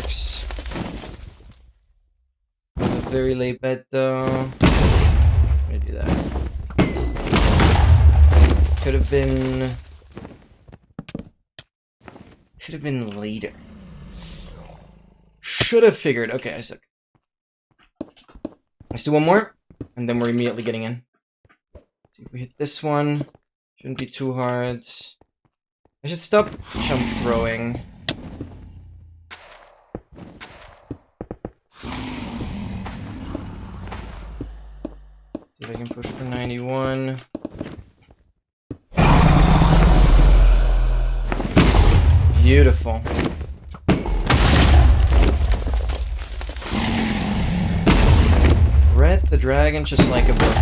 works. It was a very late bet though. I'm gonna do that. Could have been later. Should have figured. Okay, I suck. Let's do one more, and then we're immediately getting in. See if we hit this one. Shouldn't be too hard. I should stop jump throwing. See if I can push for 91. Beautiful. Ret the dragon just like a book.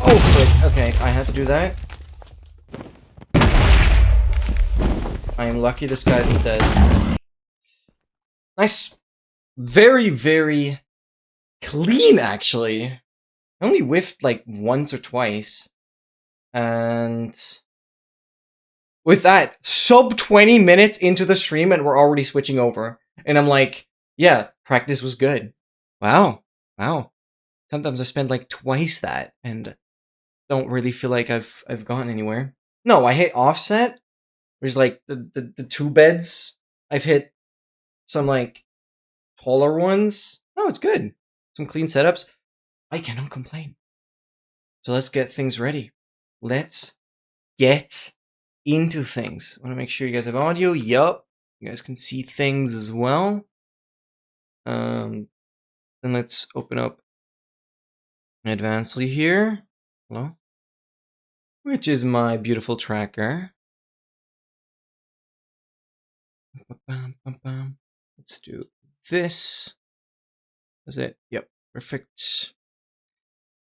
Oh, frick. Okay, I had to do that. I am lucky this guy isn't dead. Nice. Very, very clean, actually. I only whiffed like once or twice. And with that, sub 20 minutes into the stream and we're already switching over. And I'm like, yeah, practice was good. Wow. Wow. Sometimes I spend like twice that and don't really feel like I've gotten anywhere. No, I hit offset. There's like the two beds. I've hit some like taller ones. No, it's good. Some clean setups. I cannot complain. So let's get things ready. Let's get into things. I want to make sure you guys have audio. Yup. You guys can see things as well. Then let's open up Advancedly here. Hello. Which is my beautiful tracker. Let's do this. Is it? Yep. Perfect.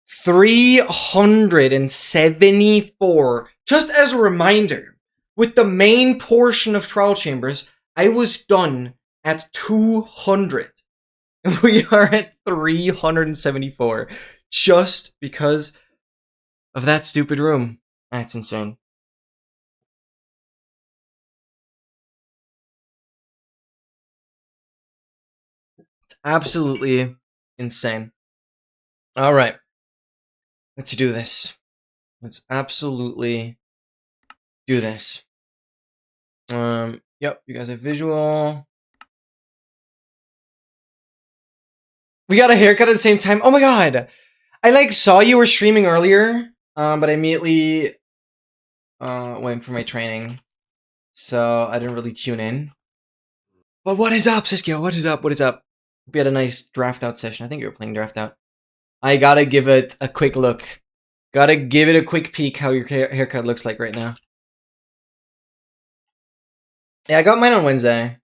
374. Just as a reminder, with the main portion of Trial Chambers, I was done at 200. And we are at 374. Just because of that stupid room. That's insane. It's absolutely insane. All right. Let's do this. Let's absolutely do this. Yep, you guys have visual. We got a haircut at the same time. Oh my god. I like saw you were streaming earlier, but I immediately went for my training. So I didn't really tune in. But what is up, Siskio? What is up? What is up? We had a nice draft out session. I think you were playing draft out. I gotta give it a quick look. Gotta give it a quick peek how your haircut looks like right now. Yeah, I got mine on Wednesday.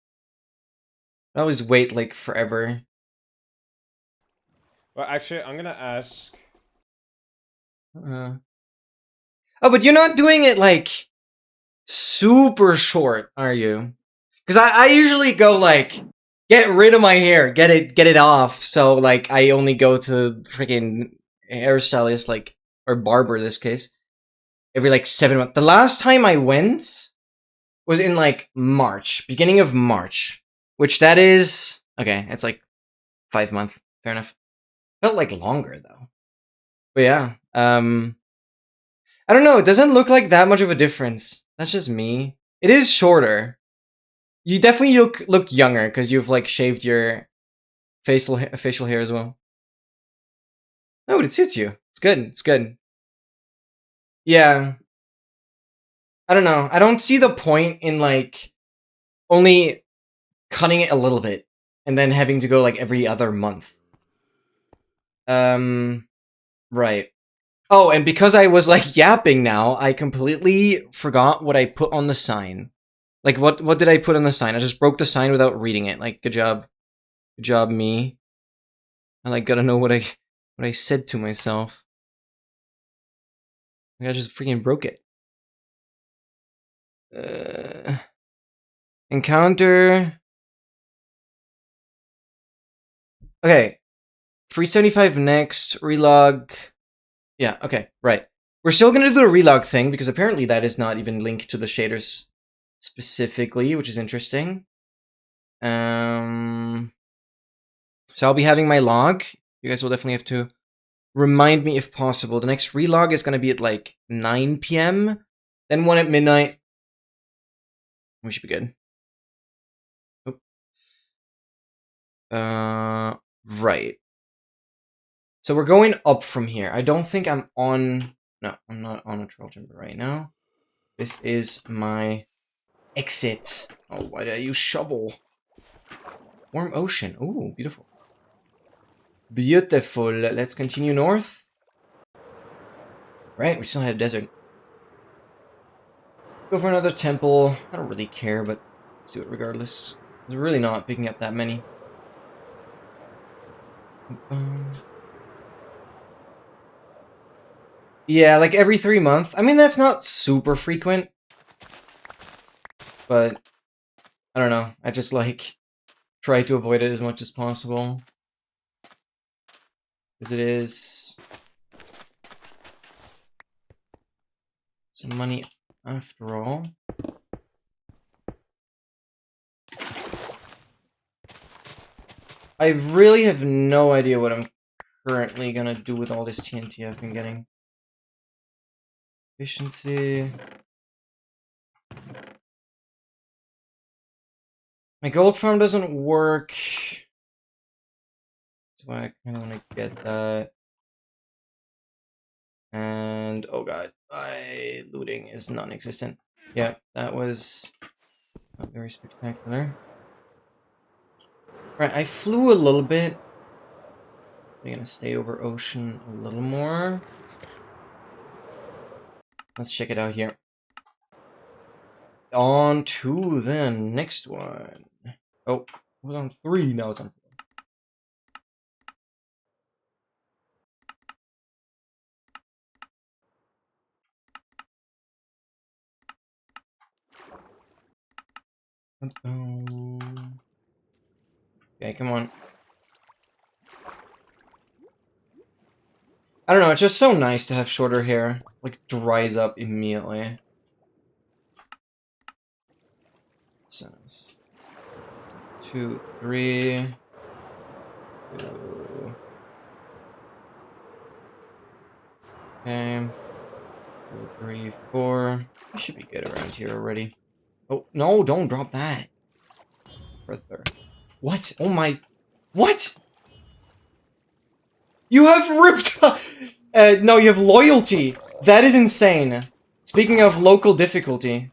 I always wait like forever. Well, actually, I'm gonna ask. Oh, but you're not doing it like super short, are you? Because I usually go like get rid of my hair, get it off. So like I only go to freaking hairstylist like or barber in this case every like 7 months. The last time I went was in like March, beginning of March, which that is okay. It's like 5 months. Fair enough. Felt like longer though. But yeah, I don't know. It doesn't look like that much of a difference. That's just me. It is shorter. You definitely look younger because you've like shaved your facial hair as well. No, but it suits you. It's good. It's good. Yeah. I don't know. I don't see the point in like only cutting it a little bit and then having to go like every other month. Right. Oh, and because I was like yapping now, I completely forgot what I put on the sign. Like what did I put on the sign? I just broke the sign without reading it. Like good job. Good job, me. I like gotta know what I said to myself. Like, I just freaking broke it. Encounter. Okay. 375 next. Relog. Yeah, okay, right. We're still gonna do the relog thing because apparently that is not even linked to the shaders specifically, which is interesting. Yeah, So I'll be having my log. You guys will definitely have to remind me if possible. The next relog is going to be at like 9 p.m. Then one at midnight. We should be good. Right. So we're going up from here. I don't think I'm on... No, I'm not on a troll timber right now. This is my exit. Oh, why did I use shovel? Warm ocean. Ooh, beautiful. Beautiful. Let's continue north. Right, we still have desert. Go for another temple. I don't really care, but let's do it regardless. We're really not picking up that many. Yeah, like every 3 months. I mean, that's not super frequent. But, I don't know. I just, like, try to avoid it as much as possible. Because it is some money after all. I really have no idea what I'm currently gonna do with all this TNT I've been getting. Efficiency. My gold farm doesn't work. That's why I kind of want to get that. And, oh god, my looting is non-existent. Yeah, that was not very spectacular. Right, I flew a little bit. I'm gonna stay over ocean a little more. Let's check it out here. On to the next one. Oh, it was on 3, now it's on 4. Okay, come on. I don't know, it's just so nice to have shorter hair. Like, dries up immediately. So, 2, 3. 2. Okay. 2, 3, 4. We should be good around here already. Oh, no, don't drop that. Further. What? Oh my... What? You have ripped... no, you have loyalty. That is insane. Speaking of local difficulty.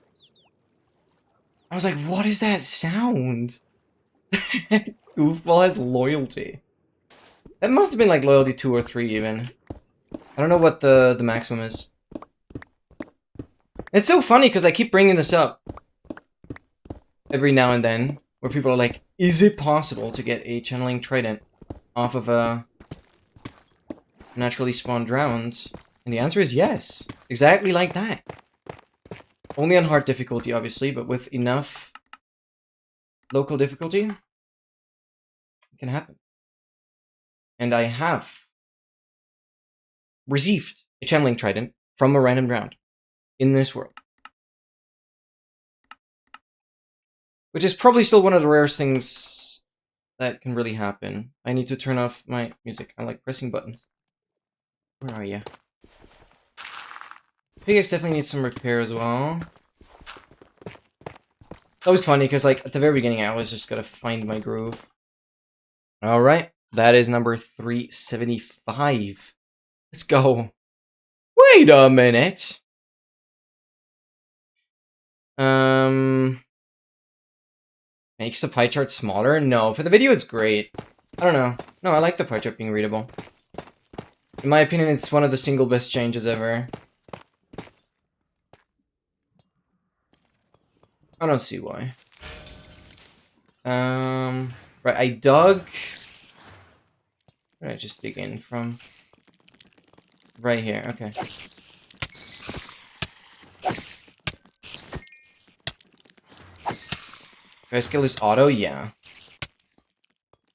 I was like, what is that sound? Goofball has loyalty. That must have been like loyalty 2 or 3 even. I don't know what the maximum is. It's so funny because I keep bringing this up every now and then, where people are like, is it possible to get a channeling trident off of a naturally spawned drowns? And the answer is yes. Exactly like that. Only on hard difficulty, obviously, but with enough local difficulty, it can happen. And I have received a channeling trident from a random round in this world. Which is probably still one of the rarest things that can really happen. I need to turn off my music. I like pressing buttons. Where are you? Pickaxe definitely needs some repair as well. That was funny because, like, at the very beginning, I was just gonna find my groove. Alright, that is number 375. Let's go. Wait a minute. Makes the pie chart smaller? No, for the video it's great. I don't know. No, I like the pie chart being readable. In my opinion, it's one of the single best changes ever. I don't see why. Right, I dug... Where did I just dig in from? Right here, okay. GI skill is auto? Yeah.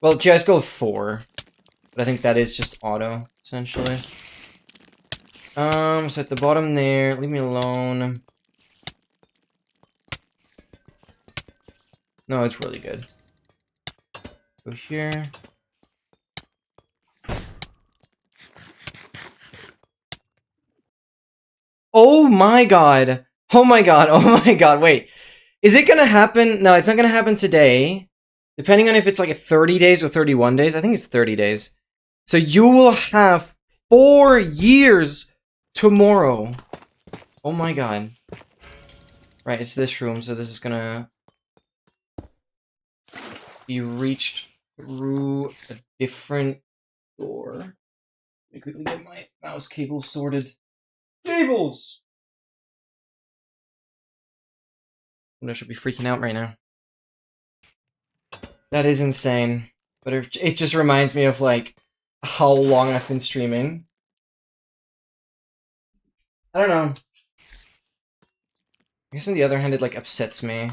Well, GI skill 4. But I think that is just auto, essentially. So at the bottom there, leave me alone. No, it's really good. Go here. Oh my god. Oh my god. Oh my god. Wait. Is it gonna happen? No, it's not gonna happen today. Depending on if it's like 30 days or 31 days. I think it's 30 days. So you will have 4 years tomorrow. Oh my god. Right, it's this room, so this is gonna be reached through a different door. Let me quickly get my mouse cable sorted. Cables! I should be freaking out right now. That is insane. But it just reminds me of, like, how long I've been streaming. I don't know. I guess on the other hand, it, like, upsets me.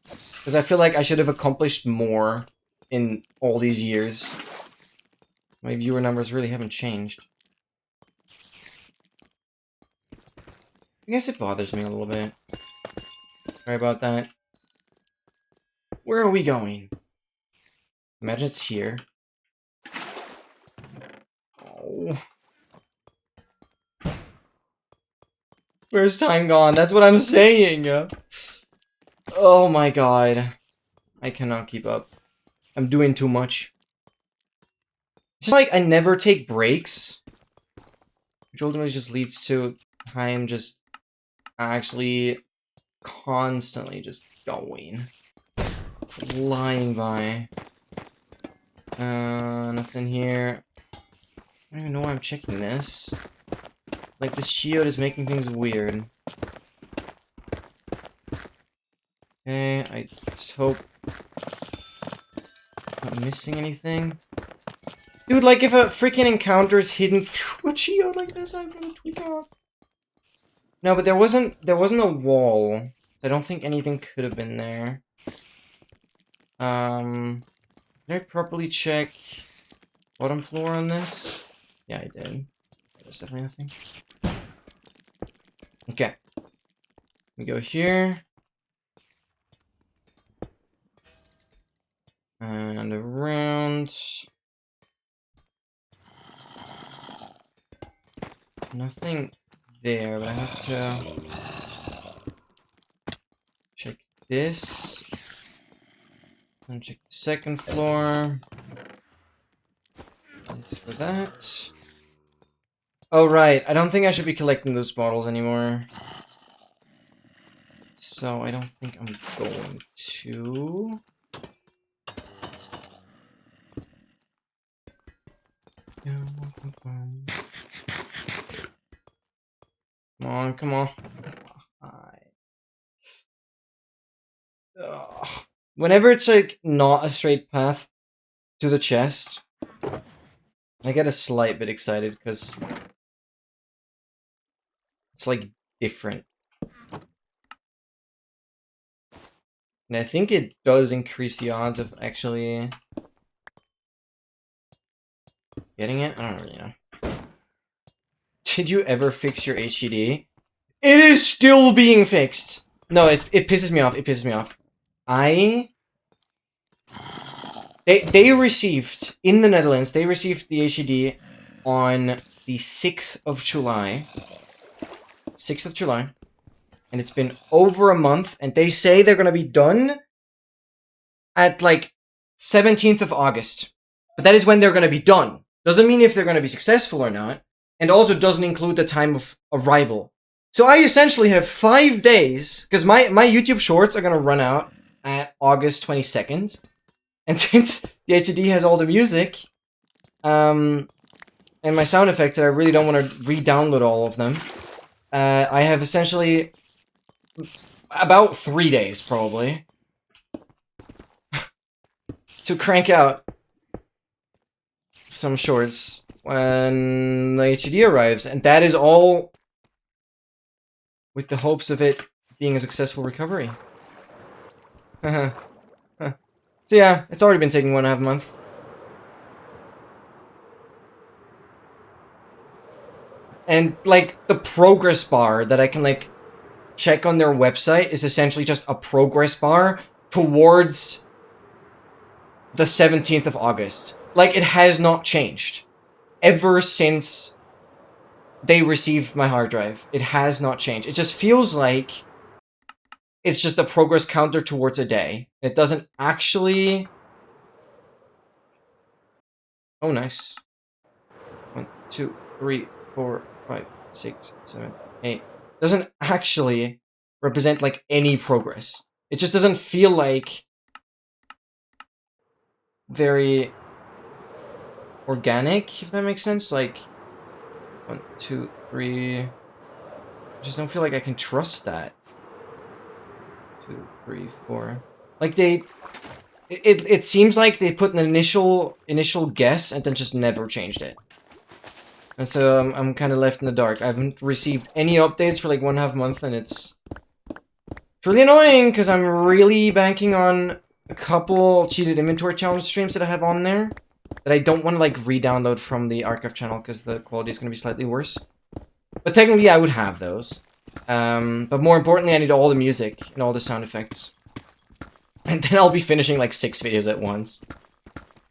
Because I feel like I should have accomplished more in all these years. My viewer numbers really haven't changed. I guess it bothers me a little bit. Sorry about that. Where are we going? Imagine it's here. Oh. Where's time gone? That's what I'm saying! Oh my god. I cannot keep up. I'm doing too much. It's just like I never take breaks. Which ultimately just leads to time just actually constantly just going. Flying by. Nothing here. I don't even know why I'm checking this. Like, this shield is making things weird. Okay, I just hope I'm not missing anything. Dude, like, if a freaking encounter is hidden through a geode like this, I'm gonna tweak out. No, but there wasn't a wall. I don't think anything could have been there. Did I properly check bottom floor on this? Yeah, I did. There's definitely nothing. Okay. We go here. And around. Nothing there, but I have to check this. And check the second floor. Thanks for that. Oh, right. I don't think I should be collecting those bottles anymore. So I don't think I'm going to. Come on, come on. Ugh. Whenever it's like not a straight path to the chest, I get a slight bit excited because it's like different. And I think it does increase the odds of actually getting it. I don't really know. Did you ever fix your HDD? It is still being fixed. No, it pisses me off. It pisses me off. They received in the Netherlands. They received the HDD on the 6th of July. 6th of July. And it's been over a month, and they say they're gonna be done at like 17th of August. But that is when they're gonna be done. Doesn't mean if they're gonna be successful or not. And also doesn't include the time of arrival. So I essentially have 5 days, because my YouTube shorts are gonna run out at August 22nd. And since the HDD has all the music, and my sound effects that I really don't want to re-download all of them, I have essentially about 3 days, probably, to crank out some shorts when the HDD arrives, and that is all with the hopes of it being a successful recovery. So yeah, it's already been taking 1.5 months. And, like, the progress bar that I can, like, check on their website is essentially just a progress bar towards the 17th of August. Like, it has not changed. Ever since they receive my hard drive. It has not changed. It just feels like it's just a progress counter towards a day. It doesn't actually... Oh, nice. 1, 2, 3, 4, 5, 6, 7, 8. Doesn't actually represent, like, any progress. It just doesn't feel like very organic, if that makes sense. Like, 1, 2, 3... I just don't feel like I can trust that. 2, 3, 4. Like, it seems like they put an initial guess and then just never changed it. And so I'm kind of left in the dark. I haven't received any updates for like 1.5 months, and it's really annoying because I'm really banking on a couple cheated inventory challenge streams that I have on there that I don't want to like re-download from the archive channel because the quality is going to be slightly worse. But technically I would have those. But more importantly, I need all the music and all the sound effects. And then I'll be finishing like 6 videos at once.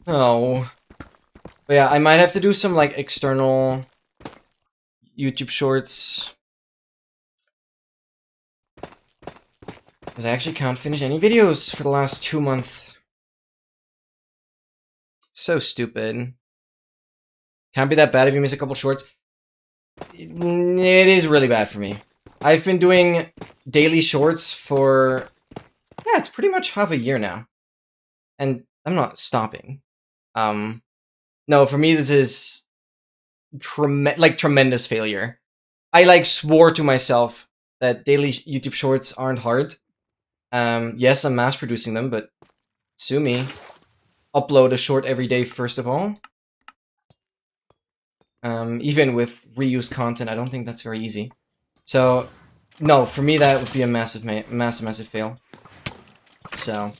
Oh. But yeah, I might have to do some like external YouTube shorts. Because I actually can't finish any videos for the last 2 months. So stupid. Can't be that bad if you miss a couple shorts. It is really bad for me. I've been doing daily shorts for... yeah, it's pretty much half a year now. And I'm not stopping. No, for me this is... tremendous failure. I like swore to myself that daily YouTube shorts aren't hard. Yes, I'm mass producing them, but sue me. Upload a short every day first of all. Even with reused content, I don't think that's very easy. So, no, for me that would be a massive fail. So,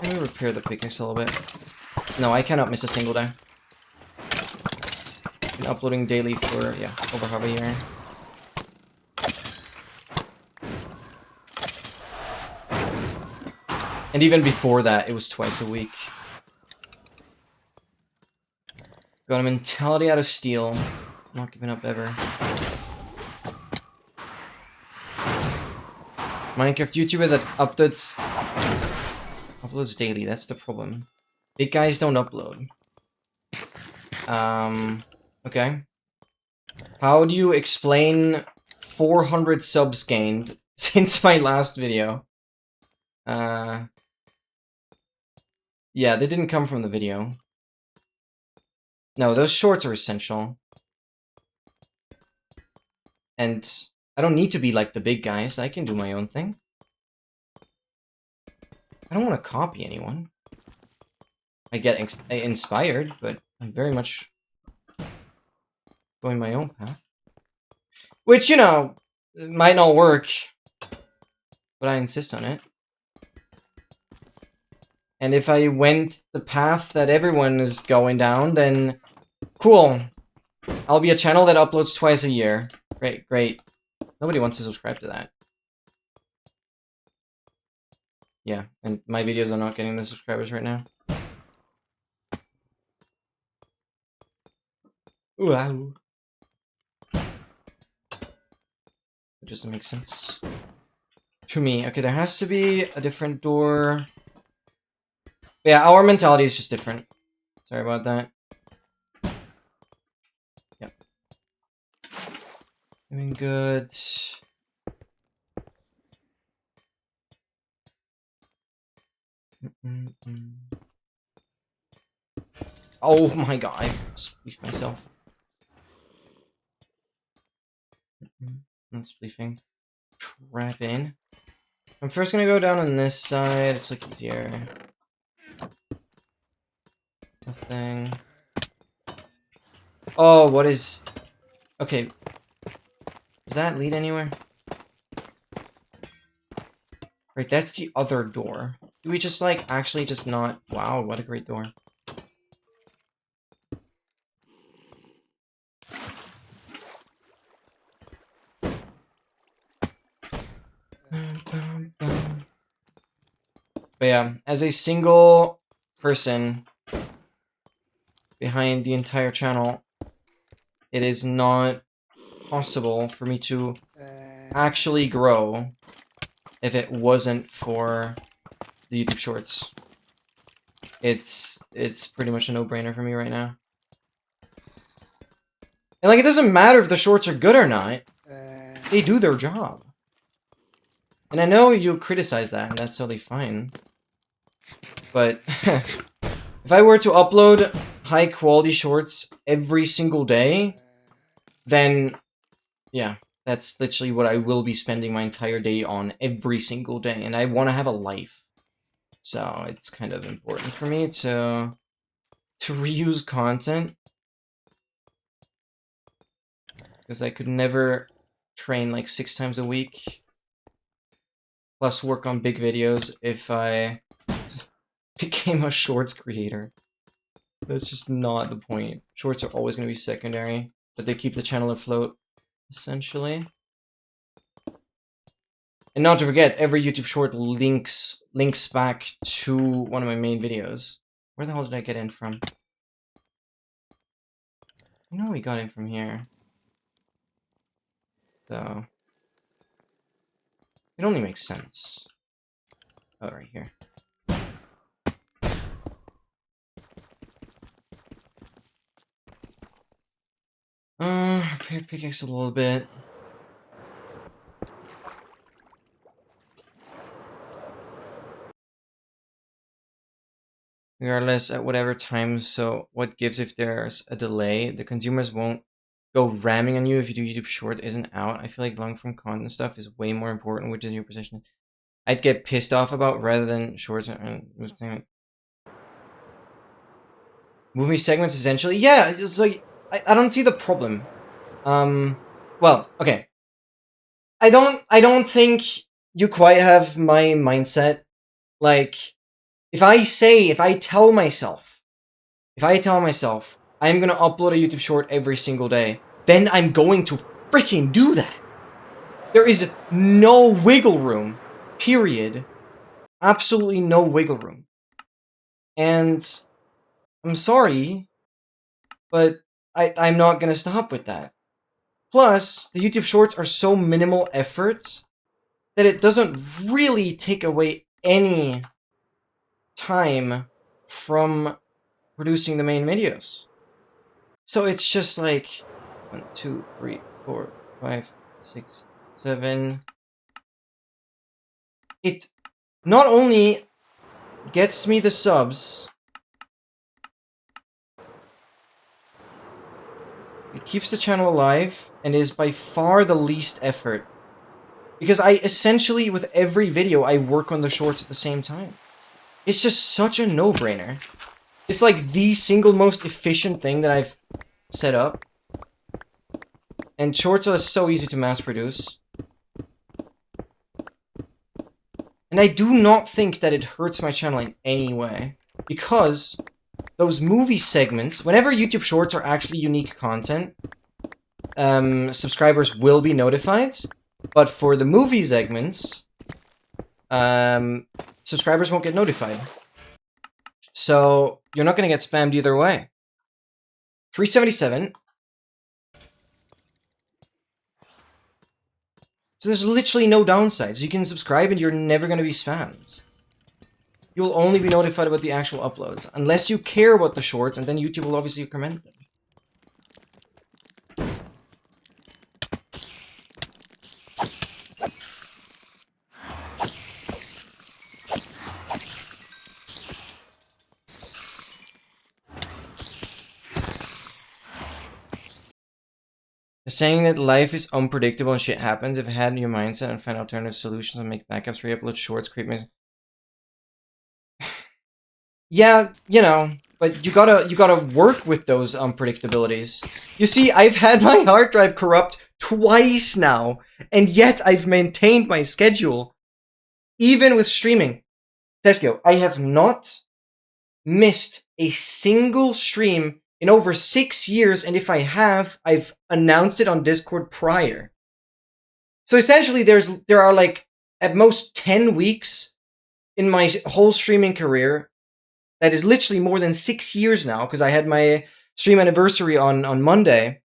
let me repair the pickaxe a little bit. No, I cannot miss a single day. Been uploading daily for, yeah, over half a year. And even before that, it was twice a week. Got a mentality out of steel. Not giving up ever. Minecraft YouTuber that uploads daily, that's the problem. Big guys don't upload. Okay. How do you explain 400 subs gained since my last video? Yeah, they didn't come from the video. No, those shorts are essential. And I don't need to be like the big guys. I can do my own thing. I don't want to copy anyone. I get inspired, but I'm very much going my own path. Which, you know, might not work, but I insist on it. And if I went the path that everyone is going down, then cool. I'll be a channel that uploads twice a year. Great, great. Nobody wants to subscribe to that. Yeah, and my videos are not getting the subscribers right now. Wow. It doesn't make sense. To me. Okay, there has to be a different door. Yeah, our mentality is just different. Sorry about that. Yep. Doing good. Oh my god, I spleefed myself. Not spleefing. Trap in. I'm first gonna go down on this side, it's like easier. Nothing. Oh, what is... okay. Does that lead anywhere? Right, that's the other door. Do we just, like, actually just not... wow, what a great door. But yeah, as a single person behind the entire channel, it is not possible for me to actually grow if it wasn't for the YouTube Shorts. It's pretty much a no-brainer for me right now. And like, it doesn't matter if the shorts are good or not. They do their job. And I know you criticize that, and that's totally fine. But if I were to upload high-quality shorts every single day, then yeah, that's literally what I will be spending my entire day on every single day. And I want to have a life. So it's kind of important for me to reuse content. Because I could never train like 6 times a week. Plus work on big videos if I became a shorts creator. That's just not the point. Shorts are always going to be secondary. But they keep the channel afloat, essentially. And not to forget, every YouTube short links back to one of my main videos. Where the hell did I get in from? I know we got in from here. So it only makes sense. Oh, right here. Repaired pickaxe a little bit. Regardless, at whatever time, so what gives if there's a delay? The consumers won't go ramming on you if you do YouTube short isn't out. I feel like long-form content stuff is way more important, which is your position. I'd get pissed off about rather than shorts and movie segments essentially. Yeah, it's like I don't see the problem. Well, okay. I don't think you quite have my mindset. Like, if I tell myself I'm gonna upload a YouTube short every single day, then I'm going to freaking do that. There is no wiggle room. Period. Absolutely no wiggle room. And I'm sorry, but I'm not gonna stop with that. Plus, the YouTube shorts are so minimal effort that it doesn't really take away any time from producing the main videos. So it's just like 1, 2, 3, 4, 5, 6, 7. It not only gets me the subs, it keeps the channel alive, and is by far the least effort. Because I essentially, with every video, I work on the shorts at the same time. It's just such a no-brainer. It's like the single most efficient thing that I've set up. And shorts are so easy to mass produce. And I do not think that it hurts my channel in any way. Because those movie segments, whenever YouTube shorts are actually unique content, subscribers will be notified. But for the movie segments, subscribers won't get notified. So you're not going to get spammed either way. 377. So there's literally no downsides. You can subscribe and you're never going to be spammed. You'll only be notified about the actual uploads. Unless you care about the shorts, and then YouTube will obviously recommend them. Saying that life is unpredictable and shit happens. If you had your mindset and find alternative solutions and make backups, re-upload shorts, create music. Yeah, you know, but you gotta work with those unpredictabilities. You see, I've had my hard drive corrupt twice now, and yet I've maintained my schedule, even with streaming. Tesco, I have not missed a single stream in over 6 years, and if I have, I've announced it on Discord prior. So essentially, there are like at most 10 weeks in my whole streaming career. That is literally more than 6 years now, because I had my stream anniversary on Monday.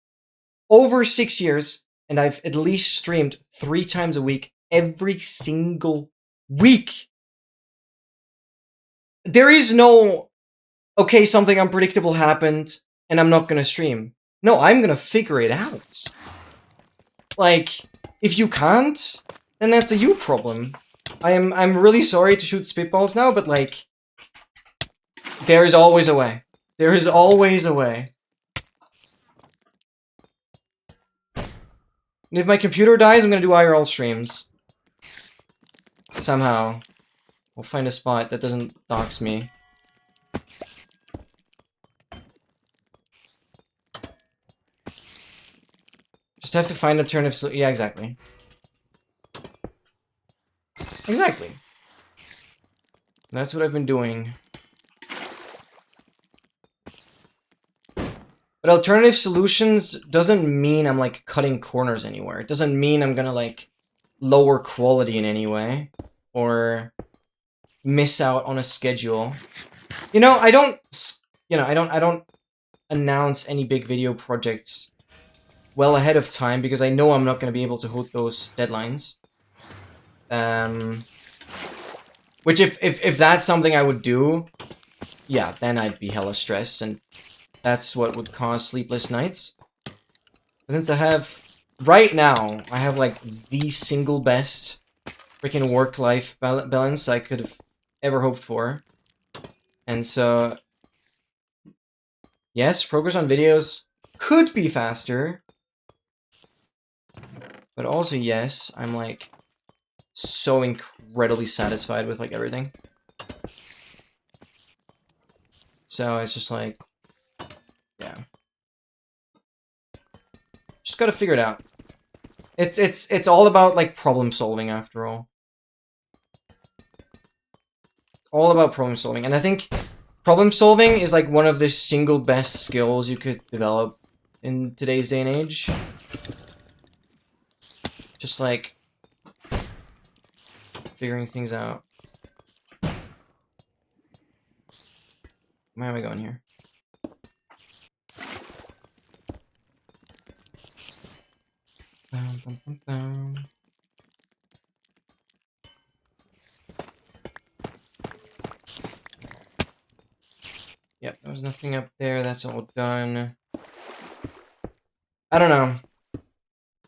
over 6 years, and I've at least streamed 3 times a week, every single week. There is no, okay, something unpredictable happened, and I'm not gonna stream. No, I'm gonna figure it out. Like, if you can't, then that's a you problem. I'm really sorry to shoot spitballs now, but like, there is always a way. There is always a way. And if my computer dies, I'm gonna do IRL streams. Somehow. We'll find a spot that doesn't dox me. Just have to find alternative solutions. Yeah, exactly. Exactly. That's what I've been doing. But alternative solutions doesn't mean I'm, like, cutting corners anywhere. It doesn't mean I'm gonna, like, lower quality in any way. Or miss out on a schedule. You know, I don't announce any big video projects well ahead of time because I know I'm not gonna be able to hold those deadlines. Which if that's something I would do, yeah, then I'd be hella stressed, and that's what would cause sleepless nights. But since I have, right now, I have like the single best freaking work-life balance I could have ever hoped for. And so, yes, progress on videos could be faster. But also, yes, I'm like so incredibly satisfied with like everything. So it's just like, yeah. Just gotta figure it out. It's all about like problem solving after all. It's all about problem solving. And I think problem solving is like one of the single best skills you could develop in today's day and age. Just like figuring things out. Where am I going here? Yep, there was nothing up there. That's all done. I don't know.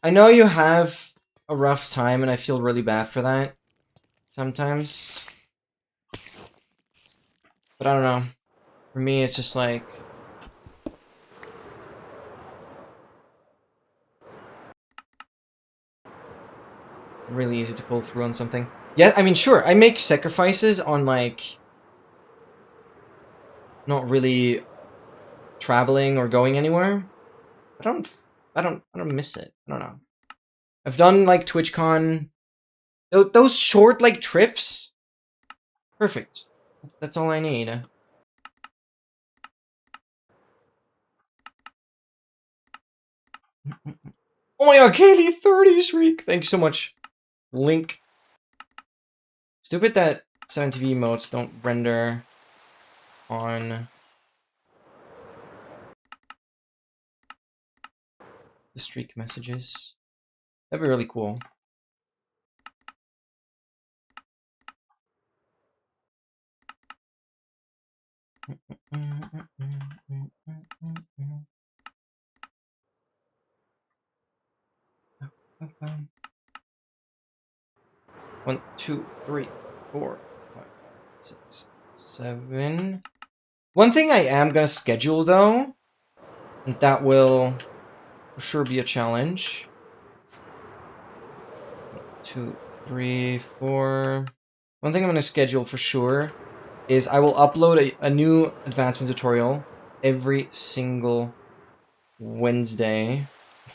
I know you have a rough time, and I feel really bad for that sometimes. But I don't know. For me, it's just like, really easy to pull through on something. Yeah, I mean, sure, I make sacrifices on, like, not really traveling or going anywhere. I don't miss it. I don't know. I've done, like, TwitchCon. Those short, like, trips. Perfect. That's all I need. Oh my god, Kaylee, 30 streak! Thank you so much. Link. Stupid that 7TV emotes don't render on the streak messages. That'd be really cool. One, 2, 3, 4, 5, 6, 7. One thing I am gonna schedule though, and that will for sure be a challenge. 2, 3, 4. One thing I'm gonna schedule for sure is I will upload a new advancement tutorial every single Wednesday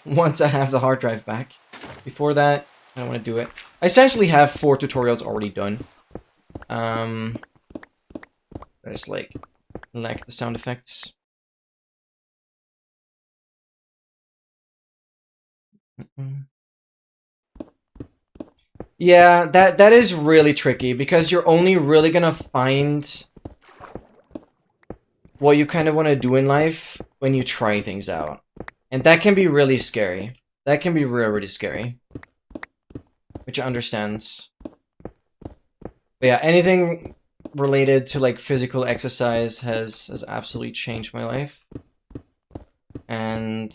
once I have the hard drive back. Before that, I don't want to do it. I essentially have 4 tutorials already done. I just like lack the sound effects. Yeah, that is really tricky because you're only really gonna find what you kind of want to do in life when you try things out. And that can be really scary. That can be really, really scary. Which I understand. But yeah, anything related to like physical exercise has absolutely changed my life. And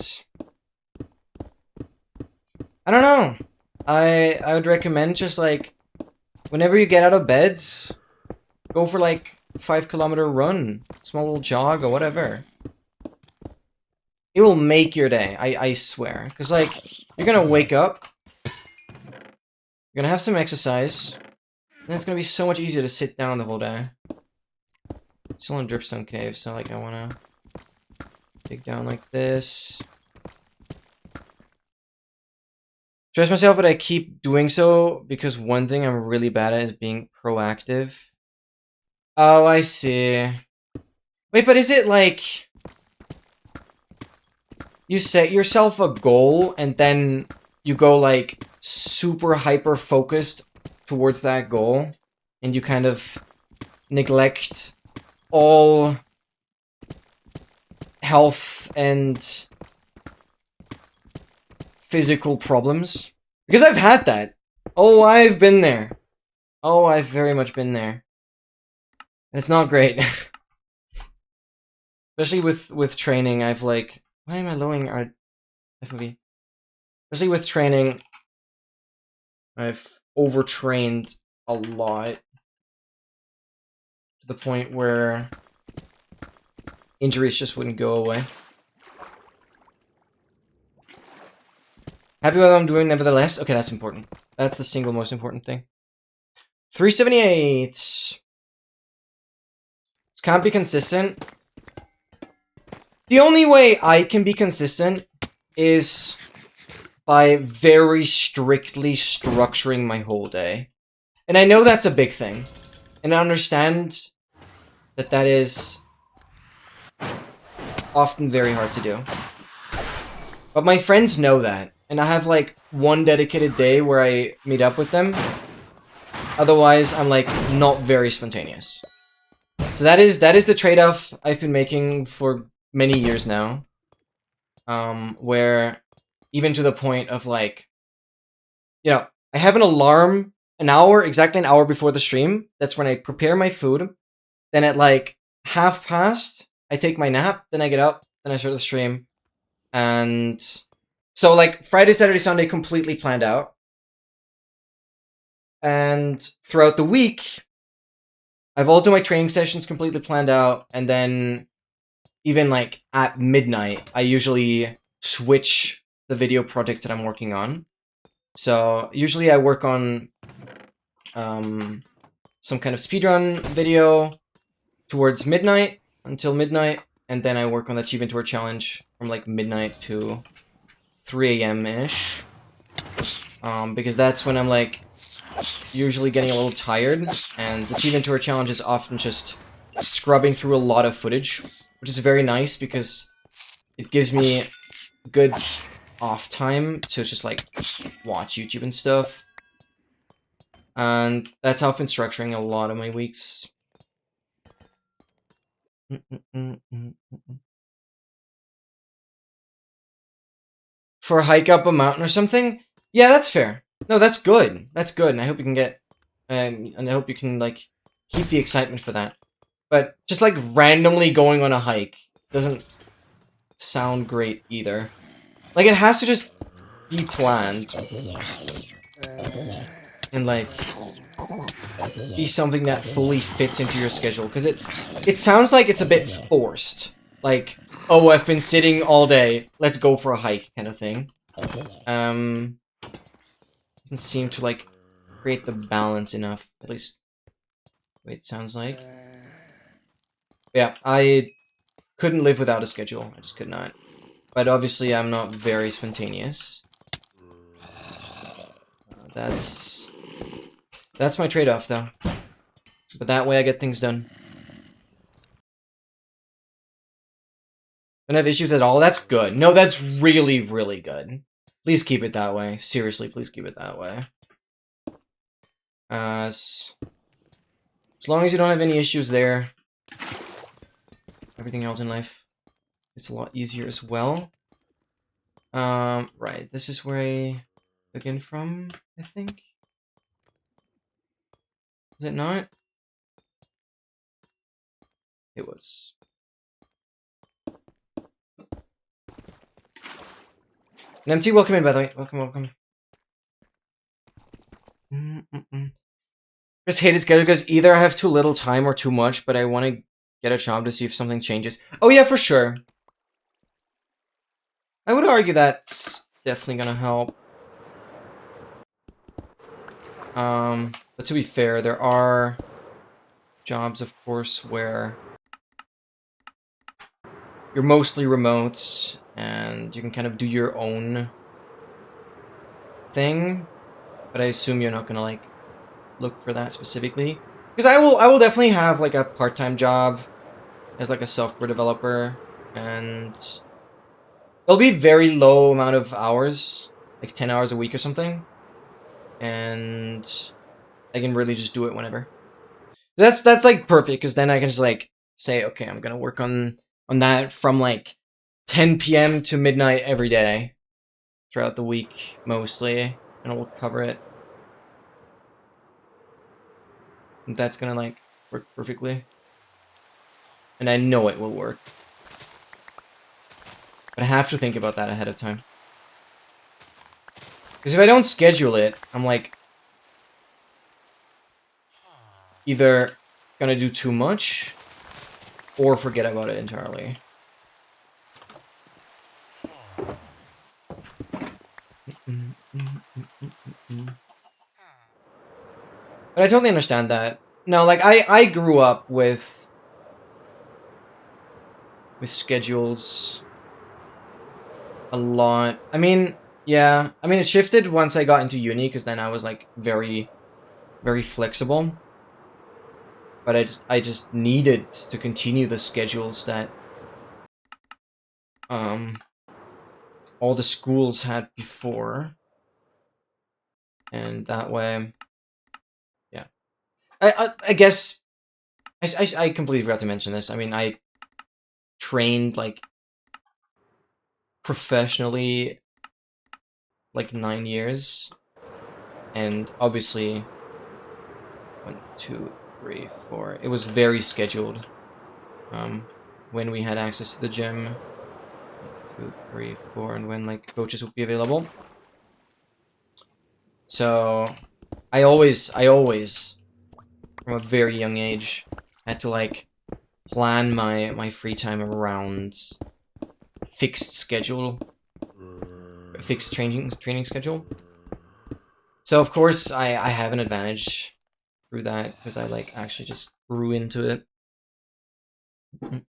I don't know. I would recommend just like whenever you get out of bed, go for like a 5 kilometer run, small little jog or whatever. It will make your day, I swear. Because like you're gonna wake up, you're gonna have some exercise, and it's gonna be so much easier to sit down the whole day. Still in Dripstone Cave, so like I wanna dig down like this. Stress myself, but I keep doing so because one thing I'm really bad at is being proactive. Oh, I see. Wait, but is it like you set yourself a goal and then you go like super hyper focused towards that goal and you kind of neglect all health and physical problems? Because I've had that. Oh, I've been there. Oh, I've very much been there. And it's not great. Especially with training, I've like... Why am I lowering our FOV? Especially with training, I've overtrained a lot. To the point where injuries just wouldn't go away. Happy with what I'm doing, nevertheless. Okay, that's important. That's the single most important thing. 378. This can't be consistent. The only way I can be consistent is by very strictly structuring my whole day. And I know that's a big thing. And I understand that that is often very hard to do. But my friends know that. And I have like one dedicated day where I meet up with them. Otherwise, I'm like not very spontaneous. So that is the trade-off I've been making for many years now. Where even to the point of like, you know, I have an alarm exactly an hour before the stream. That's when I prepare my food. Then at like 1:30, I take my nap. Then I get up. Then I start the stream. And so like Friday, Saturday, Sunday completely planned out. And throughout the week, I've all done my training sessions completely planned out. And then even like at midnight, I usually switch the video project that I'm working on. So usually I work on some kind of speedrun video towards midnight, until midnight, and then I work on the Achievement Tour Challenge from like midnight to 3 a.m.-ish. Because that's when I'm like usually getting a little tired, and the Achievement Tour Challenge is often just scrubbing through a lot of footage, which is very nice because it gives me good off time to just like watch YouTube and stuff. And that's how I've been structuring a lot of my weeks. For a hike up a mountain or something? Yeah, that's fair. No, that's good. That's good, and I hope you can get... and I hope you can, like, keep the excitement for that. But just, like, randomly going on a hike doesn't sound great either. Like, it has to just be planned. And, like, be something that fully fits into your schedule. Because it sounds like it's a bit forced. Like, oh, I've been sitting all day, let's go for a hike kind of thing. Doesn't seem to, like, create the balance enough, at least the way it sounds like. But yeah, I couldn't live without a schedule. I just could not. But obviously I'm not very spontaneous. That's my trade-off, though. But that way I get things done. Don't have issues at all? That's good. No, that's really, really good. Please keep it that way. Seriously, please keep it that way. As long as you don't have any issues there, everything else in life, it's a lot easier as well. Right. This is where I begin from, I think. Is it not? It was. And MT, welcome in, by the way. Welcome, welcome. Just hate it schedule because either I have too little time or too much, but I want to get a job to see if something changes. Oh yeah, for sure. I would argue that's definitely gonna help. But to be fair, there are jobs, of course, where you're mostly remote and you can kind of do your own thing. But I assume you're not gonna like look for that specifically, because I will definitely have like a part-time job as like a software developer, and it'll be very low amount of hours, like 10 hours a week or something, and I can really just do it whenever. That's like perfect, because then I can just like say, okay, I'm gonna work on that from like 10 p.m. to midnight every day throughout the week mostly, and it will cover it. And that's gonna like work perfectly, and I know it will work. But I have to think about that ahead of time. Because if I don't schedule it, I'm like either gonna do too much or forget about it entirely. But I totally understand that. No, like I grew up with schedules a lot. I mean, yeah. I mean, it shifted once I got into uni, because then I was like very, very flexible. But I just needed to continue the schedules that all the schools had before, and that way, yeah. I guess I completely forgot to mention this. I mean, I trained like professionally like 9 years, and obviously 1, 2, 3, 4. It was very scheduled. When we had access to the gym, 1, 2, 3, 4, and when like coaches would be available. So I always, from a very young age, had to like plan my free time around fixed schedule, fixed training schedule. So of course I have an advantage through that, because I like actually just grew into it. Don't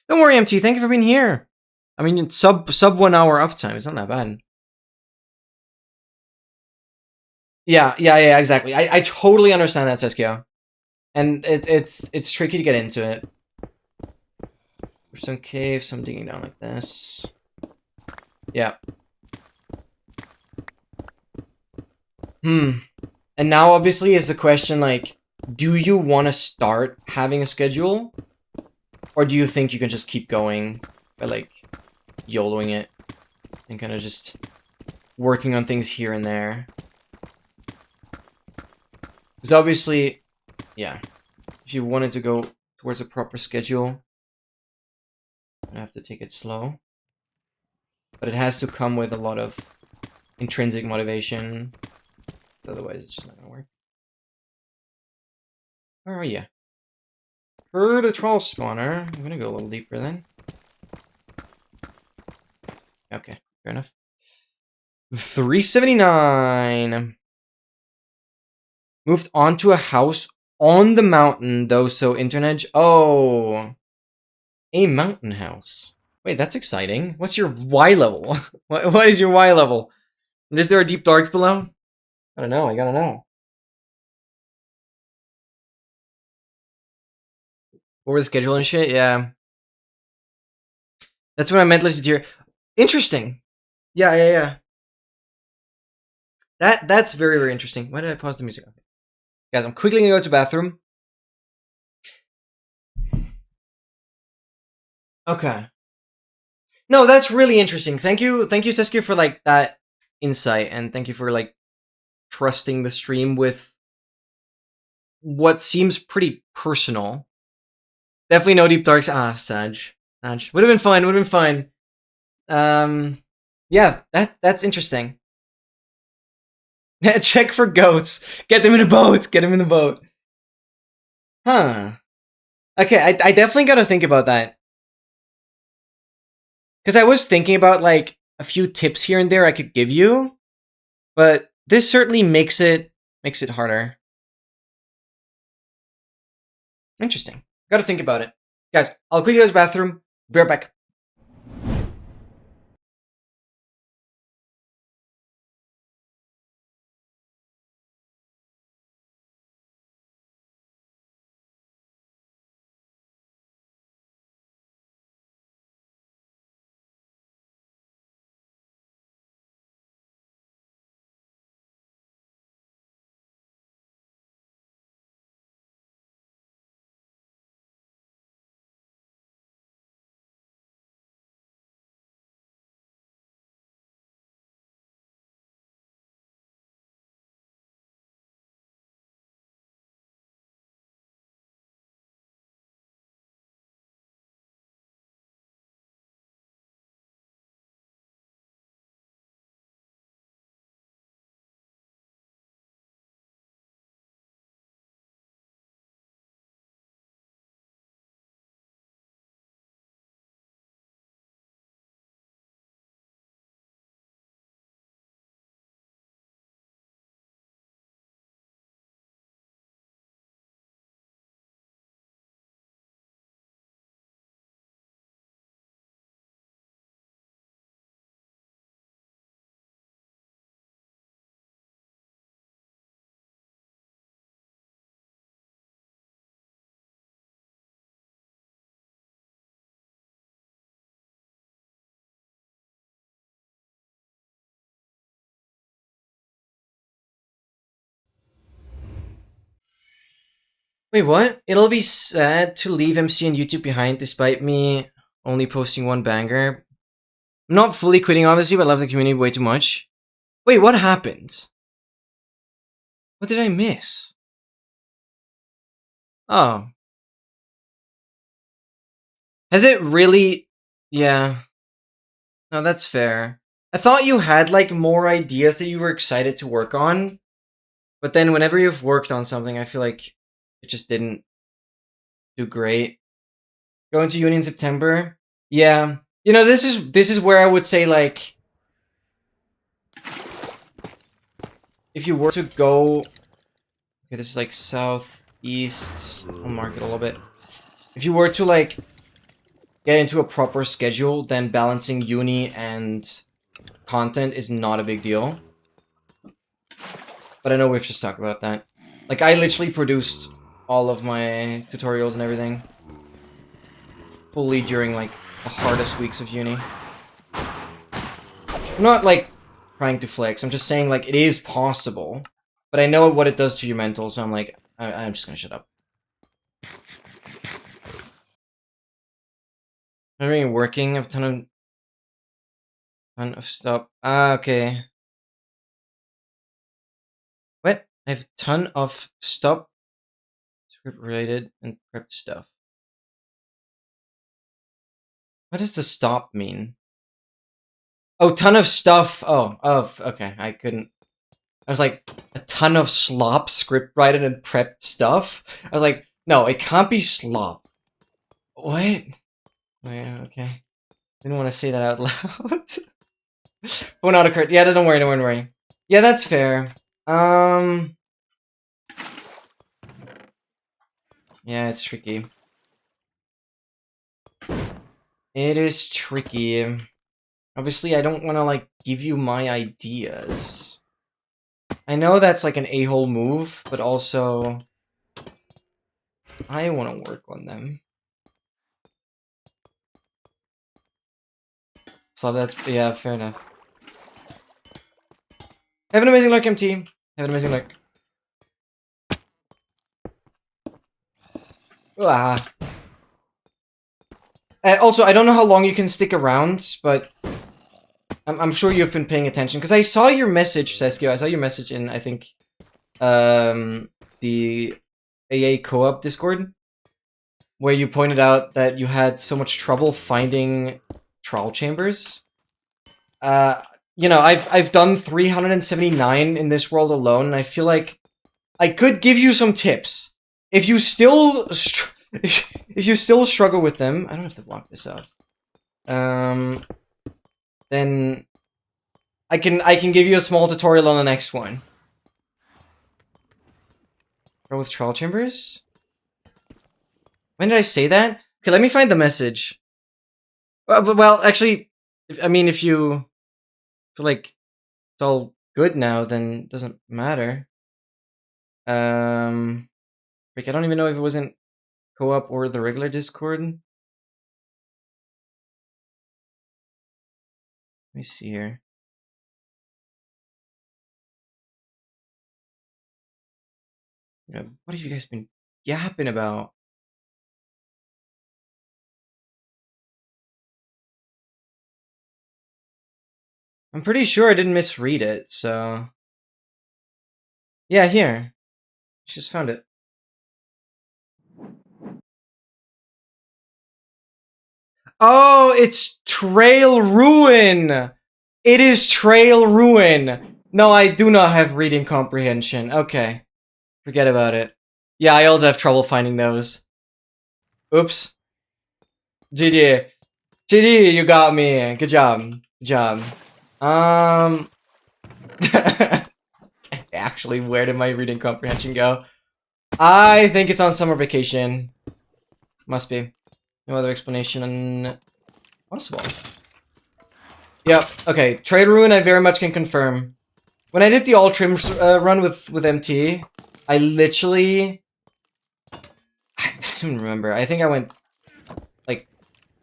worry, MT. Thank you for being here. I mean, it's sub 1 hour uptime. It's not that bad. Yeah, exactly. I totally understand that, Seskio. And it's tricky to get into it. There's some cave, some digging down like this. Yeah. And now obviously is the question like, do you want to start having a schedule? Or do you think you can just keep going by like YOLOing it and kind of just working on things here and there? Because obviously, yeah, if you wanted to go towards a proper schedule, you have to take it slow. But it has to come with a lot of intrinsic motivation. Otherwise, it's just not gonna work. Where are you? For the troll spawner, I'm gonna go a little deeper then. Okay, fair enough. 379. Moved onto a house on the mountain, though, so internet. Oh, a mountain house. Wait, that's exciting. What's your Y level? What is your Y level? Is there a deep dark below? I don't know. I gotta know. Over the schedule and shit. Yeah, that's what I meant. Listen to your. Interesting. Yeah. That's very, very interesting. Why did I pause the music? Okay. Guys, I'm quickly gonna go to the bathroom. Okay. No, that's really interesting. Thank you, Saskia, for like that insight, and thank you for like trusting the stream with what seems pretty personal. Definitely no deep darks. Ah, Sag. Would have been fine. Would have been fine. Yeah, that's interesting. Check for goats. Get them in a boat. Get them in the boat. Huh. Okay, I definitely gotta think about that. Because I was thinking about like a few tips here and there I could give you, but this certainly makes it harder. Interesting. Gotta think about it. Guys, I'll quickly go to the bathroom. Be right back. Wait, what? It'll be sad to leave MC and YouTube behind despite me only posting one banger. I'm not fully quitting, obviously, but I love the community way too much. Wait, what happened? What did I miss? Oh. Has it really? Yeah. No, that's fair. I thought you had, like, more ideas that you were excited to work on, but then whenever you've worked on something, I feel like it just didn't do great. Going to uni in September? Yeah. You know, this is where I would say, like, if you were to go... Okay, this is, like, southeast. I'll mark it a little bit. If you were to, like, get into a proper schedule, then balancing uni and content is not a big deal. But I know we've just talked about that. Like, I literally produced all of my tutorials and everything fully during, like, the hardest weeks of uni. I'm not, like, trying to flex. I'm just saying, like, it is possible. But I know what it does to your mental, so I'm like, I'm just gonna shut up. I'm really working. I have a ton of stuff. Ah, okay. What? I have a ton of stuff script related and prepped stuff. What does the stop mean? Oh, ton of stuff. Oh, okay. I couldn't. I was like, a ton of slop script written and prepped stuff. I was like, no, it can't be slop. What? Oh, yeah, okay. Didn't want to say that out loud. Oh, not occurred. Yeah, don't worry, don't worry. Yeah, that's fair. Yeah, it's tricky. It is tricky. Obviously, I don't want to, like, give you my ideas. I know that's, like, an a-hole move, but also... I want to work on them. So that's... yeah, fair enough. Have an amazing luck, MT. Have an amazing luck. Ah. Also, I don't know how long you can stick around, but I'm sure you've been paying attention. Because I saw your message, Seskio. I saw your message in, I think, the AA co-op Discord, where you pointed out that you had so much trouble finding trial chambers. Uh, you know, I've done 379 in this world alone, and I feel like I could give you some tips. If you still if you still struggle with them, I don't have to block this out. Then I can give you a small tutorial on the next one. Or with trial chambers? When did I say that? Okay, let me find the message. Well, actually, I mean, if you feel like it's all good now, then it doesn't matter. Like, I don't even know if it was in co-op or the regular Discord. Let me see here. What have you guys been yapping about? I'm pretty sure I didn't misread it, so... Yeah, here. Just found it. Oh, it's Trail Ruin! It is Trail Ruin! No, I do not have reading comprehension. Okay. Forget about it. Yeah, I also have trouble finding those. Oops. GG. GG, you got me. Good job. Good job. Actually, where did my reading comprehension go? I think it's on summer vacation. Must be. No other explanation possible. Yep. Okay. Trade Ruin, I very much can confirm. When I did the all trims run with MT, I literally... I don't remember. I think I went like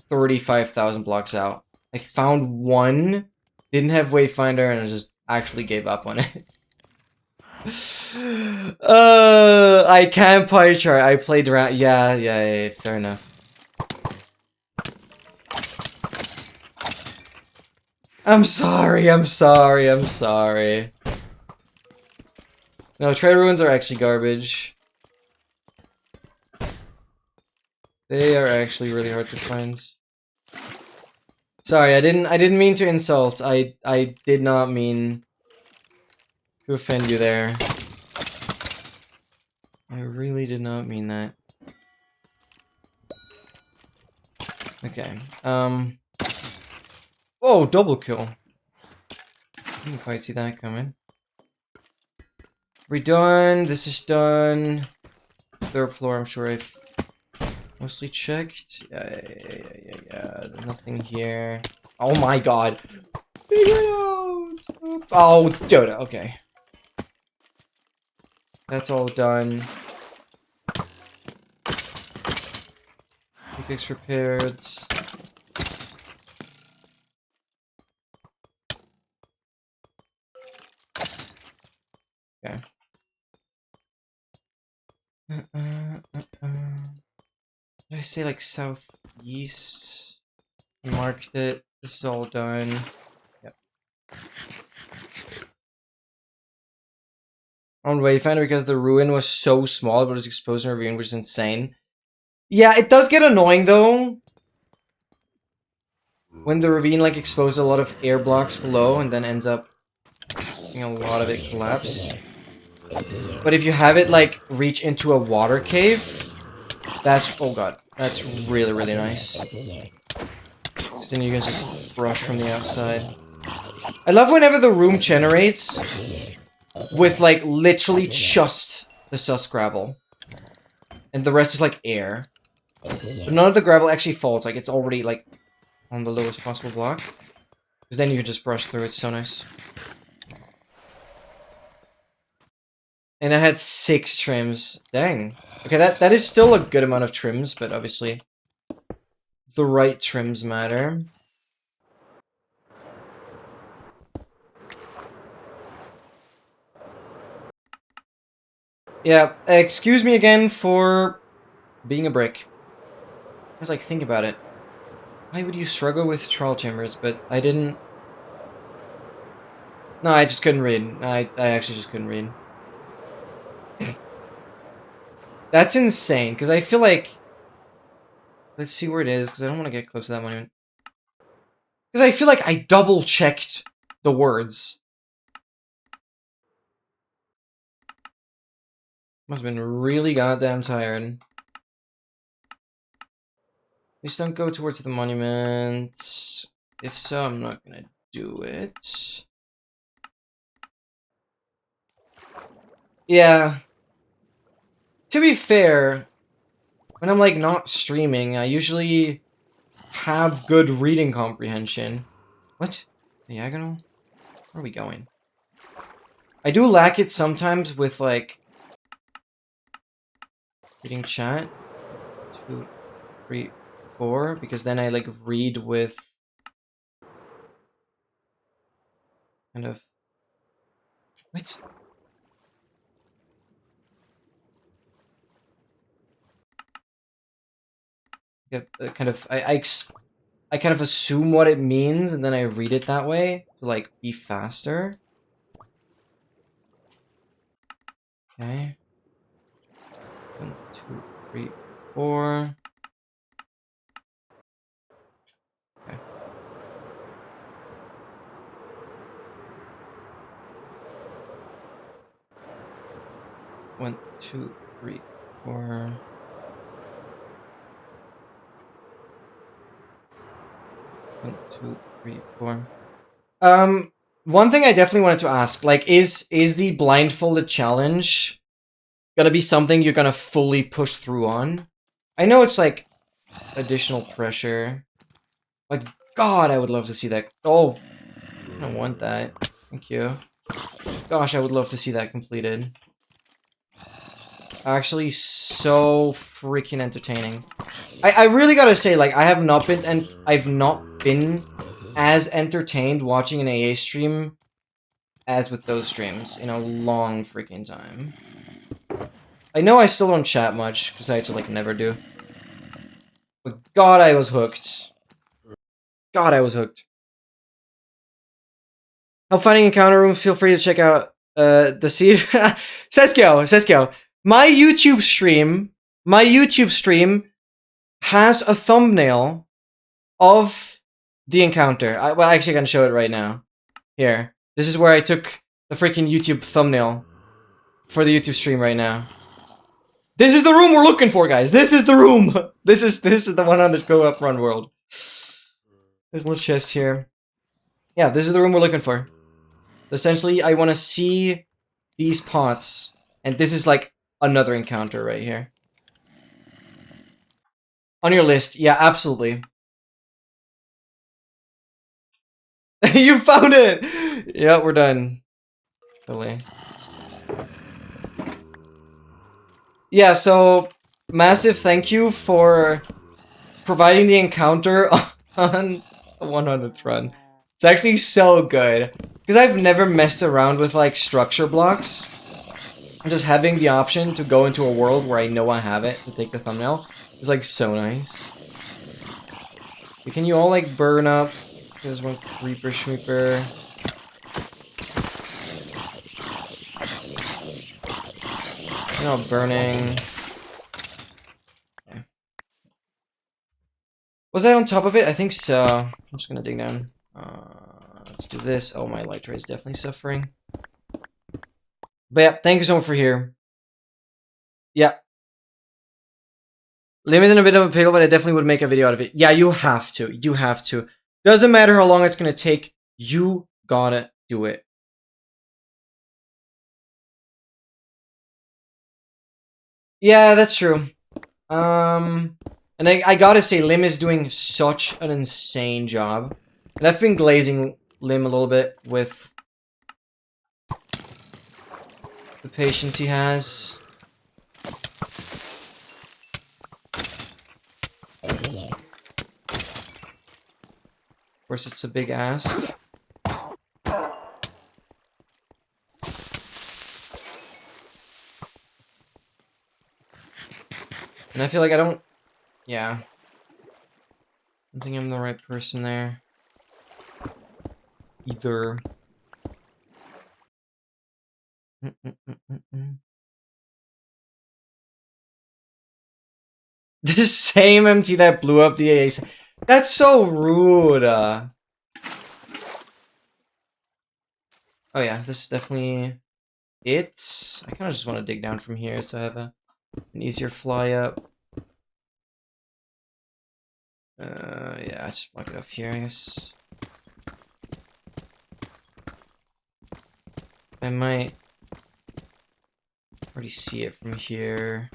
35,000 blocks out. I found one, didn't have Wayfinder, and I just actually gave up on it. I can't pie chart. I played around. Yeah, fair enough. I'm sorry. No, trade ruins are actually garbage. They are actually really hard to find. Sorry, I didn't mean to insult. I did not mean to offend you there. I really did not mean that. Okay. Oh, double kill. Didn't quite see that coming. We're done. This is done. Third floor, I'm sure I've mostly checked. Yeah. Nothing here. Oh my god. Oh, Dota. Okay. That's all done. Pickaxe repaired. Okay. Did I say like southeast? Marked it. This is all done. Yep. On Wayfinder because the ruin was so small, but it was exposed in a ravine, which is insane. Yeah, it does get annoying though. When the ravine like exposes a lot of air blocks below and then ends up making a lot of it collapse. But if you have it like reach into a water cave, that's, oh god, that's really, really nice. Because then you can just brush from the outside. I love whenever the room generates with like literally just the sus gravel. And the rest is like air. But none of the gravel actually falls, like it's already like on the lowest possible block. Because then you can just brush through, it's so nice. And I had 6 trims. Dang. Okay, that is still a good amount of trims, but obviously the right trims matter. Yeah, excuse me again for being a brick. I was like, think about it. Why would you struggle with trial chambers? But I didn't... No, I just couldn't read. I actually just couldn't read. That's insane, because I feel like... Let's see where it is, because I don't want to get close to that monument. Because I feel like I double-checked the words. Must have been really goddamn tired. Please don't go towards the monument. If so, I'm not gonna do it. Yeah. To be fair, when I'm like not streaming, I usually have good reading comprehension. What? Diagonal? Where are we going? I do lack it sometimes with like reading chat. 2, 3, 4, because then I like read with kind of what? Kind of I kind of assume what it means and then I read it that way to like be faster. Okay. 1, 2, 3, 4. Okay. One, two, three, 4. 1, 2, 3, 4. One thing I definitely wanted to ask, like, is the blindfolded challenge gonna be something you're gonna fully push through on? I know it's like additional pressure. Like, God, I would love to see that. Oh, I don't want that. Thank you. Gosh, I would love to see that completed. Actually, so freaking entertaining. I really gotta say, like, I've not been as entertained watching an AA stream as with those streams in a long freaking time. I know I still don't chat much, because I actually, like, never do. But God, I was hooked. God, I was hooked. Help finding encounter room, feel free to check out, the seed. Seskio. My YouTube stream has a thumbnail of the encounter. Well, actually, I can show it right now. Here. This is where I took the freaking YouTube thumbnail for the YouTube stream right now. This is the room we're looking for, guys. This is the room. This is the 100 go up run world. There's a little chest here. Yeah, this is the room we're looking for. Essentially, I want to see these pots, and this is like another encounter right here. On your list, yeah, absolutely. You found it! Yeah, we're done. Really. Yeah, so massive thank you for providing the encounter on the 100th run. It's actually so good. Because I've never messed around with like structure blocks. Just having the option to go into a world where I know I have it to take the thumbnail is like so nice. Can you all like burn up? There's one creeper shreeper. You're not burning. Okay. Was I on top of it? I think so. I'm just gonna dig down. Let's do this. Oh, my light ray is definitely suffering. But yeah, thank you so much for here. Yeah. Lim is in a bit of a pickle, but I definitely would make a video out of it. Yeah, you have to. You have to. Doesn't matter how long it's gonna take. You gotta do it. Yeah, that's true. And I gotta say, Lim is doing such an insane job. And I've been glazing Lim a little bit with the patience he has. Of course, it's a big ask. And I feel like I don't... Yeah. don't think I'm the right person there. Either. The same MT that blew up the AA. That's so rude. Oh yeah, this is definitely it. I kind of just want to dig down from here so I have an easier fly up. Yeah, just block it up here, I guess. I might already see it from here.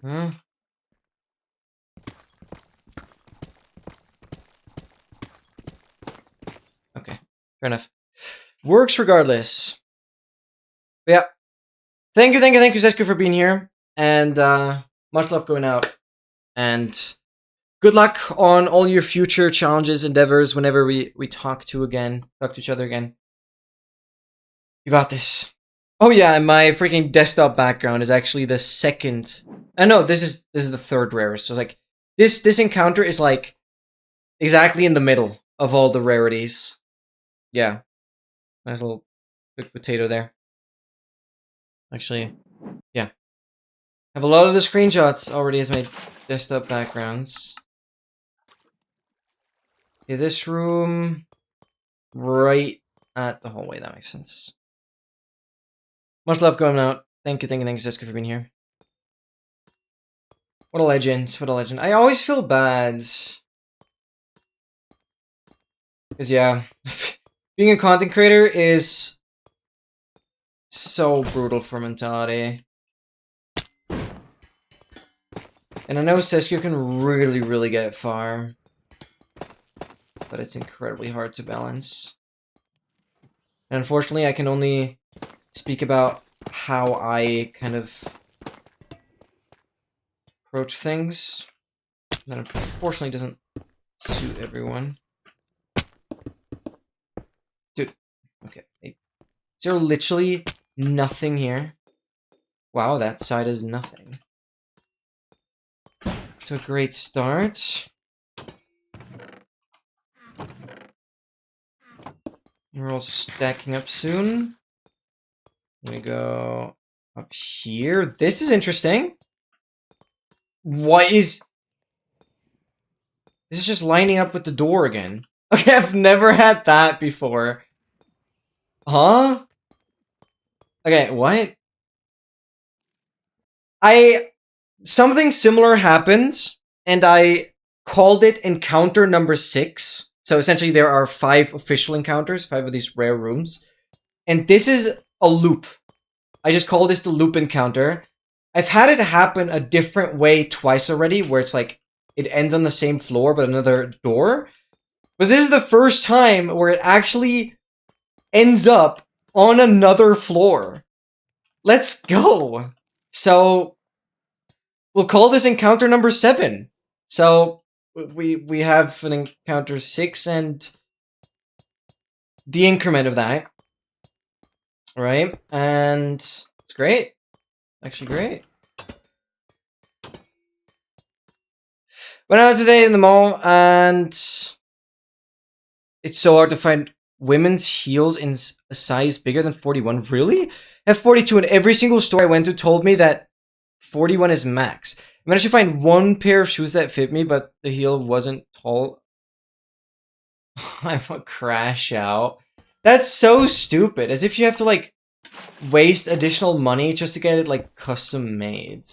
Huh? Okay, fair enough. Works regardless. But yeah. Thank you, Zesku, for being here. And much love going out. And good luck on all your future challenges, endeavors, whenever we talk to each other again. You got this. Oh yeah, and my freaking desktop background is actually the second. No, this is the third rarest. So like this encounter is like exactly in the middle of all the rarities. Yeah, nice little quick potato there. Actually, yeah, have a lot of the screenshots already as my desktop backgrounds. Okay, this room right at the hallway. That makes sense. Much love going out. Thank you, Jessica, for being here. What a legend. What a legend. I always feel bad. Because, yeah, being a content creator is so brutal for mentality. And I know Sesku can really, really get far. But it's incredibly hard to balance. And unfortunately, I can only speak about how I kind of approach things. That unfortunately doesn't suit everyone. Dude, okay. Is there literally nothing here? Wow, that side is nothing. So a great start. We're also stacking up soon. I'm gonna go up here. This is interesting. What is... This is just lining up with the door again. Okay, I've never had that before. Huh? Okay, what? Something similar happened, and I called it encounter number 6. So essentially there are 5 official encounters, 5 of these rare rooms. And this is a loop. I just call this the loop encounter. I've had it happen a different way twice already, where it's like, it ends on the same floor, but another door. But this is the first time where it actually ends up on another floor. Let's go! So, we'll call this encounter number 7. So, we have an encounter 6 and the increment of that. Right? And it's great. Actually great. Went out today in the mall and it's so hard to find women's heels in a size bigger than 41. Really? I have 42 and every single store I went to told me that 41 is max. I managed to find one pair of shoes that fit me, but the heel wasn't tall. I would crash out. That's so stupid. As if you have to, like, waste additional money just to get it, like, custom made.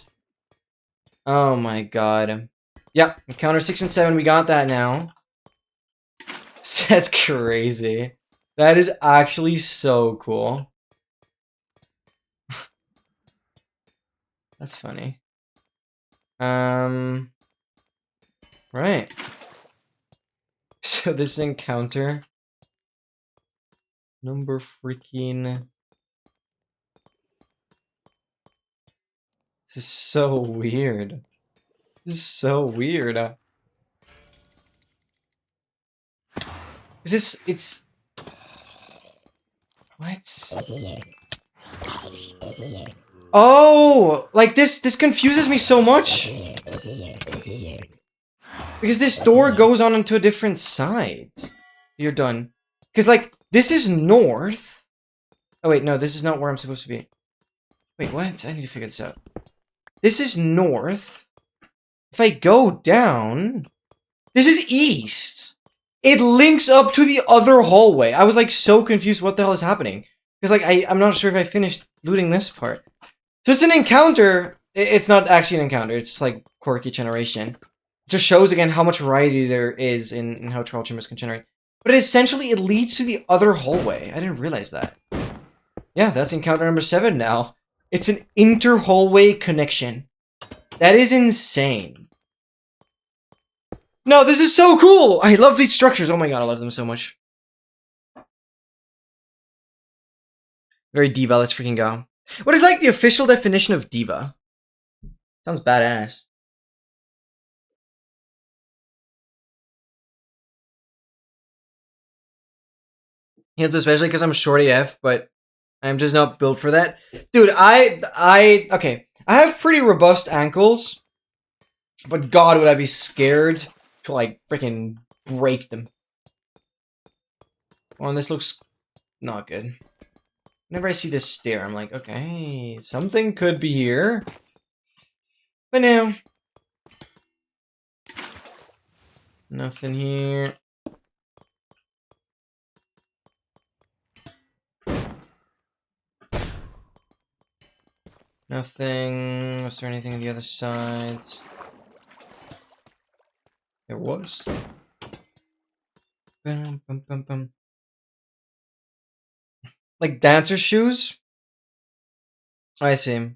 Oh my god. Yep, encounter 6 and 7, we got that now. That's crazy. That is actually so cool. That's funny. Right. So this encounter number freaking... This is so weird. This is so weird. Is this... It's... What? Oh, like this confuses me so much. Because this door goes on into a different side. You're done. Because, like, this is north. Oh, wait, no, this is not where I'm supposed to be. Wait, what? I need to figure this out. This is north. If I go down... This is east. It links up to the other hallway. I was, like, so confused what the hell is happening. Because, like, I'm not sure if I finished looting this part. So it's an encounter. It's not actually an encounter. It's just, like, quirky generation. Just shows again how much variety there is in how troll chambers can generate. But essentially, it leads to the other hallway. I didn't realize that. Yeah, that's encounter number 7 now. It's an inter-hallway connection. That is insane. No, this is so cool! I love these structures. Oh my god, I love them so much. Very diva, let's freaking go. What is, like, the official definition of diva? Sounds badass. It's especially because I'm short AF, but I'm just not built for that. Dude, okay. I have pretty robust ankles, but god, would I be scared to, like, freaking break them. Well, this looks not good. Whenever I see this stair, I'm like, okay, something could be here. But no. Nothing here. Nothing. Was there anything on the other side? There was. Bum, bum, bum, bum. Like dancer shoes? I see.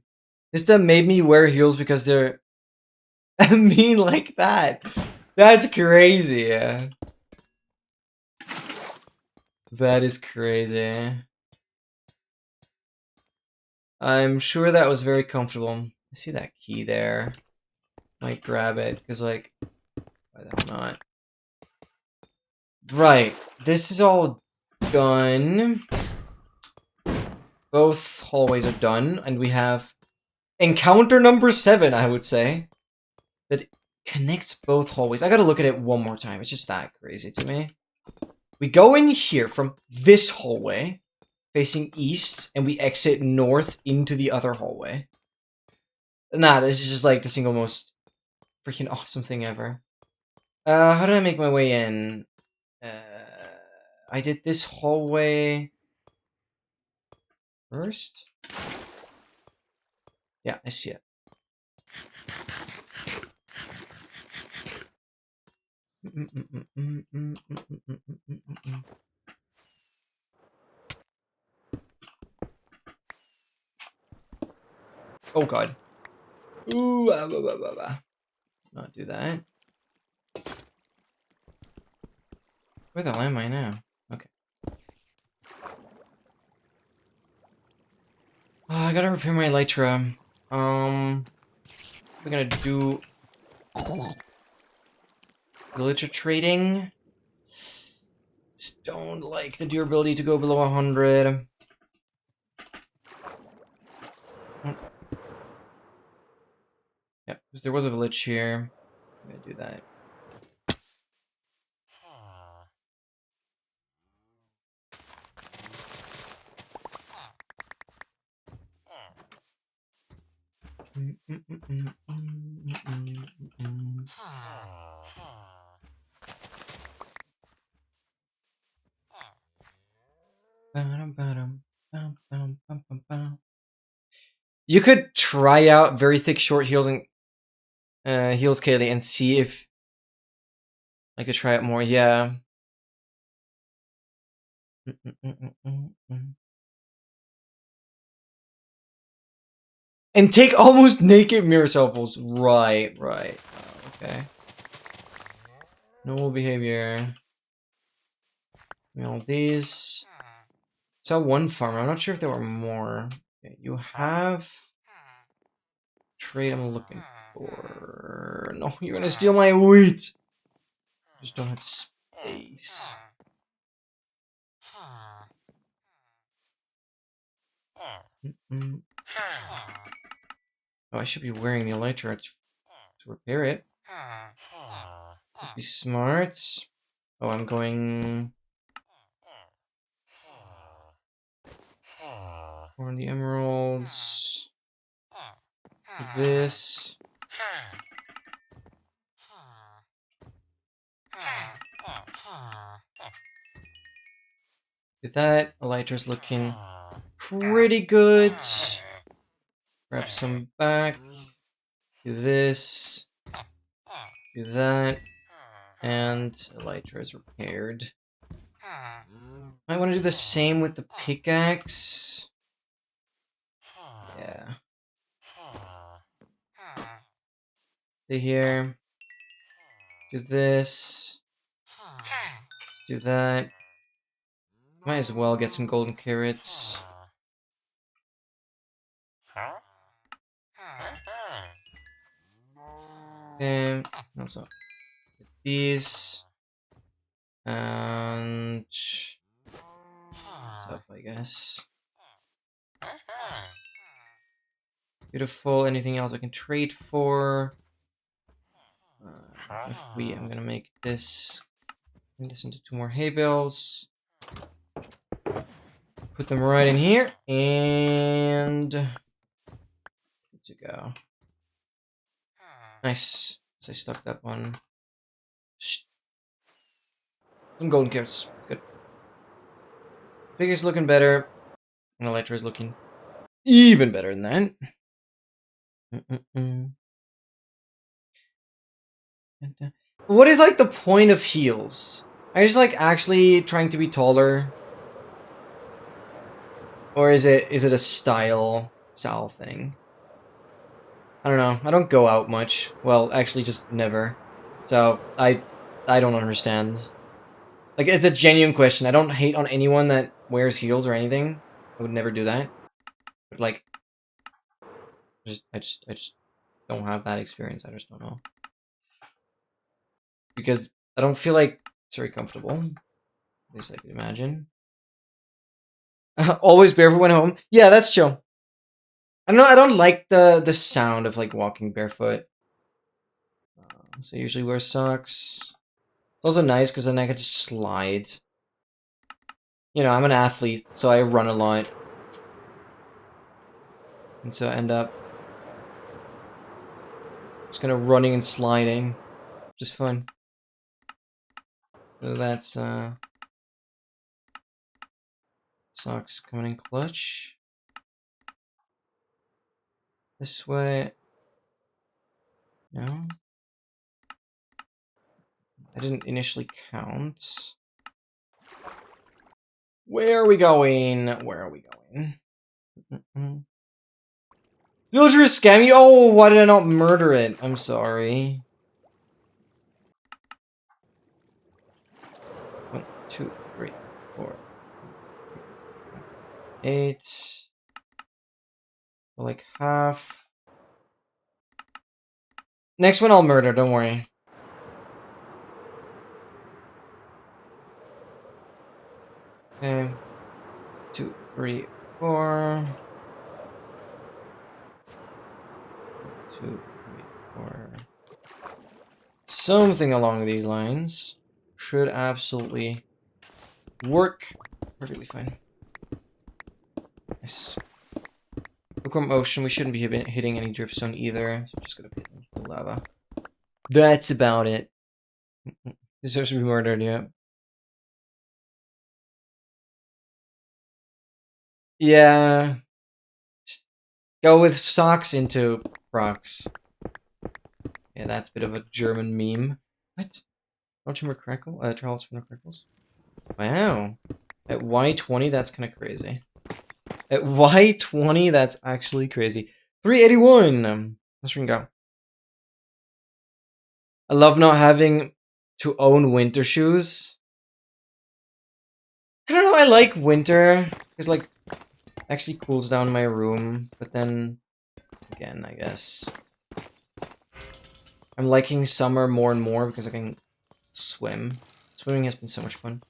This that made me wear heels because they're mean like that. That's crazy. Yeah. That is crazy. I'm sure that was very comfortable. I see that key there. Might grab it, because, like, why the hell not? Right. This is all done. Both hallways are done, and we have encounter number 7, I would say. That connects both hallways. I gotta look at it one more time. It's just that crazy to me. We go in here from this hallway, facing east, and we exit north into the other hallway. Nah, this is just like the single most freaking awesome thing ever. How did I make my way in? I did this hallway first? Yeah, I see it. Oh god. Ooh, not do that. Where the hell am I now? Okay. I gotta repair my elytra. We're gonna do elytra trading. Just don't like the durability to go below 100. Yep, because there was a village here. I'm gonna do that. You could try out very thick short heels and heels Kaylee and see if I could try it more. Yeah. And take almost naked mirror selfies. Right. Okay. Normal behavior. All these. Saw one farmer. I'm not sure if there were more. Okay, you have trade I'm looking for. No, you're gonna steal my wheat. Just don't have space. Oh, I should be wearing the elytra to repair it. Be smart. Oh, I'm going on the emeralds. This. With that, elytra's looking pretty good. Grab some back. Do this. Do that. And elytra is repaired. I want to do the same with the pickaxe. Yeah. Stay here. Do this. Let's do that. Might as well get some golden carrots. Okay. Also, get these. And what's up, I guess. Beautiful. Anything else I can trade for? I'm gonna make this. Turn this into 2 more hay bales. Put them right in here, and good to go. Nice. So I stuck that one. Some golden carrots. Good. Pig is looking better, and Elytra is looking even better than that. What is like the point of heals? Are you just like actually trying to be taller? Or is it a style thing? I don't know. I don't go out much. Well, actually just never. So I don't understand. Like it's a genuine question. I don't hate on anyone that wears heels or anything. I would never do that. But like I just don't have that experience. I just don't know. Because I don't feel like it's very comfortable. At least I could imagine. Always barefoot when home. Yeah, that's chill. I don't know. I don't like the sound of like walking barefoot. So I usually wear socks. It's also nice because then I can just slide. You know, I'm an athlete, so I run a lot. And so I end up just kind of running and sliding. Just fun. So that's socks coming in clutch. This way. No. I didn't initially count. Where are we going? Where are we going? Villager scam you? Oh, why did I not murder it? I'm sorry. 1, 2, 3, 4, 8. Like half. Next one I'll murder, don't worry. Okay. 2, 3, 4. 2, 3, 4. Something along these lines should absolutely work perfectly fine. Nice. Bookworm Ocean, we shouldn't be hitting any dripstone either, so I'm just gonna put in the lava. That's about it. Deserves to be murdered, yeah. Yeah. Just go with socks into rocks. Yeah, that's a bit of a German meme. What? Ultimate Crackle? Charles from the Crackles? Wow. At Y20, that's kind of crazy. At Y20, that's actually crazy. 381! Let's go. I love not having to own winter shoes. I don't know, I like winter. Because, like, actually cools down my room. But then, again, I guess. I'm liking summer more and more because I can swim. Swimming has been so much fun.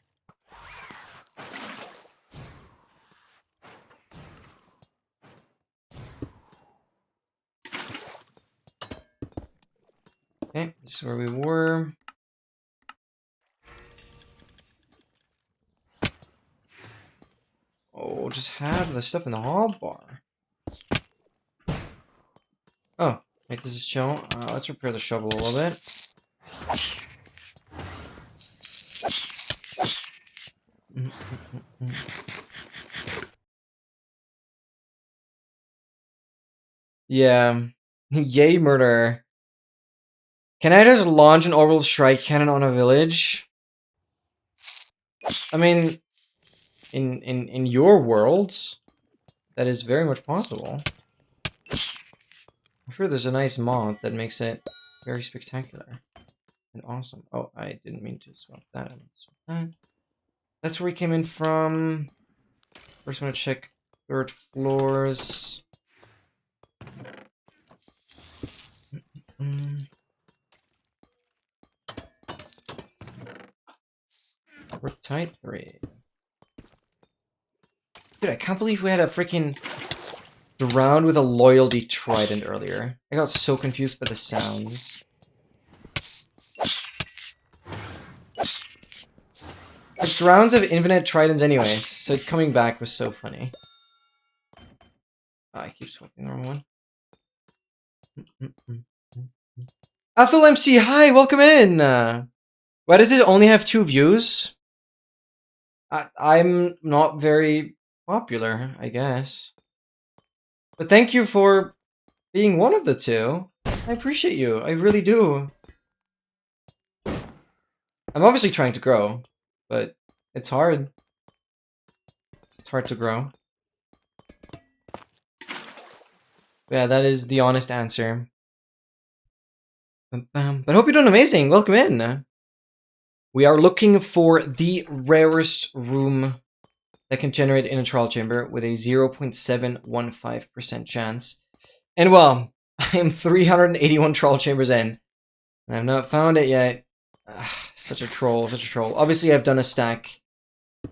Okay, this is where we were. Oh, just have the stuff in the hotbar. Oh, wait, this is chill. Let's repair the shovel a little bit. Yeah. Yay, murder. Can I just launch an orbital strike cannon on a village? I mean, in your worlds, that is very much possible. I'm sure there's a nice mod that makes it very spectacular and awesome. Oh, I didn't mean to swap that. I meant to swap that. That's where we came in from. First, I'm gonna check third floors. We're tight 3. Dude, I can't believe we had a freaking drowned with a loyalty trident earlier. I got so confused by the sounds. Like, drowns have infinite tridents anyways, so coming back was so funny. Oh, I keep swapping the wrong one. Athel MC, hi, welcome in! Why does it only have 2 views? I'm not very popular, I guess. But thank you for being one of the 2. I appreciate you, I really do. I'm obviously trying to grow, but it's hard. It's hard to grow. Yeah, that is the honest answer. But I hope you're doing amazing. Welcome in. We are looking for the rarest room that can generate in a trial chamber with a 0.715% chance. And well, I am 381 trial chambers in. And I've not found it yet. Such a troll, such a troll. Obviously, I've done a stack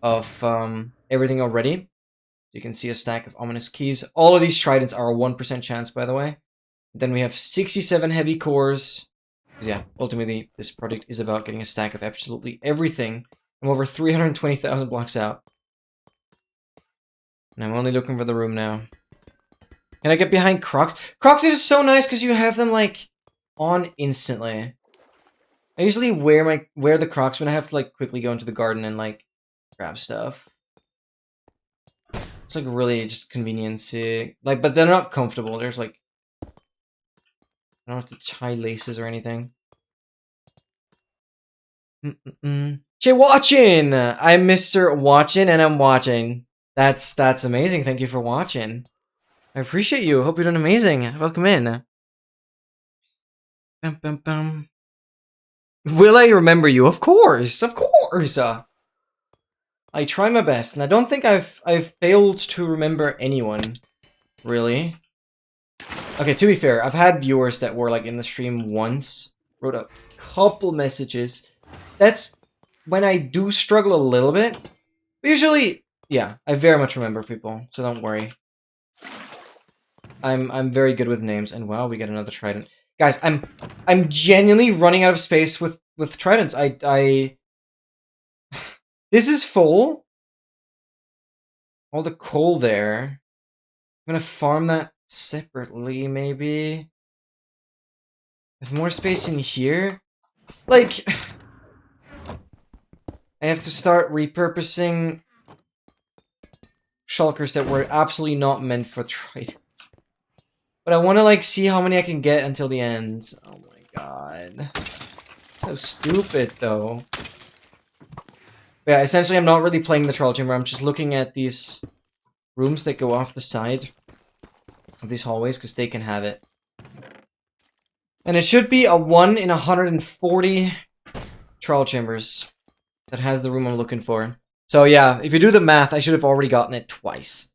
of everything already. You can see a stack of ominous keys. All of these tridents are a 1% chance, by the way. Then we have 67 heavy cores. Because yeah, ultimately, this project is about getting a stack of absolutely everything. I'm over 320,000 blocks out. And I'm only looking for the room now. Can I get behind Crocs? Crocs is so nice because you have them, like, on instantly. I usually wear the Crocs when I have to, like, quickly go into the garden and, like, grab stuff. It's, like, really just conveniency. Like, but they're not comfortable. There's, like, I don't have to tie laces or anything. Jay watching! I'm Mr. Watching and I'm watching. That's amazing. Thank you for watching. I appreciate you. Hope you're doing amazing. Welcome in. Bum, bum, bum. Will I remember you? Of course, of course. I try my best, and I don't think I've failed to remember anyone, really. Okay, to be fair, I've had viewers that were like in the stream once, wrote a couple messages. That's when I do struggle a little bit. But usually, yeah, I very much remember people, so don't worry. I'm very good with names, and wow, we get another trident. Guys, I'm genuinely running out of space with tridents. This is full. All the coal there. I'm gonna farm that separately, maybe. Have more space in here. Like, I have to start repurposing shulkers that were absolutely not meant for tridents. But I want to, like, see how many I can get until the end. Oh my god. So stupid, though. But yeah, essentially I'm not really playing the trial chamber. I'm just looking at these rooms that go off the side of these hallways, because they can have it. And it should be a 1 in 140 trial chambers that has the room I'm looking for. So yeah, if you do the math, I should have already gotten it twice.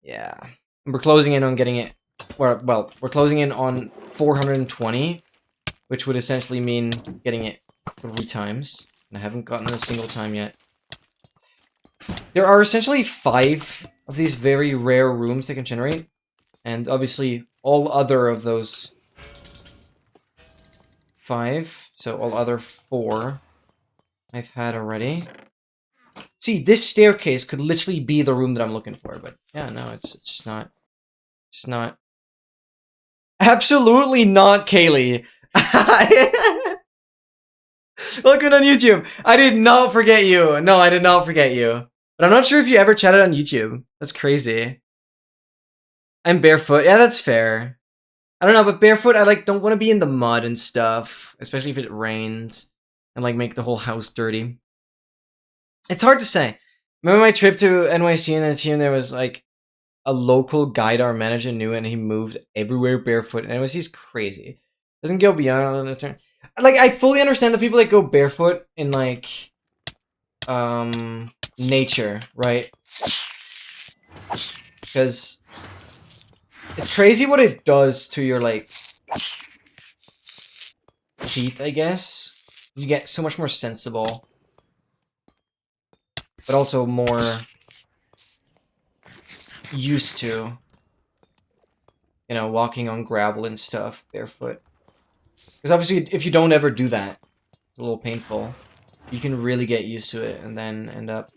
Yeah. And we're closing in on getting it... Well, we're closing in on 420, which would essentially mean getting it 3 times. And I haven't gotten it a single time yet. There are essentially 5 of these very rare rooms they can generate. And obviously, all other of those 5. So all other 4 I've had already. See, this staircase could literally be the room that I'm looking for, but yeah, no, it's just not. Just not. Absolutely not, Kaylee. Welcome on YouTube. I did not forget you. No, I did not forget you. But I'm not sure if you ever chatted on YouTube. That's crazy. I'm barefoot. Yeah, that's fair. I don't know, but barefoot, I like don't want to be in the mud and stuff, especially if it rains and like make the whole house dirty. It's hard to say. Remember my trip to NYC and the team? There was like a local guide our manager knew, and he moved everywhere barefoot. And NYC's crazy. Doesn't go beyond the turn. Like I fully understand the people that go barefoot in like nature, right? Because it's crazy what it does to your like feet, I guess. You get so much more sensible, but also more used to, you know, walking on gravel and stuff barefoot. Because obviously, if you don't ever do that, it's a little painful. You can really get used to it and then end up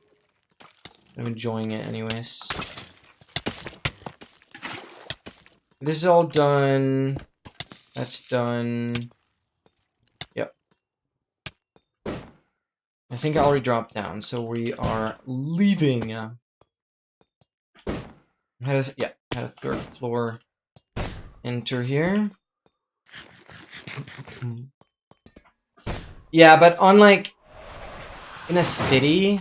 enjoying it anyways. This is all done. That's done. Yep. I think I already dropped down, so we are leaving. Had a third floor enter here. Yeah, but on like in a city,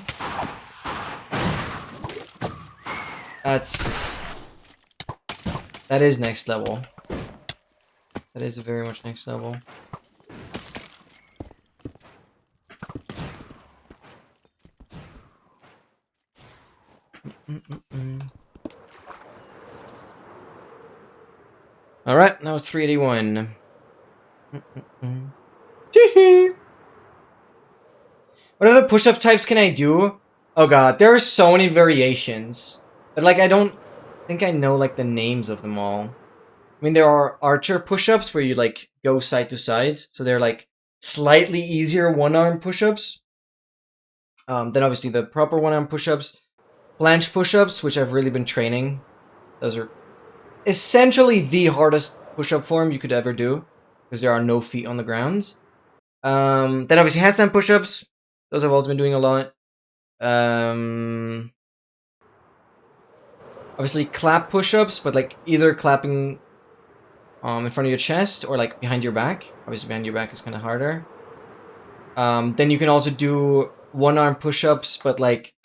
that is next level. That is very much next level. All right, that was 381. What other push-up types can I do? Oh god, there are so many variations. But like I don't think I know like the names of them all. I mean there are archer push-ups where you like go side to side, so they're like slightly easier one-arm push-ups. Then obviously the proper one-arm push-ups, planche push-ups, which I've really been training. Those are essentially the hardest push-up form you could ever do because there are no feet on the ground. Then obviously handstand push-ups. Those I've also been doing a lot. Obviously clap push-ups, but like either clapping in front of your chest or like behind your back. Obviously behind your back is kind of harder. Then you can also do one-arm push-ups, but like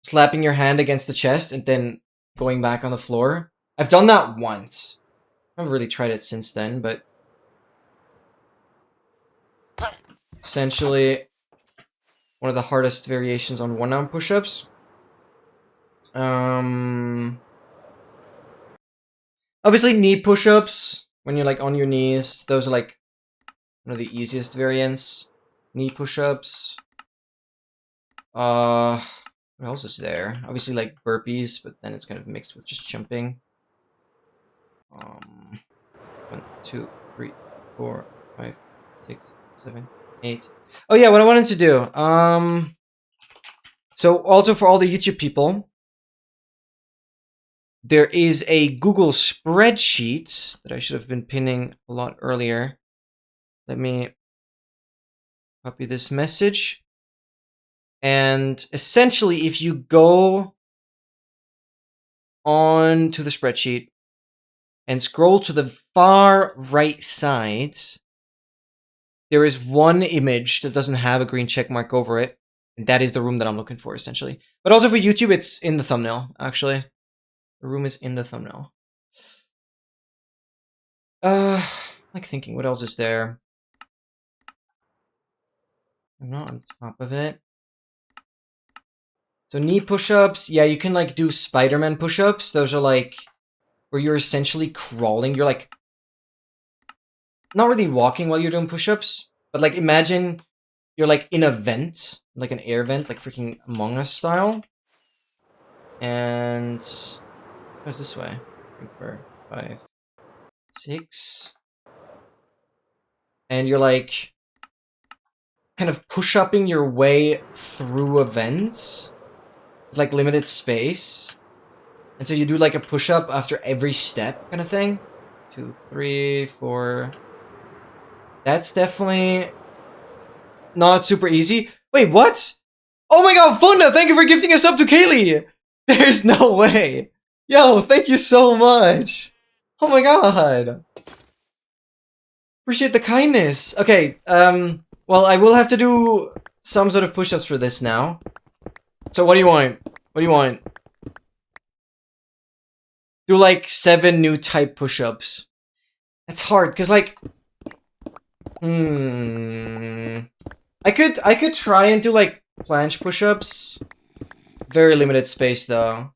slapping your hand against the chest and then going back on the floor. I've done that once. I haven't really tried it since then, but essentially one of the hardest variations on one-arm push-ups. Obviously knee push-ups when you're like on your knees. Those are like one of the easiest variants. Knee push-ups. What else is there? Obviously like burpees, but then it's kind of mixed with just jumping. 1, 2, 3, 4, 5, 6, 7, 8. Oh yeah, what I wanted to do. So also for all the YouTube people, there is a Google spreadsheet that I should have been pinning a lot earlier. Let me copy this message. And essentially, if you go on to the spreadsheet and scroll to the far right side, there is one image that doesn't have a green check mark over it. And that is the room that I'm looking for, essentially. But also for YouTube, it's in the thumbnail, actually. The room is in the thumbnail. Like thinking, what else is there? I'm not on top of it. So knee push-ups, yeah, you can like do Spider-Man push-ups. Those are like where you're essentially crawling. You're like not really walking while you're doing push-ups, but like imagine you're like in a vent, like an air vent, like freaking Among Us style. And what's this way? 3, 4, 5, 6. and you're like kind of push-upping your way through a vent with like limited space. And so you do like a push-up after every step kind of thing. 2, 3, 4. That's definitely not super easy. Wait, what? Oh my god, Funda, thank you for gifting us up to Kaylee! There's no way. Yo, thank you so much. Oh my god. Appreciate the kindness. Okay, well, I will have to do some sort of push-ups for this now. So what do you want? What do you want? Do like 7 new type push-ups. That's hard, because like... I could try and do like planche push-ups. Very limited space though.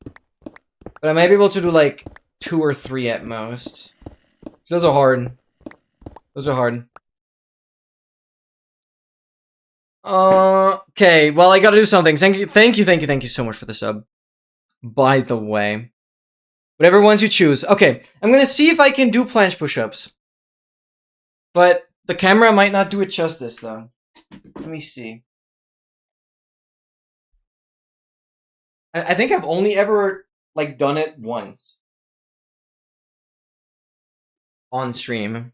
But I might be able to do like 2 or 3 at most. Those are hard. Those are hard. Okay, well I gotta do something. Thank you so much for the sub. By the way. Whatever ones you choose. Okay, I'm gonna see if I can do planche push-ups. But the camera might not do it justice though. Let me see. I think I've only ever like done it once. On stream.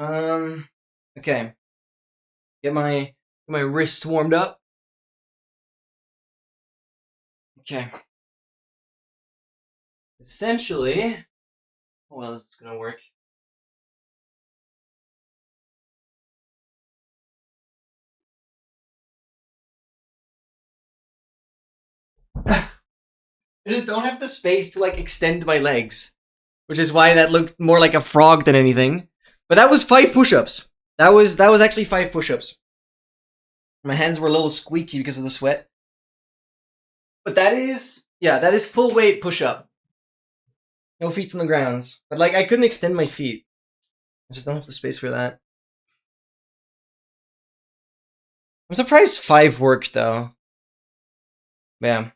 Okay. Get my wrists warmed up. Okay. Essentially, well, this is gonna work. I just don't have the space to like extend my legs, which is why that looked more like a frog than anything. But that was 5 push-ups. That was actually 5 push-ups. My hands were a little squeaky because of the sweat. But that is, yeah, that is full weight push-up. No feet on the grounds. But like I couldn't extend my feet. I just don't have the space for that. I'm surprised 5 worked though. Yeah.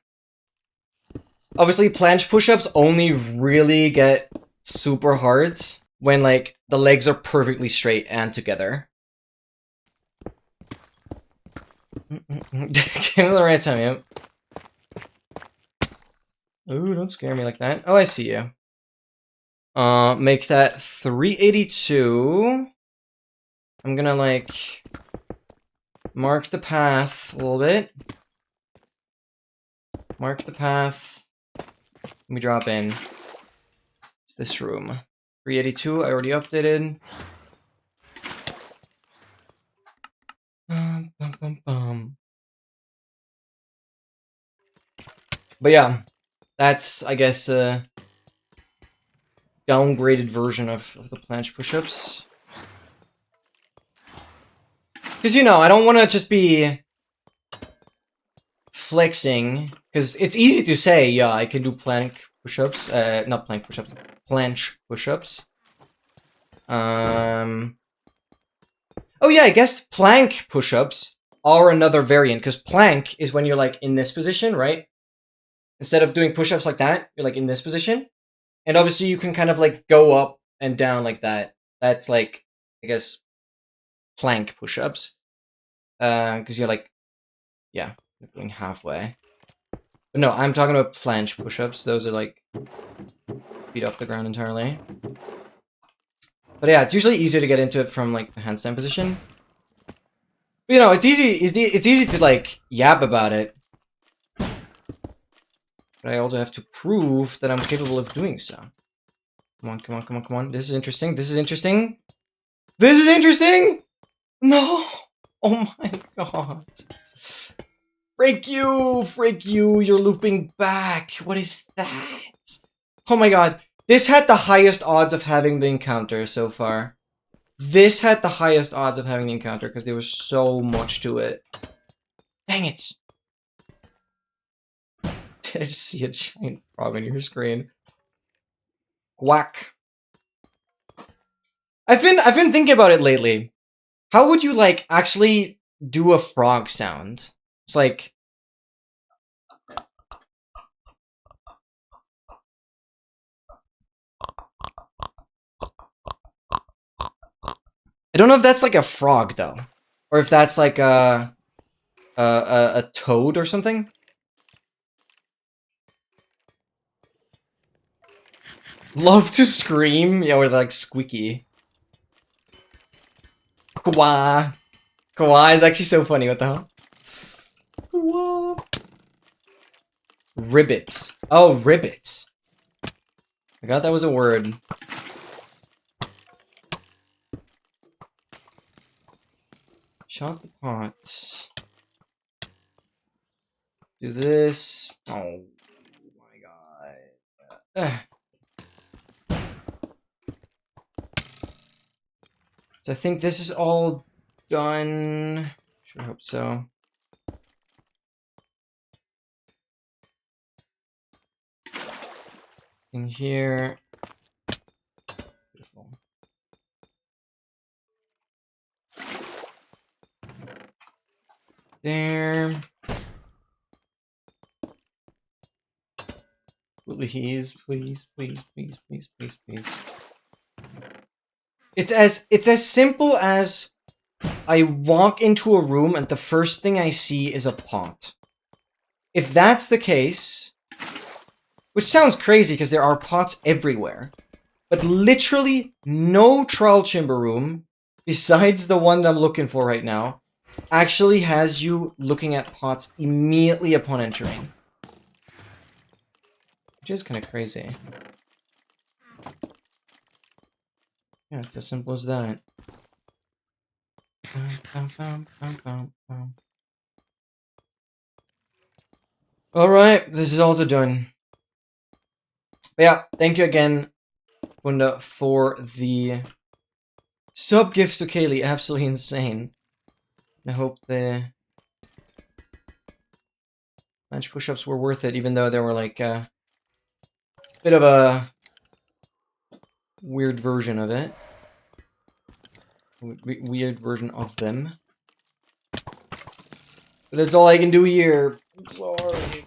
Obviously, planche push-ups only really get super hard when like the legs are perfectly straight and together. Came at the right time, yep. Ooh, don't scare me like that. Oh, I see you. Make that 382. I'm gonna like mark the path a little bit. Mark the path. Let me drop in. It's this room. 382, I already updated. Bum, bum, bum. But yeah, that's, I guess, a downgraded version of the planche push-ups. Because, you know, I don't want to just be flexing, because it's easy to say, yeah, I can do plank push-ups, not plank push-ups, planche push-ups. Oh yeah, I guess plank push-ups are another variant, because plank is when you're like in this position, right? Instead of doing push-ups like that, you're like in this position. And obviously you can kind of like go up and down like that. That's like, I guess, plank push-ups. Because you're like, yeah, you're going halfway. But no, I'm talking about planche push-ups. Those are like feet off the ground entirely. But yeah, it's usually easier to get into it from like the handstand position. But, you know, it's easy to like yap about it. But I also have to prove that I'm capable of doing so. Come on, come on, come on, come on. This is interesting. This is interesting. This is interesting! No! Oh my god. Freak you, you're looping back. What is that? Oh my god. This had the highest odds of having the encounter so far. This had the highest odds of having the encounter because there was so much to it. Dang it. I just see a giant frog on your screen. Quack. I've been thinking about it lately. How would you like actually do a frog sound? It's like I don't know if that's like a frog though, or if that's like a toad or something. Love to scream, yeah, or like squeaky. Kwa. Kwa is actually so funny. What the hell? Kwa. Ribbit. Oh, ribbit. I forgot that was a word. Shot the pot. Do this. Oh my god. So I think this is all done. Sure hope so. In here. Beautiful. There. Please, please, please, please, please, please, please. It's as simple as I walk into a room and the first thing I see is a pot. If that's the case, which sounds crazy because there are pots everywhere, but literally no trial chamber room, besides the one that I'm looking for right now, actually has you looking at pots immediately upon entering. Which is kind of crazy. Yeah, it's as simple as that. Alright, this is also done. But yeah, thank you again, Bunda, for the sub-gift to Kaylee. Absolutely insane. I hope the lunch push-ups were worth it, even though they were like a bit of a weird version of it. Weird version of them. But that's all I can do here. I'm sorry.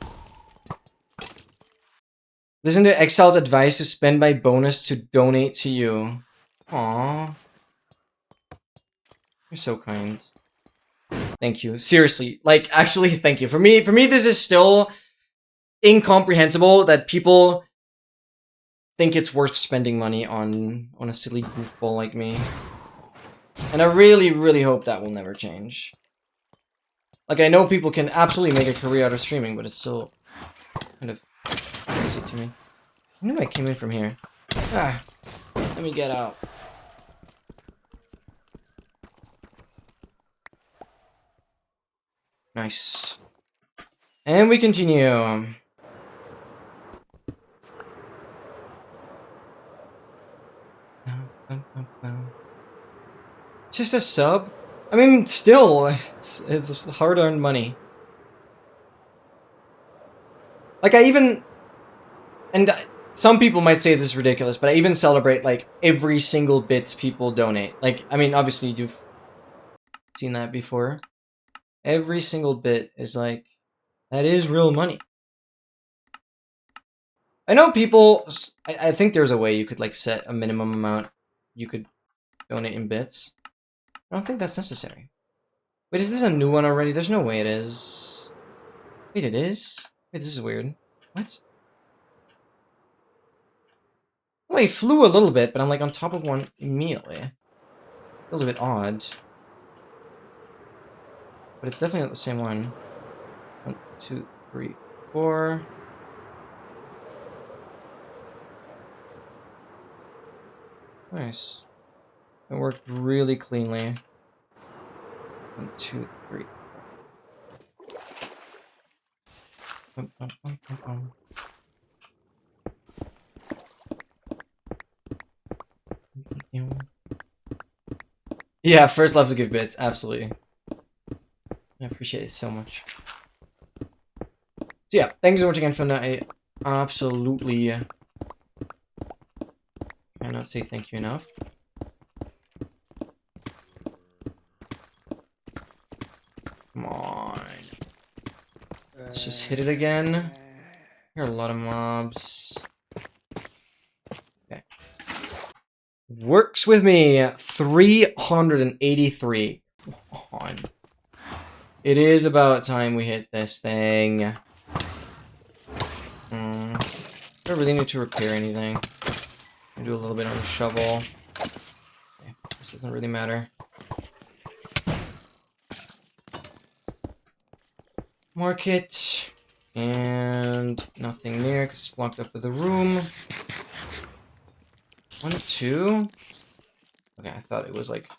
Listen to Excel's advice to spend my bonus to donate to you. Aww. You're so kind. Thank you. Seriously. Like, actually, thank you. For me, this is still incomprehensible that people think it's worth spending money on a silly goofball like me. And I really, really hope that will never change. Like, I know people can absolutely make a career out of streaming, but it's still kind of crazy to me. I knew I came in from here. Ah, let me get out. Nice. And we continue. Just a sub? I mean, still, it's hard-earned money. Like, I even... And some people might say this is ridiculous, but I even celebrate, like, every single bit people donate. Like, I mean, obviously you've seen that before. Every single bit is like, that is real money. I know people... I think there's a way you could, like, set a minimum amount you could donate in bits. I don't think that's necessary. Wait, is this a new one already? There's no way it is. Wait, it is? Wait, this is weird. What? Well, I flew a little bit, but I'm like on top of one immediately. Feels a bit odd. But it's definitely not the same one. 1, 2, 3, 4. Nice. It worked really cleanly. 1, 2, 3, 4. Yeah, first love to give bits, absolutely. I appreciate it so much. So yeah, thank you so much again for that. I absolutely cannot say thank you enough. Come on. Let's just hit it again. Here are a lot of mobs. Okay. Works with me. 383. Come on. It is about time we hit this thing. Do I really need to repair anything? I do a little bit on the shovel. Okay, this doesn't really matter. Market. And nothing there because it's blocked up with the room. 1, 2. Okay, I thought it was like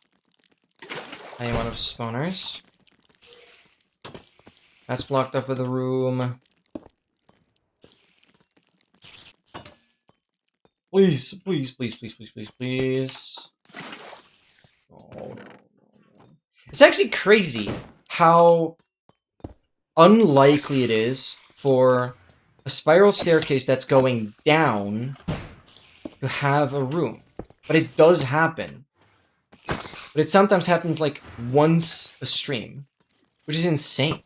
I am out of spawners. That's blocked up with the room. Please, please, please, please, please, please, please. Oh, no, no, no. It's actually crazy how unlikely it is for a spiral staircase that's going down to have a room. But it does happen. But it sometimes happens like once a stream, which is insane.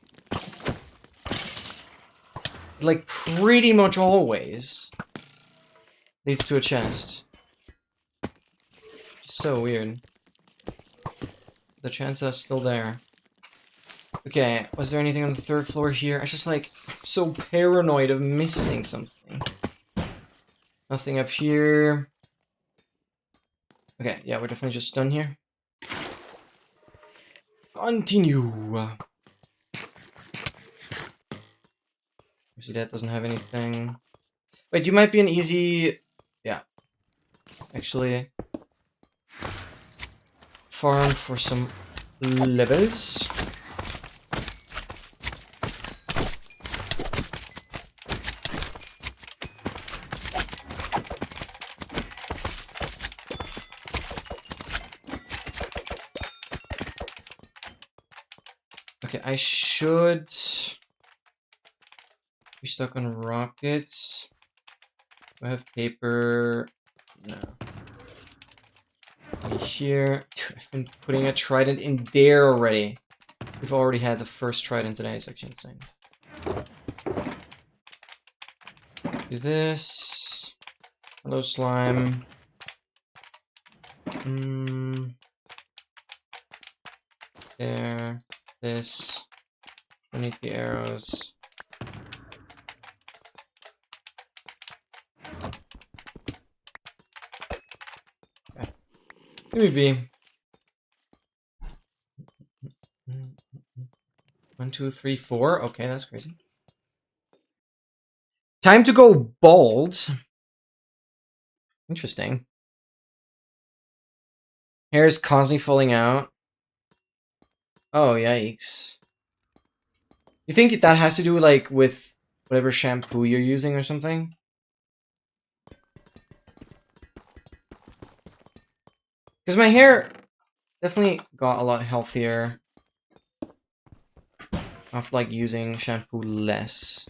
Like pretty much always leads to a chest. So weird. The chance is still there. Okay, was there anything on the 3rd floor here? I just like so paranoid of missing something. Nothing up here. Okay, yeah, we're definitely just done here. Continue. See, that doesn't have anything. Wait, you might be an easy... Yeah. Actually... farm for some levels. Okay, I should be stuck on rockets. Do I have paper? No. Here. Dude, I've been putting a trident in there already. We've already had the first trident today. It's actually insane. Do this. Hello, slime. There. This. Beneath the arrows. Okay. Give me B. 1, 2, 3, 4. Okay, that's crazy. Time to go bald. Interesting. Hair is constantly falling out. Oh, yikes. You think that has to do like with whatever shampoo you're using or something? Because my hair definitely got a lot healthier after like using shampoo less.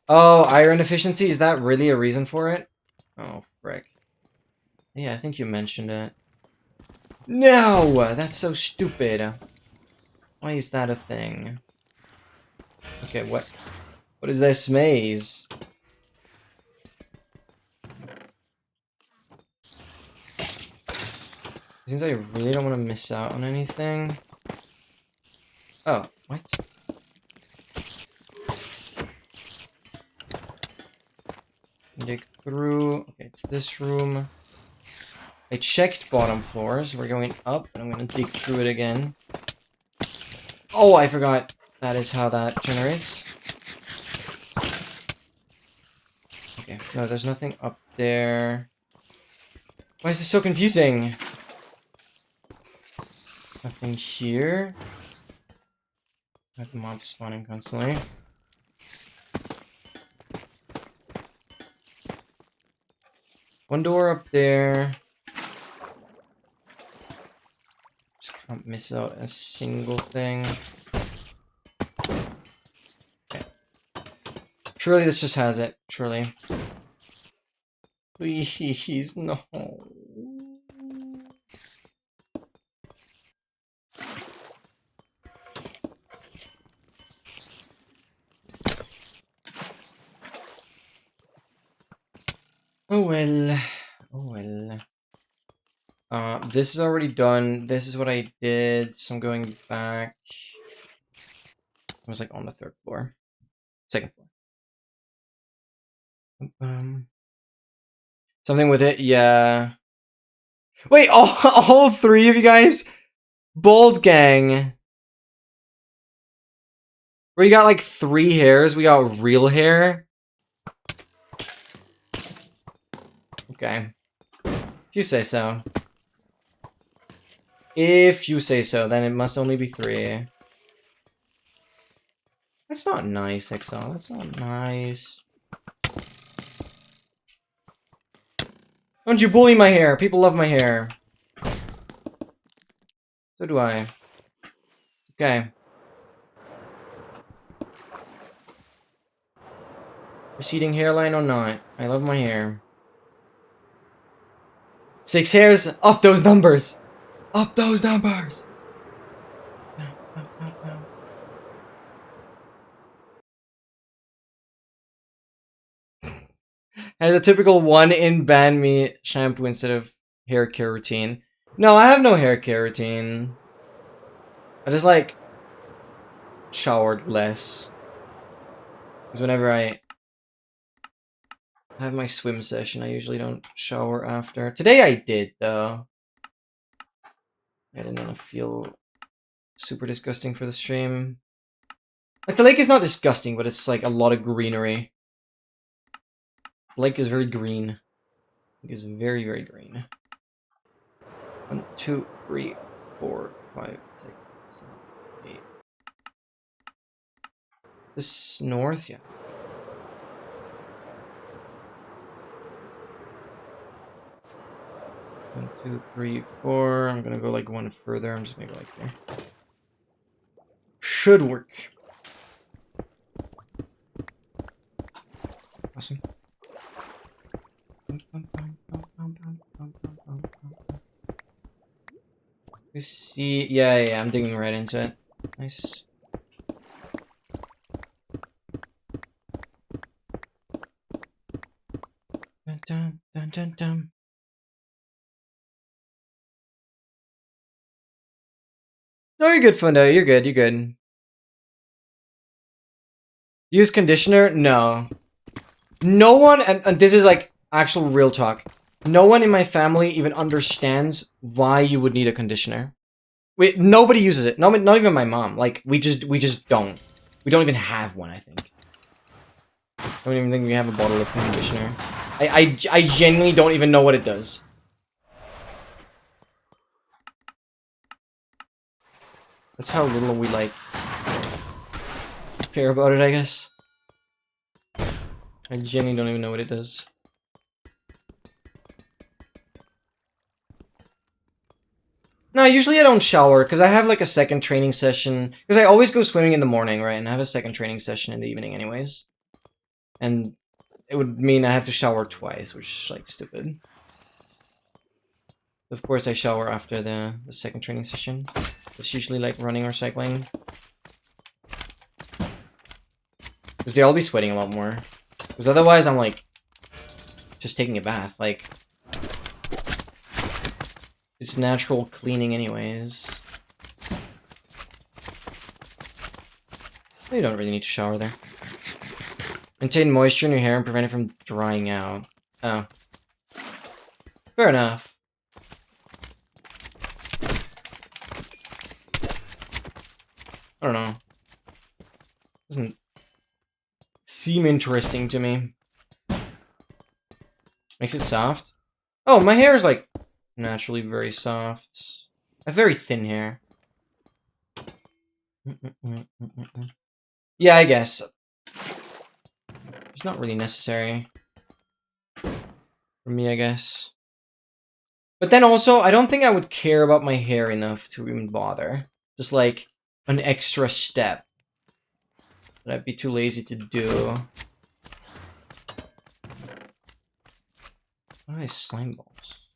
Oh, iron deficiency? Is that really a reason for it? Oh, frick. Yeah, I think you mentioned it. No! That's so stupid. Why is that a thing? Okay, what is this maze? Since I really don't want to miss out on anything. Oh, what? Dig through. Okay, it's this room. I checked bottom floors. We're going up, and I'm going to dig through it again. Oh, I forgot. That is how that generates. Okay, no, there's nothing up there. Why is this so confusing? Nothing here. I have the mob spawning constantly. One door up there. Just can't miss out a single thing. Okay. Surely this just has it. Surely. Please, no. Oh well. Oh well. This is already done. This is what I did, so I'm going back. I was like on the 3rd floor. 2nd floor. Something with it, yeah. Wait, all 3 of you guys? Bald gang. Where you got like 3 hairs, we got real hair. Okay. If you say so. If you say so, then it must only be 3. That's not nice, Exile. That's not nice. Don't you bully my hair. People love my hair. So do I. Okay. Receding hairline or not. I love my hair. 6 hairs. Up those numbers. Up those numbers. Has a typical 1 in ban me shampoo instead of hair care routine. No, I have no hair care routine. I just like showered less. Because whenever I have my swim session, I usually don't shower after. Today I did though. I didn't want to feel super disgusting for the stream. Like the lake is not disgusting, but it's like a lot of greenery. The lake is very green. It is very, very green. 1, 2, 3, 4, 5, 6, 7, 8. This north, yeah. 1, 2, 3, 4. I'm gonna go like 1 further. I'm just gonna go like there. Should work. Awesome. You see, yeah, I'm digging right into it. Nice. Dun, dun, dun, dun. No, you're good, Fundo. You're good. You're good. Use conditioner? No. No one, and this is like actual real talk. No one in my family even understands why you would need a conditioner. Wait, nobody uses it. No, not even my mom. Like we just don't. We don't even have one. I think. I don't even think we have a bottle of conditioner. I genuinely don't even know what it does. That's how little we like care about it, I guess. I genuinely don't even know what it does. No, usually I don't shower because I have like a second training session. Because I always go swimming in the morning, right? And I have a second training session in the evening anyways. And it would mean I have to shower twice, which is like stupid. Of course I shower after the second training session. It's usually like running or cycling. Because they'll be sweating a lot more. Because otherwise I'm like just taking a bath. Like it's natural cleaning anyways. You don't really need to shower there. Maintain moisture in your hair and prevent it from drying out. Oh. Fair enough. I don't know. Doesn't seem interesting to me. Makes it soft? Oh, my hair is like naturally very soft. I have very thin hair. Yeah, I guess. It's not really necessary. For me, I guess. But then also, I don't think I would care about my hair enough to even bother. Just like an extra step that I'd be too lazy to do. What are these slime balls?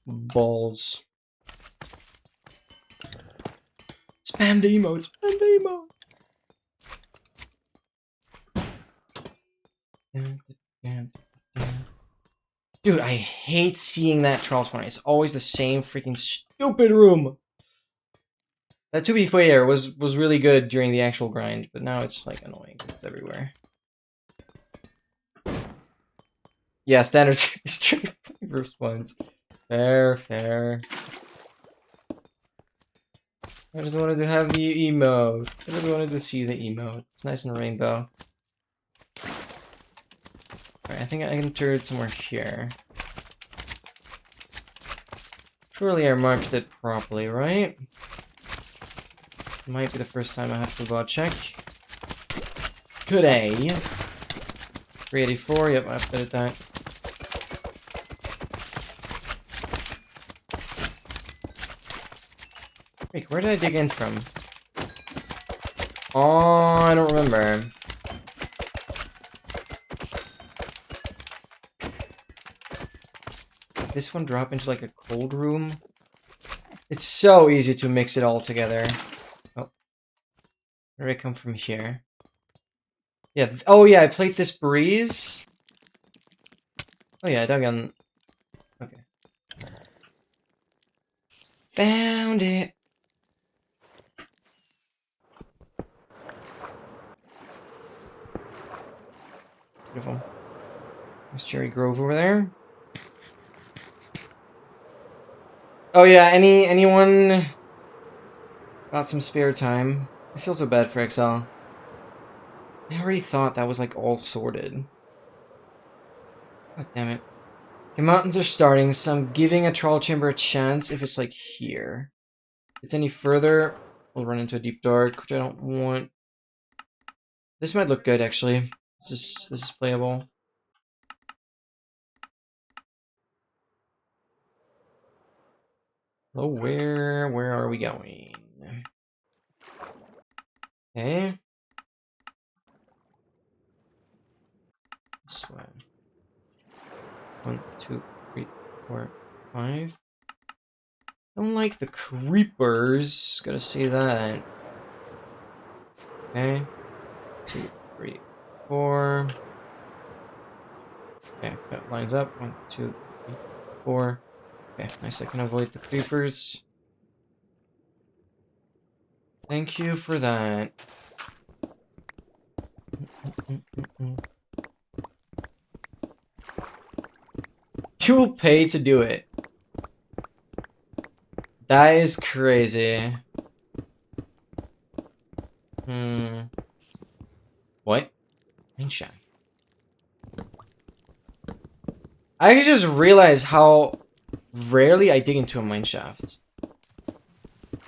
Balls. Spam the emote! Spam the emote! Dude, I hate seeing that troll spawn. It's always the same freaking stupid room. That, to be fair, was really good during the actual grind, but now it's just like annoying because it's everywhere. Yeah, standard straight flavor spawns. Fair, fair. I just wanted to have the emote. I just wanted to see the emote. It's nice and rainbow. Alright, I think I entered somewhere here. Surely I marked it properly, right? Might be the first time I have to go check. Today. 384, yep, I've got it that. Wait, where did I dig in from? Oh, I don't remember. Did this one drop into like a cold room? It's so easy to mix it all together. Oh. Where did I come from here? Yeah, oh yeah, I played this breeze. Oh yeah, I dug on... Okay. Found it! Beautiful. There's Cherry Grove over there. Oh yeah, anyone got some spare time? I feel so bad for Excel. I already thought that was like all sorted. God damn it. The mountains are starting, so I'm giving a troll chamber a chance if it's like here. If it's any further, we'll run into a deep dark, which I don't want. This might look good actually. This is playable. Oh, where are we going? Okay. This way. 1, 2, 3, 4, 5. Don't like the creepers. Gotta say that. Okay. 2, 3, 4. Okay, that lines up. 1, 2, 3, 4. Okay, nice. I can avoid the creepers. Thank you for that. You'll pay to do it. That is crazy. What? Mineshaft. I just realized how rarely I dig into a mineshaft.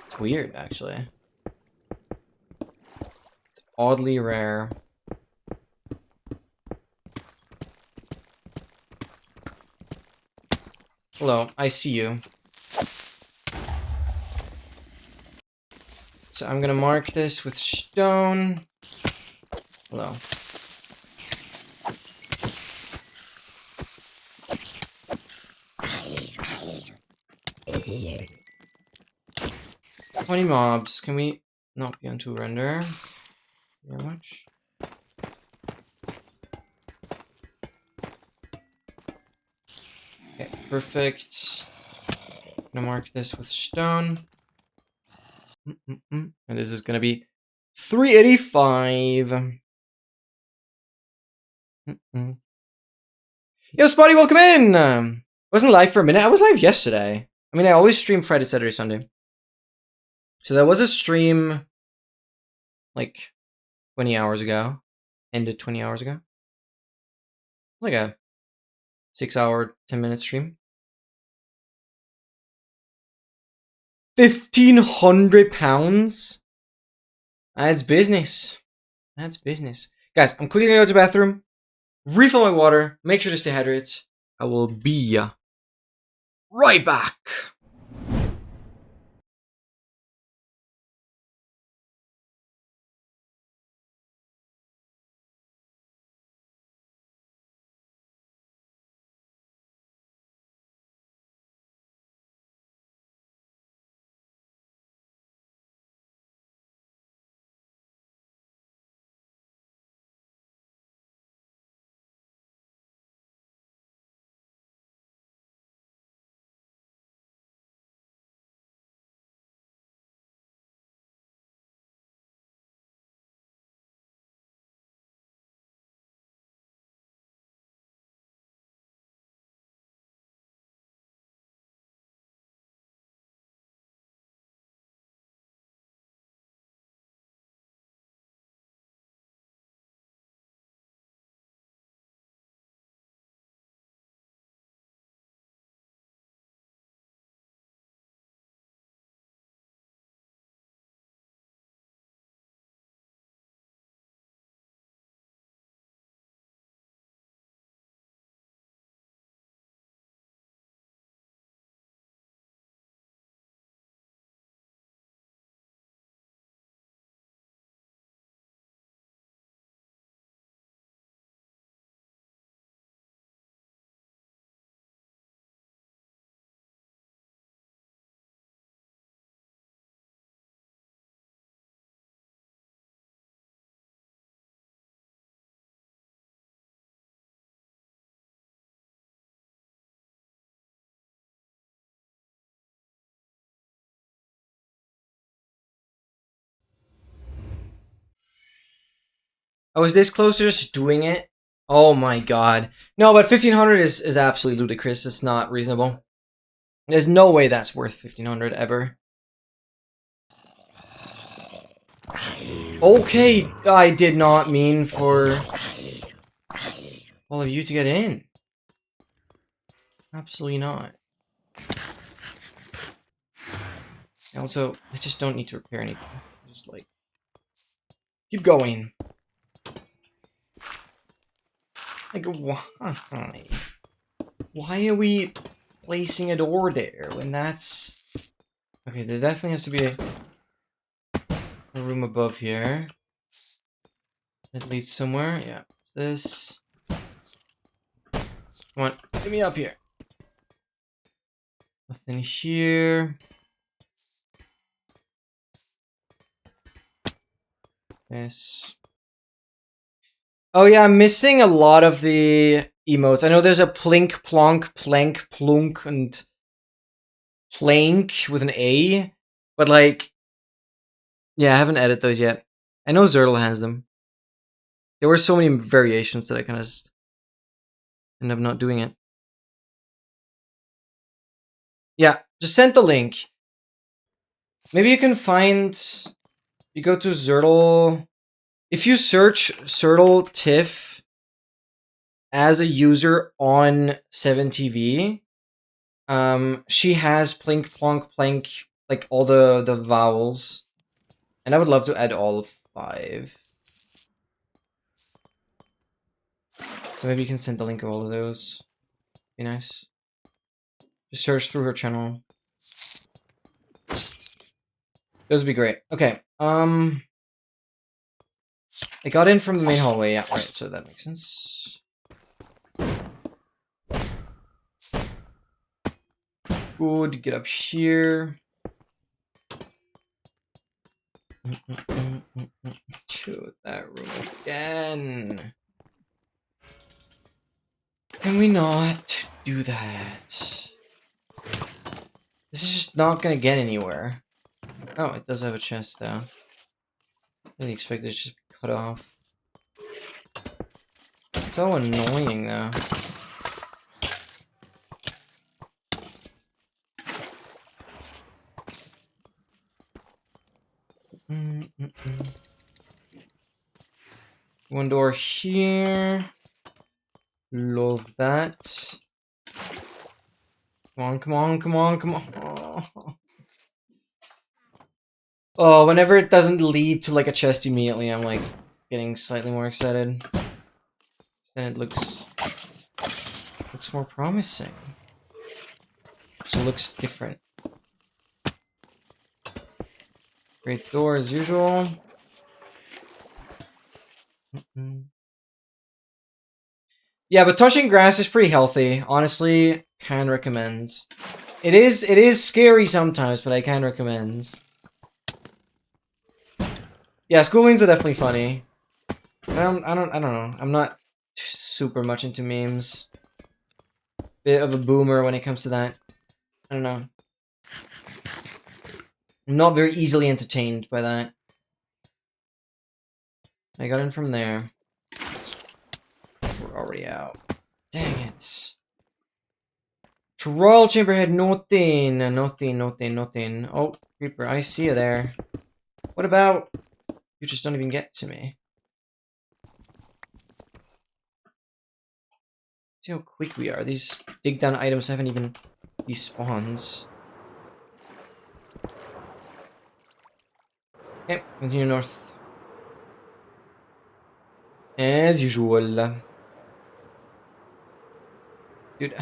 It's weird, actually. It's oddly rare. Hello, I see you. So I'm gonna mark this with stone. Hello. Here. 20 mobs. Can we not be on to render? Very much. Okay, perfect. I'm gonna mark this with stone. And this is gonna be 385. Yo, Spotty, welcome in! Wasn't live for a minute. I was live yesterday. I mean, I always stream Friday, Saturday, Sunday. So there was a stream like 20 hours ago. Ended 20 hours ago. Like a 6-hour, 10-minute stream. 1,500 pounds? That's business. That's business. Guys, I'm quickly gonna go to the bathroom, refill my water, make sure to stay hydrated. I will be right back. I was this close to just doing it. Oh my god. No, but 1500 is absolutely ludicrous. It's not reasonable. There's no way that's worth 1500 ever. Okay, I did not mean for all of you to get in. Absolutely not. Also, I just don't need to repair anything. Just like keep going. Like why? Why are we placing a door there when that's okay? There definitely has to be a room above here. It leads somewhere. Yeah, it's this. Come on, get me up here. Nothing here. This. Oh yeah, I'm missing a lot of the emotes. I know there's a plink, plonk, plank, plunk, and plank with an A, but like, yeah, I haven't edited those yet. I know Zertle has them. There were so many variations that I kind of just end up not doing it. Yeah, just send the link. Maybe you can find. You go to Zertle. If you search Zertle Tiff as a user on 7TV, she has plink, plonk, plank, like all the vowels, and I would love to add all 5. So maybe you can send the link of all of those. Be nice. Just search through her channel. Those would be great. Okay. I got in from the main hallway. Yeah, right. So that makes sense. Good. Get up here. Shoot that room again. Can we not do that? This is just not gonna get anywhere. Oh, it does have a chest though. I really expect it to just be cut off. It's so annoying though. One door here. Love that. Come on, come on, come on, come on. Oh, whenever it doesn't lead to like a chest immediately, I'm like getting slightly more excited. Then it looks more promising. It looks different. Great door as usual. Yeah, but touching grass is pretty healthy. Honestly, can recommend. It is scary sometimes, but I can recommend. Yeah, schoolings are definitely funny. I don't know. I'm not super much into memes. Bit of a boomer when it comes to that. I don't know. I'm not very easily entertained by that. I got in from there. We're already out. Dang it. Royal Chamber had nothing. Nothing. Oh, Creeper, I see you there. What about... You just don't even get to me. See how quick we are. These dig down items haven't even despawns. Okay, continue north. As usual. Dude,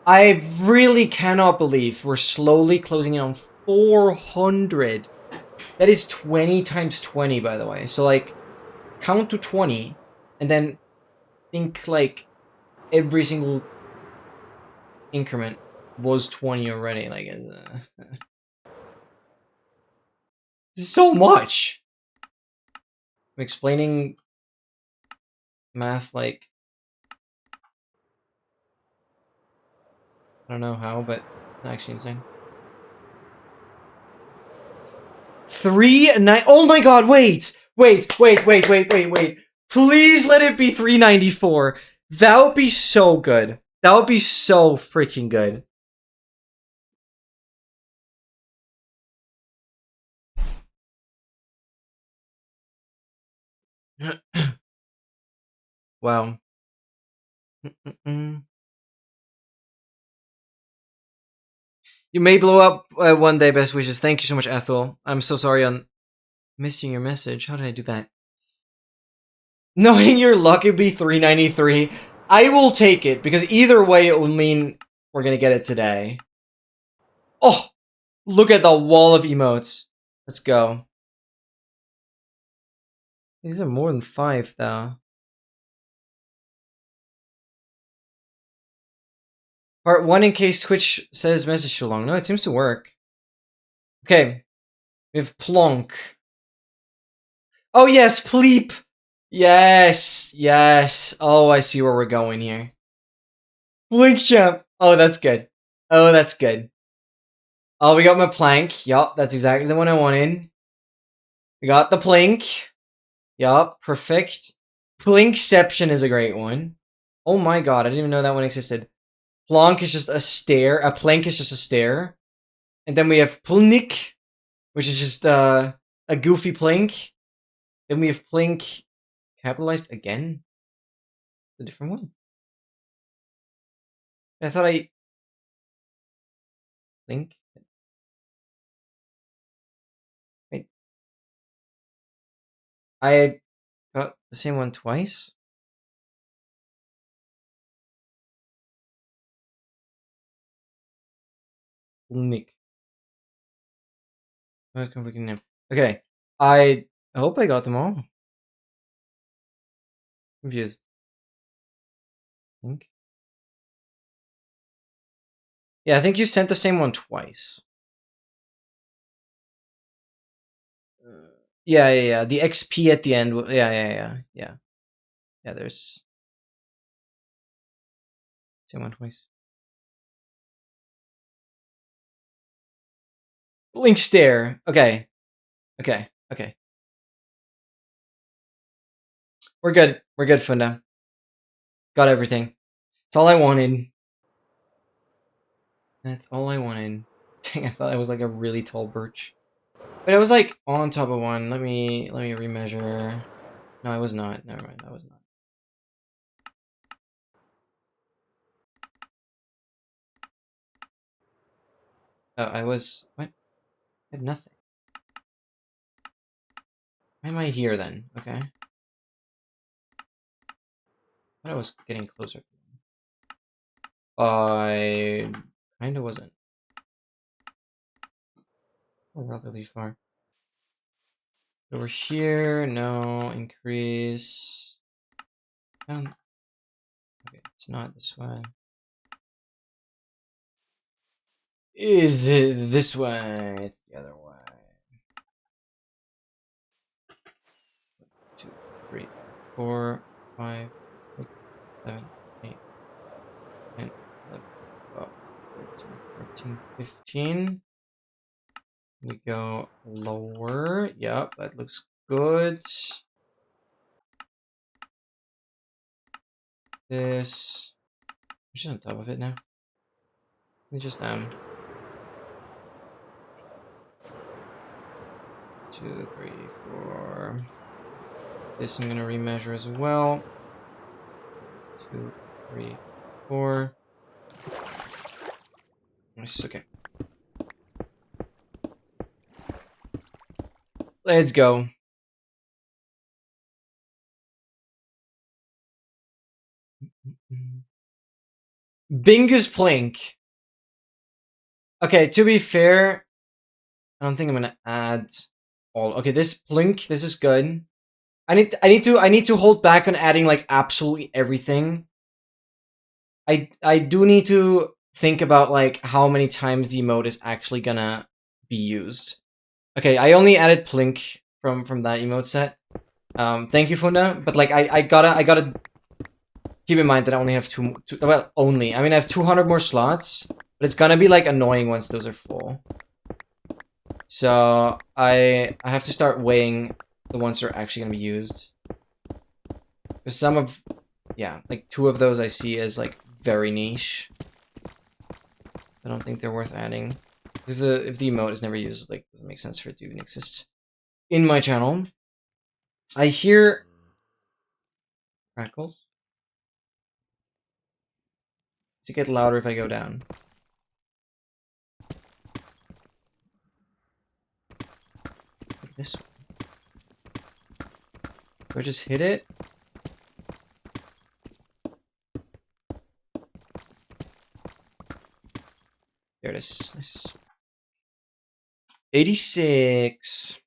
I really cannot believe we're slowly closing in on 400. That is 20 times 20, by the way. So, like, count to 20, and then think, like, every single increment was 20 already. Like, this is so much! I'm explaining math, like, I don't know how, but it's actually insane. 3 9. Oh my god, wait! Wait. Please let it be 394. That would be so good. That would be so freaking good. Wow. You may blow up one day, best wishes. Thank you so much, Ethel. I'm so sorry on missing your message. How did I do that? Knowing your luck would be 393, I will take it, because either way it will mean we're gonna get it today. Oh, look at the wall of emotes. Let's go. These are more than 5, though. Part 1 in case Twitch says message too long. No, it seems to work. Okay. We have Plonk. Oh, yes, Pleep. Yes, yes. Oh, I see where we're going here. Blink Champ. Oh, that's good. Oh, that's good. Oh, we got my Plank. Yup, that's exactly the one I wanted. We got the Plink. Yup, perfect. Plinkception is a great one. Oh my god, I didn't even know that one existed. Plonk is just a stare. A plank is just a stare. And then we have Plnik, which is just a goofy plank. Then we have Plink capitalized again. A different one. I thought I Plink. Wait. I got the same one twice. Plnik. That's conflicting name. Okay. I hope I got them all. Confused. Plink. Yeah, I think you sent the same one twice. Yeah. The XP at the end. Yeah. There's same one twice. Blink stare. Okay. We're good. We're good, Funda. Got everything. That's all I wanted. That's all I wanted. Dang, I thought I was like a really tall birch. But I was like on top of one. Let me remeasure. No, I was not. Never mind, I was not. Oh, I was what? I had nothing. Why am I here then? Okay. I thought I was getting closer. I kinda wasn't. Relatively far. Over here, no increase. Okay, it's not this way. Is it this way? It's the other way. 2, 3, 4, 5, 6, 7, 8, 10, 11, 12, 13, 14, 15. We go lower. Yep, that looks good. This. I'm just on top of it now. We just 2, 3, 4. This I'm gonna remeasure as well. 2, 3, 4. Nice, okay. Let's go. Bingus Plank. Okay, to be fair, I don't think I'm gonna add all. Okay, this Plink, this is good. I need to hold back on adding like absolutely everything. I do need to think about like how many times the emote is actually gonna be used. Okay, I only added Plink from that emote set. Thank you, Funda. But like I gotta keep in mind that I only have two. Well, only. I mean, I have 200 more slots, but it's gonna be like annoying once those are full. So I have to start weighing the ones that are actually gonna be used. Some of, yeah, like 2 of those I see as like very niche. I don't think they're worth adding. If the emote is never used, like, doesn't make sense for it to even exist in my channel. I hear crackles. Does it get louder if I go down? This one. Do I just hit it? There it is. Nice. 86.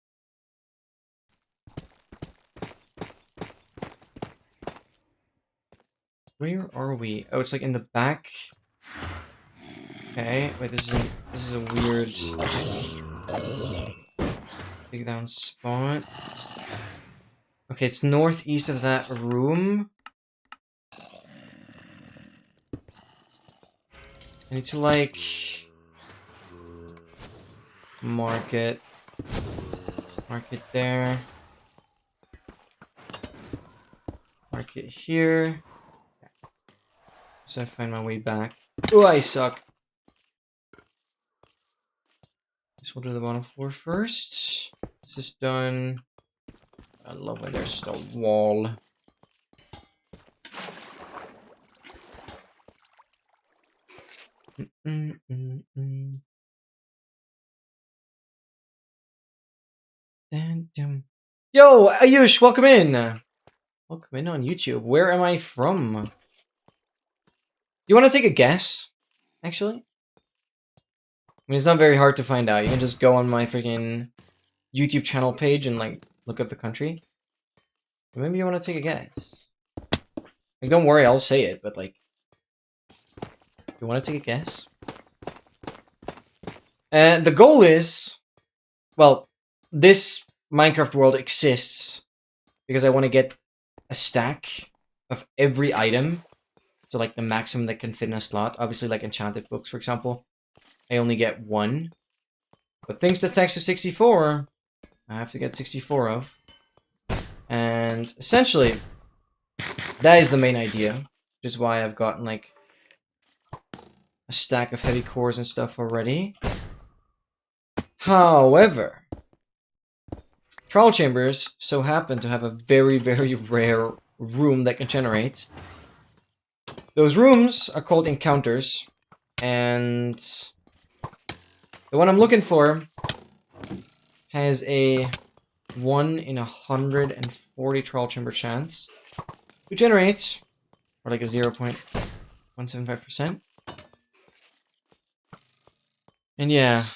Where are we? Oh, it's like in the back. Okay, wait. This is a weird dig down spot. Okay, it's northeast of that room. I need to like mark it there. Mark it here. So I find my way back. Oh, I suck. Guess we'll do the bottom floor first. This is done. I love when there's a wall. Yo, Ayush, welcome in. Welcome in on YouTube. Where am I from? You want to take a guess? Actually, I mean, it's not very hard to find out. You can just go on my freaking YouTube channel page and like look up the country. Maybe you want to take a guess. Like, don't worry, I'll say it. But like, you want to take a guess? And the goal is, well, this Minecraft world exists because I want to get a stack of every item. So like the maximum that can fit in a slot. Obviously, like enchanted books, for example, I only get 1. But things that stacks to 64, I have to get 64 of. And essentially, that is the main idea. Which is why I've gotten like a stack of heavy cores and stuff already. However, trial chambers so happen to have a very, very rare room that can generate. Those rooms are called encounters, and the one I'm looking for has a 1 in 140 trial chamber chance to generate, or like a 0.175%. And yeah,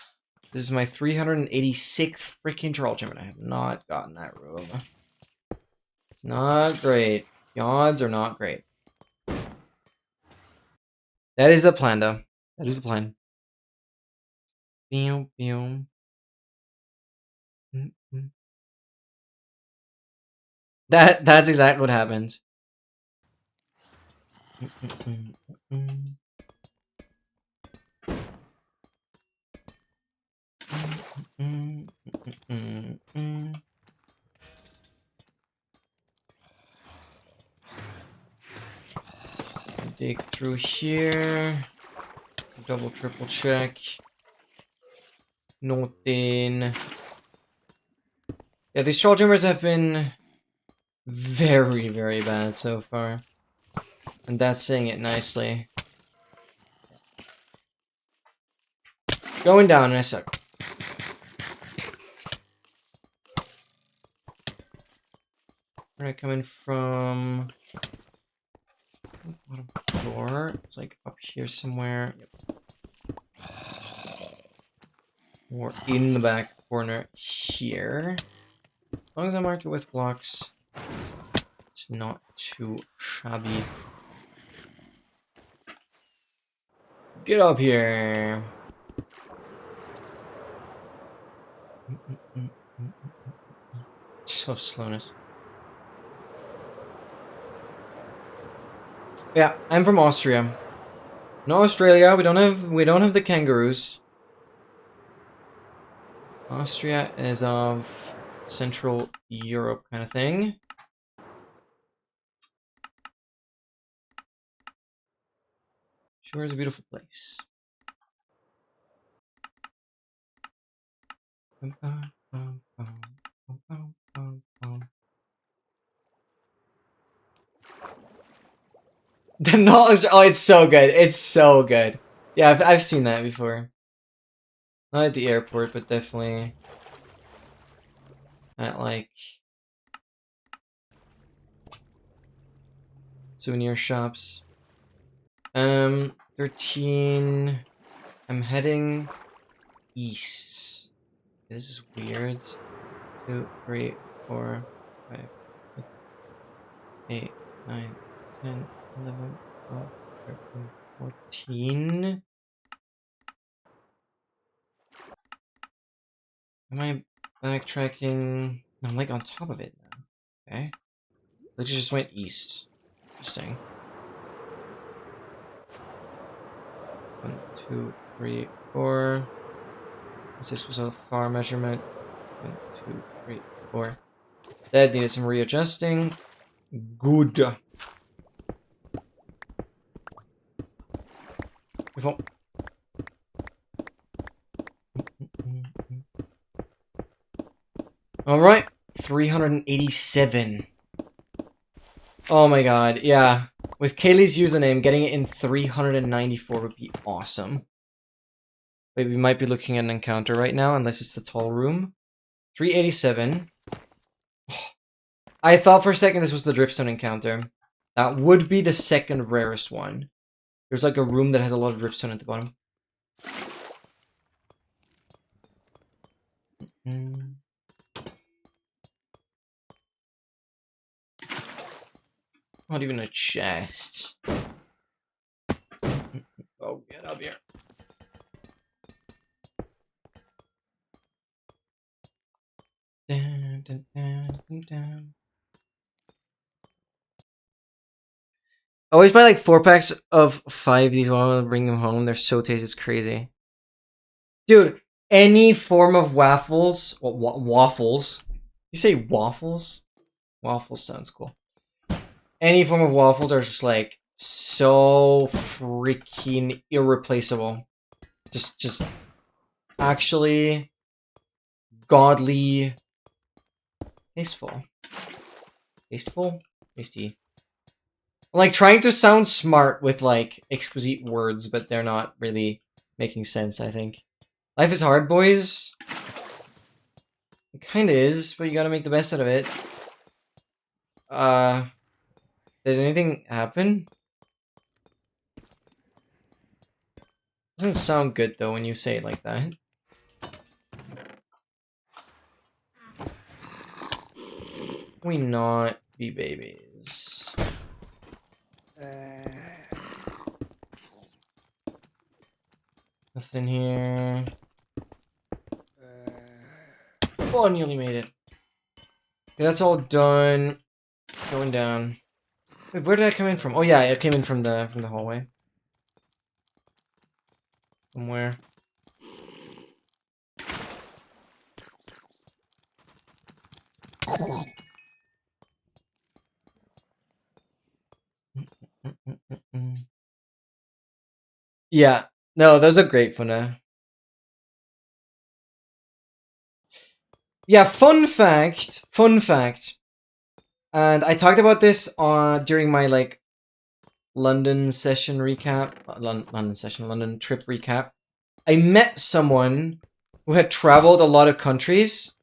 this is my 386th freaking trial chamber. I have not gotten that room. It's not great. The odds are not great. That is the plan, though. That is the plan. That's exactly what happens. Dig through here. Double, triple check. Nothing. Yeah, these troll chambers have been very, very bad so far. And that's saying it nicely. Going down in a sec. Where am I coming from? Bottom floor. It's like up here somewhere. Yep. Or in the back corner here. As long as I mark it with blocks, it's not too shabby. Get up here. So slowness. Yeah, I'm from Austria. No, Australia. We don't have the kangaroos. Austria is of Central Europe kind of thing. Sure is a beautiful place. The knowledge. Oh, it's so good. It's so good. Yeah, I've seen that before. Not at the airport, but definitely at like souvenir shops. 13. I'm heading east. This is weird. 2, 3, 4, 5, 6, 8, 9, 10, 11, 12, 13, 14. Am I backtracking? No, I'm like on top of it now. Okay. Literally just went east. Interesting. 1, 2, 3, 4. This was a far measurement. 1, 2, 3, 4. That needed some readjusting. Good. If Alright. 387. Oh my god, yeah. With Kaylee's username, getting it in 394 would be awesome. Wait, we might be looking at an encounter right now, unless it's the tall room. 387. I thought for a second this was the dripstone encounter. That would be the second rarest one. There's like a room that has a lot of dripstone at the bottom. Not even a chest. Oh, get up here. Dun, dun, dun, dun, dun. Always buy like 4 packs of 5 of these while I bring them home. They're so tasty, it's crazy. Dude, any form of waffles, waffles. You say waffles? Waffles sounds cool. Any form of waffles are just like so freaking irreplaceable. Just actually godly tasteful. Tasteful? Tasty. I'm like trying to sound smart with like exquisite words, but they're not really making sense, I think. Life is hard, boys. It kinda is, but you gotta make the best out of it. Did anything happen? Doesn't sound good though when you say it like that. We not be babies. Nothing here. Oh, I nearly made it. Okay, that's all done. Going down. Wait, where did I come in from? Oh yeah, it came in from the hallway. Somewhere. Yeah. No, those are great for now. Yeah, fun fact. And I talked about this during my like London session recap. London trip recap. I met someone who had traveled a lot of countries,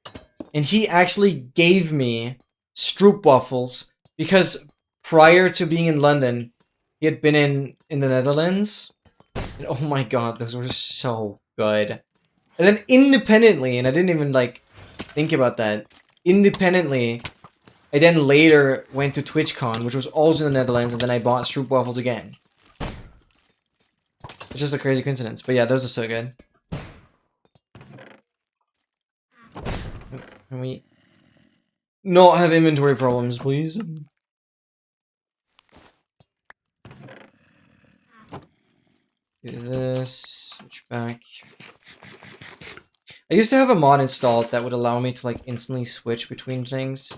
and he actually gave me stroopwafels because prior to being in London, he had been in the Netherlands. And oh my god, those were so good. And then independently, and I didn't even like think about that. Independently, I then later went to TwitchCon, which was also in the Netherlands, and then I bought stroopwafels again. It's just a crazy coincidence. But yeah, those are so good. Can we not have inventory problems, please? Do this. Switch back. I used to have a mod installed that would allow me to like instantly switch between things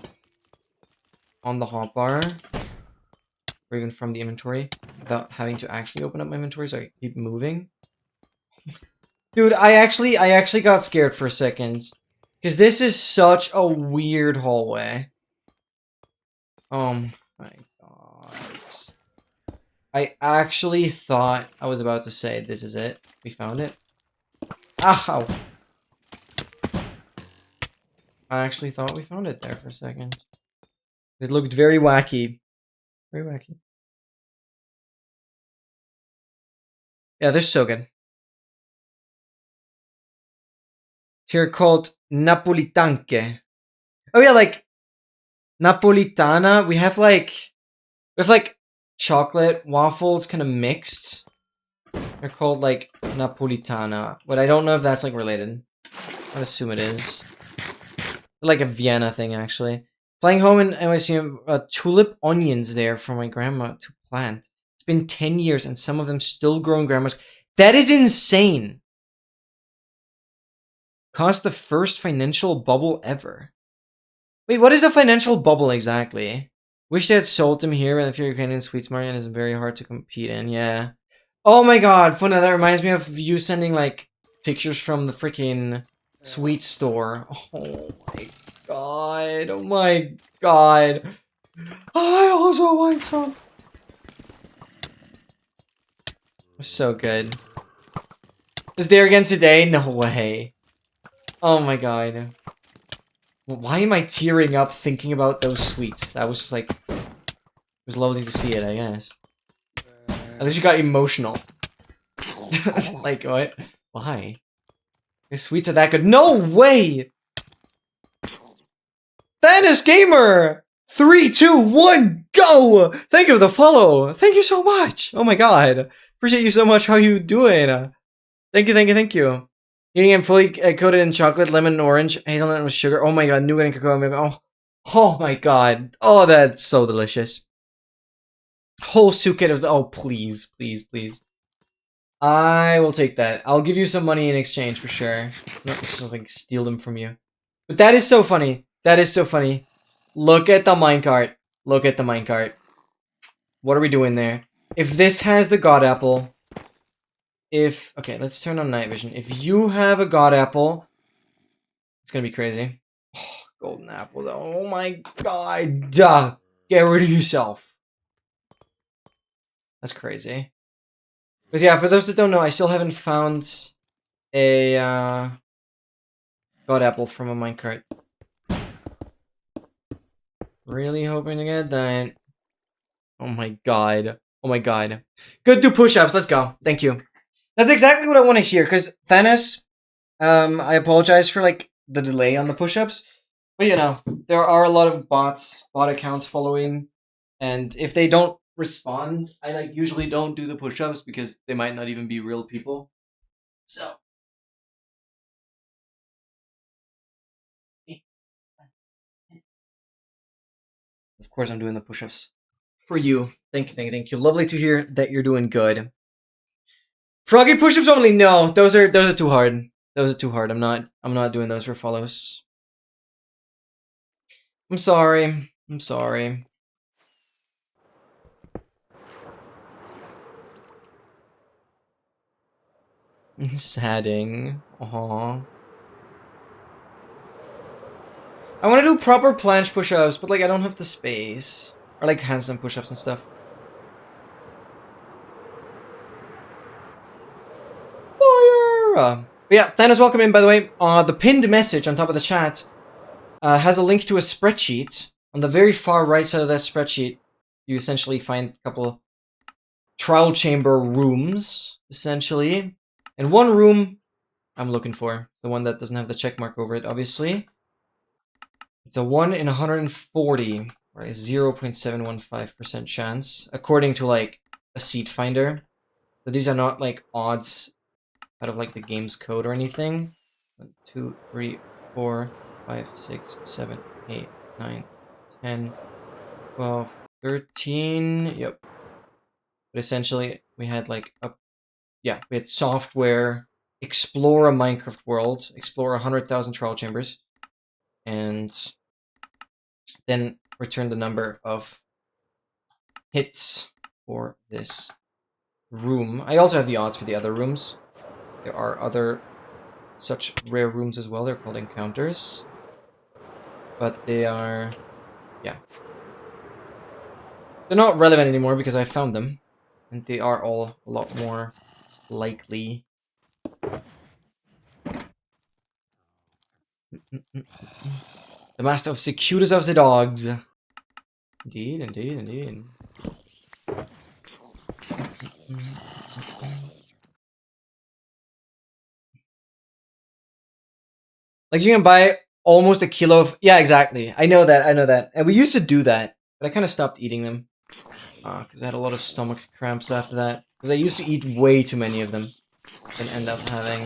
on the hotbar, or even from the inventory. without having to actually open up my inventory, so I keep moving. Dude, I actually got scared for a second. Because this is such a weird hallway. Oh my god. I actually thought I was about to say, this is it. We found it. Ow! I actually thought we found it there for a second. It looked very wacky. Very wacky. Yeah, they're so good. Here called Napolitanke. Oh yeah, like Napolitana. We have like chocolate waffles kind of mixed. They're called like Napolitana, but I don't know if that's like related. I'd assume it is. Like a Vienna thing, actually. Flying home and I see tulip onions there for my grandma to plant. It's been 10 years and some of them still grow in grandma's. That is insane. Caused the first financial bubble ever. Wait, what is a financial bubble exactly? Wish they had sold them here, but if you're Ukrainian, Sweets Marian is very hard to compete in. Yeah. Oh my god, Funa, that reminds me of you sending like pictures from the freaking sweet store. Oh my god. Oh my god. I also want some. So good. Is there again today? No way. Oh my god. Why am I tearing up thinking about those sweets? That was just like... It was lovely to see it, I guess. At least you got emotional. Like, what? Why? The sweets are that good. No way! Thanos Gamer! 3, 2, 1, go! Thank you for the follow! Thank you so much! Oh my god. Appreciate you so much. How you doing? Thank you, thank you, thank you. Eating it fully coated in chocolate, lemon, and orange, hazelnut with sugar. Oh my god, nougat and cocoa milk. Oh, oh my god. Oh, that's so delicious. Whole suitcase of the. Oh, please, please, please. I will take that. I'll give you some money in exchange for sure. Not just like steal them from you. But that is so funny. That is so funny. Look at the minecart. Look at the minecart. What are we doing there? If this has the god apple. If okay, let's turn on night vision. If you have a god apple, it's gonna be crazy. Oh, golden apple though. Oh my god. Duh. Get rid of yourself. That's crazy. Because yeah, for those that don't know, I still haven't found a god apple from a minecart. Really hoping to get that. Oh my god. Oh my god. Good, do push-ups. Let's go. Thank you. That's exactly what I want to hear. Because Thanos, I apologize for like the delay on the push-ups. But you know, there are a lot of bot accounts following, and if they don't respond, I like usually don't do the push-ups because they might not even be real people. So, of course, I'm doing the push-ups for you. Thank you, thank you, thank you. Lovely to hear that you're doing good. Froggy push-ups only. No, those are too hard. Those are too hard. I'm not doing those for follows. I'm sorry. I'm sorry. Sadding. Aww. I want to do proper planche push-ups, but like I don't have the space. Or like handstand push-ups and stuff. Fire! But yeah, Thanos, welcome in, by the way. The pinned message on top of the chat has a link to a spreadsheet. On the very far right side of that spreadsheet, you essentially find a couple trial chamber rooms, essentially. And one room I'm looking for. It's the one that doesn't have the check mark over it, obviously. It's a 1 in 140, or a 0.715% chance, according to like a seat finder. But these are not like odds out of like the game's code or anything. 1, 2, 3, 4, 5, 6, 7, 8, 9, 10, 12, 13. Yep. But essentially, we had like we had software, explore a Minecraft world, explore 100,000 trial chambers, and then return the number of hits for this room. I also have the odds for the other rooms. There are other such rare rooms as well. They're called encounters. But they are... yeah. They're not relevant anymore because I found them. And they are all a lot more likely. The master of the cutest of the dogs. Indeed, indeed, indeed. Like, you can buy almost a kilo of... yeah, exactly. I know that, I know that. And we used to do that. But I kind of stopped eating them. Because I had a lot of stomach cramps after that. Because I used to eat way too many of them. And end up having...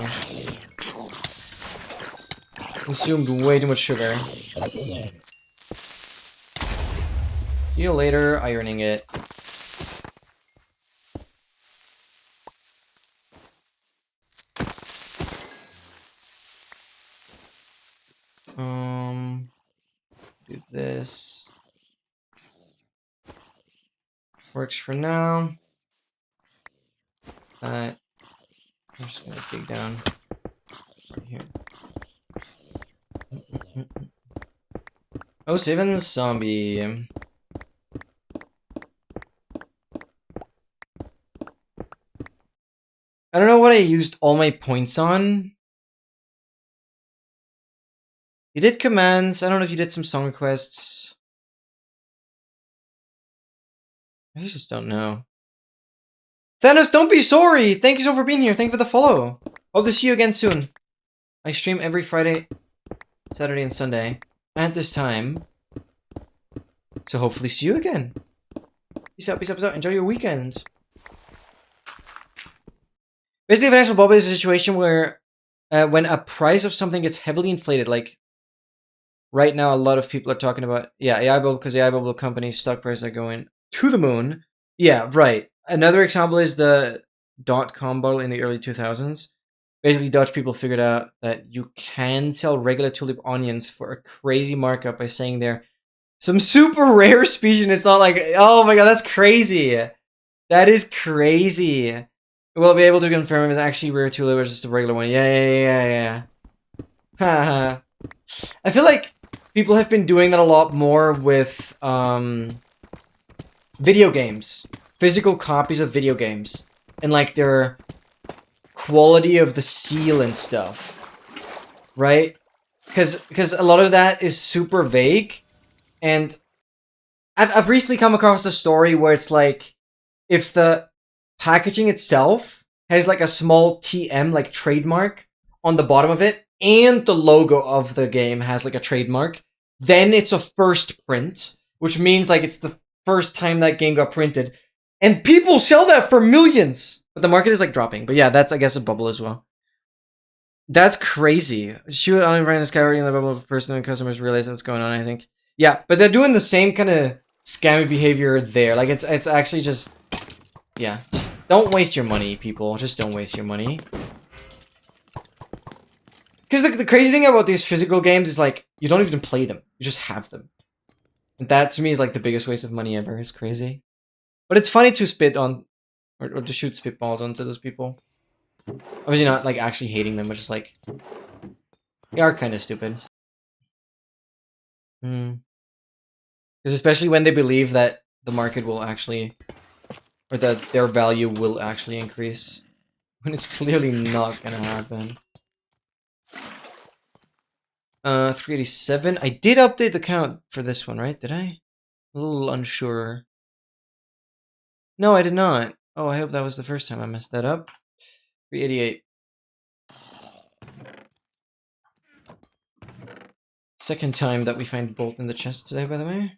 consumed way too much sugar. See you later, ironing it. Do this. Works for now. I'm just gonna dig down right here. Oh, Seven Zombie. I don't know what I used all my points on. You did commands. I don't know if you did some song requests. I just don't know. Thanos, don't be sorry! Thank you so for being here. Thank you for the follow. Hope to see you again soon. I stream every Friday, Saturday, and Sunday at this time. So hopefully see you again. Peace out, peace out, peace out. Enjoy your weekend. Basically, a financial bubble is a situation where when a price of something gets heavily inflated, like right now a lot of people are talking about, yeah, AI bubble, because AI bubble companies' stock prices are going to the moon. Yeah, right. Another example is the .com bubble in the early 2000s. Basically, Dutch people figured out that you can sell regular tulip onions for a crazy markup by saying they're some super rare species, and it's not like, oh my god, that's crazy. That is crazy. We'll be able to confirm if it's actually rare tulip or just a regular one. Yeah. Haha. I feel like people have been doing that a lot more with video games. Physical copies of video games. And like their quality of the seal and stuff. Right? Because a lot of that is super vague. And I've recently come across a story where it's like, if the packaging itself has like a small TM, like trademark, on the bottom of it, and the logo of the game has like a trademark, then it's a first print, which means like it's the first time that game got printed. And people sell that for millions! But the market is like dropping. But yeah, that's, I guess, a bubble as well. That's crazy. Shoot on right in the sky already in the bubble of person and customers realize what's going on, I think. Yeah, but they're doing the same kind of scammy behavior there. Like, it's actually just... yeah, just don't waste your money, people. Just don't waste your money. Because the crazy thing about these physical games is, like, you don't even play them. You just have them. And that, to me, is, like, the biggest waste of money ever. It's crazy. But it's funny to spit on... or to shoot spitballs onto those people. Obviously not, like, actually hating them, but just, like... they are kind of stupid. Because especially when they believe that the market will actually... or that their value will actually increase. When it's clearly not gonna happen. 387. I did update the count for this one, right? Did I? A little unsure. No, I did not. Oh, I hope that was the first time I messed that up. 388. Second time that we find bolt in the chest today, by the way.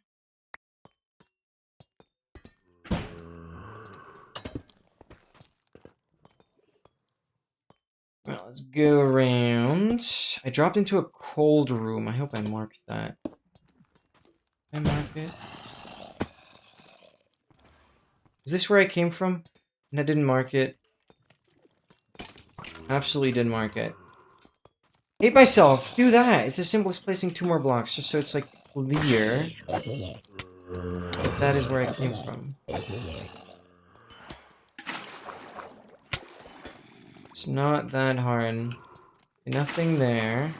Well, let's go around. I dropped into a cold room. I hope I marked that. Did I mark it? Is this where I came from? And I didn't mark it. Absolutely didn't mark it. Hate myself! Do that! It's as simple as placing 2 more blocks, just so it's like clear. That is where I came from. It's not that hard. Nothing there.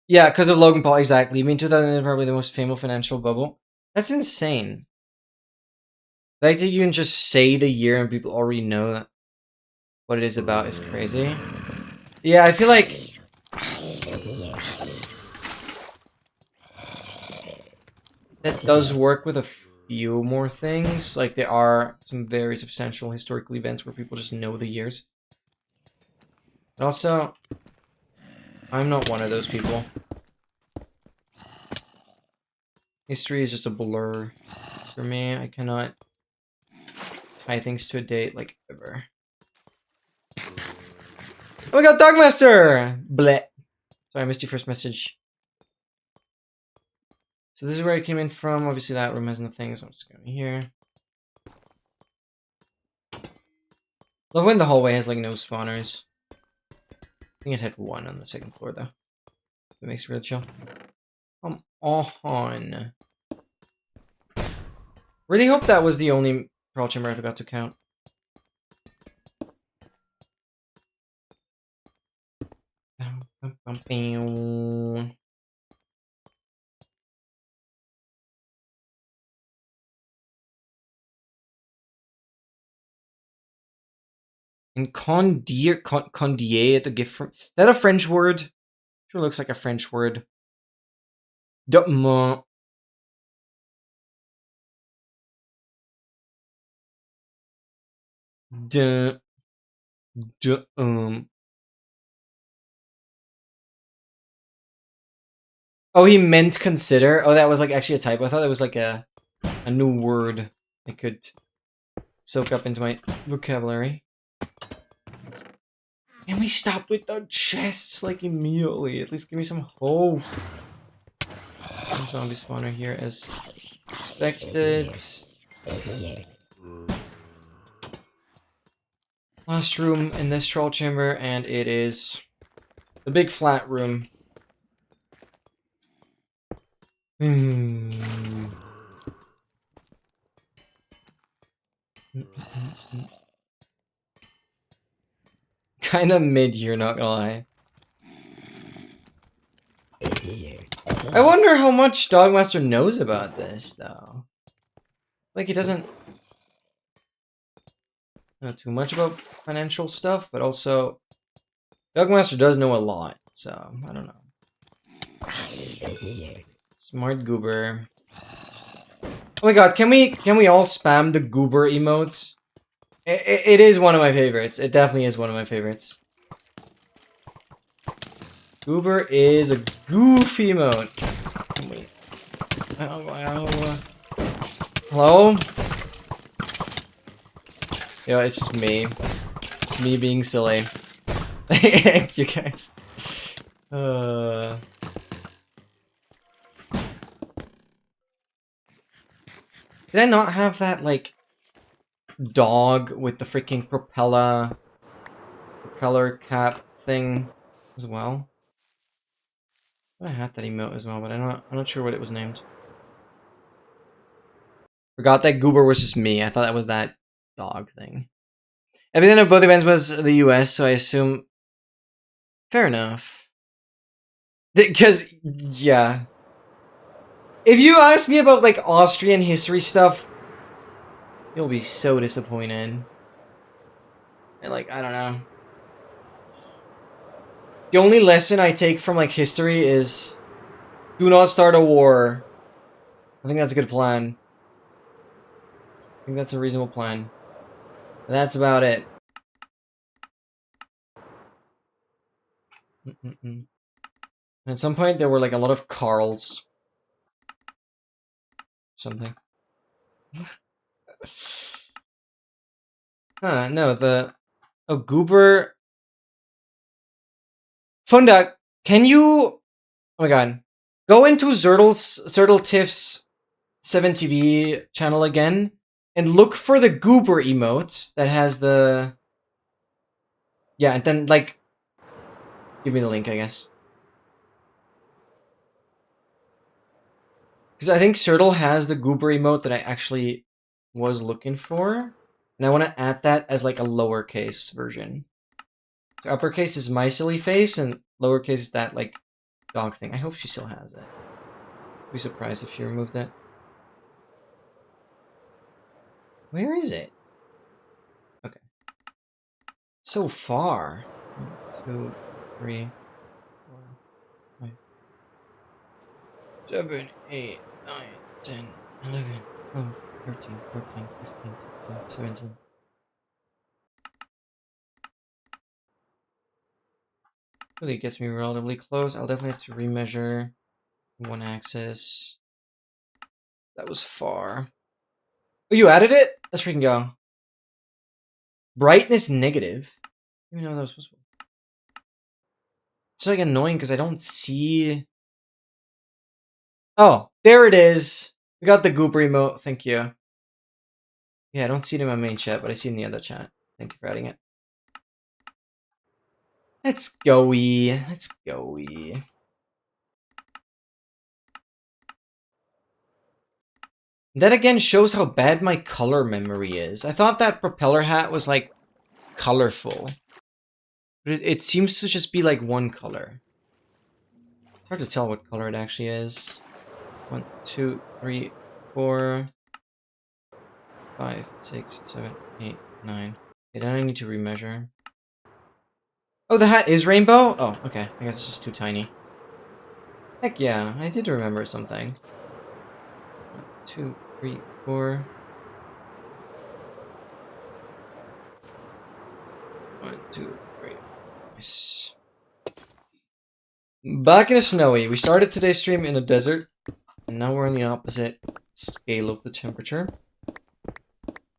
Yeah, because of Logan Paul, exactly. I mean, 2000 is probably the most famous financial bubble. That's insane. Like that you can just say the year and people already know that what it is about is crazy. Yeah, I feel like that does work with a few more things. Like there are some very substantial historical events where people just know the years. But also, I'm not one of those people. History is just a blur for me. I cannot tie things to a date like ever. Oh my god, Dogmaster! Bleh. Sorry, I missed your first message. So this is where I came in from. Obviously that room has nothing, so I'm just going here. Love when the hallway has like no spawners. I think it had one on the second floor though. That makes it real chill. Come on. Really hope that was the only troll chamber I forgot to count. And Condier, the gift from... Is that a French word? Sure looks like a French word. De de Oh, he meant consider? Oh, that was like actually a typo. I thought that was like a new word I could soak up into my vocabulary. Can we stop with the chests like immediately? At least give me some hope. Zombie spawner here as expected. Last room in this troll chamber, and it is the big flat room. Kinda mid here, not gonna lie. I wonder how much Dogmaster knows about this, though. Like, he doesn't know too much about financial stuff, but also Dogmaster does know a lot, so I don't know. Smart goober. Oh my god, can we all spam the goober emotes? It is one of my favorites. It definitely is one of my favorites. Goober is a goofy emote. Wait. Hello? Yeah, it's just me. It's me being silly. Thank you guys. Did I not have that, like, dog with the freaking propeller cap thing as well? I had that emote as well, but I'm not sure what it was named. Forgot that goober was just me. I thought that was that dog thing. Everything of both events was the US, so I assume... Fair enough. Because, yeah. If you ask me about, like, Austrian history stuff, you'll be so disappointed. And, like, I don't know. The only lesson I take from, like, history is... Do not start a war. I think that's a good plan. I think that's a reasonable plan. But that's about it. At some point, there were, like, a lot of Carls. Something. Huh, no, the... Oh, Goober... Funda, can you... Oh my god. Go into Zertltiff's 7TV channel again, and look for the Goober emote that has the... Yeah, and then, like... Give me the link, I guess. Because I think Sertle has the Goober emote that I actually was looking for. And I want to add that as like a lowercase version. So uppercase is my silly face, and lowercase is that like dog thing. I hope she still has it. I'd be surprised if she removed it. Where is it? Okay. So far. 1, 2, 3, 4, 5, 7, 8, 9, 10, 11, 12, 13, 14, 15, 16, 17. Really gets me relatively close. I'll definitely have to remeasure one axis. That was far. Oh, you added it? Let's freaking go. Brightness negative. I didn't even know that was possible. It's like annoying because I don't see. Oh, there it is. We got the goop remote. Thank you. Yeah, I don't see it in my main chat, but I see it in the other chat. Thank you for adding it. Let's go-y. Let's go-y. That again shows how bad my color memory is. I thought that propeller hat was like colorful. But it seems to just be like one color. It's hard to tell what color it actually is. 1, 2, 3, 4, 5, 6, 7, 8, 9. Okay, then I need to remeasure. Oh, the hat is rainbow? Oh, okay. I guess it's just too tiny. Heck yeah, I did remember something. 1, 2, 3, 4. 1, 2, 3. Nice. Back in the snowy. We started today's stream in a desert, and now we're on the opposite scale of the temperature.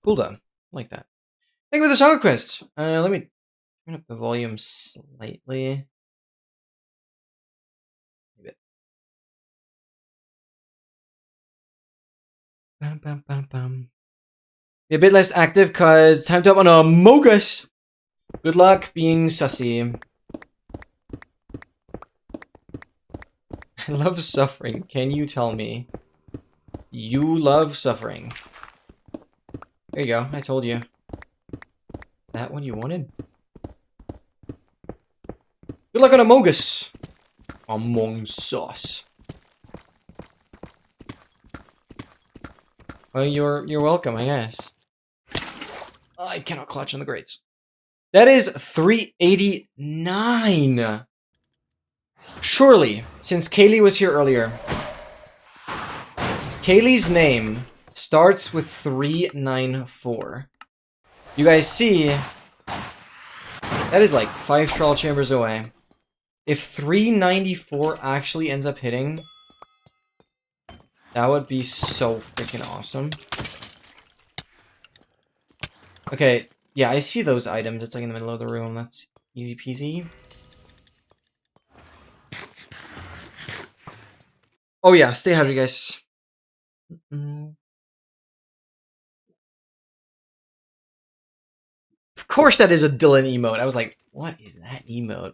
Cool down. Like that. Thank you for the song request. Let me turn up the volume slightly. Bam, bam, bam, bam. Be a bit less active because time to up on a Mogus. Good luck being sussy. I love suffering. Can you tell me? You love suffering. There you go. I told you. Is that what you wanted? Good luck on Among Us. Among Us. Well, you're welcome, I guess. I cannot clutch on the grates. That is 389. Surely, since Kaylee was here earlier, Kaylee's name starts with 394. You guys see, that is like 5 trial chambers away. If 394 actually ends up hitting, that would be so freaking awesome. Okay, yeah, I see those items. It's like in the middle of the room. That's easy peasy. Oh yeah, stay hydrated, guys. Of course that is a Dylan emote. I was like, what is that emote?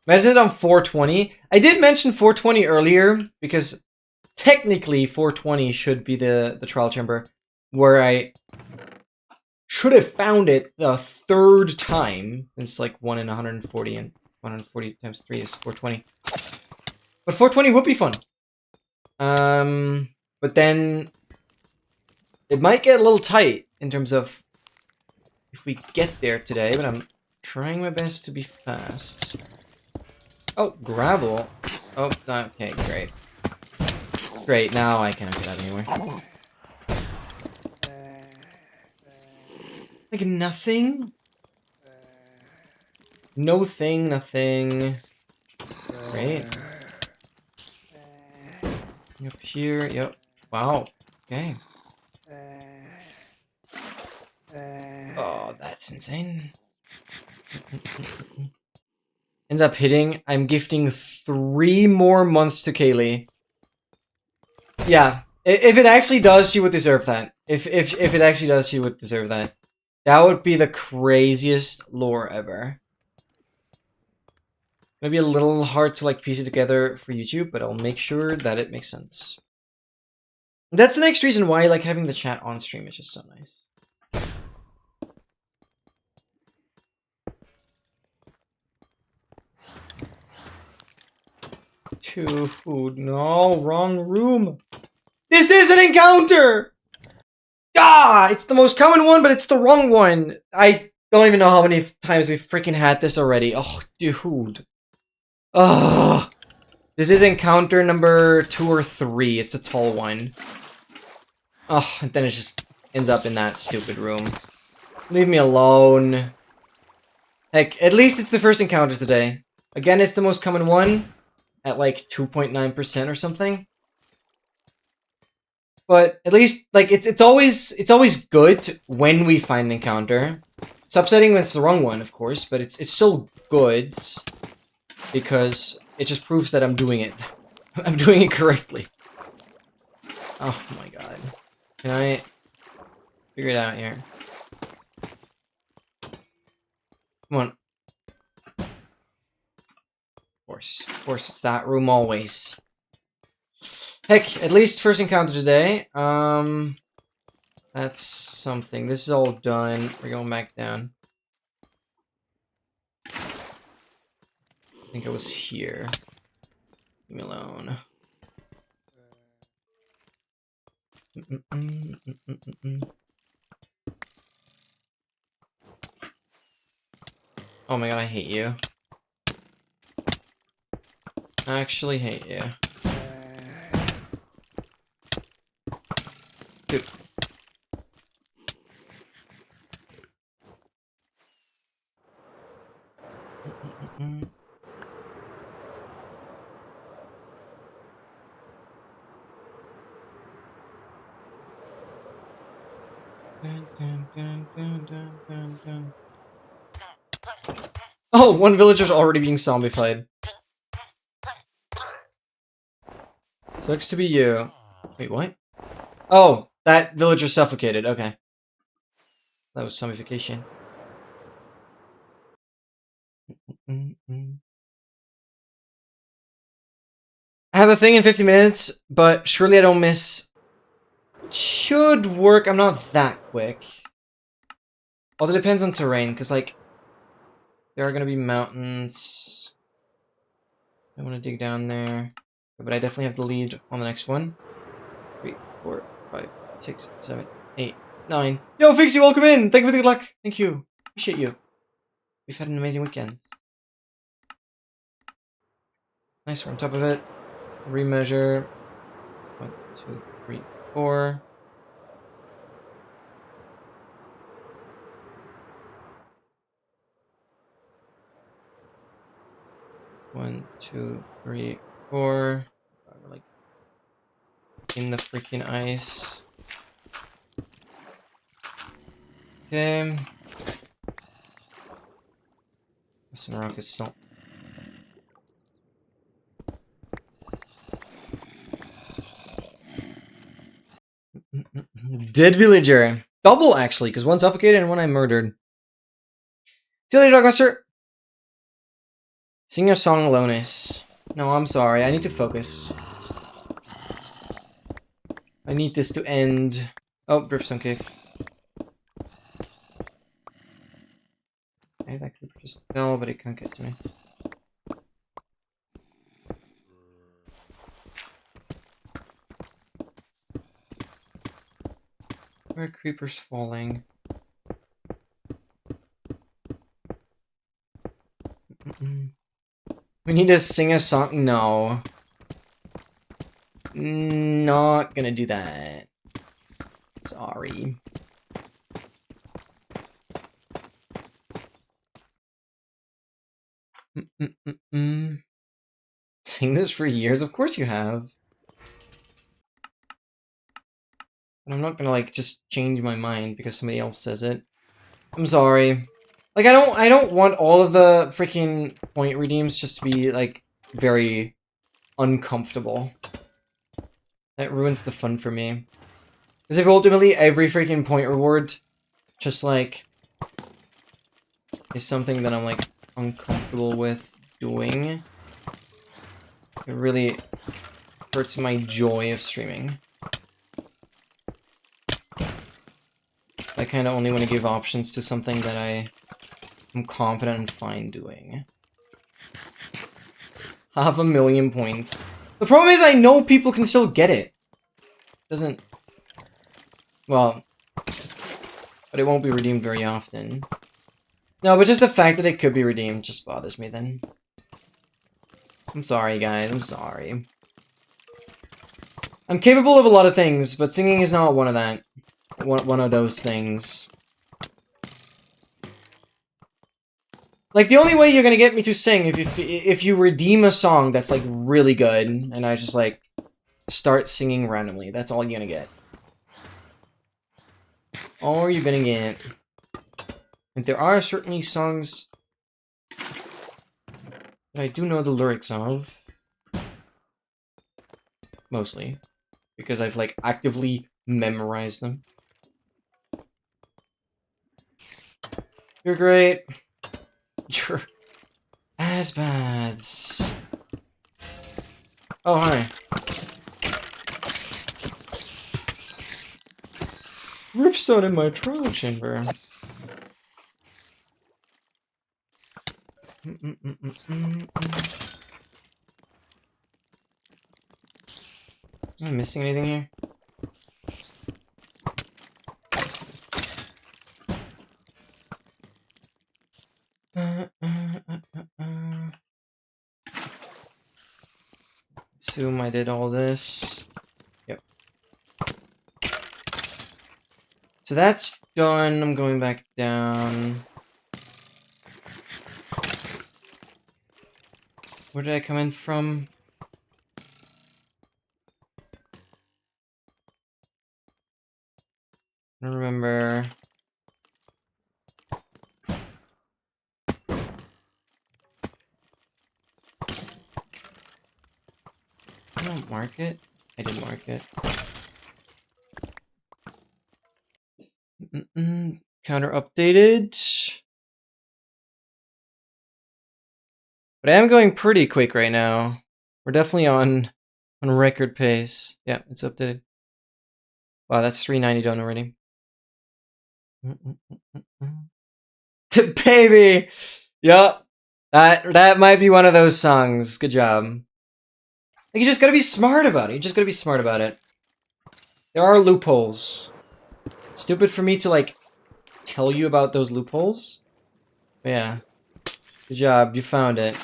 Imagine it on 420. I did mention 420 earlier because technically 420 should be the trial chamber where I should have found it the 3rd time. It's like 1 in 140, and 140 times 3 is 420. But 420 would be fun. But then it might get a little tight in terms of if we get there today, but I'm trying my best to be fast. Oh, gravel. Oh, okay, great. Great, now I cannot get out anywhere. Like nothing? No thing, nothing. Great. Up here, yep. Wow, okay. Oh, that's insane. Ends up hitting. I'm gifting 3 more months to Kaylee. Yeah, if it actually does, she would deserve that. If it actually does, she would deserve that. That would be the craziest lore ever. It's gonna be a little hard to like piece it together for YouTube, but I'll make sure that it makes sense. That's the next reason why I like having the chat on stream. It's just so nice. Dude, no, wrong room. This is an encounter! Ah, it's the most common one, but it's the wrong one. I don't even know how many times we've freaking had this already. Oh, dude. Oh, this is encounter number 2 or 3. It's a tall one. Oh, and then it just ends up in that stupid room. Leave me alone. Heck, at least it's the first encounter today. Again, it's the most common one at like 2.9% or something. But at least like it's always good when we find an encounter. It's upsetting when it's the wrong one, of course, but it's still good because it just proves that I'm doing it. I'm doing it correctly. Oh my god. Can I figure it out here? Come on. Of course, it's that room always. Heck, at least first encounter today. That's something. This is all done. We're going back down. I think it was here. Leave me alone. Oh my god, I hate you. I actually hate you. Dude. Oh, one villager's already being zombified. Sucks to be you. Wait, what? Oh, that villager suffocated. Okay. That was zombification. I have a thing in 50 minutes, but surely I don't miss. Should work. I'm not that quick. Also depends on terrain, because like there are gonna be mountains. I want to dig down there, but I definitely have the lead on the next one. 3, 4, 5, 6, 7, 8, 9. Yo, Fixie, welcome in. Thank you for the good luck. Thank you. Appreciate you. We've had an amazing weekend. Nice, we're on top of it. Remeasure. 1, 2, 3, 4. One, two, three, 4. We're like in the freaking ice. Okay. Some rockets still. Dead villager. Double, actually, because one suffocated and one I murdered. See you later, Dogmaster. Sing a song, Lonis. No, I'm sorry. I need to focus. I need this to end. Oh, Dripstone Cave. Okay, that creeper just fell, but it can't get to me. Where are creepers falling? We need to sing a song. No. Not gonna do that. Sorry. Sing this for years? Of course you have. And I'm not gonna like just change my mind because somebody else says it. I'm sorry. Like I don't want all of the freaking point redeems just to be like very uncomfortable. That ruins the fun for me. Because if ultimately every freaking point reward just like is something that I'm like uncomfortable with doing, it really hurts my joy of streaming. I kind of only want to give options to something that I am confident and fine doing. 500,000 points. The problem is I know people can still get it. Doesn't... Well... But it won't be redeemed very often. No, but just the fact that it could be redeemed just bothers me then. I'm sorry, guys. I'm sorry. I'm capable of a lot of things, but singing is not one of that. One of those things. Like, the only way you're gonna get me to sing if you redeem a song that's, like, really good, and I just, like, start singing randomly. That's all you're gonna get. All you're gonna get. And there are certainly songs that I do know the lyrics of. Mostly. Because I've, like, actively memorized them. You're great. You're Asbads. Oh, hi. Ripstone in my trial chamber. Am I missing anything here? Assume I did all this. Yep. So that's done. I'm going back down. Where did I come in from? I don't remember. I don't mark it. I didn't mark it. Counter updated. But I am going pretty quick right now. We're definitely on record pace. Yeah, it's updated. Wow, that's 390 done already. Baby! Yup. That might be one of those songs. Good job. Like, you just gotta be smart about it. You just gotta be smart about it. There are loopholes. Stupid for me to, like, tell you about those loopholes. But yeah. Good job. You found it.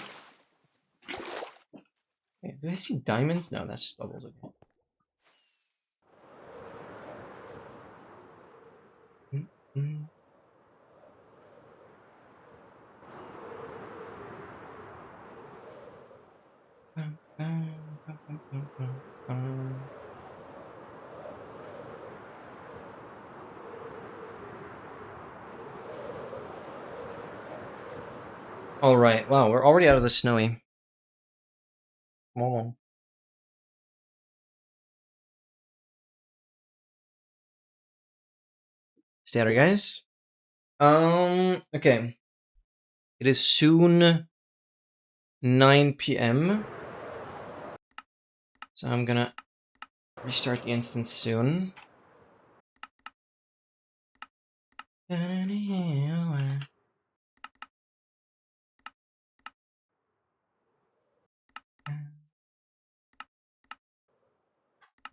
Wait, do I see diamonds? No, that's just bubbles. Okay. All right. Wow, we're already out of the snowy. Come on. Stay there, guys. Okay. It is soon 9 p.m. So I'm gonna restart the instance soon. Yeah,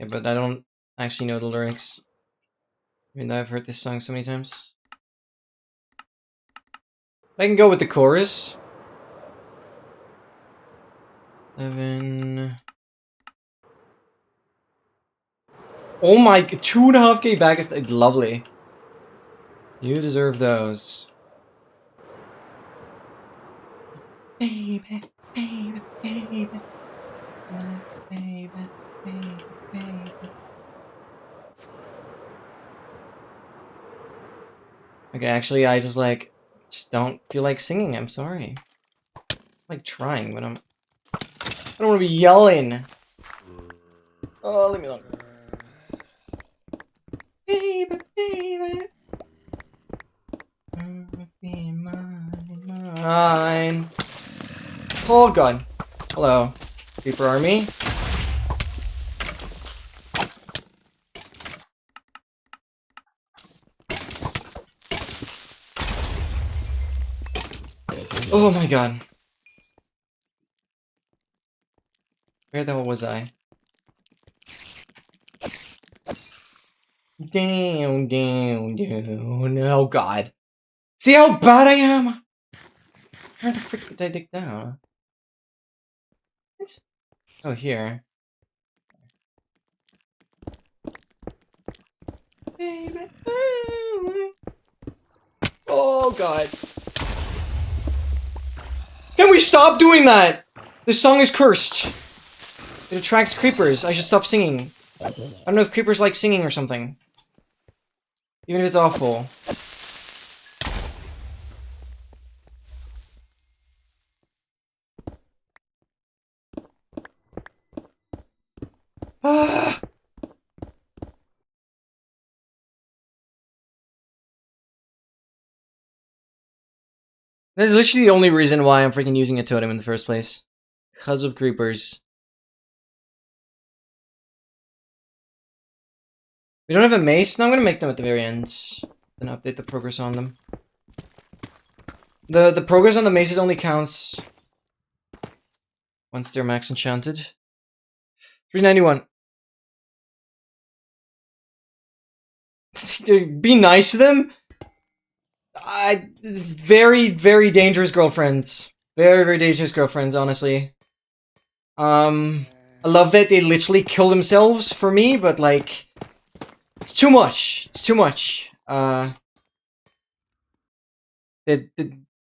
but I don't actually know the lyrics. I mean, I've heard this song so many times. I can go with the chorus. 7. Oh my, 2.5K back is lovely. You deserve those. Baby, baby, baby. Baby, baby, baby. Okay, actually, I just don't feel like singing. I'm sorry. I'm like trying, but I don't want to be yelling. Oh, leave me alone. Baby, baby. Be mine. Oh god. Hello, Creeper Army. Oh my god. Where the hell was I? Down, down, down. Oh god. See how bad I am? Where the frick did I dig down? What? Oh, here. Baby. Oh god. Can we stop doing that? This song is cursed. It attracts creepers. I should stop singing. I don't know if creepers like singing or something. Even if it's awful. Ah! That's literally the only reason why I'm freaking using a totem in the first place. Because of creepers. We don't have a mace? No, I'm gonna make them at the very end. Then update the progress on them. The progress on the maces only counts once they're max enchanted. 391. Be nice to them? Very, very dangerous girlfriends. Very, very dangerous girlfriends, honestly. I love that they literally kill themselves for me, but like, it's too much. It's too much. The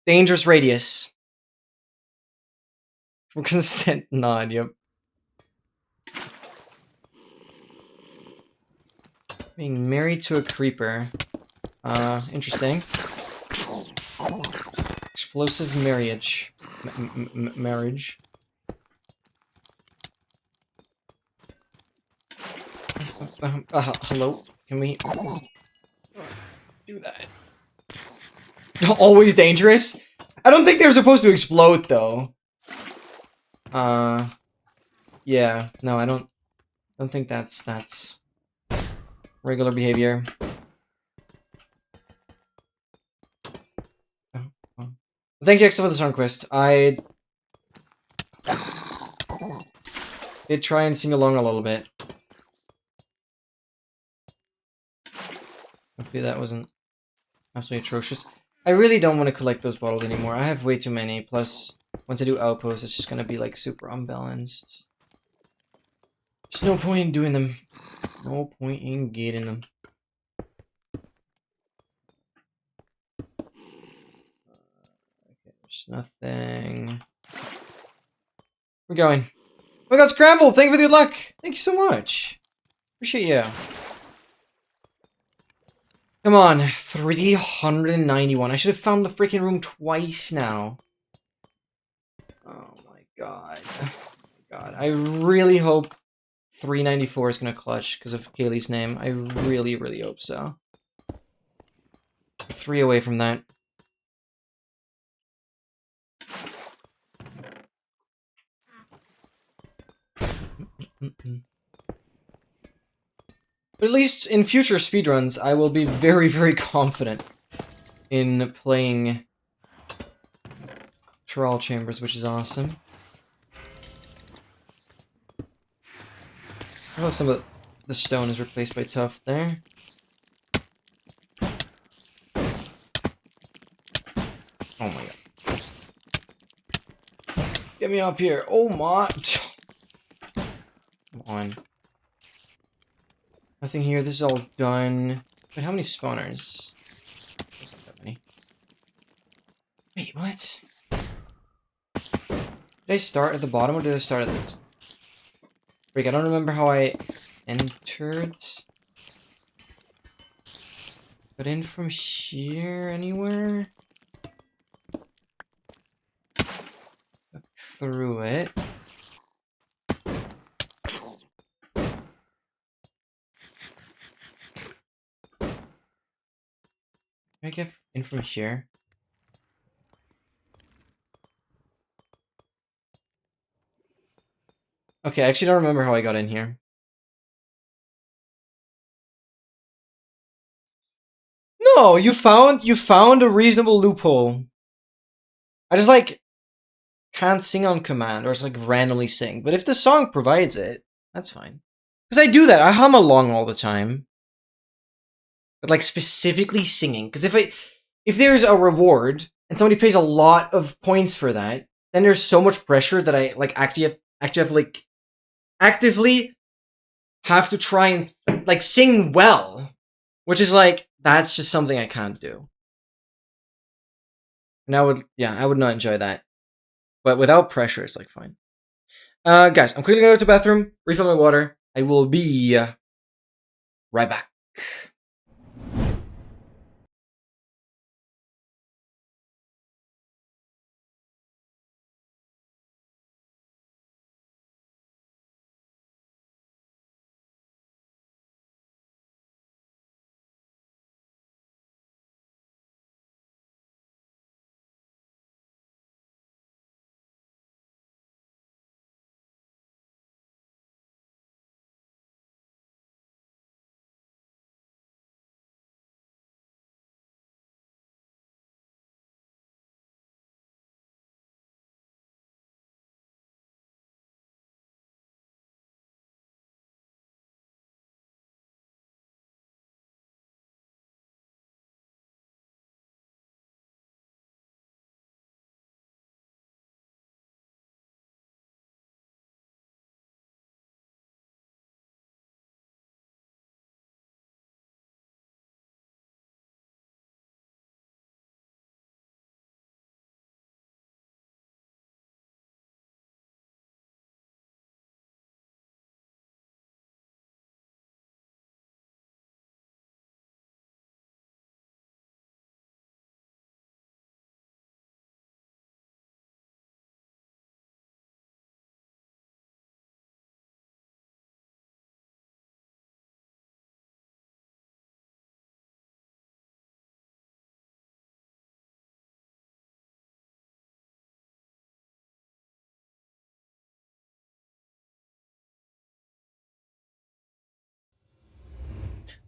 dangerous radius. Consent nod, yep. Being married to a creeper. Interesting. Explosive marriage. Marriage. Hello? Can we do that? Always dangerous? I don't think they're supposed to explode, though. Yeah. No, I don't think that's regular behavior. Thank you, Exo, for the song quest. I did try and sing along a little bit. Hopefully that wasn't absolutely atrocious. I really don't want to collect those bottles anymore. I have way too many. Plus, once I do outposts, it's just gonna be like super unbalanced. There's no point in doing them. No point in getting them. Okay, there's nothing. We're going. Oh my god, Scramble! Thank you for the good luck! Thank you so much. Appreciate you. Come on, 391. I should have found the freaking room twice now. Oh my god. Oh my god. I really hope 394 is gonna clutch because of Kaylee's name. I really, really hope so. 3 away from that. But at least in future speedruns, I will be very, very confident in playing Trial Chambers, which is awesome. I know some of the stone is replaced by tuff there. Oh my god. Get me up here. Oh my. Come on. Nothing here. This is all done. Wait, how many spawners? Not that many. Wait, what? Did I start at the bottom or did I start at the... Break, I don't remember how I entered. But in from here anywhere? Through it. Can I get in from here? Okay, I actually don't remember how I got in here. No, you found a reasonable loophole. I just like can't sing on command or it's like randomly sing. But if the song provides it, that's fine. Because I do that. I hum along all the time. But like specifically singing. Because if there's a reward and somebody pays a lot of points for that, then there's so much pressure that I like actually have to like actively have to try and like sing well. Which is like, that's just something I can't do. And I would not enjoy that. But without pressure, it's like fine. Guys, I'm quickly gonna go to the bathroom, refill my water. I will be right back.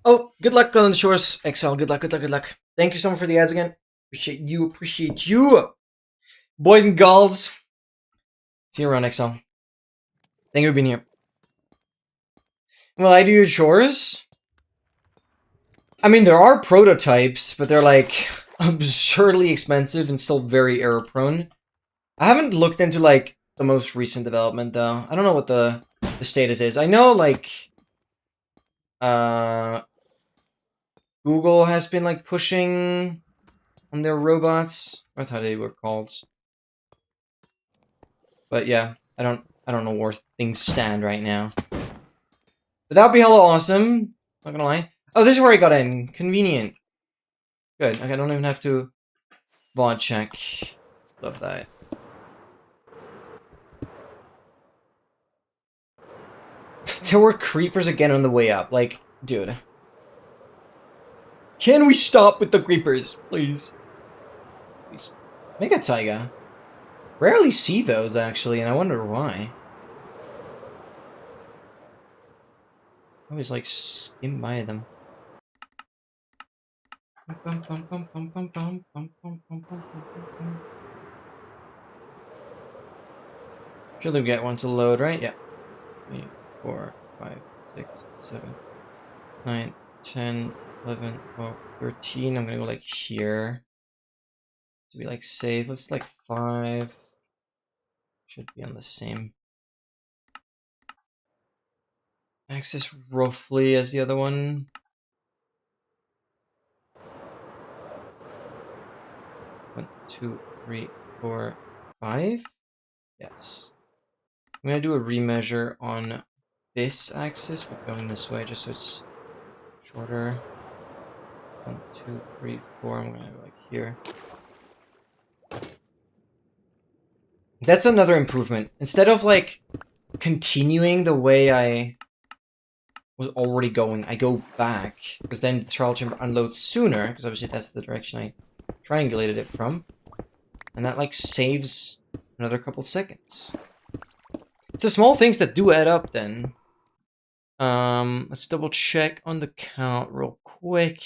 Oh, good luck on the shores, XL. Good luck, good luck, good luck. Thank you so much for the ads again. Appreciate you, appreciate you. Boys and girls. See you around, XL. Thank you for being here. Will I do your chores? I mean, there are prototypes, but they're like absurdly expensive and still very error prone. I haven't looked into like the most recent development though. I don't know what the status is. I know like Google has been like pushing on their robots. I thought they were called. But yeah, I don't know where things stand right now. But that would be hella awesome. Not gonna lie. Oh, this is where I got in. Convenient. Good. Like, I don't even have to VOD check. Love that. There were creepers again on the way up. Like, dude. Can we stop with the creepers, please? Please. Mega Taiga. Rarely see those, actually, and I wonder why. I always, like, skim by them. Should we get one to load, right? Yeah. 3, 4, 5, 6, 7, 9, 10, 11, 12, 13. I'm gonna go, like, here. To be, like, safe. Let's, like, 5. Should be on the same axis roughly as the other one. 1, 2, 3, 4, 5. Yes. I'm gonna do a remeasure on this axis, but going this way just so it's shorter. 1, 2, 3, 4. I'm gonna go like here. That's another improvement. Instead of like continuing the way I was already going, I go back because then the trial chamber unloads sooner because obviously that's the direction I triangulated it from, and that like saves another couple seconds. It's the small things that do add up then. Let's double check on the count real quick.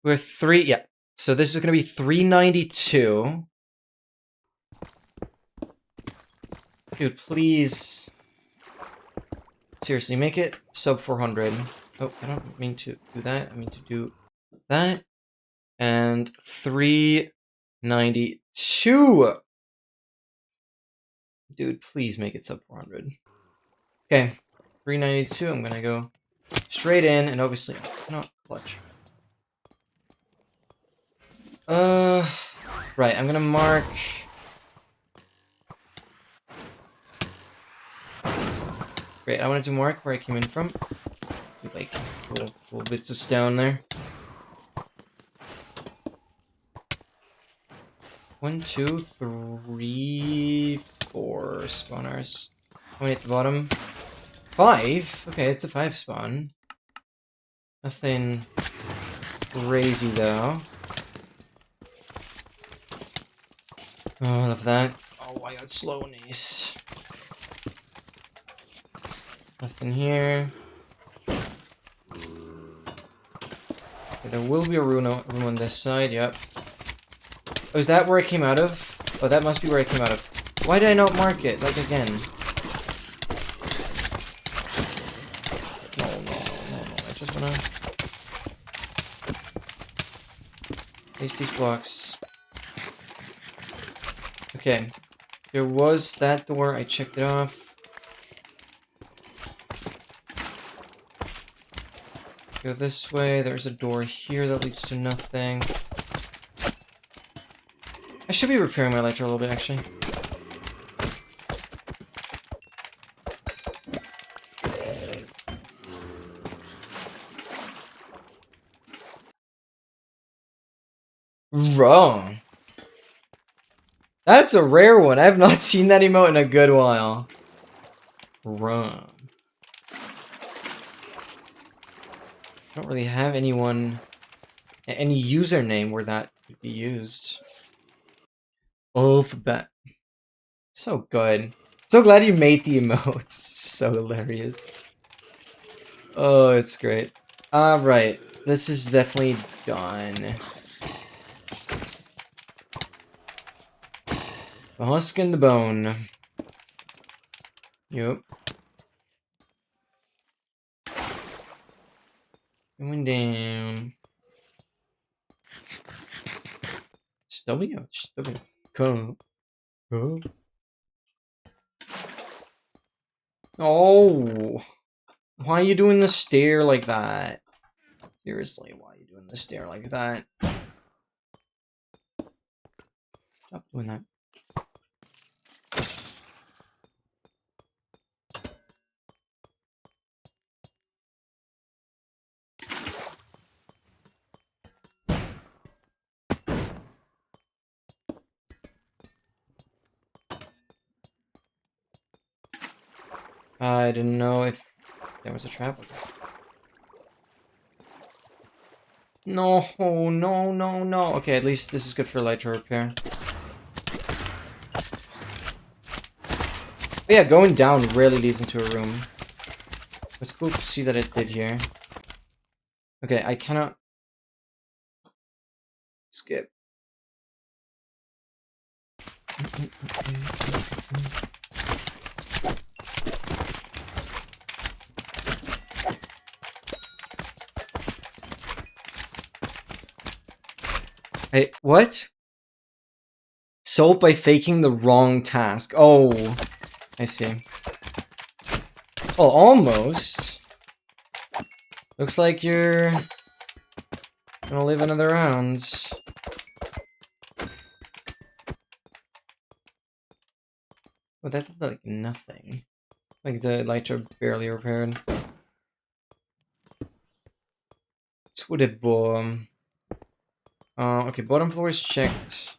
We're 3, yeah. So this is going to be 392. Dude, please. Seriously, make it sub 400. Oh, I don't mean to do that. I mean to do that. And 392. Dude, please make it sub 400. Okay, 392. I'm gonna go straight in, and obviously I cannot clutch. Right. I'm gonna mark. Great. I wanted to mark where I came in from. Like little bits of stone there. 1, 2, 3, 4 spawners. How many at the bottom? 5? Okay, it's a 5 spawn. Nothing crazy though. Oh, I love that. Oh, I got slowness. Nothing here. Okay, there will be a room on this side, yep. Oh, is that where I came out of? Oh, that must be where I came out of. Why did I not mark it? Like, again. No. I just wanna... place these blocks. Okay. There was that door. I checked it off. Go this way. There's a door here that leads to nothing. I should be repairing my elytra a little bit, actually. Wrong. That's a rare one. I've not seen that emote in a good while. Wrong. I don't really have any username where that could be used. Alphabet. So good. So glad you made the emotes. So hilarious. Oh, it's great. Right. This is definitely done. The husk and the bone. Yep. Going down. W. Come. Oh. Oh. Why are you doing the stair like that? Seriously, why are you doing the stair like that? Stop doing that. I didn't know if there was a trap. No. Okay, at least this is good for elytra repair. But yeah, going down rarely leads into a room. It's cool to see that it did here. Okay, I cannot skip. Hey, what? Sold by faking the wrong task. Oh, I see. Well, almost. Looks like you're gonna live another round. Oh, that did like nothing. Like the elytra barely repaired. Swooded bomb. Okay, bottom floor is checked.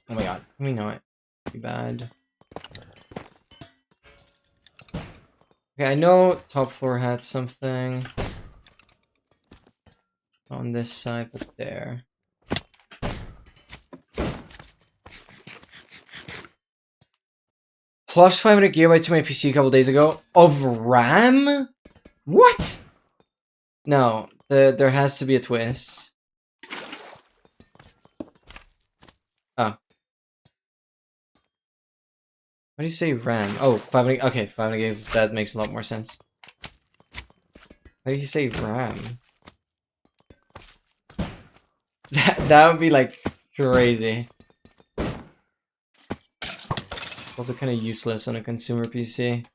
Oh my god, let me not be bad. Okay, I know top floor had something on this side, but there. Plus 500 GB to my PC a couple days ago of RAM? What? No, there has to be a twist. Oh. Why do you say RAM? Oh, 500. Okay, 500 gigs. That makes a lot more sense. Why do you say RAM? That would be like crazy. Also kind of useless on a consumer PC.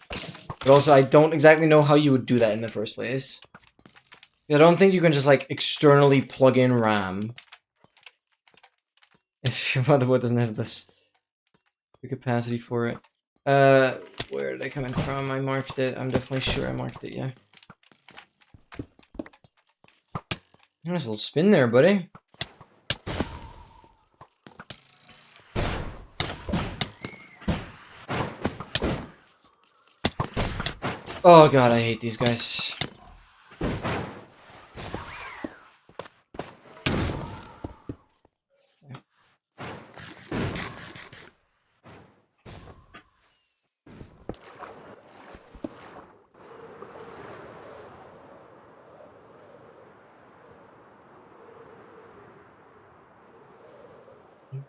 But also, I don't exactly know how you would do that in the first place. I don't think you can just like externally plug in RAM if your motherboard doesn't have the capacity for it. Where did I come in from? I marked it. I'm definitely sure I marked it. Yeah. Nice little spin there, buddy. Oh god, I hate these guys.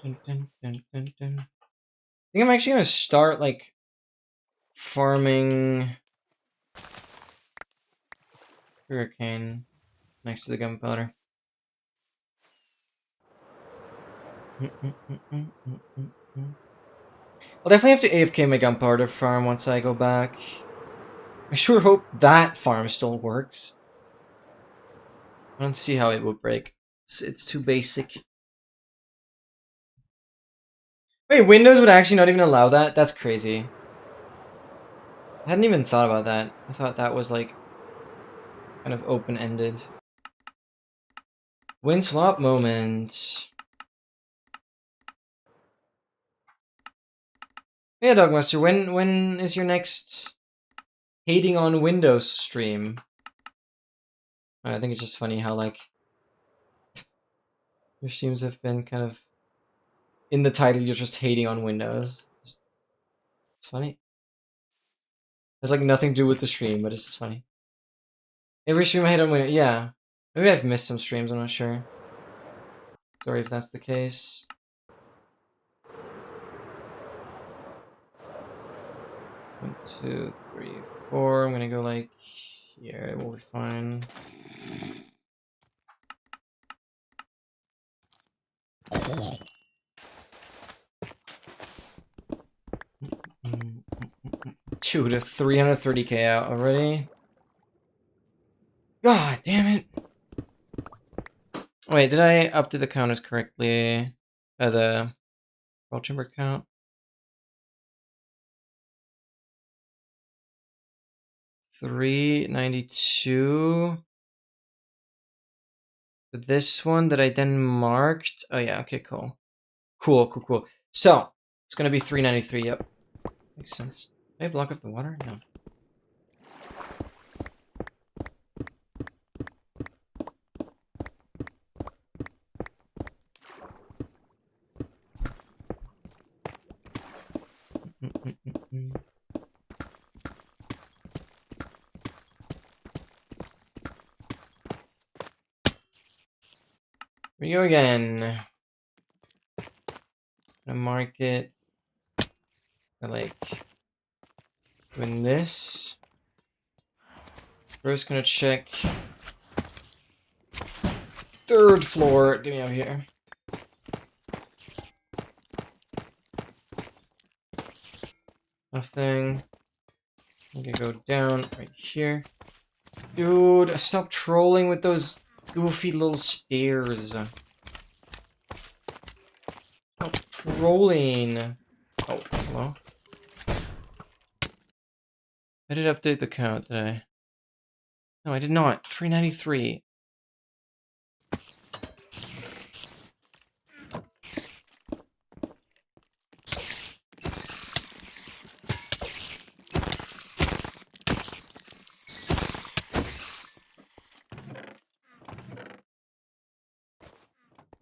Dun, dun, dun, dun, dun. I think I'm actually gonna start like farming hurricane next to the gunpowder. I'll definitely have to AFK my gunpowder farm once I go back. I sure hope that farm still works. I don't see how it would break. It's too basic. Wait, Windows would actually not even allow that? That's crazy. I hadn't even thought about that. I thought that was like kind of open-ended. Win swap moment. Yeah, Dogmaster, when is your next hating on Windows stream? I think it's just funny how like your streams have been kind of in the title. You're just hating on Windows. It's funny. It has like nothing to do with the stream, but it's just funny. Every stream I hate on Windows. Yeah, maybe I've missed some streams. I'm not sure. Sorry if that's the case. One, two, three, four. I'm gonna go like here. It will be fine. Dude, a 330k out already. God damn it. Wait, did I update the counters correctly? The raw timber count? 392. This one that I then marked. Oh yeah, okay, cool. Cool. So, it's gonna be 393, yep. Makes sense. Did I block off the water? No. Here we go again. Gonna mark it. I like doing this. First, gonna check third floor. Get me out here. Nothing. I'm gonna go down right here. Dude, stop trolling with those goofy little stairs. Stop trolling. Oh, hello. I did update the count, did I? No, I did not. 393.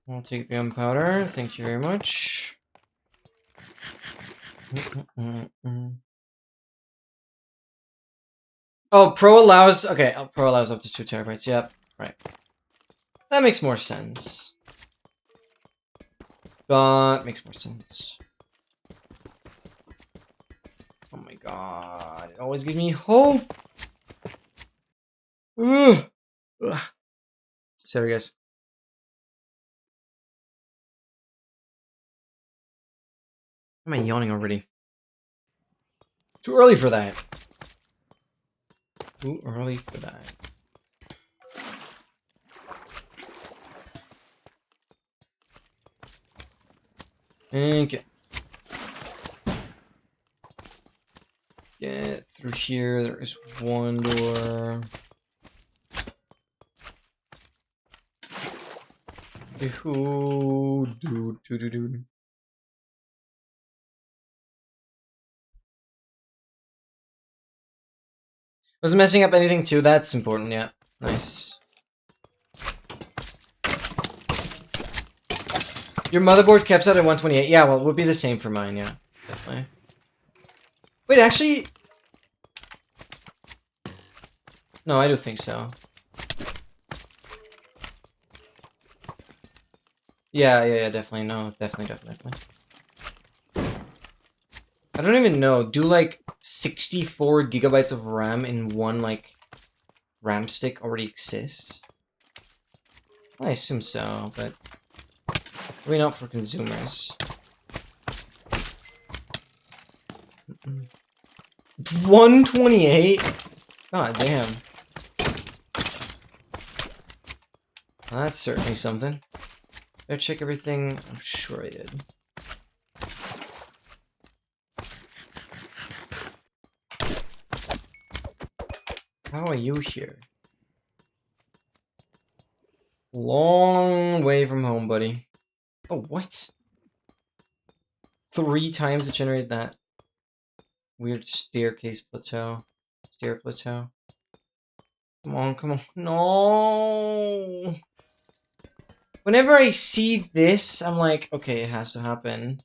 I'll take the gunpowder. Thank you very much. Oh, Pro allows... Okay, Pro allows up to 2 terabytes. Yep, right. That makes more sense. That makes more sense. Oh my god. It always gives me hope. Ugh. Ugh. Sorry, guys. Why am I yawning already? Too early for that. Too early for that. Okay. Get through here. There is one door. Ooh, dude. Wasn't messing up anything too. That's important. Yeah. Nice. Your motherboard caps out at 128. Yeah, well, it would be the same for mine. Yeah, definitely. Wait, actually, no, I do think so. Yeah, definitely. No, definitely. I don't even know. Do like 64 gigabytes of RAM in one like RAM stick already exist? I assume so, but maybe not for consumers. 128? God damn. Well, that's certainly something. Did I check everything? I'm sure I did. How are you here? Long way from home, buddy. Oh, what? 3 times it generated that weird staircase plateau. Stair plateau. Come on. No! Whenever I see this, I'm like, okay, it has to happen.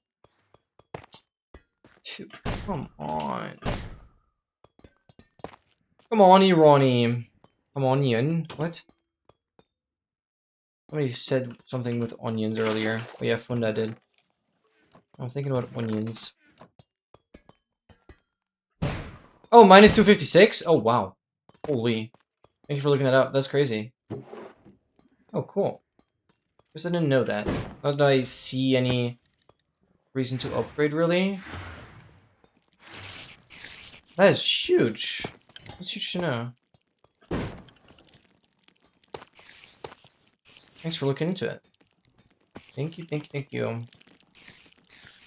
Come on. Come on, Ronnie. Come on, Ian. What? Somebody said something with onions earlier. Oh yeah, Funda did. I'm thinking about onions. Oh, minus 256? Oh, wow. Holy. Thank you for looking that up. That's crazy. Oh, cool. Guess I didn't know that. Not that I see any reason to upgrade, really. That is huge. That's huge to know. Thanks for looking into it. Thank you. How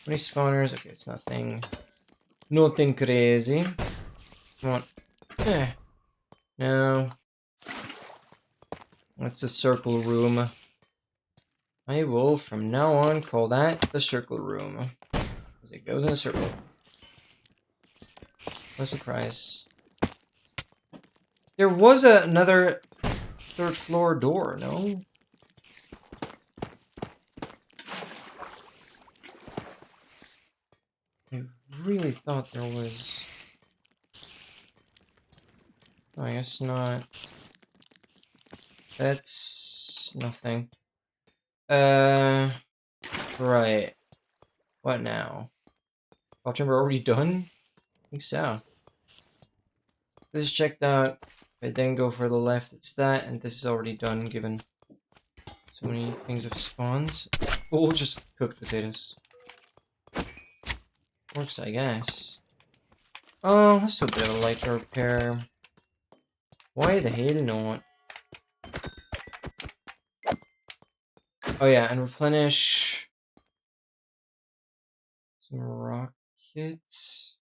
many spawners? Okay, it's nothing. Nothing crazy. Come on. No. That's the circle room. I will, from now on, call that the circle room. Because it goes in a circle. No surprise. There was another 3rd floor door, no? I really thought there was... Oh, I guess not. That's... nothing. Right. What now? Watch chamber already done? I think so. This is checked out. If I then go for the left, it's that, and this is already done given so many things have spawned. We'll just cook potatoes. Works, I guess. Oh, let's do a bit of a lighter repair. Why the hell not? Oh yeah, and replenish some rockets.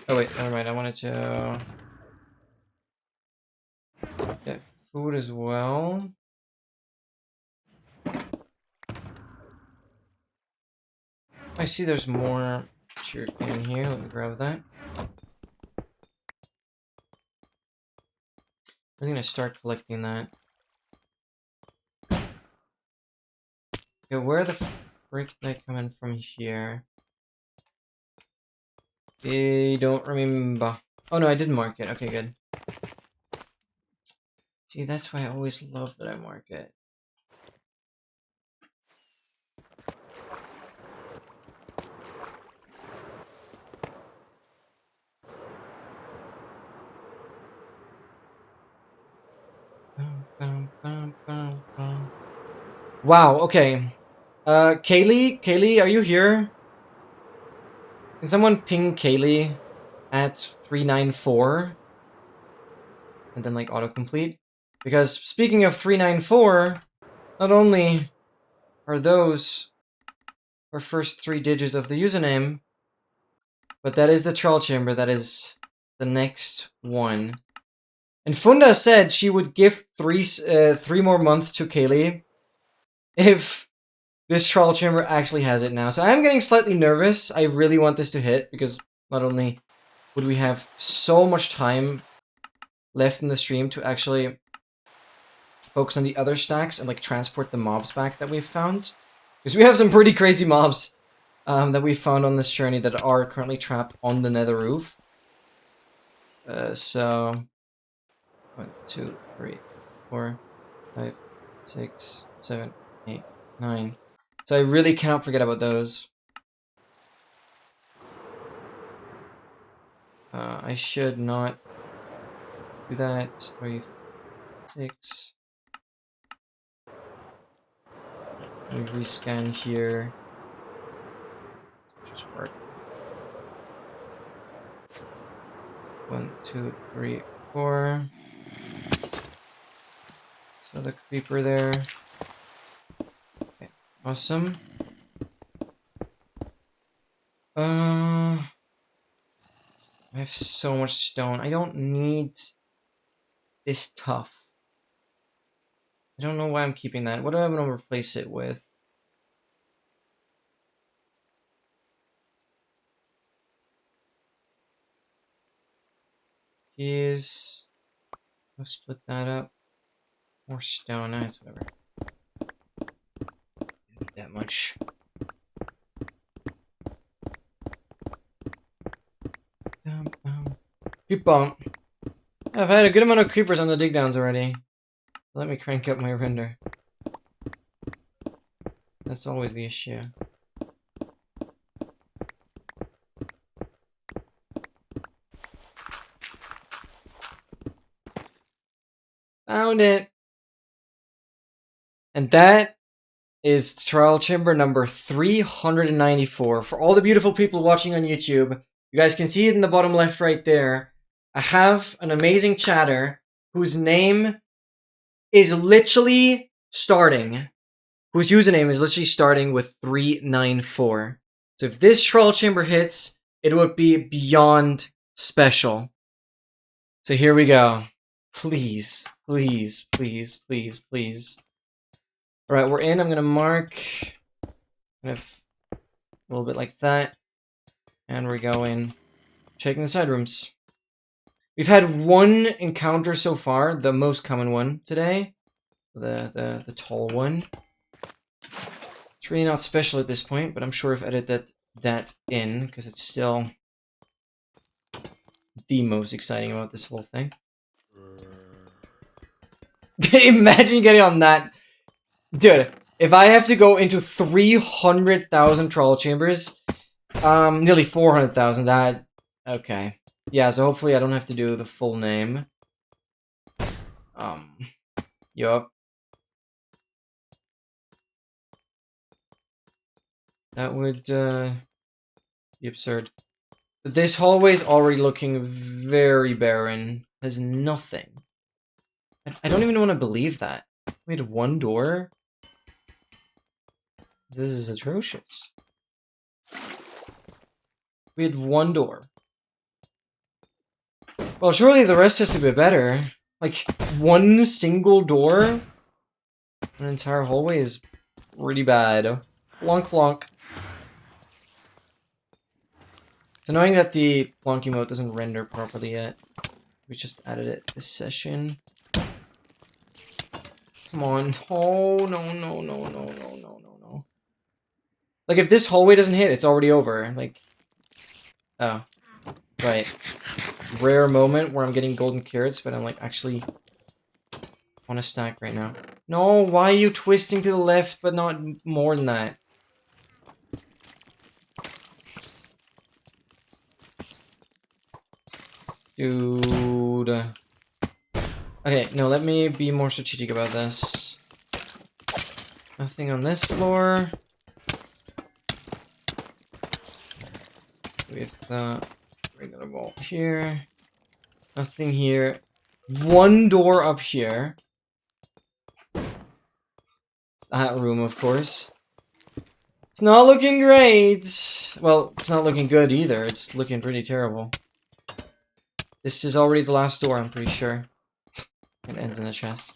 Oh wait, never mind. I wanted to get food as well. I see there's more sugarcane in here. Let me grab that. I'm gonna start collecting that. Okay, where the frick did I come in from here? I don't remember. Oh no, I did mark it. Okay, good. See, that's why I always love that I mark it. Wow, okay. Kaylee, are you here? Can someone ping Kaylee at 394? And then, like, autocomplete? Because, speaking of 394, not only are those our first 3 digits of the username, but that is the troll chamber, that is the next one. And Funda said she would give 3 more months to Kaylee if this troll chamber actually has it now. So I'm getting slightly nervous. I really want this to hit, because not only would we have so much time left in the stream to actually focus on the other stacks and like transport the mobs back that we've found. Because we have some pretty crazy mobs that we found on this journey that are currently trapped on the nether roof. So 1, 2, 3, 4, 5, 6, 7, 8, 9. So I really cannot forget about those. I should not do that. 3, 6. Let me rescan here. Just work. 1, 2, 3, 4. So the creeper there. Okay, awesome. I have so much stone. I don't need this tough. I don't know why I'm keeping that. What do I want to replace it with? Is I'll split that up. More stone. That's whatever. Not that much. Creep bump. I've had a good amount of creepers on the dig downs already. Let me crank up my render. That's always the issue. Found it! And that is trial chamber number 394. For all the beautiful people watching on YouTube, you guys can see it in the bottom left right there. I have an amazing chatter whose name is literally starting, whose username is literally starting with 394. So if this troll chamber hits, it would be beyond special. So here we go. Please, please, please, please, please. Alright, we're in. I'm gonna mark kind of a little bit like that. And we're going. Checking the side rooms. We've had one encounter so far, the most common one today. The tall one. It's really not special at this point, but I'm sure I've edited that in, because it's still the most exciting about this whole thing. Imagine getting on that. Dude, if I have to go into 300,000 troll chambers, nearly 400,000, that... Okay. Yeah, so hopefully I don't have to do the full name. Yup. That would, be absurd. But this hallway is already looking very barren. Has nothing. I don't even want to believe that. We had one door? This is atrocious. We had one door. Well, surely the rest has to be better. Like, one single door? An entire hallway is pretty bad. Flonk flonk. It's annoying that the wonky mode doesn't render properly yet. We just added it this session. Come on. Oh, no, no, no, no, no, no, no, no. Like, if this hallway doesn't hit, it's already over. Like, oh. Right. Rare moment where I'm getting golden carrots, but I'm, like, actually on a stack right now. No, why are you twisting to the left, but not more than that? Dude. Okay, no, let me be more strategic about this. Nothing on this floor. We have the regular wall here. Nothing here. One door up here. That room, of course. It's not looking great. Well, it's not looking good either. It's looking pretty terrible. This is already the last door, I'm pretty sure. It ends in a chest.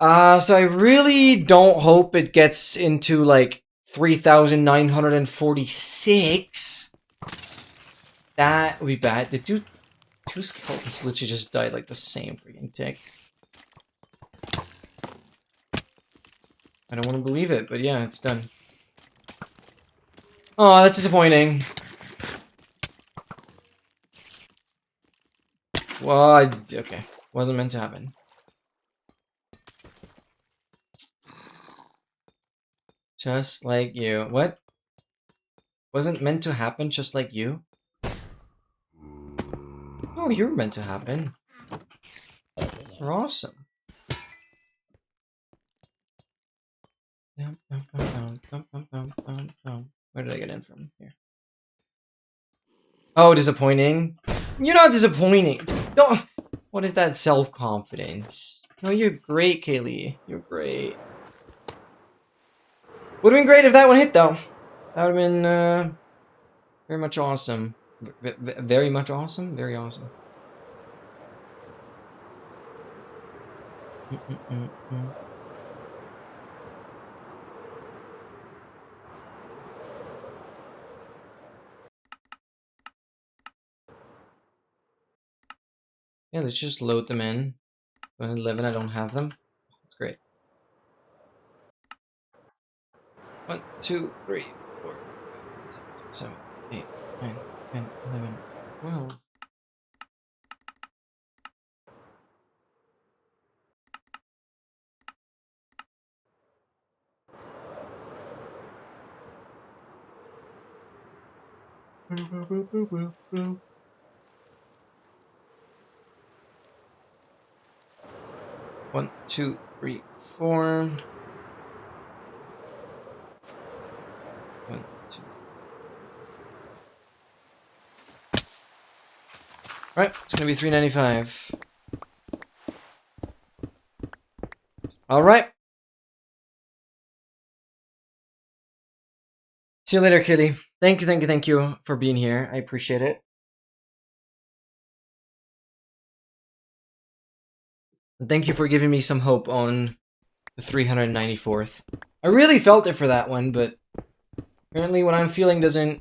So I really don't hope it gets into, like, 3,946. That would be bad. The two skeletons literally just died like the same freaking tick. I don't want to believe it, but yeah, it's done. Oh, that's disappointing. Well, okay. Wasn't meant to happen. Just like you. What? Wasn't meant to happen just like you? Oh, you're meant to happen. You're awesome. Where did I get in from? Here. Oh, disappointing. You're not disappointing. Don't. What is that self-confidence? No, you're great, Kaylee. You're great. Would have been great if that one hit, though. That would have been very much awesome. Very much awesome? Very awesome. Yeah, let's just load them in. 11, I don't have them. That's great. 1, 2, 3, 4, 5, 6, 7, 8, 9, 10, 11, 12. One, two, three, four. 1, 2. Right, it's gonna be 395. All right. See you later, Kitty. Thank you for being here. I appreciate it. And thank you for giving me some hope on the 394th. I really felt it for that one, but apparently what I'm feeling doesn't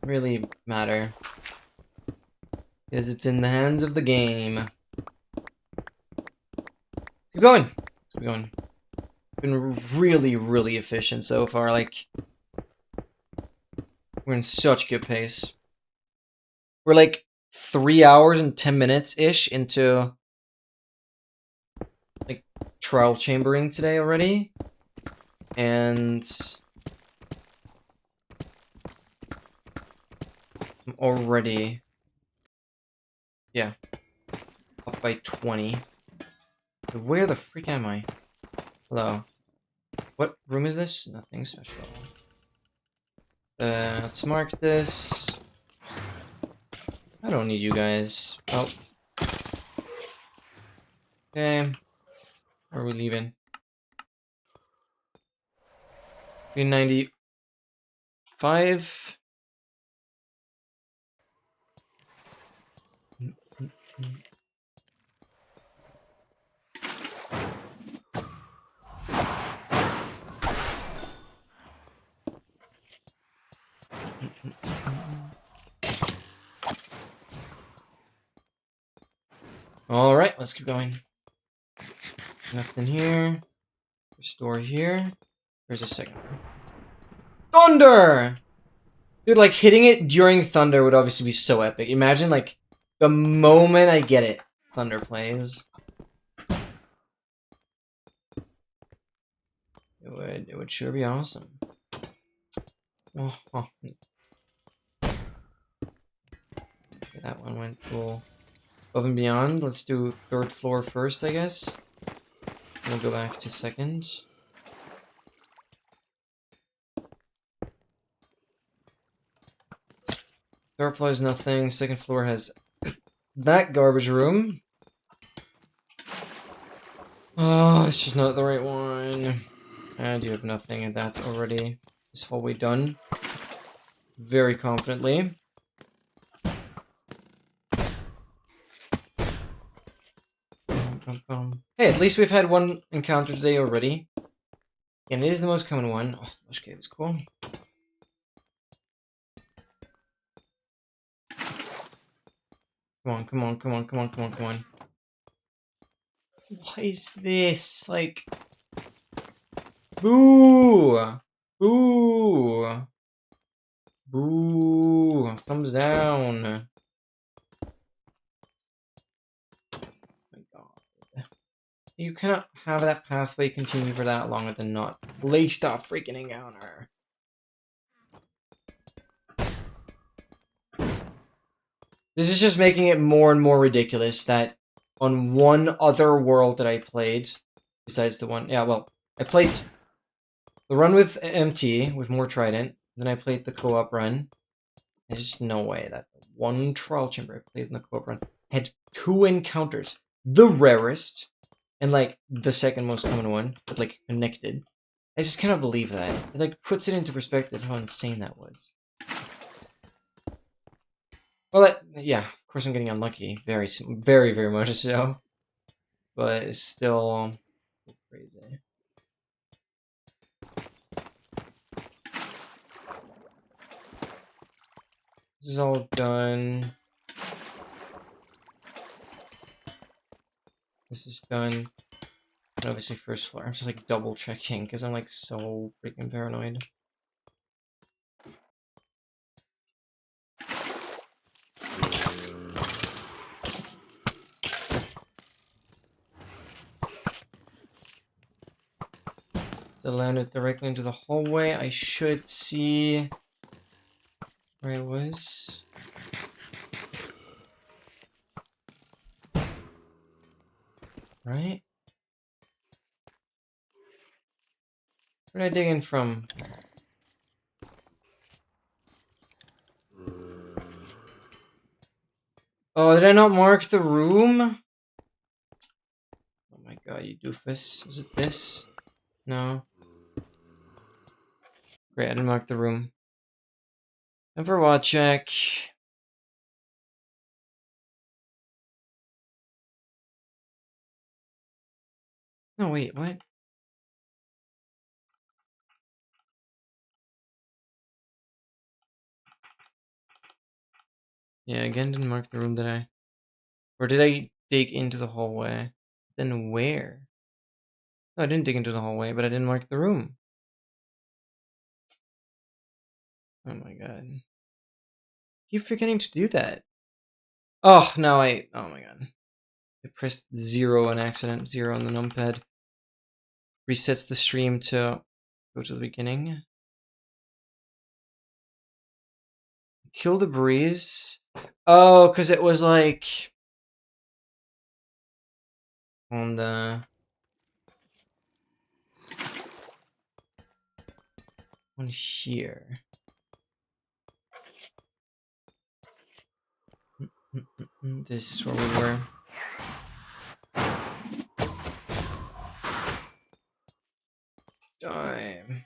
really matter. Because it's in the hands of the game. Let's keep going. Let's keep going. Been really, really efficient so far. Like, we're in such good pace. We're like 3 hours and 10 minutes-ish into like trial chambering today already. And I'm already, yeah, up by 20. Where the freak am I? Hello. What room is this? Nothing special. Let's mark this. I don't need you guys. Oh. Okay. Where are we leaving? 395. Alright, let's keep going. Nothing here. Restore here. There's a second one. Thunder! Dude, like, hitting it during Thunder would obviously be so epic. Imagine, like, the moment I get it, Thunder plays. It would sure be awesome. Oh, okay, that one went cool. Above and beyond, let's do 3rd floor first, I guess. We'll go back to 2nd. 3rd floor has nothing. 2nd floor has that garbage room. Oh, it's just not the right one. And you have nothing, and that's already this hallway done. Very confidently. Hey, at least we've had one encounter today already. And it is the most common one. Oh, Lush Cave is cool. Come on, come on, come on, come on, come on, come on. What is this? Like... Boo! Boo! Boo! Thumbs down. Oh my god. You cannot have that pathway continue for that long and not. Please stop freaking encounter. This is just making it more and more ridiculous that on one other world that I played, besides the one, yeah, well, I played the run with MT, with more Trident, then I played the co-op run. There's just no way that one trial chamber I played in the co-op run had 2 encounters. The rarest, and like the second most common one, but like connected. I just cannot believe that. It like puts it into perspective how insane that was. Well, yeah, of course I'm getting unlucky. Very, very, very much so. But it's still crazy. This is all done. This is done. And obviously 1st floor. I'm just like double checking because I'm like so freaking paranoid. To land it directly into the hallway, I should see where it was. Right? Where did I dig in from? Oh, did I not mark the room? Oh my god, you doofus. Is it this? No. Great, I didn't mark the room. Overwatch check. No, wait, what? Yeah, again, didn't mark the room, did I? Or did I dig into the hallway? Then where? No, I didn't dig into the hallway, but I didn't mark the room. Oh my god. Keep forgetting to do that. Oh, no, oh my god. I pressed 0 on accident, 0 on the numpad. Resets the stream to go to the beginning. Kill the breeze. Oh, because it was like on the one here. This is where we were. Time.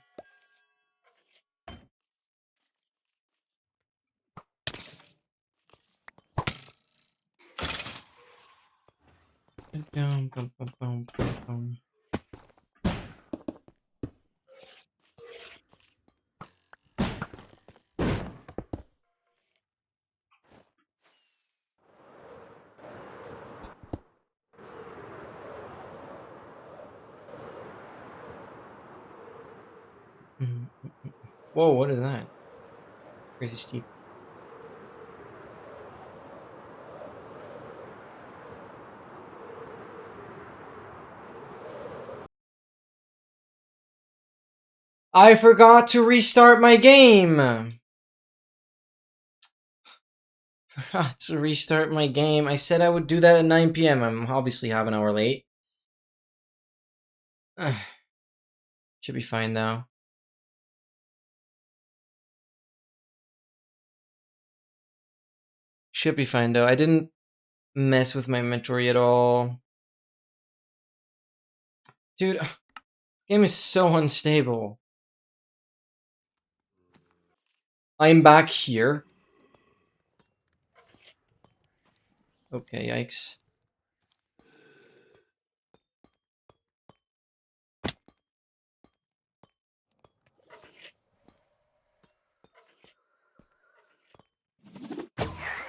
Bum, bum, bum, bum, bum, bum. Whoa, what is that? Crazy steep. I forgot to restart my game! Forgot to restart my game. I said I would do that at 9 p.m. I'm obviously half an hour late. Should be fine though. Should be fine though. I didn't mess with my inventory at all. Dude, this game is so unstable. I'm back here. Okay, yikes.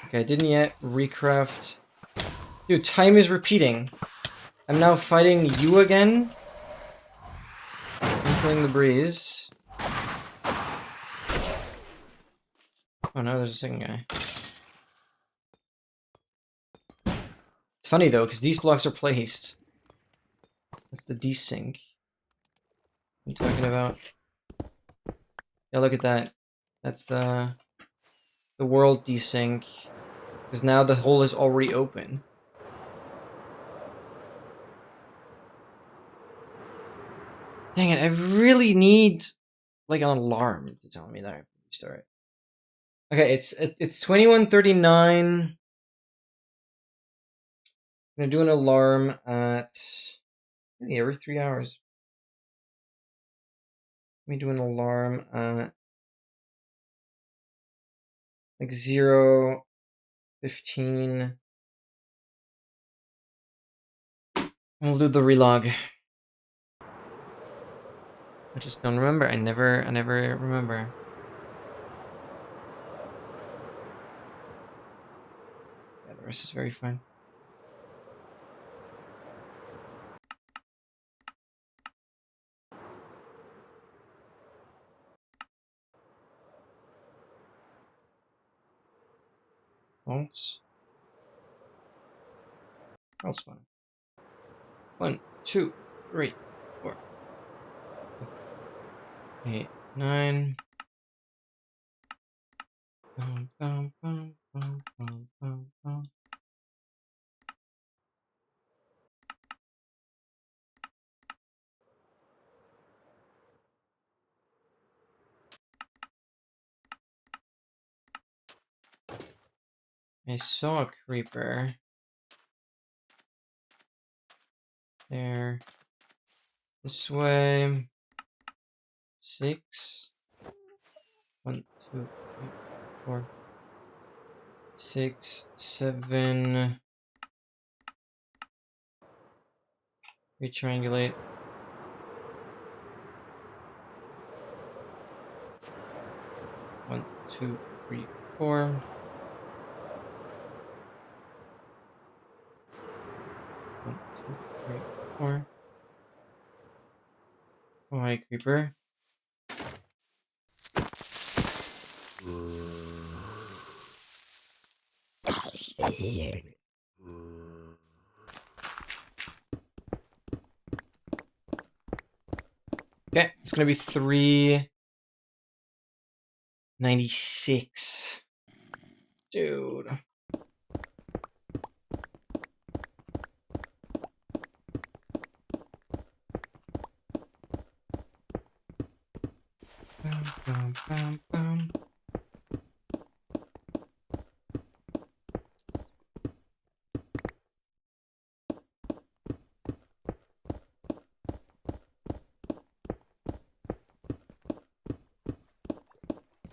Okay, I didn't yet recraft. Dude, time is repeating. I'm now fighting you again. I'm feeling the breeze. Oh no, there's a second guy. It's funny though, because these blocks are placed. That's the desync I'm talking about. Yeah, look at that. That's the world desync. Because now the hole is already open. Dang it, I really need like an alarm to tell me that I restart. Okay, it's 21:39. I'm gonna do an alarm at really every 3 hours. Let me do an alarm at like 0:15. We'll do the relog. I just don't remember. I never remember. Yeah, the rest is very fine. Bolts. That's fine. 1, 2, 3, 4, 8, 9. Bum, bum, bum, bum, bum, bum, bum. I saw a creeper. There. This way. 6. 1, 2, 3, 4. 6, 7. Retriangulate. 1, 2, 3, 4. 1, 2, 3, 4. Oh, hi, creeper. Okay, it's gonna be 396. Dude. Bum, bum, bum, bum.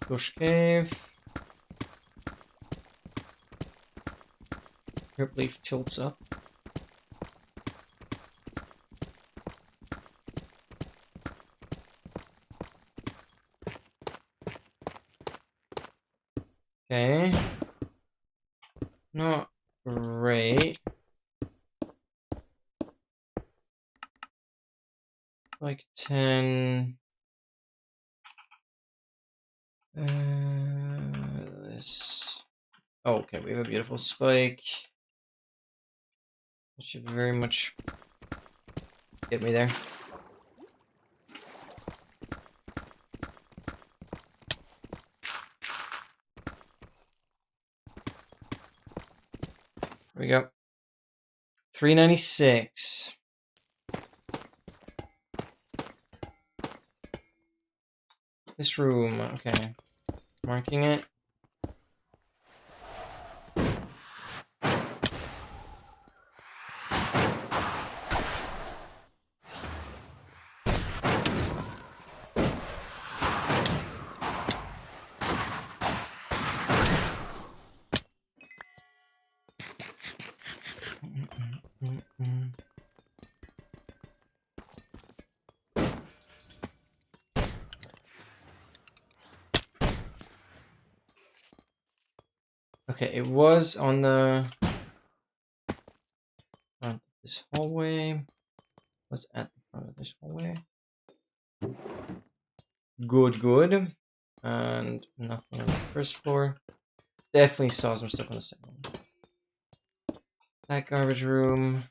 Bush cave. Rip leaf tilts up. Okay. Not great. Like 10. This. Oh, okay, we have a beautiful spike. That should very much get me there. There we go. 396. This room, okay. Marking it. Okay, it was on the front of this hallway. Was at the front of this hallway. Good, good. And nothing on the first floor. Definitely saw some stuff on the second one. That garbage room.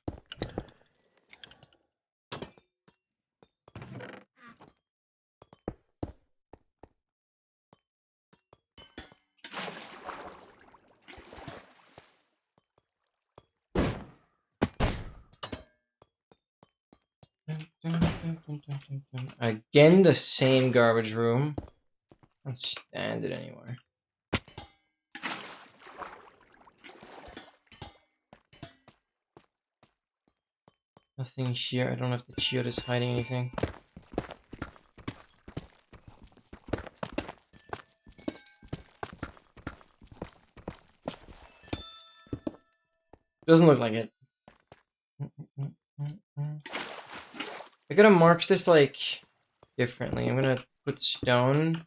Again, the same garbage room. Can't stand it anymore. Nothing here. I don't know if the Chiyoda is hiding anything. Doesn't look like it. I gotta mark this like differently. I'm gonna put stone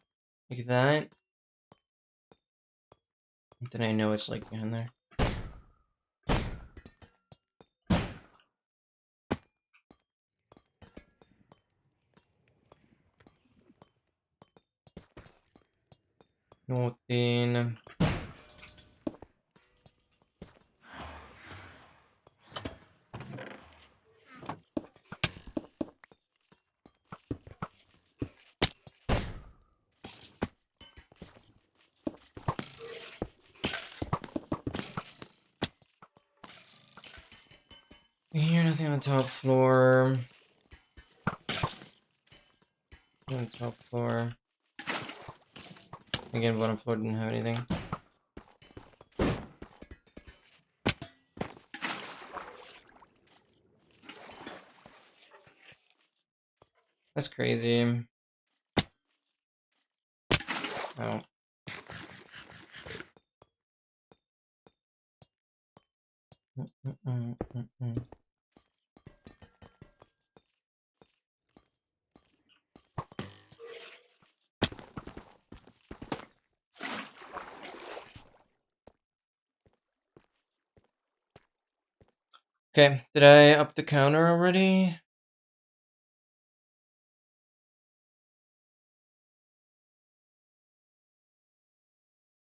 like that. Then I know it's like behind there. Nothing. Here, nothing on the top floor. Nothing on the top floor. Again, bottom floor didn't have anything. That's crazy. Oh. Okay, did I up the counter already?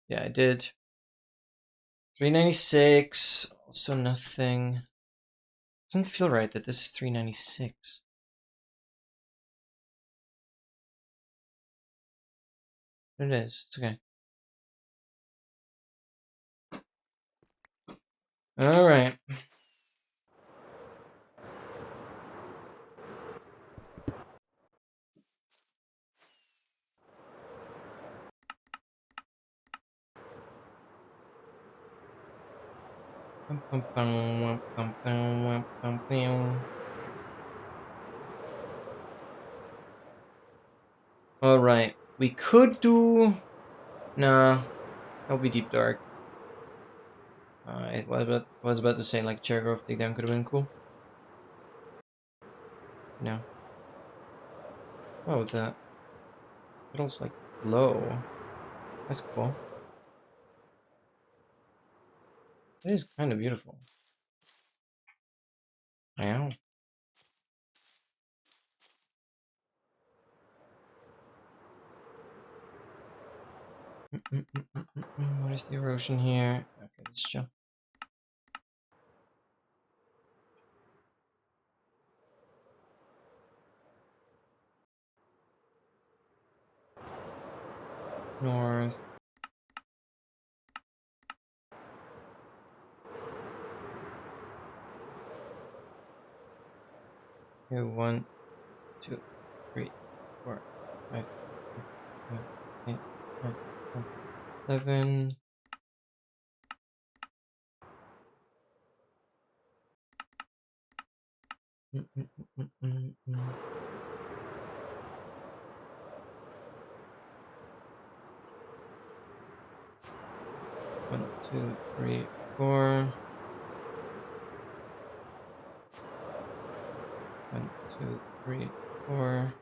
Yeah, I did. 396. Also nothing. Doesn't feel right that this is 396. It is. It's okay. Alright. Alright. We could do... Nah. That would be deep dark. I was about to say, like, Cherry Grove takedown could have been cool. No. Oh, the pedal's, like, low. That's cool. It is kind of beautiful. Wow. What is the erosion here? Okay, let's jump. North. Okay, 1, 2, 3, 4, 5, 6, 7, 8, 9, 10, 11. One, two, three, four. 1, 2, 3, 4.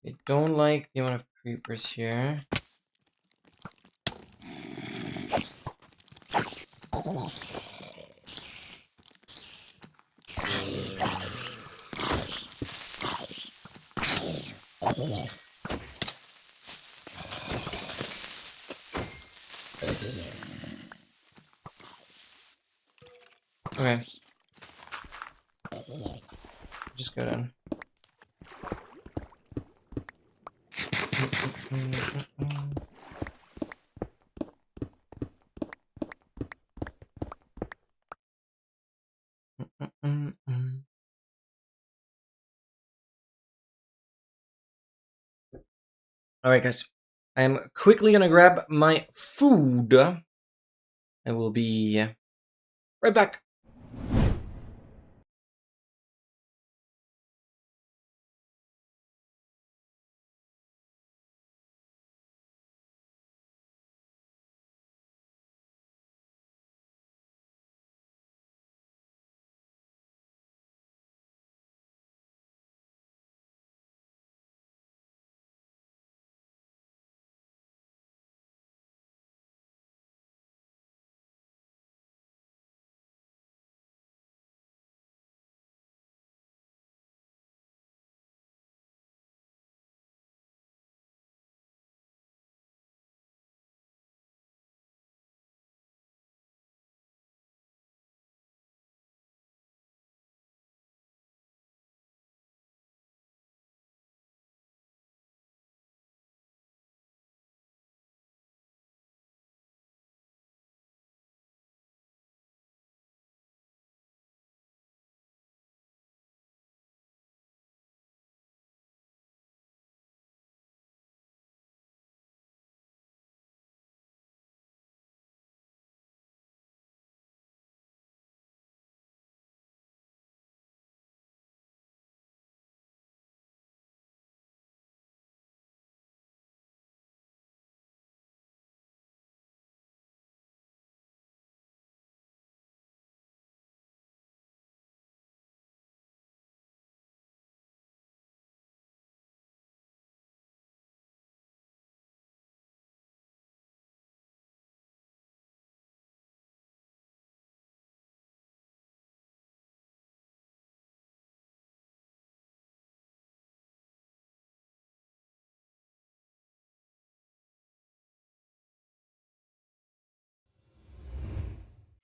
I don't like the amount of creepers here. Okay. Just go down. Alright, guys. I am quickly gonna grab my food. I will be right back.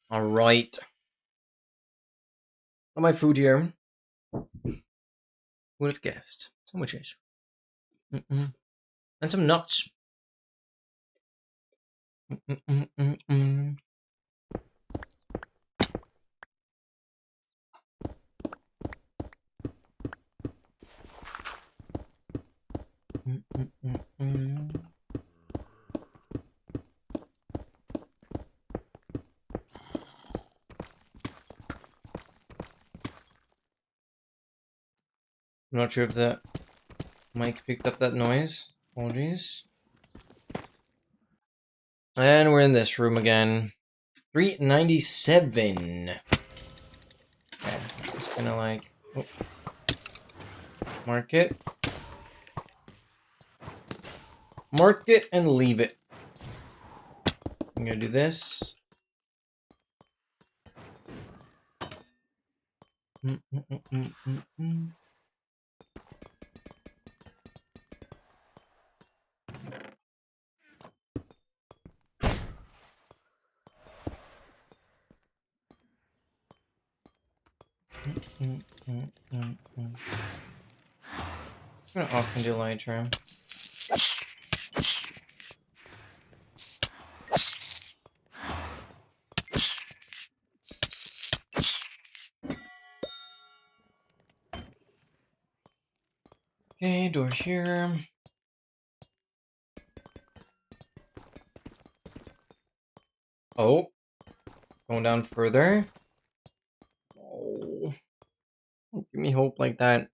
Alright. Got my food here. Who would have guessed? Sandwiches. And some nuts. I'm not sure if the mic picked up that noise. Apologies. And we're in this room again. 397. Okay, just gonna like mark it. Mark it and leave it. I'm gonna do this. I'm gonna often do Elytra. Okay, door here. Oh, going down further. Oh, don't give me hope like that.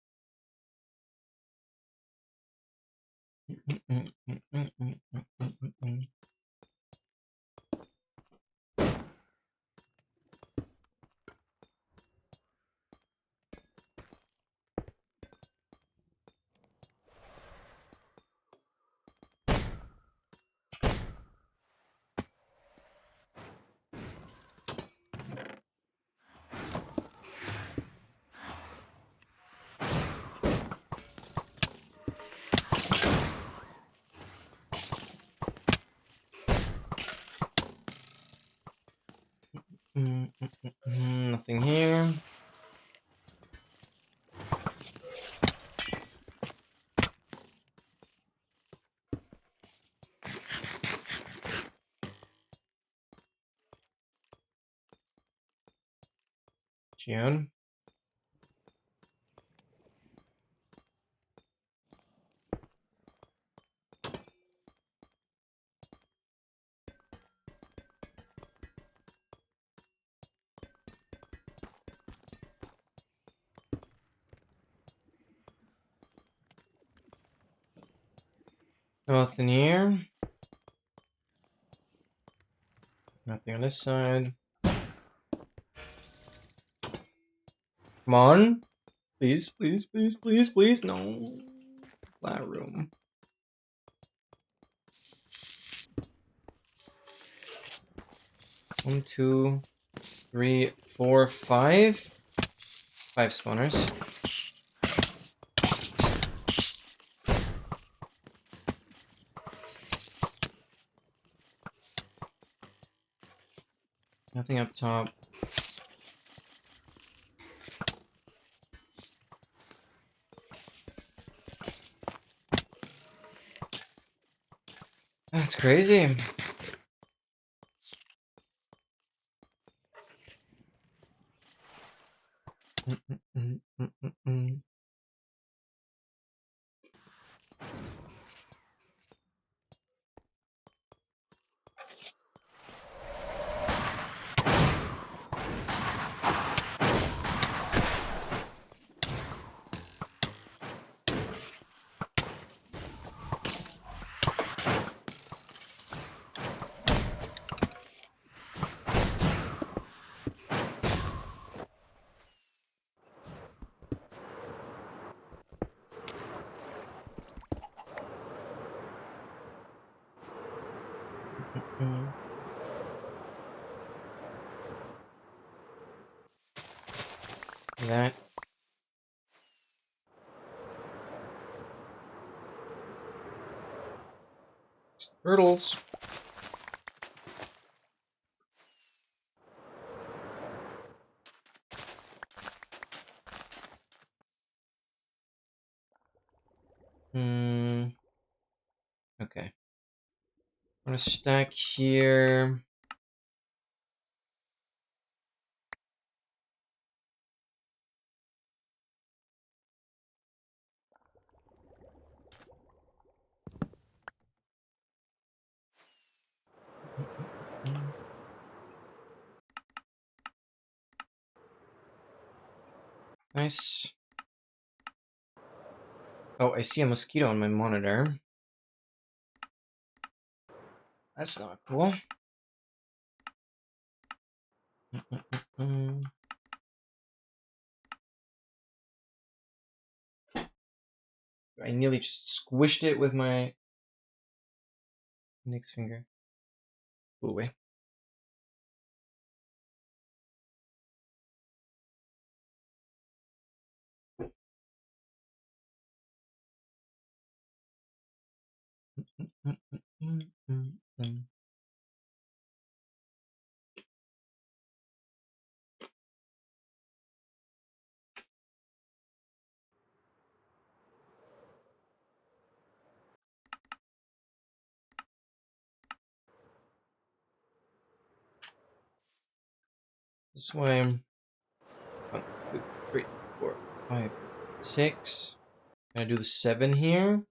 Nothing here. June. Nothing here. Nothing on this side. Come on. Please, please, please, please, please. No. Flat room. One, two, three, four, five. 5 spawners. Nothing up top. That's crazy. That. Turtles. Okay. I'm gonna stack here. Nice. Oh, I see a mosquito on my monitor. That's not cool. I nearly just squished it with my index finger. Go away. This way. 1, 2, 3, 4, 5, 6. Gonna do the 7 here.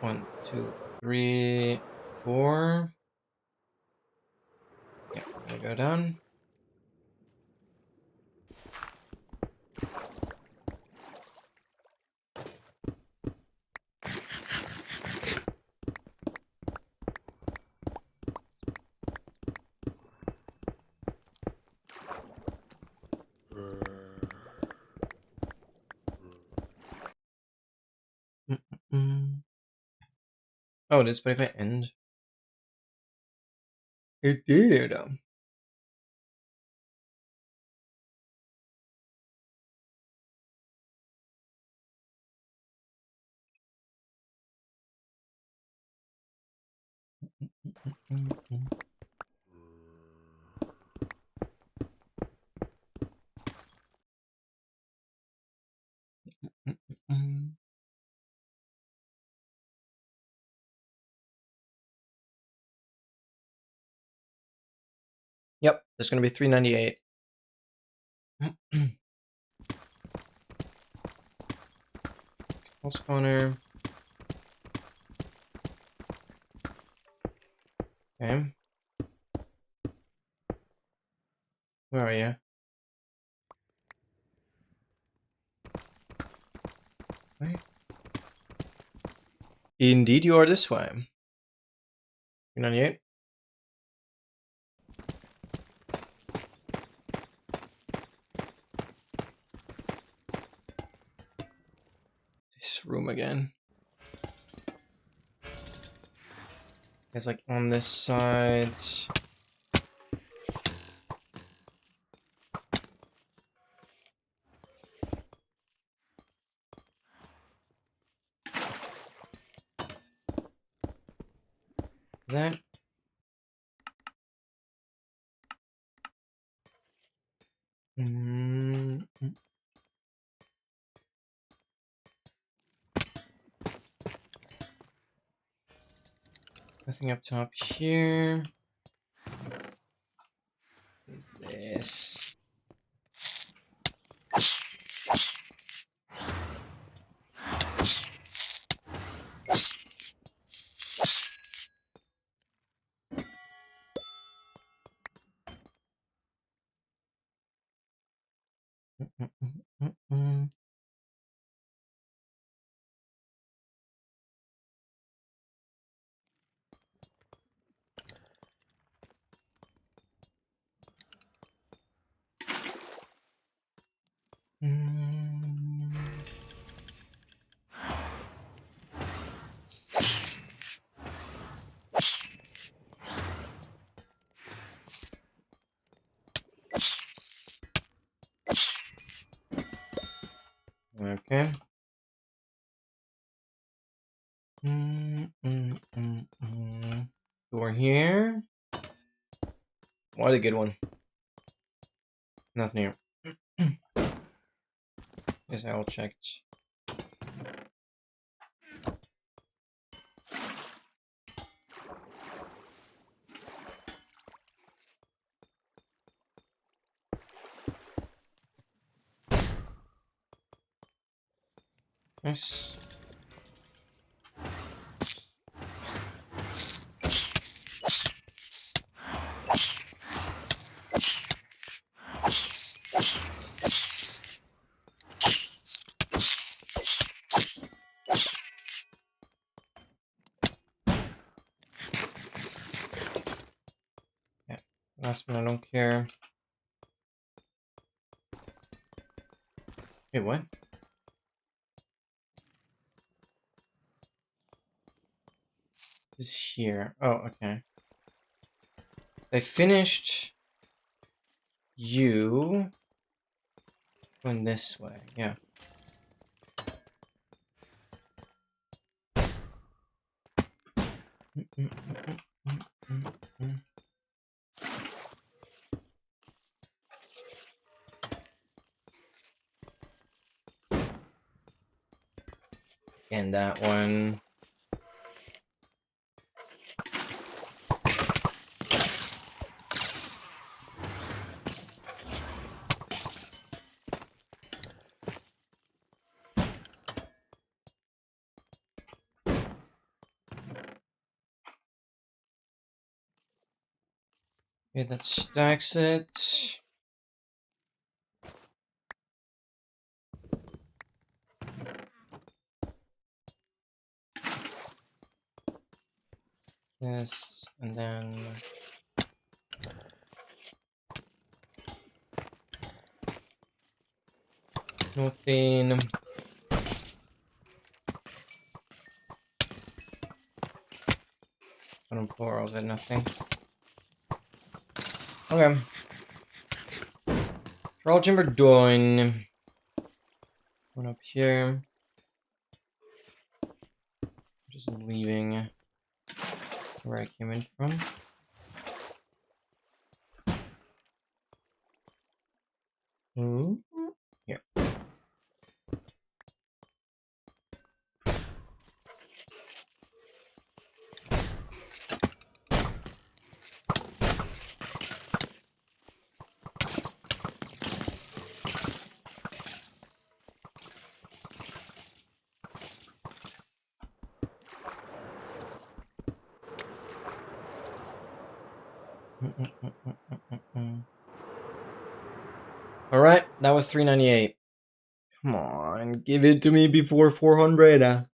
1, 2, 3, 4. Yeah, gonna go down. Oh, it is, but if I end. It did. Yep, it's gonna be 398. Pulse spawner. Okay. Where are you? Right. Indeed, you are this way. 398. This room again. It's like on this side. That. Nothing up top here. What is this? Okay. Door here. What a good one. Nothing here. Guess I all checked. Nice. Yeah. Last one, I don't care. Wait, what? This is here. Oh, okay. I finished you going this way. Yeah. And that one. Okay, that stacks it. This, and then... Nothing. Bottom floor, also nothing. Okay. Control chamber done. One up here. Just leaving where I came in from. Ooh. Here. Alright, that was 398. Come on, give it to me before 400.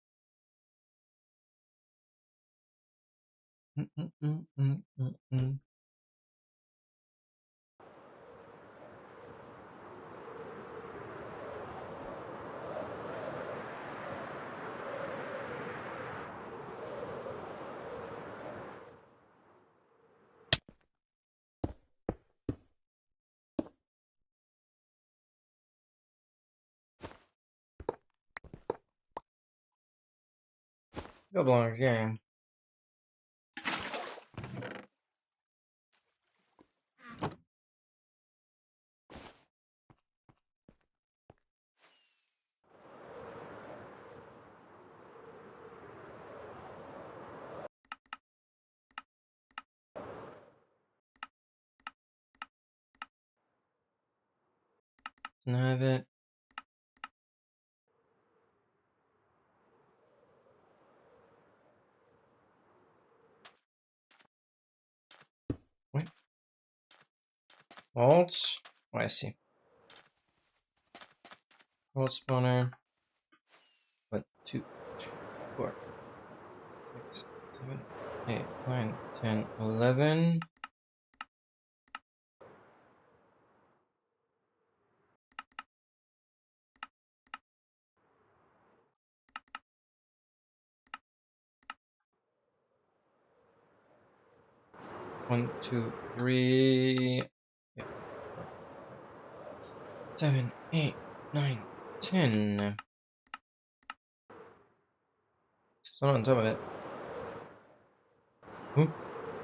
Go belongs, yeah. Can I have it? What? Alt? Oh, I see. Alt spawner. 1, 2, 3, 4, 6, 7, 8, 9, 10, 11. One, two, three, yeah, 4, 5, 7, 8, 9, 10. It's not on top of it. Ooh.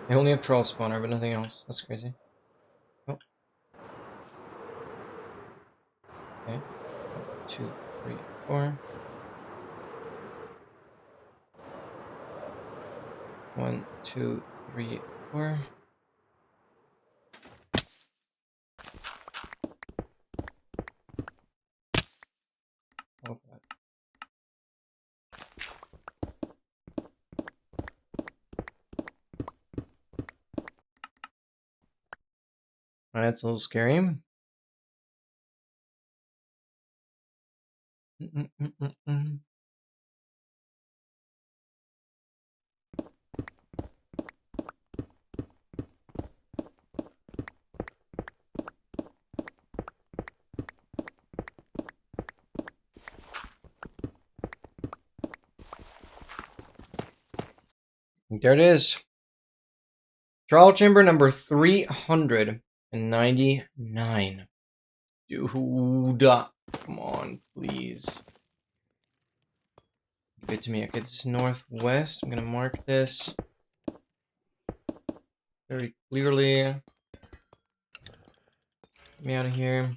I only have troll spawner, but nothing else. That's crazy. Oh. Okay. 1, 2, 3, 4. 1, 2, 3, 4. Oh, God. That's a little scary. There it is. Trial chamber number 399. Dude. Come on, please. Give it to me. Okay, this is northwest. I'm gonna mark this very clearly. Get me out of here.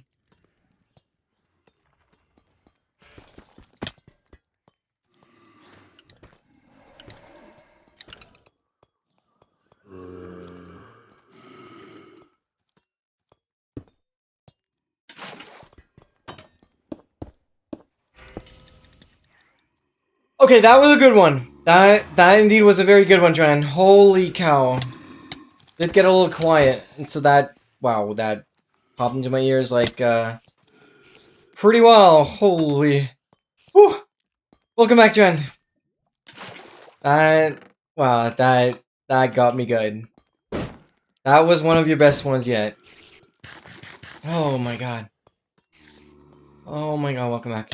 Okay, that was a good one. That indeed was a very good one, Joanne. Holy cow. did get a little quiet, and so that, wow, that popped into my ears like, pretty well. Holy. Whew. Welcome back, Jen. Wow, that got me good. That was one of your best ones yet. Oh my god. Oh my god, welcome back.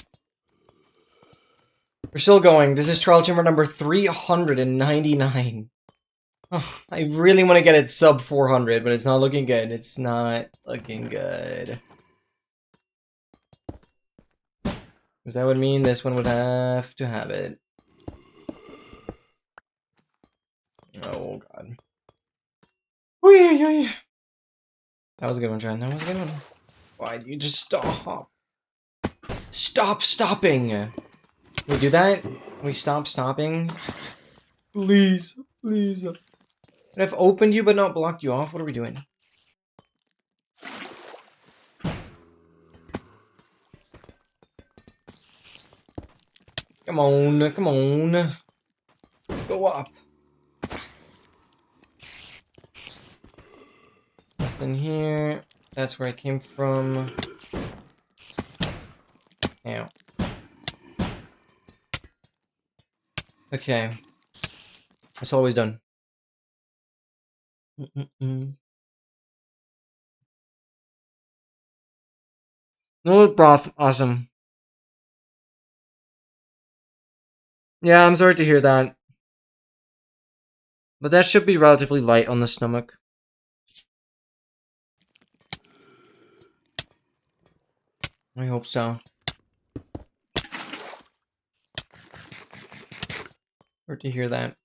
We're still going. This is trial chamber number 399. Oh, I really want to get it sub 400, but it's not looking good. It's not looking good. Because that would mean this one would have to have it. Oh god. Whee. That was a good one, Jen. That was a good one. Why do you just stop? Stop stopping! Can we do that? Can we stop stopping? Please, please. And I've opened you but not blocked you off. What are we doing? Come on, come on. Go up. Nothing here. That's where I came from. Ow. Okay. It's always done. No broth. Awesome. Yeah, I'm sorry to hear that. But that should be relatively light on the stomach. I hope so. Sorry to hear that.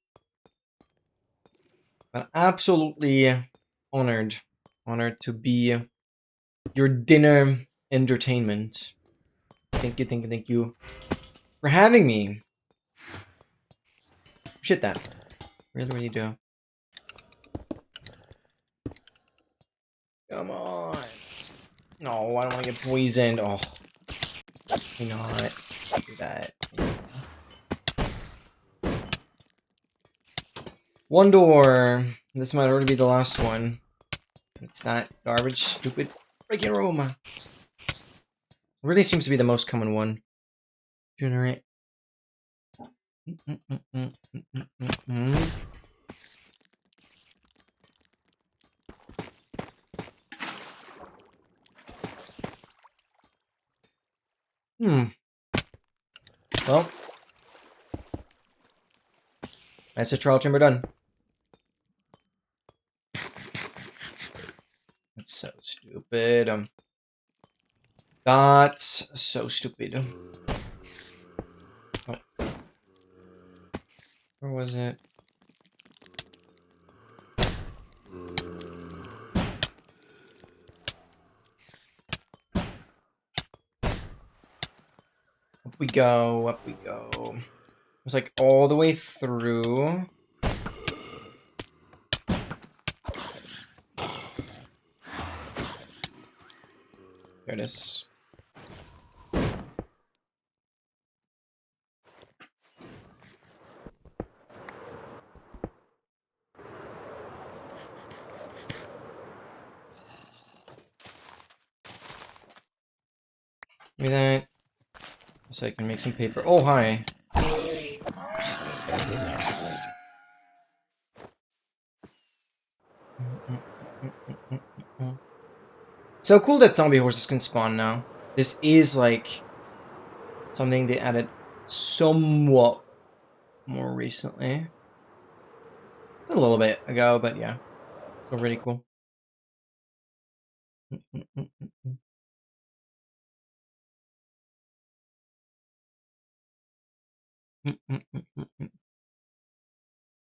But absolutely honored. Honored to be your dinner entertainment. Thank you for having me. Shit that. Really do. Come on. No, I don't want to get poisoned. Oh. Why not? Do that. One door. This might already be the last one. It's not garbage, stupid freaking room. Really seems to be the most common one. Generate. Well, that's the trial chamber done. That's so stupid. That's so stupid. Oh. Where was it? Up we go, up we go. It's like all the way through. There it is. Give me that. So I can make some paper. Oh, hi. So cool that zombie horses can spawn now. This is like something they added somewhat more recently. A little bit ago, but yeah. Still really cool.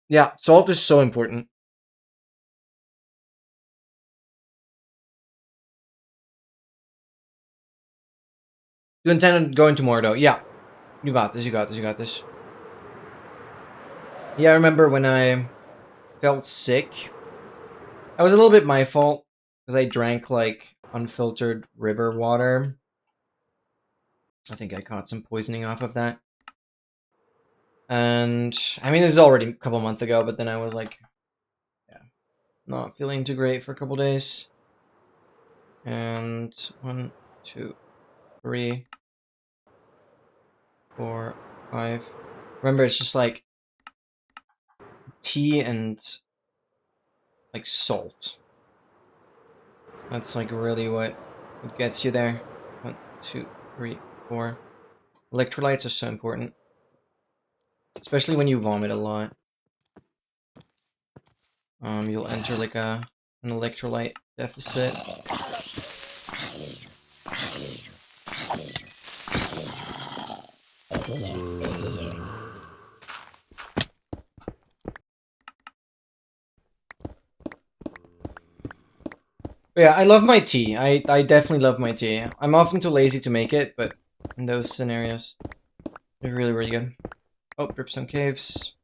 Yeah, salt is so important. You intend on going tomorrow, though? Yeah. You got this, you got this, you got this. Yeah, I remember when I felt sick. That was a little bit my fault. Because I drank, like, unfiltered river water. I think I caught some poisoning off of that. And, I mean, this is already a couple months ago, but then I was like, yeah. not feeling too great for a couple days. And 1, 2, 3, 4, 5. Remember, it's just like tea and like salt. That's like really what gets you there. 1, 2, 3, 4. Electrolytes are so important, especially when you vomit a lot. You'll enter like an electrolyte deficit. But yeah, I love my tea. I definitely love my tea. I'm often too lazy to make it, but in those scenarios, they're really, really good. Oh, dripstone caves.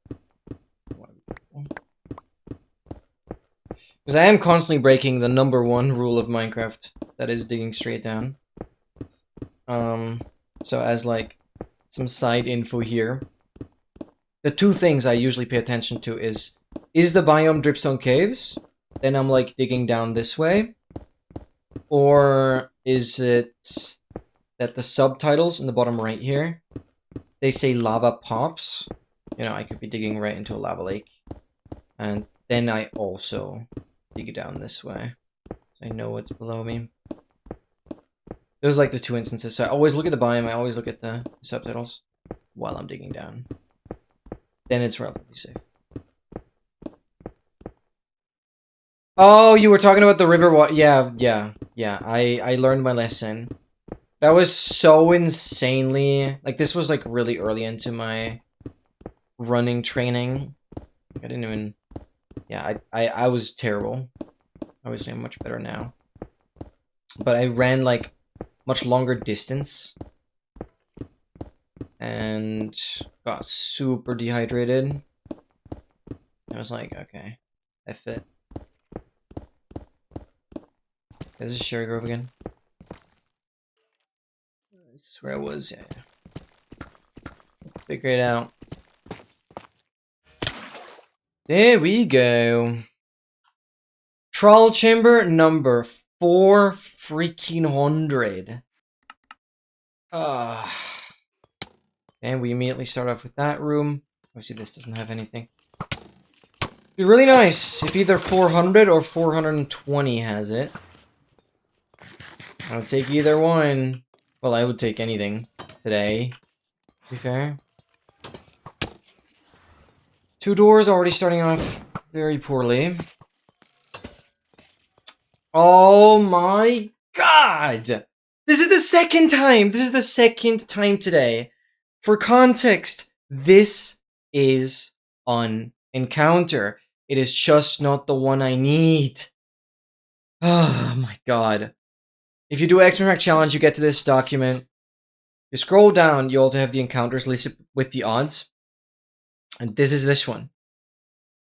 Because I am constantly breaking the #1 rule of Minecraft, that is digging straight down. So as like some side info here, the two things I usually pay attention to is the biome dripstone caves? Then I'm like digging down this way, or is it that the subtitles in the bottom right here, they say lava pops? You know, I could be digging right into a lava lake, and then I also dig down this way. I know what's below me. Those are like the two instances. So I always look at the biome, I always look at the subtitles while I'm digging down. Then it's relatively safe. Oh, you were talking about the river water. Yeah. I learned my lesson. That was so insanely... Like, this was, like, really early into my running training. I didn't even... Yeah, I was terrible. Obviously, I'm much better now. But I ran, like, much longer distance. And got super dehydrated. I was like, okay, I fit. Is this Sherry Grove again? This is where I was, yeah. Figure it out. There we go. Troll chamber number 4 freaking hundred. And we immediately start off with that room. Obviously this doesn't have anything. It'd be really nice if either 400 or 420 has it. I would take either one. Well, I would take anything today, to be fair. 2 doors already starting off very poorly. Oh my god! This is the second time! This is the second time today. For context, this is an encounter. It is just not the one I need. Oh my god. If you do X-Men Hack Challenge, you get to this document. You scroll down, you also have the encounters listed with the odds. And this is this one.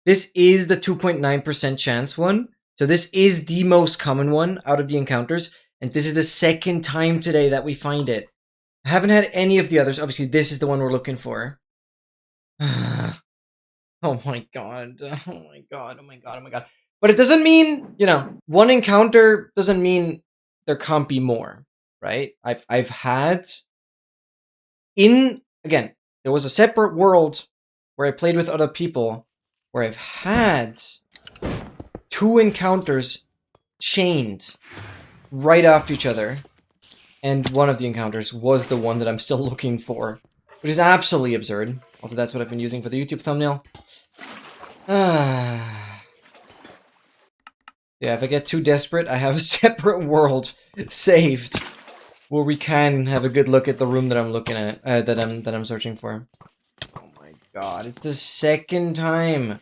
This is the 2.9% chance one. So this is the most common one out of the encounters. And this is the second time today that we find it. I haven't had any of the others. Obviously, this is the one we're looking for. Oh my god. Oh my god. Oh my god. Oh my god. But it doesn't mean, you know, one encounter doesn't mean there can't be more, right? I've had again, there was a separate world where I played with other people where I've had 2 encounters chained right after each other. And one of the encounters was the one that I'm still looking for, which is absolutely absurd. Also, that's what I've been using for the YouTube thumbnail. Yeah, if I get too desperate, I have a separate world saved where we can have a good look at the room that I'm looking at, that I'm searching for. Oh my god, it's the second time.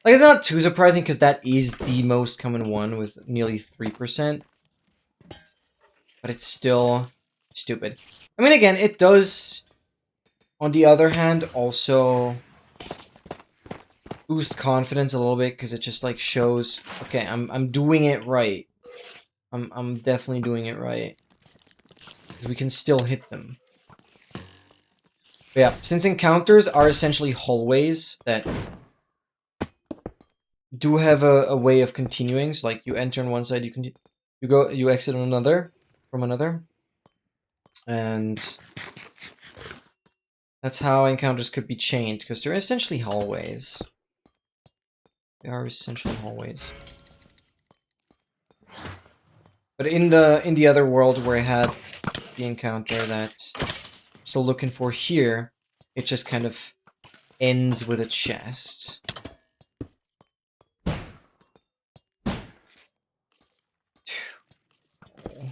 Like, it's not too surprising because that is the most common one with nearly 3%. But it's still stupid. I mean, again, it does, on the other hand, also boost confidence a little bit because it just like shows, okay, I'm doing it right. I'm definitely doing it right. Because we can still hit them. But yeah, since encounters are essentially hallways that do have a way of continuing. So like you enter on one side, you exit on another from another, and that's how encounters could be chained because they're essentially hallways. They are essentially hallways. But in the other world where I had the encounter that I'm still looking for here, it just kind of ends with a chest.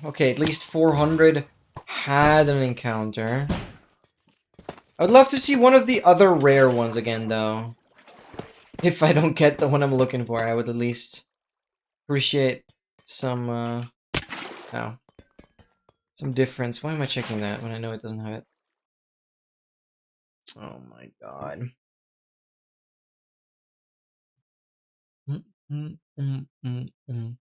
Okay, at least 400 had an encounter. I would love to see one of the other rare ones again, though. If I don't get the one I'm looking for, I would at least appreciate some, no. Some difference. Why am I checking that when I know it doesn't have it? Oh my god. Mm, mm, mm, mm, mm.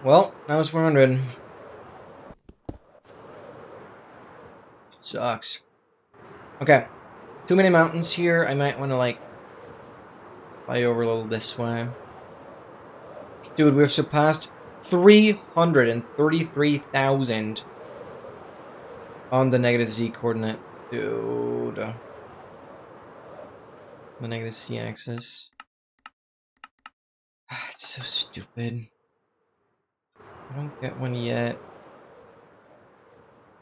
Well, that was 400. Sucks. Okay. Too many mountains here. I might want to, like, fly over a little this way. Dude, we've surpassed 333,000 on the negative Z coordinate. Dude. The negative C axis. It's so stupid. I don't get one yet.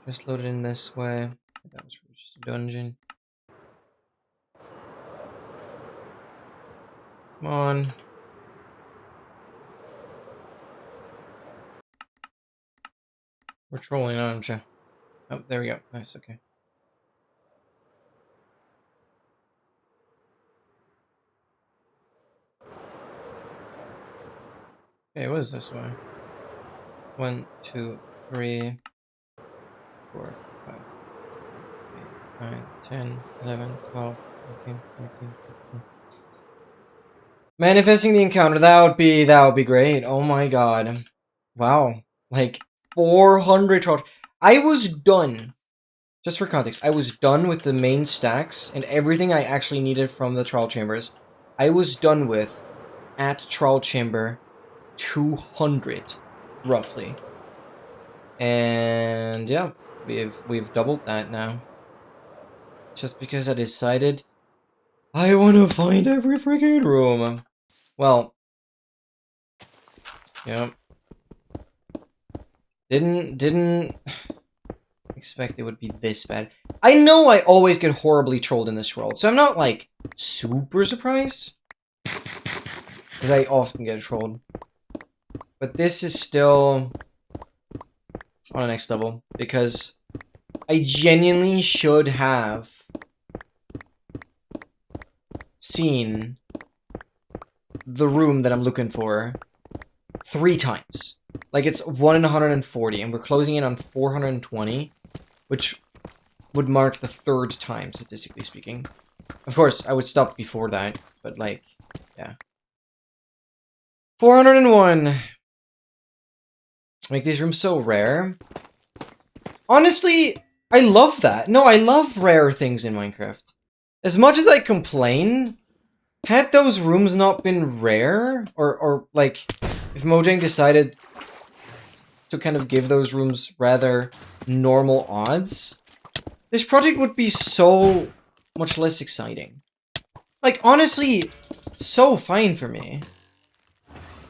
Just load it in this way. That was just a dungeon. Come on. We're trolling, aren't you? Oh, there we go. Nice, okay. Okay, it was this way. 1, 2, 3, 4, 5, 6, 7, 8, 9, 10, 11, 12, 13, 14, 15. Manifesting the encounter, that would be great. Oh my god. Wow. Like 400 trolls. I was done. Just for context, I was done with the main stacks and everything I actually needed from the trial chambers. I was done with at trial chamber 200 roughly. And yeah, we've doubled that now. Just because I decided I want to find every freaking room. Well, yeah. Didn't expect it would be this bad. I know I always get horribly trolled in this world, so I'm not like super surprised. Because I often get trolled. But this is still on the next level because I genuinely should have seen the room that I'm looking for 3 times. Like, it's 1 in 140, and we're closing in on 420, which would mark the 3rd time, statistically speaking. Of course, I would stop before that, but, like, yeah. 401! Make these rooms so rare. Honestly, I love that. No, I love rare things in Minecraft. As much as I complain, had those rooms not been rare, or like, if Mojang decided to kind of give those rooms rather normal odds, this project would be so much less exciting. Like, honestly, so fine for me.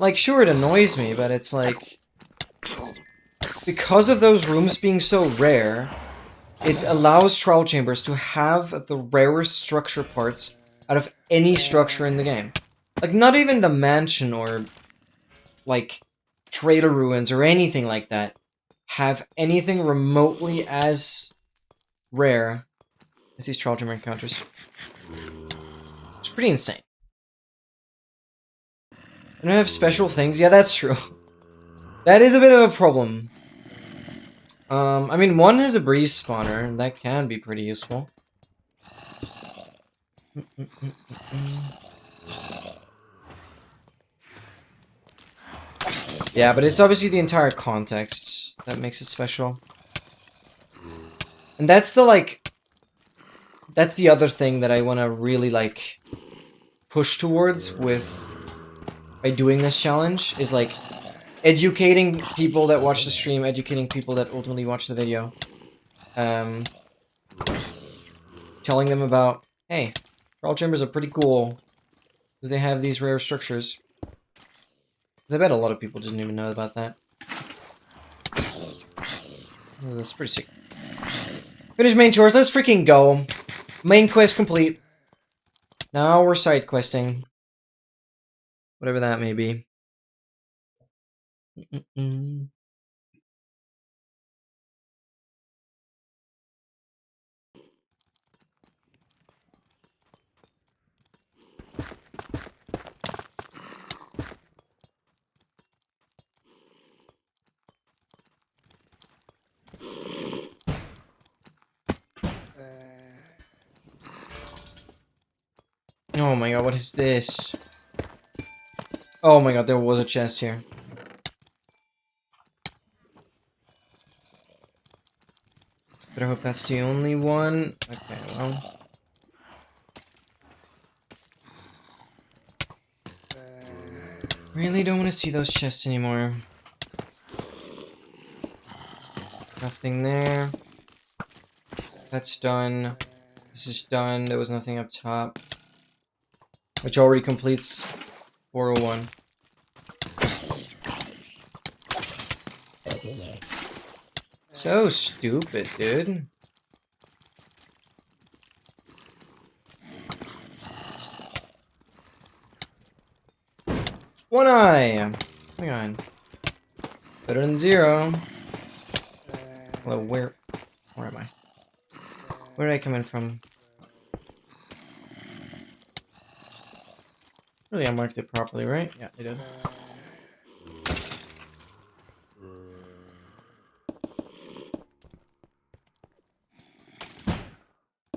Like, sure, it annoys me, but it's like, because of those rooms being so rare, it allows trial chambers to have the rarest structure parts out of any structure in the game. Like, not even the mansion or, like, trader ruins or anything like that have anything remotely as rare as these trial chamber encounters. It's pretty insane. And I have special things. Yeah, that's true. That is a bit of a problem. I mean, one has a breeze spawner, and that can be pretty useful. Yeah, but it's obviously the entire context that makes it special. And that's the, like... That's the other thing that I want to really, like, push towards with... by doing this challenge, is, like, educating people that watch the stream, educating people that ultimately watch the video. Telling them about, hey, Pearl Chambers are pretty cool, because they have these rare structures. I bet a lot of people didn't even know about that. Oh, that's pretty sick. Finish main chores, let's freaking go. Main quest complete. Now we're side questing. Whatever that may be. Oh my god, what is this? Oh my god, there was a chest here. Better hope that's the only one. Okay, well. Really don't want to see those chests anymore. Nothing there. That's done. This is done. There was nothing up top. Which already completes 401. So stupid, dude. One eye! Hang on. Better than zero. Hello, where am I? Where did I come in from? Really, I marked it properly, right? Yeah, I did.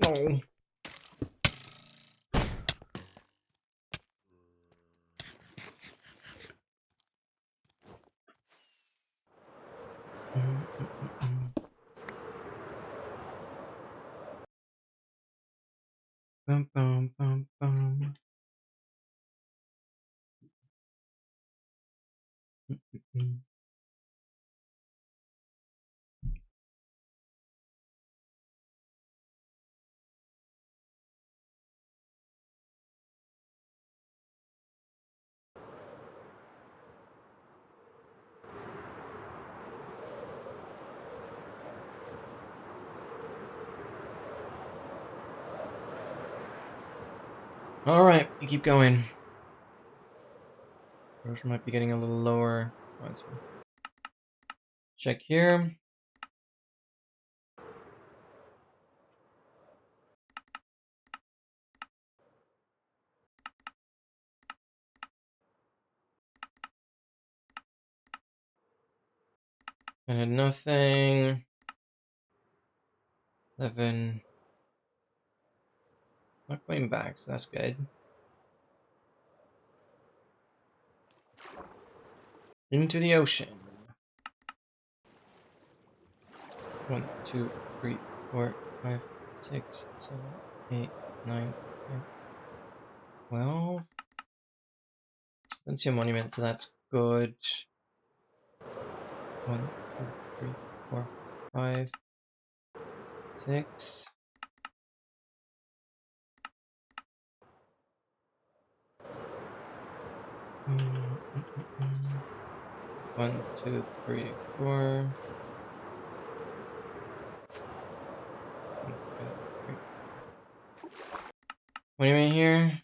Oh. Bum, bum, bum, bum. Alright, we keep going. Pressure might be getting a little lower. Check here. I had nothing. 11. Not going back, so that's good. Into the ocean. 1, 2, 3, 4, 5, 6, 7, 8, 9, 10, 12. Don't see a monument, so that's good. 1, 2, 3, 4, 5, 6. One, two, three, four. What do you mean here?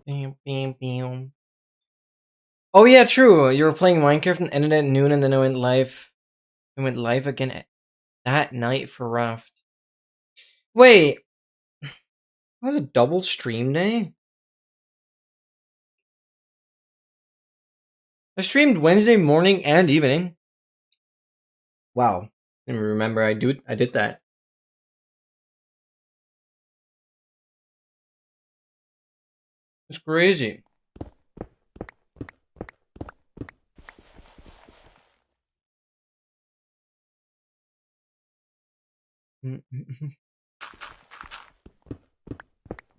Bam, bam, bam. Oh yeah, true. You were playing Minecraft and ended at noon, and then it went live. It went live again that night for Raft. Wait, was it double stream day? I streamed Wednesday morning and evening. Wow, I remember I did that. It's crazy.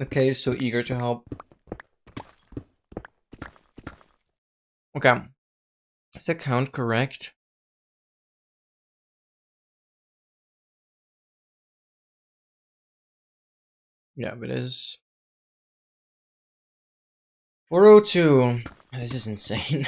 Okay, so eager to help. Okay, is that count correct? Yeah, it is. 402. This is insane.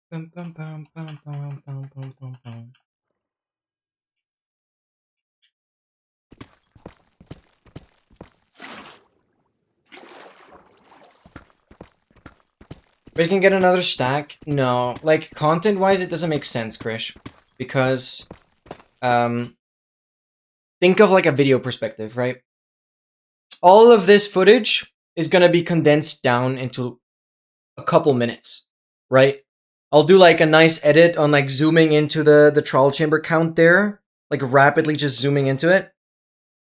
Bum, bum, bum, bum, bum, bum, bum, bum, bum. We can get another stack? No. Like, content-wise, it doesn't make sense, Krish. Because, think of like a video perspective, right? All of this footage is gonna be condensed down into a couple minutes, right? I'll do like a nice edit on like zooming into the trial chamber count there, like rapidly just zooming into it.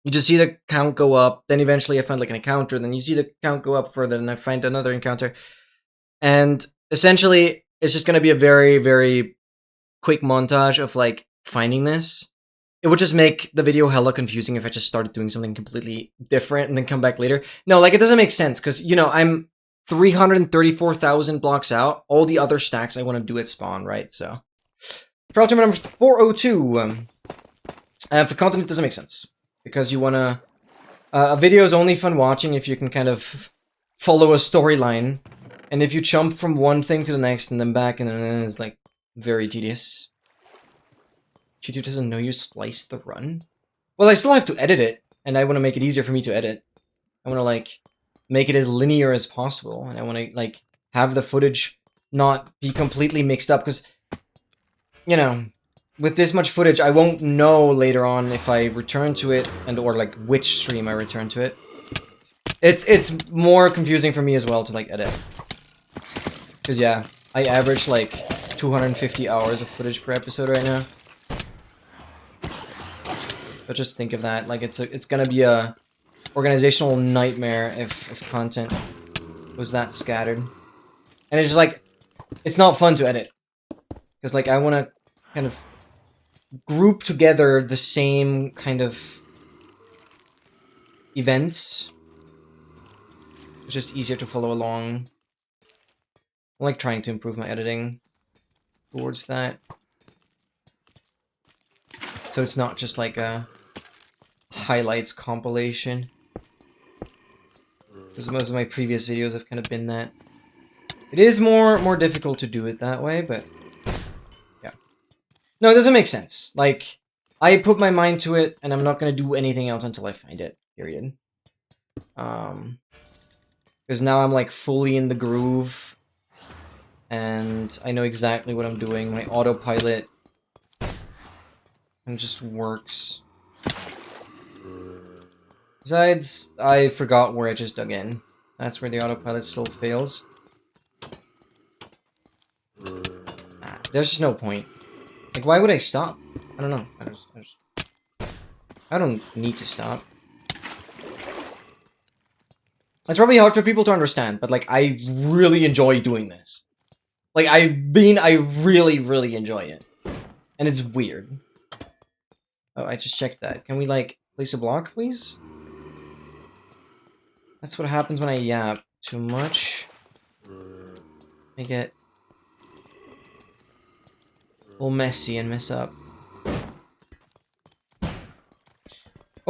You just see the count go up, then eventually I find like an encounter, then you see the count go up further, and I find another encounter. And essentially, it's just gonna be a very, very quick montage of like finding this. It would just make the video hella confusing if I just started doing something completely different and then come back later. No, like it doesn't make sense because, you know, I'm 334,000 blocks out. All the other stacks I want to do at spawn, right? So, trial chamber number 402. For content, it doesn't make sense because you want to. A video is only fun watching if you can kind of follow a storyline, and if you jump from one thing to the next and then back and then it's like very tedious. G2 doesn't know you splice the run? Well, I still have to edit it, and I want to make it easier for me to edit. I want to, like, make it as linear as possible, and I want to, like, have the footage not be completely mixed up, because, you know, with this much footage, I won't know later on if I return to it, and or, like, which stream I return to it. It's more confusing for me as well to, like, edit. Because, yeah, I average, like, 250 hours of footage per episode right now. But just think of that, like it's gonna be a organizational nightmare if content was that scattered. And it's just like, it's not fun to edit. Because like I wanna kind of group together the same kind of events. It's just easier to follow along. I'm like trying to improve my editing towards that. So it's not just like a highlights compilation. Because most of my previous videos have kind of been that. It is more difficult to do it that way, but yeah. No, it doesn't make sense. Like, I put my mind to it, and I'm not gonna do anything else until I find it, period. Because now I'm, like, fully in the groove, and I know exactly what I'm doing. My autopilot just works. Besides, I forgot where I just dug in. That's where the autopilot still fails. There's just no point. Like, why would I stop? I don't know. I don't need to stop. It's probably hard for people to understand, but, like, I really enjoy doing this. Like, I really, really enjoy it. And it's weird. Oh, I just checked that. Can we, like, place a block, please? That's what happens when I yap too much. I get all messy and mess up.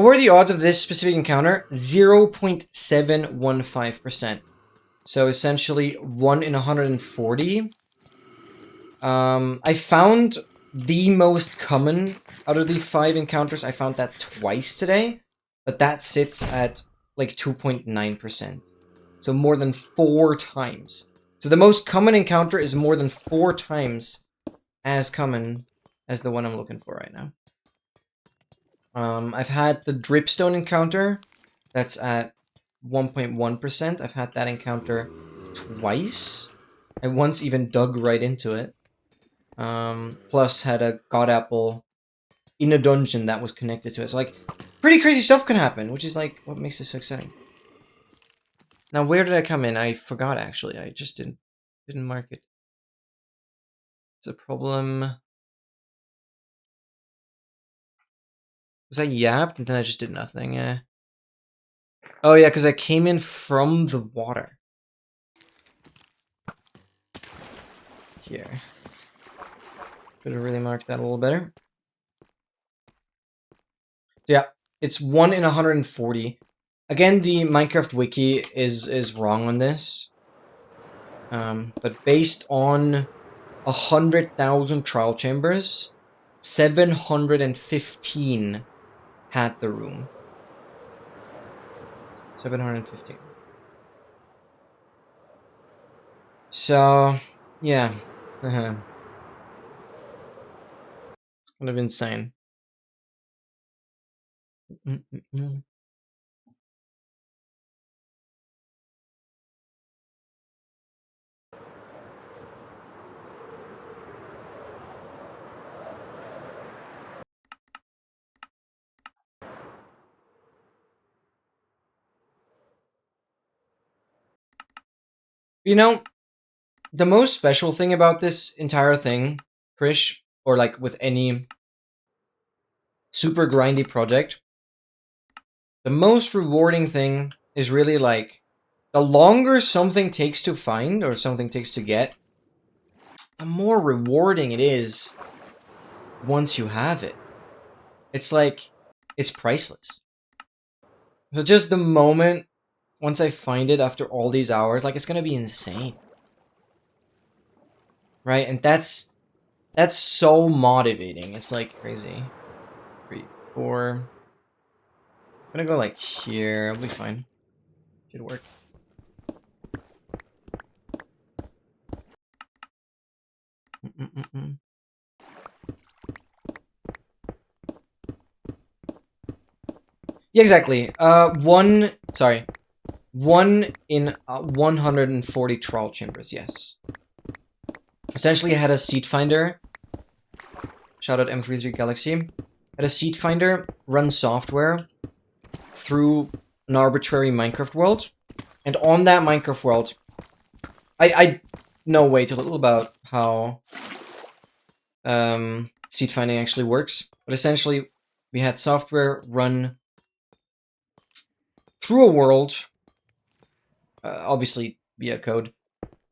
What are the odds of this specific encounter? 0.715%. So essentially 1 in 140. I found the most common out of the 5 encounters. I found that twice today, but that sits at like 2.9%. So more than 4 times. So the most common encounter is more than 4 times as common as the one I'm looking for right now. I've had the dripstone encounter. That's at 1.1%. I've had that encounter twice. I once even dug right into it. Plus had a god apple in a dungeon that was connected to it. So like, pretty crazy stuff can happen, which is like what makes this so exciting. Now, where did I come in? I forgot actually. I just didn't mark it. It's a problem. Was I yapped and then I just did nothing? Oh yeah, because I came in from the water. Here. Could have really marked that a little better. Yeah, it's 1 in 140. Again, the Minecraft wiki is wrong on this. But based on 100,000 trial chambers, 715 had the room. 715. So, yeah. It's kind of insane. You know, the most special thing about this entire thing, Krish, or like with any super grindy project, the most rewarding thing is really like the longer something takes to find or something takes to get, the more rewarding it is once you have it. It's like, it's priceless. So just the moment, once I find it after all these hours, like it's gonna be insane. Right? And that's so motivating. It's like crazy. 3, 4. I'm gonna go like here. I'll be fine. Should work. Yeah, exactly. 1 in 140 trawl chambers, yes. Essentially, I had a seed finder. Shout out M33 Galaxy. Had a seed finder run software through an arbitrary Minecraft world. And on that Minecraft world, I know way too little about how seed finding actually works. But essentially, we had software run through a world, obviously via code,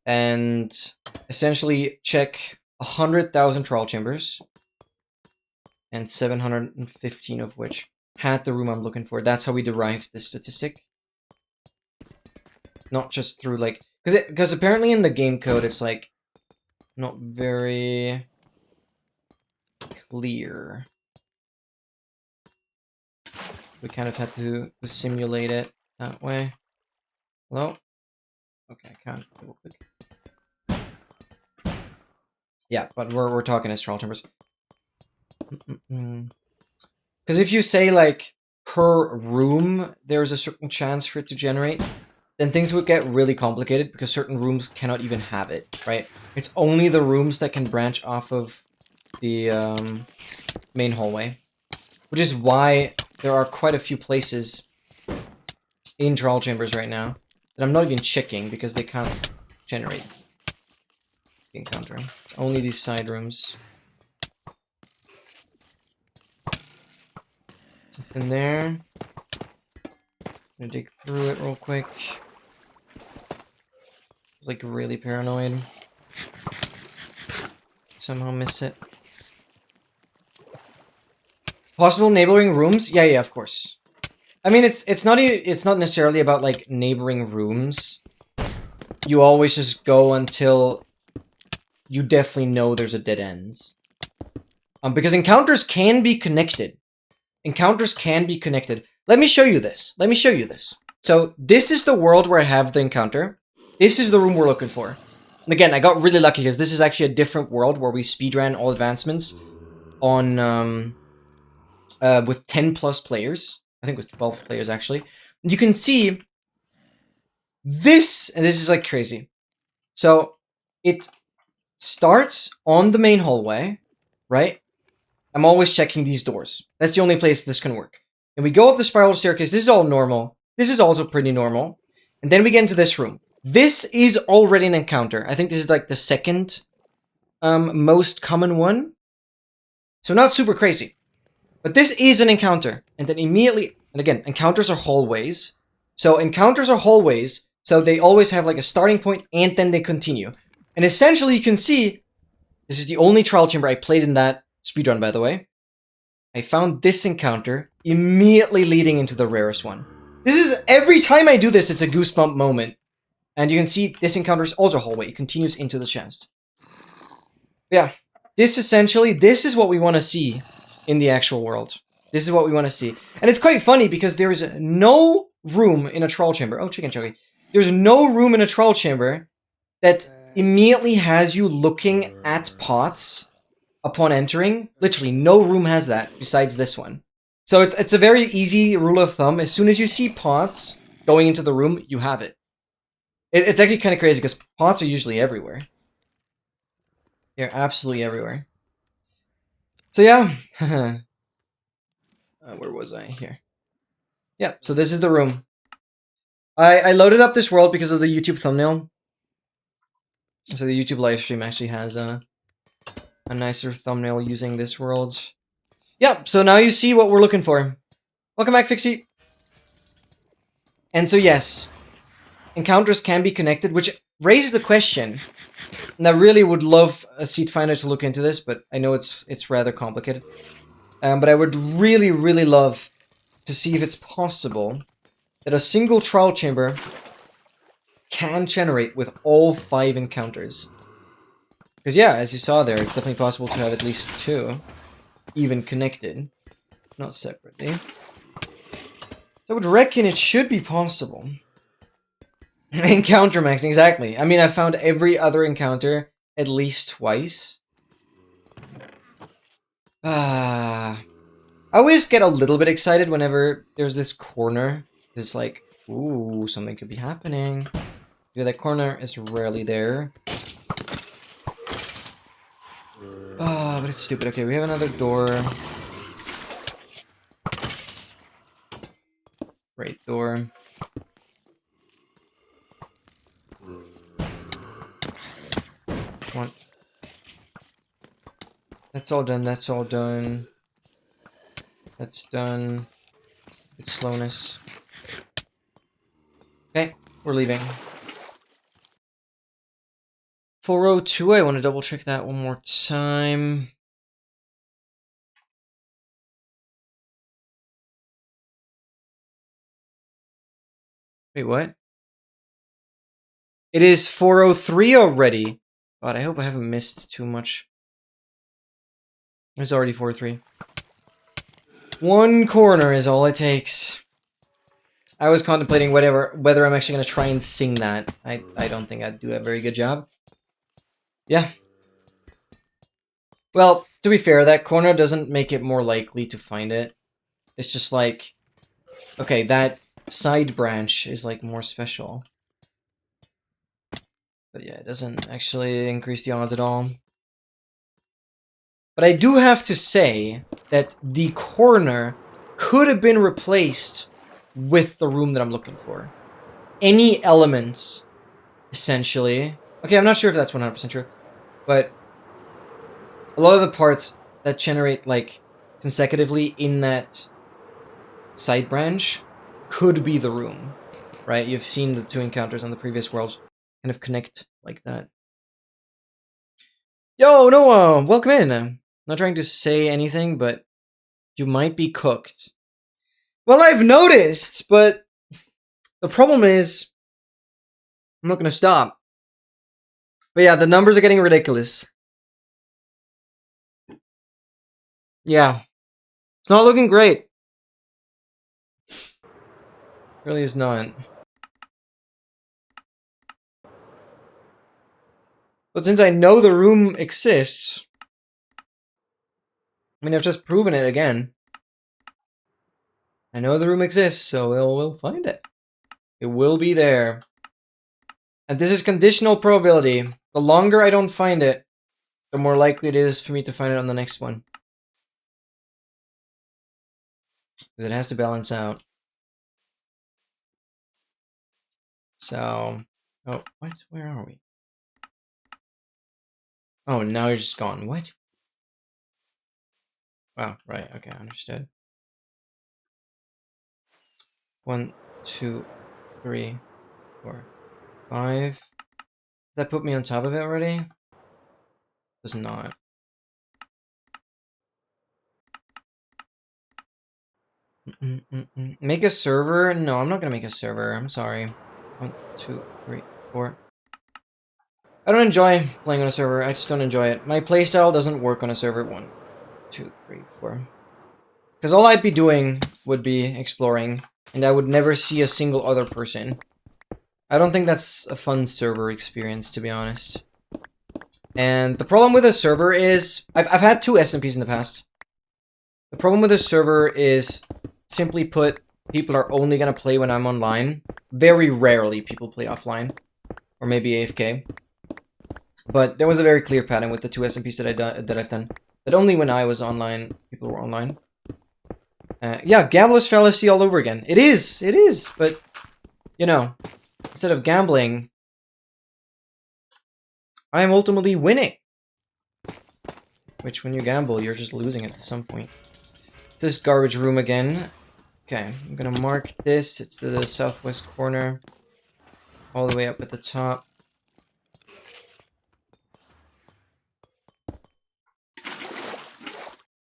and essentially check 100,000 trawl chambers, and 715 of which had the room I'm looking for. That's how we derived this statistic. Not just through like, because apparently in the game code it's like not very clear. We kind of had to simulate it that way. Hello? Okay, I can't. Real quick. Yeah, but we're talking as trawl chambers. Because if you say like per room there's a certain chance for it to generate, then things would get really complicated because certain rooms cannot even have it, right? It's only the rooms that can branch off of the main hallway, which is why there are quite a few places in trawl chambers right now that I'm not even checking because they can't generate the encounter. It's only these side rooms. Nothing there. I'm gonna dig through it real quick. It's like really paranoid. Somehow miss it. Possible neighboring rooms? Yeah, yeah, of course. I mean, it's not necessarily about like neighboring rooms. You always just go until you definitely know there's a dead end. Because encounters can be connected. Encounters can be connected. Let me show you this. Let me show you this. So this is the world where I have the encounter. This is the room we're looking for. And again, I got really lucky because this is actually a different world where we speedran all advancements on with 10 plus players. I think with 12 players actually. And you can see this, and this is like crazy. So it starts on the main hallway, right? I'm always checking these doors. That's the only place this can work. And we go up the spiral staircase. This is all normal. This is also pretty normal. And then we get into this room. This is already an encounter. I think this is like the second most common one. So not super crazy. But this is an encounter. And then immediately, and again, encounters are hallways. So encounters are hallways. So they always have like a starting point and then they continue. And essentially you can see, this is the only trial chamber I played in that speedrun, by the way. I found this encounter immediately leading into the rarest one. This is, every time I do this, it's a goosebump moment. And you can see this encounter is also a hallway. It continues into the chest. Yeah, this essentially, this is what we want to see in the actual world. This is what we want to see. And it's quite funny because there is no room in a trial chamber. Oh, chicken chuggy. There's no room in a trial chamber that immediately has you looking at pots upon entering. Literally, no room has that besides this one. So it's a very easy rule of thumb. As soon as you see pots going into the room, you have it. It's actually kind of crazy because pots are usually everywhere. They're absolutely everywhere. So yeah. Where was I? Here. Yeah, so this is the room. I loaded up this world because of the YouTube thumbnail. So the YouTube live stream actually has a nicer thumbnail using this world. Yeah, so now you see what we're looking for. Welcome back, Fixie. And so yes, encounters can be connected, which raises the question, and I really would love a seat finder to look into this, but I know it's rather complicated. But I would really, really love to see if it's possible that a single trial chamber can generate with all 5 encounters. Because yeah, as you saw there, it's definitely possible to have at least 2 even connected, not separately. I would reckon it should be possible. Encounter maxing, exactly. I mean, I found every other encounter at least twice. I always get a little bit excited whenever there's this corner. It's like, ooh, something could be happening. Yeah, that corner is rarely there. But it's stupid. Okay, we have another door. Right door. One. That's all done. That's all done. That's done. It's slowness. Okay, we're leaving. 402, I want to double check that one more time. Wait, what? It is 403 already. God, I hope I haven't missed too much. It's already 403. One corner is all it takes. I was contemplating whether I'm actually going to try and sing that. I don't think I'd do a very good job. Yeah. Well, to be fair, that corner doesn't make it more likely to find it. It's just like, okay, that side branch is like more special. But yeah, it doesn't actually increase the odds at all. But I do have to say that the corner could have been replaced with the room that I'm looking for. Any elements, essentially. Okay, I'm not sure if that's 100% true, but a lot of the parts that generate, like, consecutively in that side branch could be the room, right? You've seen the 2 encounters on the previous worlds kind of connect like that. Yo, Noah, welcome in. I'm not trying to say anything, but You might be cooked. Well, I've noticed, but the problem is I'm not gonna stop. But yeah, the numbers are getting ridiculous. Yeah. It's not looking great. Really is not. But since I know the room exists, I mean, I've just proven it again. I know the room exists, so we'll find it. It will be there. And this is conditional probability. The longer I don't find it, the more likely it is for me to find it on the next one. Because it has to balance out. So... Oh, what? Where are we? Oh, now you're just gone. What? Oh, right. Okay, understood. 1, 2, 3, 4, 5. Does that put me on top of it already? Does not. Make a server? No, I'm not gonna make a server. I'm sorry. 1, 2, 3, 4. I don't enjoy playing on a server. I just don't enjoy it. My playstyle doesn't work on a server. 1, 2, 3, 4. Because all I'd be doing would be exploring, and I would never see a single other person. I don't think that's a fun server experience, to be honest. And the problem with a server is... I've had 2 SMPs in the past. The problem with a server is, simply put, people are only going to play when I'm online. Very rarely people play offline. Or maybe AFK. But there was a very clear pattern with the 2 SMPs that I've done. That only when I was online, people were online. Yeah, gambler's fallacy all over again. It is, but, you know, instead of gambling, I am ultimately winning. Which, when you gamble, you're just losing it at some point. It's this garbage room again. Okay, I'm gonna mark this. It's the southwest corner. All the way up at the top.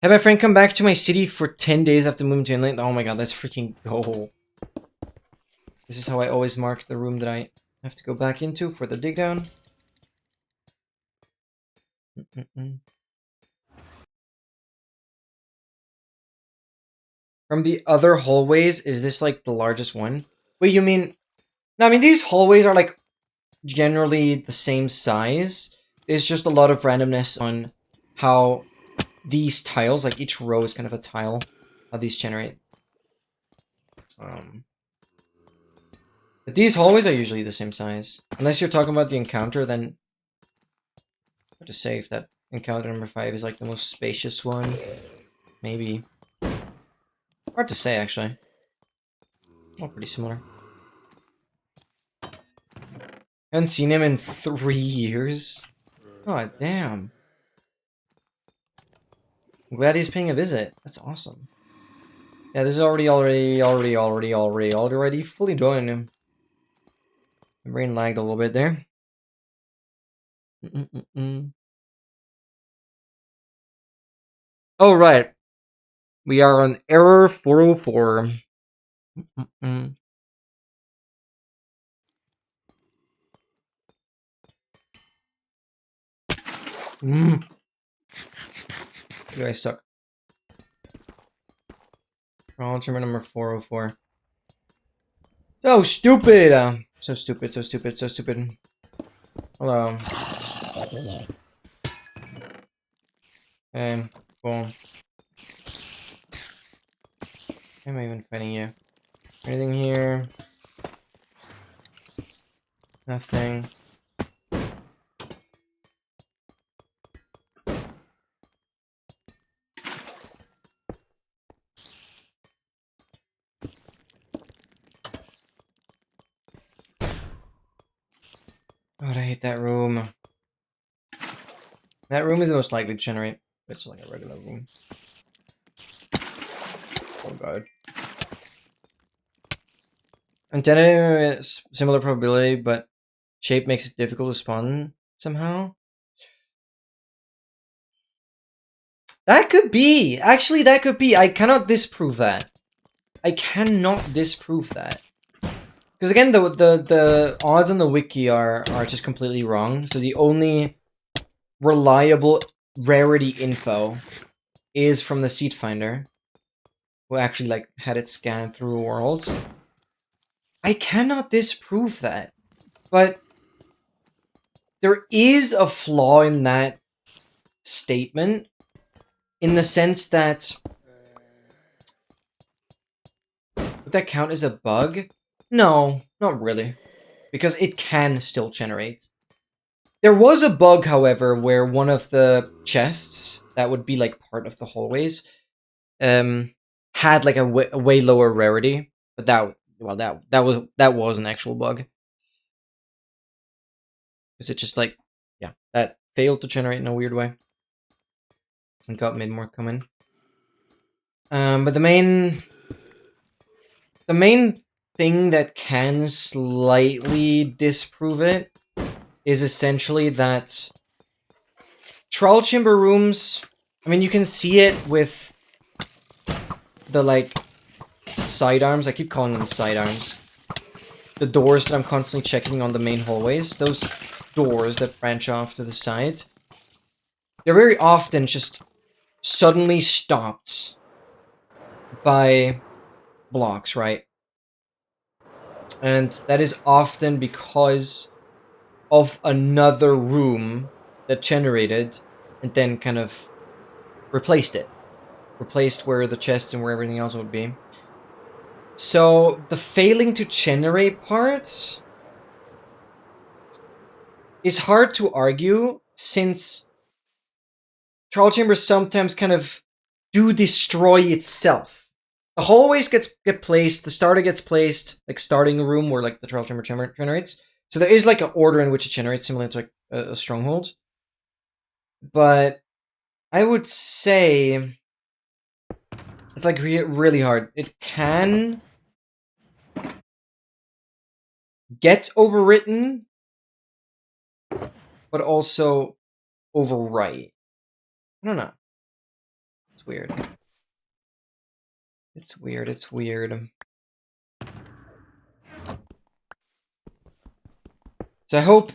Have my friend come back to my city for 10 days after moving to inland. Oh my god, let's freaking go. This is how I always mark the room that I have to go back into for the dig down. From the other hallways, is this like the largest one? Wait, you mean... No, I mean, these hallways are like generally the same size. There's just a lot of randomness on how these tiles, like each row is kind of a tile, how these generate. But these hallways are usually the same size. Unless you're talking about the encounter, then... Hard to say if that encounter number 5 is like the most spacious one. Maybe. Hard to say, actually. All pretty similar. Haven't seen him in 3 years. God damn. I'm glad he's paying a visit. That's awesome. Yeah, this is already fully done. My brain lagged a little bit there. Oh, right. We are on error 404. You guys suck. Acknowledgement number 404. So stupid! So stupid, so stupid, so stupid. Hello. Okay, cool. Why am I even fighting you? Anything here? Nothing. God, I hate that room. That room is the most likely to generate. It's like a regular room. Oh god. Antenna is similar probability, but shape makes it difficult to spawn somehow. That could be. Actually, that could be. I cannot disprove that. I cannot disprove that. Because again, the odds on the wiki are just completely wrong. So the only reliable rarity info is from the seed finder, who actually like had it scanned through worlds. I cannot disprove that, but there is a flaw in that statement, in the sense that would that count as a bug? No, not really, because it can still generate. There was a bug, however, where one of the chests that would be like part of the hallways had like a way lower rarity, but that was an actual bug. Because it just like, yeah, that failed to generate in a weird way. And got mid more coming. But the main thing that can slightly disprove it is essentially that trial chamber rooms, I mean, you can see it with the like sidearms. I keep calling them sidearms. The doors that I'm constantly checking on the main hallways, those doors that branch off to the side, they're very often just suddenly stopped by blocks, right? And that is often because of another room that generated and then kind of replaced it. Replaced where the chest and where everything else would be. So the failing to generate parts is hard to argue, since trial chambers sometimes kind of do destroy itself. The hallways get placed, the starter gets placed, like starting a room where like the trial chamber generates. So there is like an order in which it generates, similar to like a stronghold. But I would say it's like really hard. It can get overwritten, but also overwrite. I don't know. It's weird. It's weird. It's weird. So I hope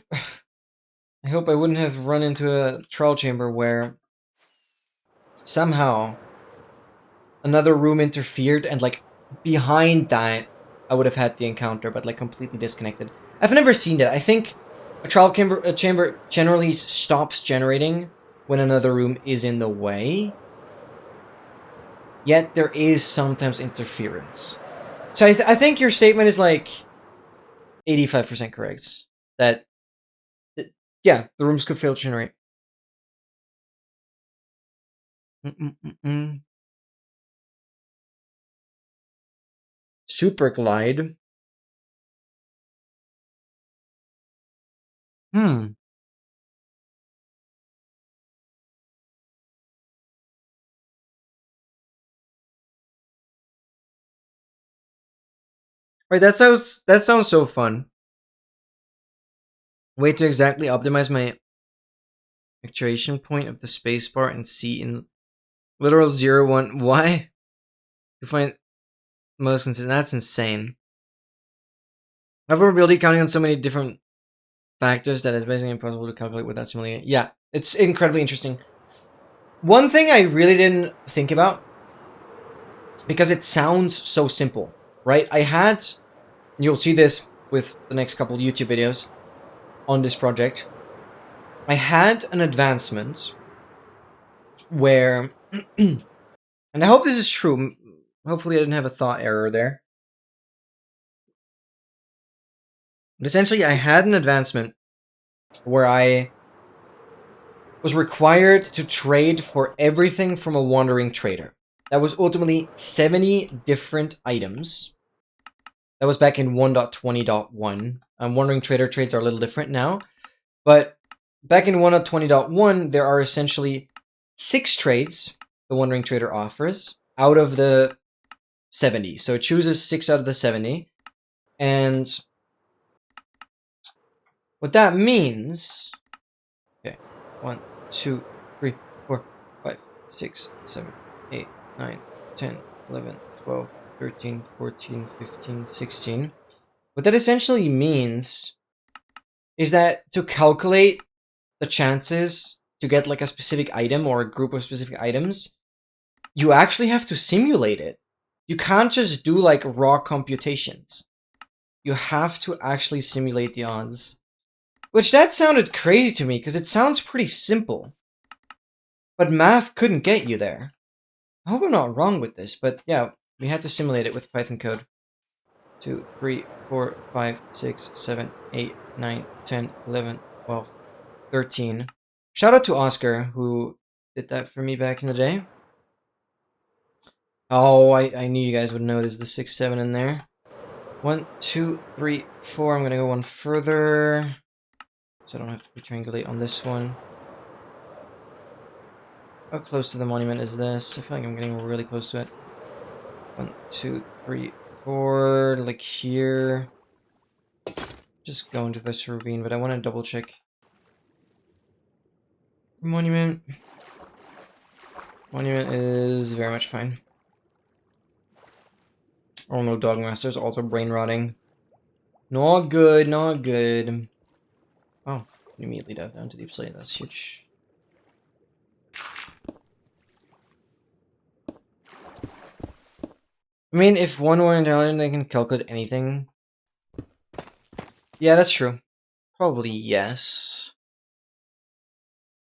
I wouldn't have run into a trial chamber where somehow another room interfered, and like behind that I would have had the encounter, but like completely disconnected. I've never seen that. I think a chamber generally stops generating when another room is in the way. Yet there is sometimes interference. So I think your statement is like 85% correct. That, yeah, the rooms could fail to generate. Super glide. Hmm. Right, that sounds so fun. Way to exactly optimize my actuation point of the spacebar and see in literal 0, 1. Why? To find most consistent. That's insane. Overability counting on so many different factors that it's basically impossible to calculate without simulating it. Yeah, it's incredibly interesting. One thing I really didn't think about, because it sounds so simple, right? You'll see this with the next couple YouTube videos on this project. I had an advancement where, and I hope this is true. Hopefully, I didn't have a thought error there. But essentially, I had an advancement where I was required to trade for everything from a wandering trader. That was ultimately 70 different items. That was back in 1.20.1. Wandering trader trades are a little different now. But back in 1.20.1, there are essentially 6 trades the wandering trader offers out of the 70. So it chooses 6 out of the 70. And what that means... Okay, 1, 2, 3, 4, 5. 6, 7, 8, 9, 10, 11, 12, 13, 14, 15, 16. What that essentially means is that to calculate the chances to get like a specific item or a group of specific items, you actually have to simulate it. You can't just do like raw computations. You have to actually simulate the odds. Which that sounded crazy to me because it sounds pretty simple. But math couldn't get you there. I hope I'm not wrong with this, but yeah, we had to simulate it with Python code. 2, 3, 4, 5, 6, 7, 8, 9, 10, 11, 12, 13. Shout out to Oscar, who did that for me back in the day. Oh, I knew you guys would notice the 6, 7 in there. 1, 2, 3, 4. I'm gonna go one further, so I don't have to triangulate on this one. How close to the monument is this? I feel like I'm getting really close to it. 1, 2, 3, 4, like here. Just go into this ravine, but I want to double check. Monument. Monument is very much fine. Oh no, Dogmaster's also brain rotting. Not good, not good. Oh, immediately dive down to deep slate. That's huge. I mean, if one were intelligent, they can calculate anything. Yeah, that's true. Probably yes.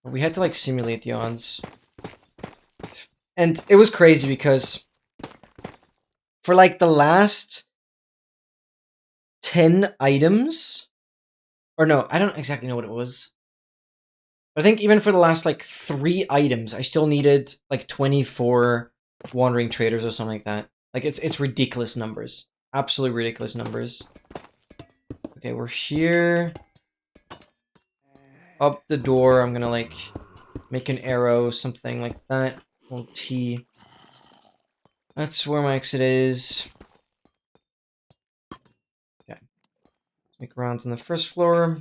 But we had to like simulate the odds. And it was crazy because for like the last 10 items, or no, I don't exactly know what it was. But I think even for the last like 3 items, I still needed like 24 wandering traders or something like that. Like it's ridiculous numbers. Absolutely ridiculous numbers. Okay, we're here. Up the door, I'm gonna like make an arrow, something like that. Little T. That's where my exit is. Okay. Let's make rounds on the first floor.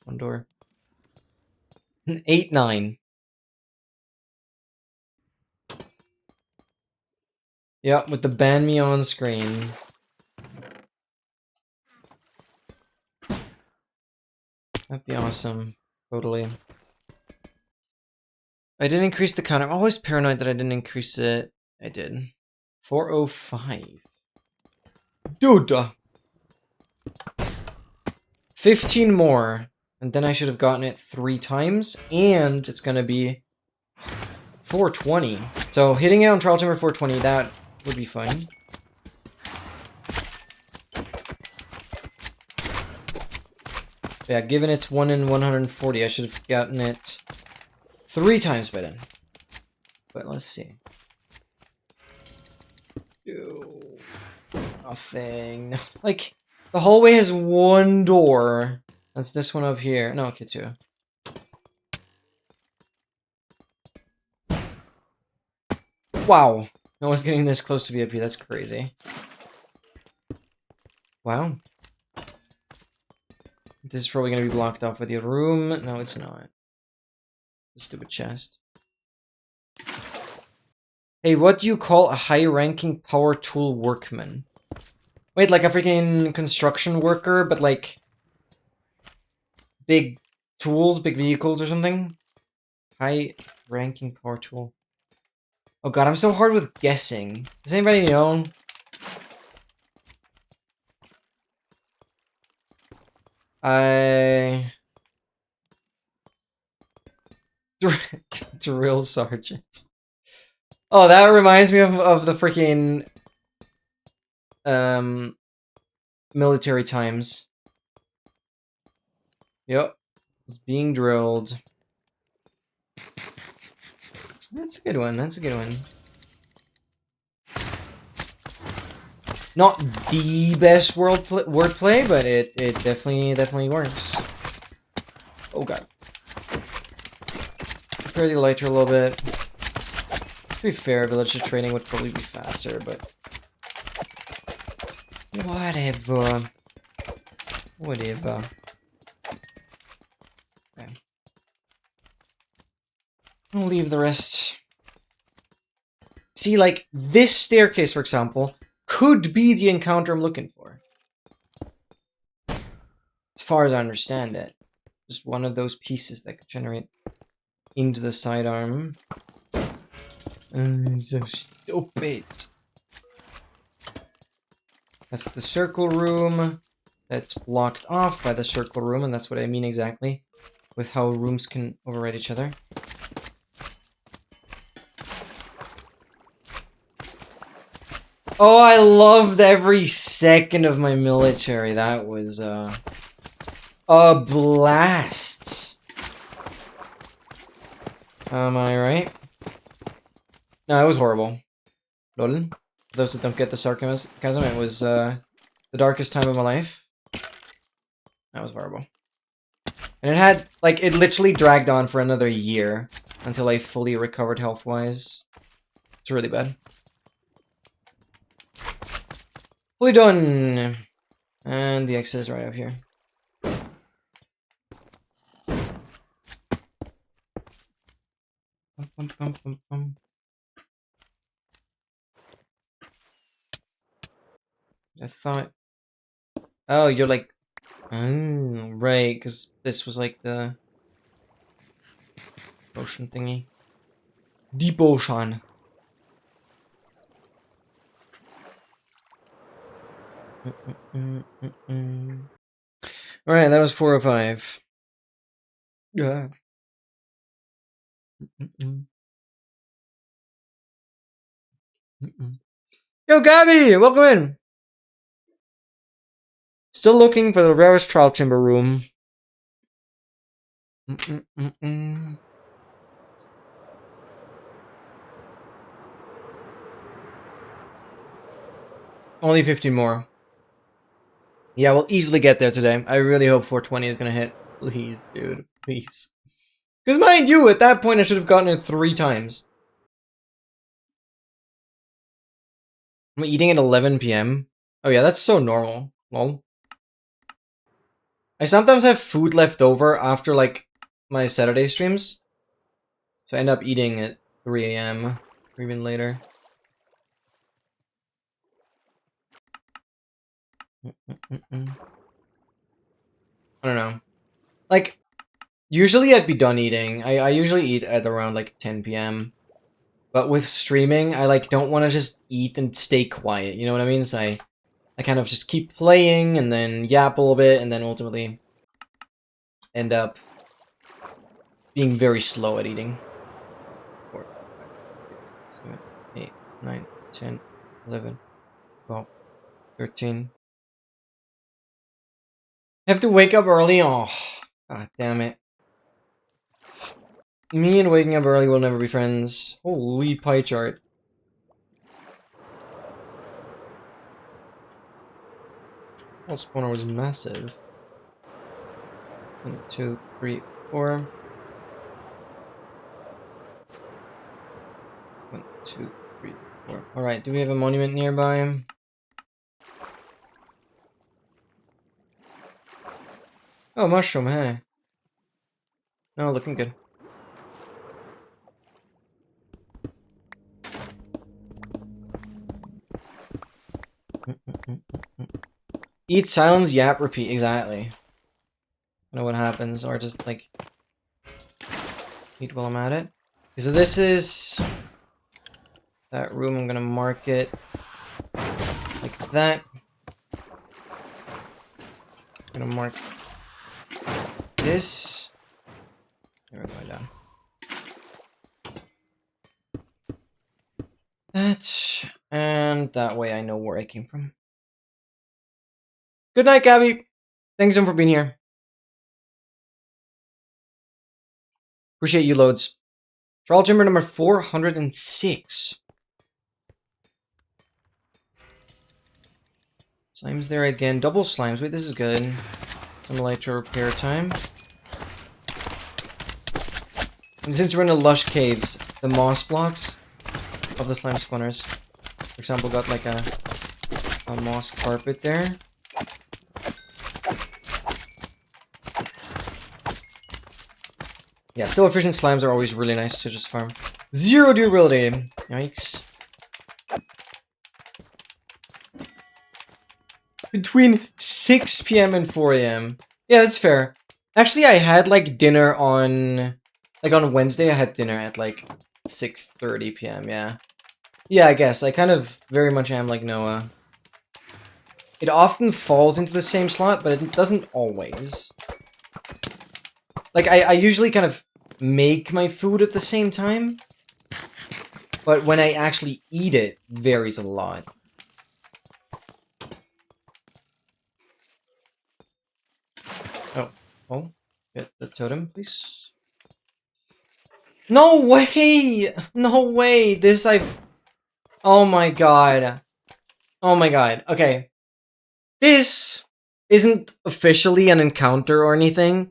One door. 8, 9. Yep, with the ban me on screen. That'd be awesome. Totally. I didn't increase the counter. I'm always paranoid that I didn't increase it. I did. 405. Dude! 15 more. And then I should have gotten it 3 times. And it's gonna be 420. So hitting it on trial timber 420, that would be fun. Yeah, given it's 1 in 140, I should have gotten it 3 times by then. But let's see. Nothing. Like, the hallway has 1 door. That's this one up here. No, okay, 2. Wow. No one's getting this close to VIP. That's crazy. Wow. This is probably going to be blocked off with your room. No, it's not. Stupid chest. Hey, what do you call a high-ranking power tool workman? Wait, like a freaking construction worker, but like big tools, big vehicles or something? High-ranking power tool. Oh god, I'm so hard with guessing. Does anybody know? Drill sergeant. Oh, that reminds me of the freaking military times. Yep. It's being drilled. That's a good one. That's a good one. Not the best wordplay, but it definitely works. Oh god. Prepare the elytra a little bit. To be fair, village training would probably be faster, but whatever. Whatever. Okay. I'll leave the rest See, like, this staircase, for example, could be the encounter I'm looking for. As far as I understand it. Just one of those pieces that could generate into the sidearm. So stupid. That's the circle room. That's blocked off by the circle room, and that's what I mean exactly with how rooms can override each other. Oh, I loved every second of my military. That was a blast. Am I right? No, it was horrible. Lol. For those that don't get the sarcasm, it was the darkest time of my life. That was horrible. And it had, like, it literally dragged on for another year until I fully recovered health-wise. It's really bad. Fully done! And the exit is right up here. I thought... Oh, you're like... Oh, right, because this was like the... ocean thingy. Deep ocean. Alright, that was 4 or 5. Yeah. Yo, Gabby! Welcome in! Still looking for the rarest trial chamber room. Only 15 more. Yeah, we'll easily get there today. I really hope 420 is gonna hit. Please, dude. Please. Because mind you, at that point I should have gotten it 3 times. I'm eating at 11 p.m. Oh yeah, that's so normal. Lol. I sometimes have food left over after, like, my Saturday streams. So I end up eating at 3 a.m. or even later. I don't know. Like, usually I'd be done eating. I usually eat at around, like, 10 p.m. But with streaming, I, like, don't want to just eat and stay quiet. You know what I mean? So I kind of just keep playing and then yap a little bit and then ultimately end up being very slow at eating. 4, 5, 6, 7, 8, 9, 10, 11, 12, 13. I have to wake up early? Oh, god damn it. Me and waking up early will never be friends. Holy pie chart. That spawner was massive. 1, 2, 3, 4. 1, 2, 3, 4. Alright, do we have a monument nearby? Oh, mushroom, hey. No, looking good. Eat, silence, yap, repeat. Exactly. I know what happens, or just, like, eat while I'm at it. Okay, so this is that room. I'm gonna mark it like that. I'm gonna mark this. There we go, down. That, and that way I know where I came from. Good night, Gabby. Thanks for being here. Appreciate you loads. Trial chamber number 406. Slime's there again. Double slimes. Wait, this is good. Some elytra repair time. And since we're in the lush caves, the moss blocks of the slime spawners, for example, got like a moss carpet there. Yeah, still efficient slimes are always really nice to just farm. 0 durability. Yikes. between 6 p.m. and 4 a.m. Yeah, that's fair. Actually, I had like dinner on Wednesday. I had dinner at like 6:30 p.m. Yeah. Yeah, I guess I kind of very much am like Noah. It often falls into the same slot, but it doesn't always. Like I usually kind of make my food at the same time, but when I actually eat it, varies a lot. Oh, get the totem, please. No way! No way! This I've... Oh my god. Oh my god. Okay. This isn't officially an encounter or anything,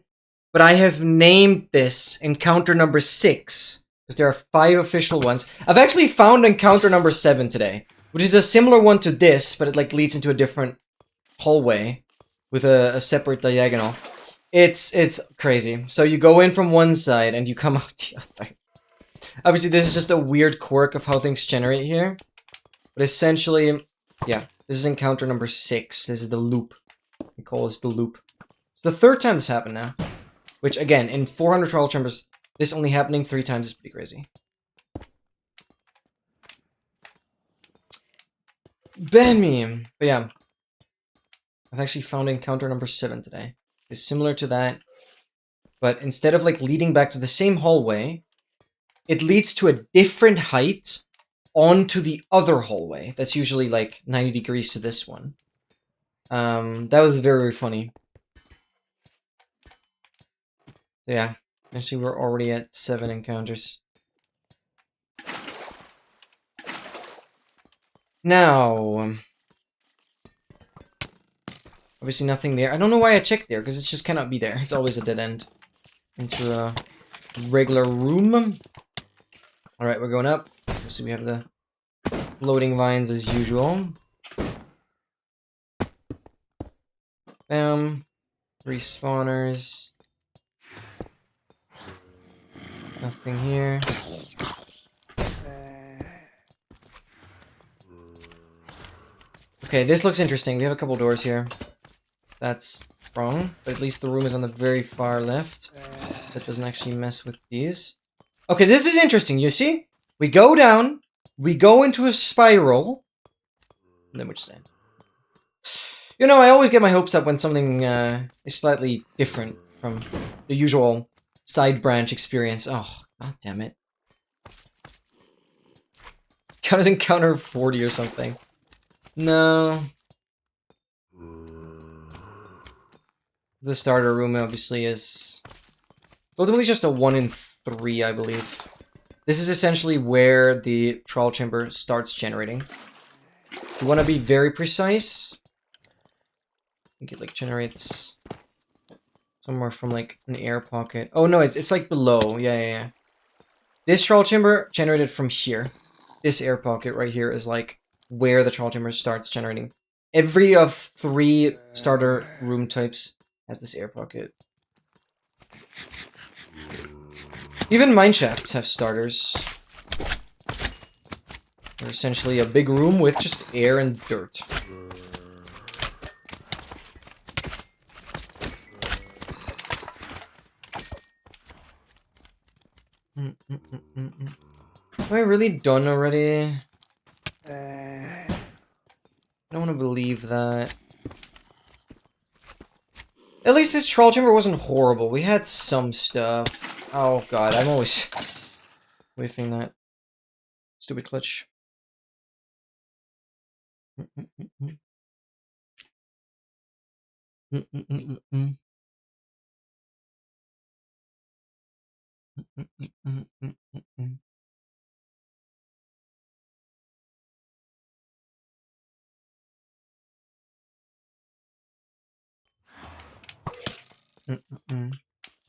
but I have named this encounter number 6, because there are 5 official ones. I've actually found encounter number 7 today, which is a similar one to this, but it like leads into a different hallway with a separate diagonal. It's crazy. So you go in from one side and you come out the other. Obviously, this is just a weird quirk of how things generate here. But essentially, yeah, this is encounter number 6. This is the loop. We call this the loop. It's the 3rd time this happened now. Which, again, in 400 trial chambers, this only happening 3 times is pretty crazy. Ban me! But yeah, I've actually found encounter number 7 today. It's similar to that, but instead of like leading back to the same hallway, it leads to a different height onto the other hallway. That's usually like 90 degrees to this one. That was very funny. Yeah, actually we're already at 7 encounters. Now, obviously nothing there. I don't know why I checked there, because it just cannot be there. It's always a dead end. Into a regular room. Alright, we're going up. So we have the floating vines as usual. 3 spawners. Nothing here. Okay, this looks interesting. We have a couple doors here. That's wrong, but at least the room is on the very far left. That doesn't actually mess with these. Okay, this is interesting. You see? We go down, we go into a spiral, and then we just end. You know, I always get my hopes up when something is slightly different from the usual side branch experience. Oh, god damn it. Count as encounter 40 or something. No. The starter room obviously is ultimately just a 1 in 3, I believe. This is essentially where the trial chamber starts generating. You want to be very precise. I think it like generates somewhere from like an air pocket. Oh no, it's like below. Yeah. This trial chamber generated from here. This air pocket right here is like where the trial chamber starts generating. Every of 3 starter room types has this air pocket. Even mineshafts have starters. They're essentially a big room with just air and dirt. Am I really done already? I don't want to believe that. At least this troll chamber wasn't horrible. We had some stuff. Oh god, I'm always whiffing that. Stupid clutch.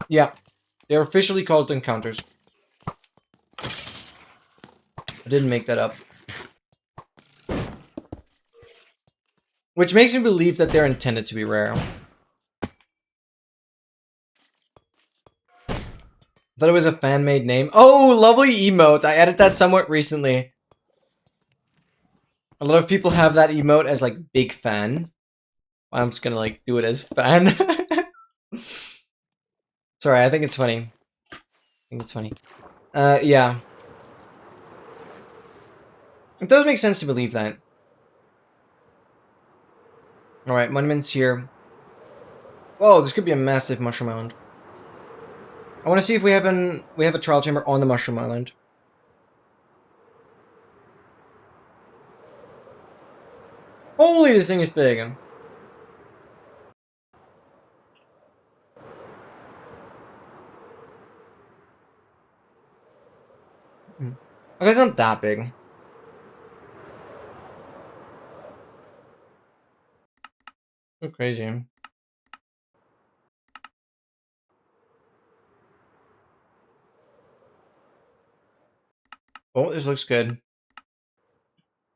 Yeah, they're officially called encounters. I didn't make that up. Which makes me believe that they're intended to be rare. Thought it was a fan-made name. Oh, lovely emote. I added that somewhat recently. A lot of people have that emote as like big fan. I'm just gonna like do it as fan. Sorry, I think it's funny. I think it's funny. Yeah. It does make sense to believe that. Alright, monuments here. Whoa, this could be a massive mushroom island. I want to see if we have a trial chamber on the mushroom island. Holy, this thing is big. Okay, it's not that big. So crazy. Oh, this looks good.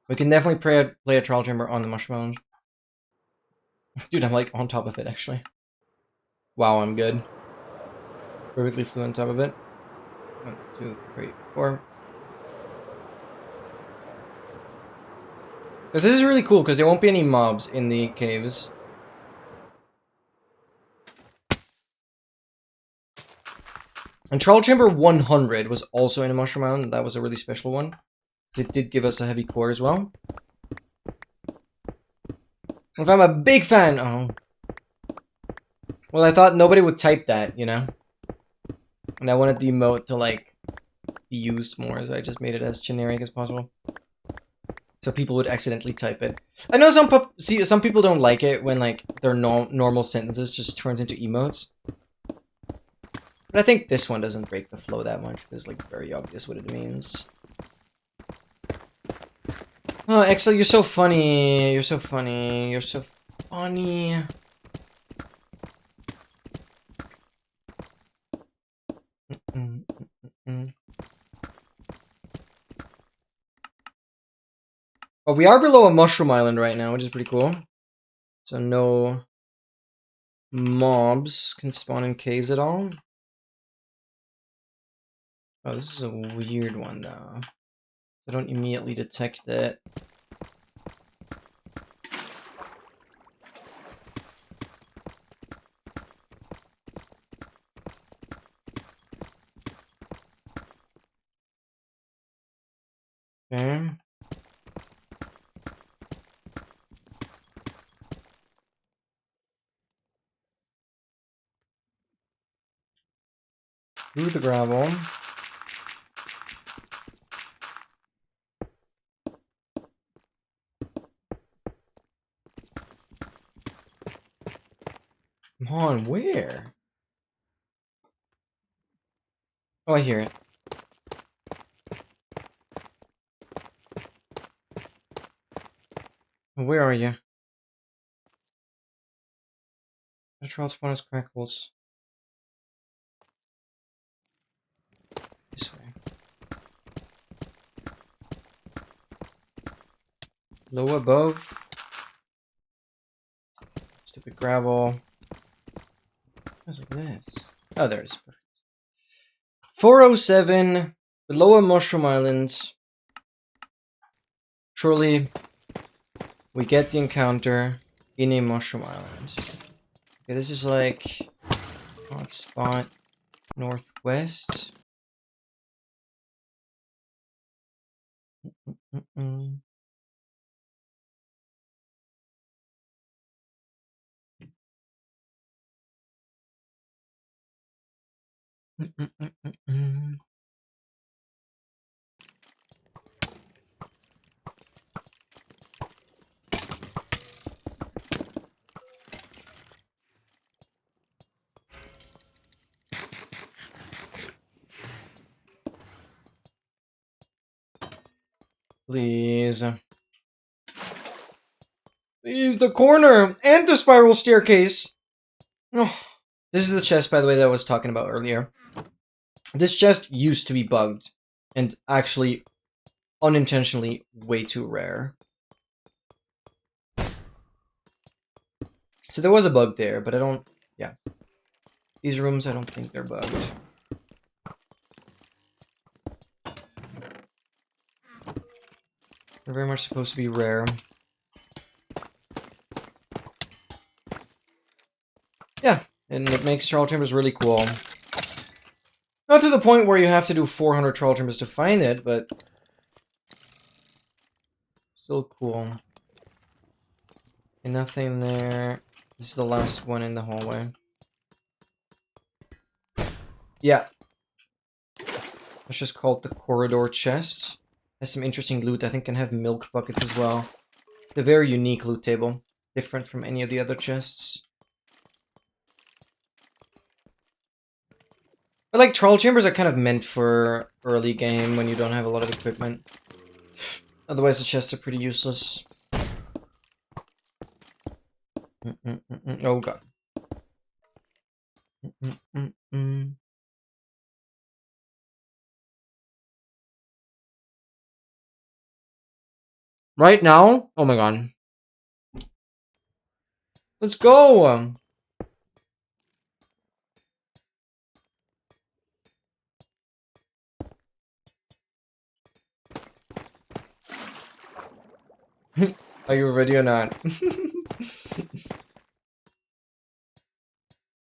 We can definitely play a trial chamber on the mushroom island. Dude, I'm like on top of it actually. Wow, I'm good. Perfectly flew on top of it. 1, 2, 3, 4. Because this is really cool because there won't be any mobs in the caves. And Trial Chamber 100 was also in a Mushroom Island. That was a really special one. It did give us a heavy core as well. If I'm a big fan... Oh. Well, I thought nobody would type that, you know? And I wanted the emote to, like, be used more, so I just made it as generic as possible. So people would accidentally type it. I know some people don't like it when, like, their normal sentences just turns into emotes. But I think this one doesn't break the flow that much. It's, like, very obvious what it means. Oh, Excel, you're so funny. You're so funny. You're so funny. Oh, we are below a mushroom island right now, which is pretty cool. So no mobs can spawn in caves at all. Oh, this is a weird one, though. I don't immediately detect it. Okay. Through the gravel. Come on, where? Oh, I hear it. Where are you? Natural spawn as crackles. This way. Low above. Stupid gravel. What's like this? Oh, there it is. 407. Below a mushroom islands. Surely we get the encounter in a mushroom island. Okay, this is like hot spot northwest. Please. Please, the corner and the spiral staircase. Oh, this is the chest, by the way, that I was talking about earlier. This chest used to be bugged and actually unintentionally way too rare. So there was a bug there, but I don't... Yeah. These rooms, I don't think they're bugged. They're very much supposed to be rare. And it makes troll chambers really cool. Not to the point where you have to do 400 troll chambers to find it, but still cool. And nothing there. This is the last one in the hallway. Yeah. Let's just call it the corridor chest. Has some interesting loot. I think can have milk buckets as well. It's a very unique loot table. Different from any of the other chests. But like troll chambers are kind of meant for early game when you don't have a lot of equipment. Otherwise the chests are pretty useless. Oh god. Right now? Oh my god. Let's go! Are you ready or not?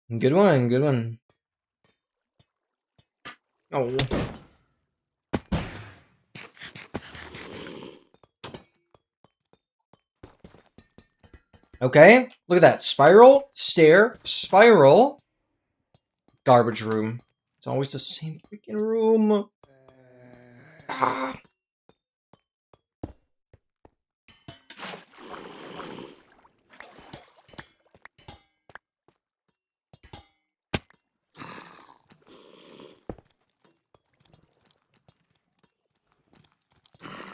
Good one, good one. Oh. Okay, look at that. Spiral, stair, spiral, garbage room. It's always the same freaking room. Ah.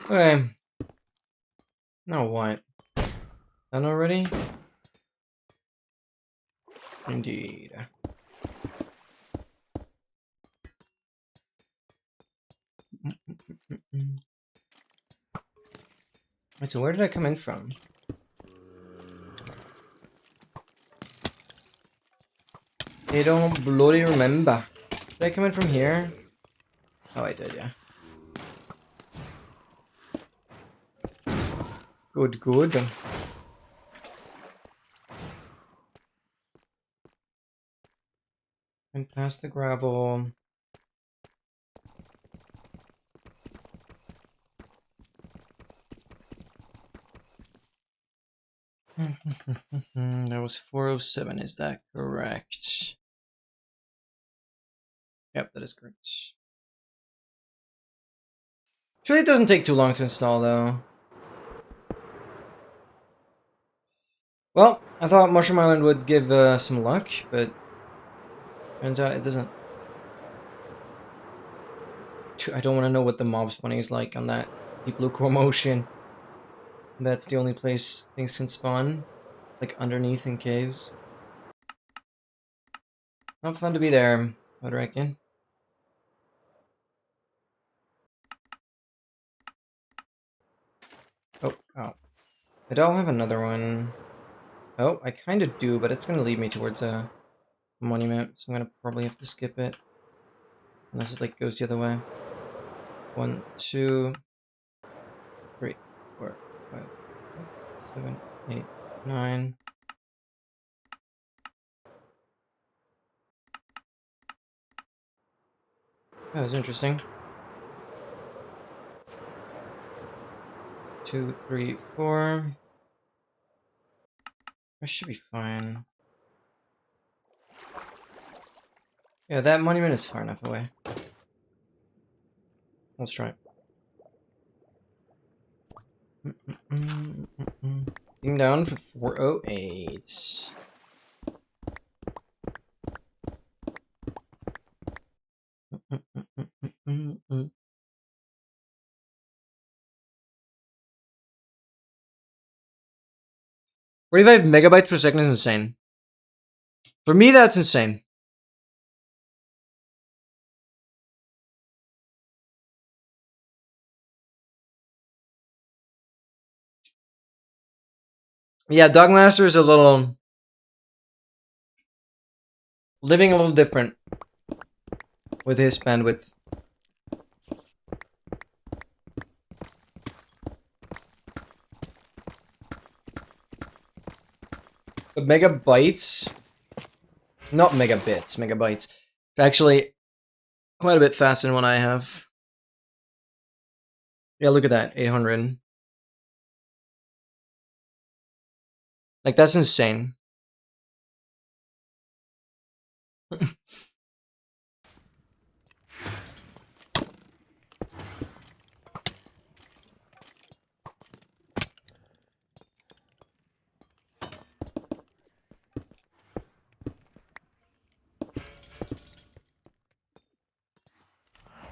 Okay. Now what? Done already? Indeed. Wait, so where did I come in from? I don't bloody remember. Did I come in from here? Oh, I did, yeah. Good, good. And past the gravel. That was 407, is that correct? Yep, that is correct. Surely it doesn't take too long to install, though. Well, I thought Mushroom Island would give some luck, but turns out it doesn't. I don't want to know what the mob spawning is like on that Deep Blue Core Motion. That's the only place things can spawn. Like underneath in caves. Not fun to be there, I reckon. Oh, oh. I don't have another one. Oh, I kind of do, but it's going to lead me towards a monument, so I'm going to probably have to skip it. Unless it like goes the other way. 1, 2, 3, 4, 5, 6, 7, 8, 9. That was interesting. 2, 3, 4. I should be fine. Yeah, that monument is far enough away. Let's try it. Being down for 408. "45 megabytes per second is insane. For me, that's insane. Yeah, Dogmaster is a little... living a little different with his bandwidth. But megabytes? Not megabits, megabytes. It's actually quite a bit faster than what I have. Yeah, look at that, 800. Like, that's insane.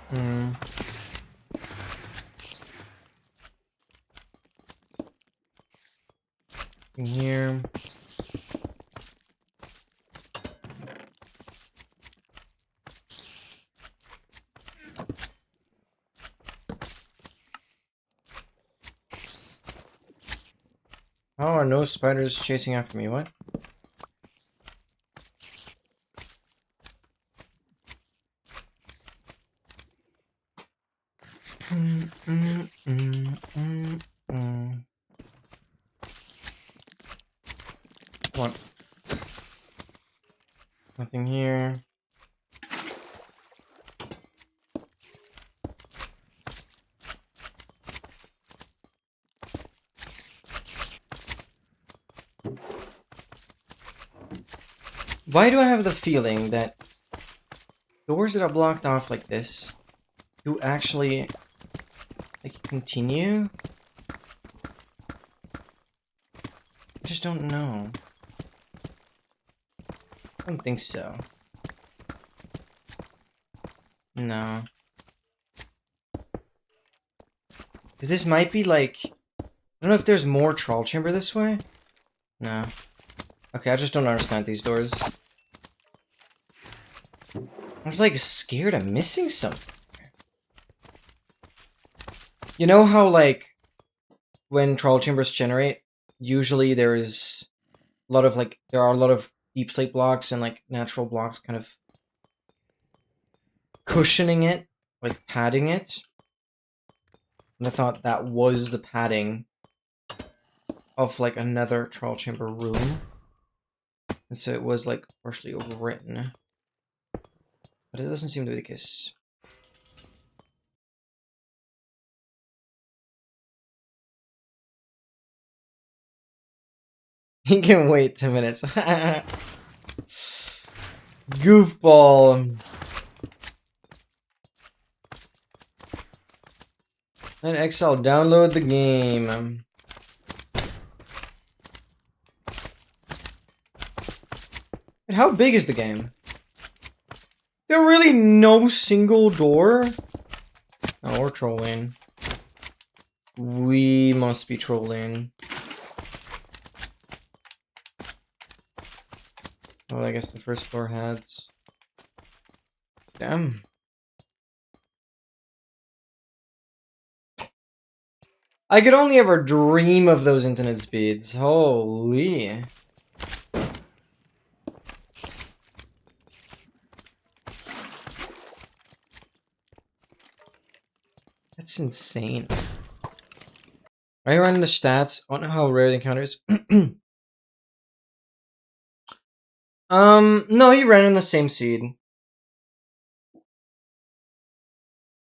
Hmm. In here. How are no spiders chasing after me? What? What? Nothing here. Why do I have the feeling that doors that are blocked off like this do actually, like, continue? I just don't know. I don't think so. No. Because this might be like... I don't know if there's more troll chamber this way? No. Okay, I just don't understand these doors. I was like scared I'm missing something. You know how, like, when troll chambers generate, usually there is a lot of, like, there are a lot of deep slate blocks and, like, natural blocks kind of cushioning it, like, padding it. And I thought that was the padding of, like, another troll chamber room. And so it was, like, partially overwritten. But it doesn't seem to be the case. He can wait 2 minutes. Goofball. LNXS, download the game. And how big is the game? There are really no single door? Oh, we're trolling. We must be trolling. Well, I guess the first floor has... Damn. I could only ever dream of those internet speeds. Holy. That's insane. Are you running the stats on how rare the encounter is? No, you ran in the same seed.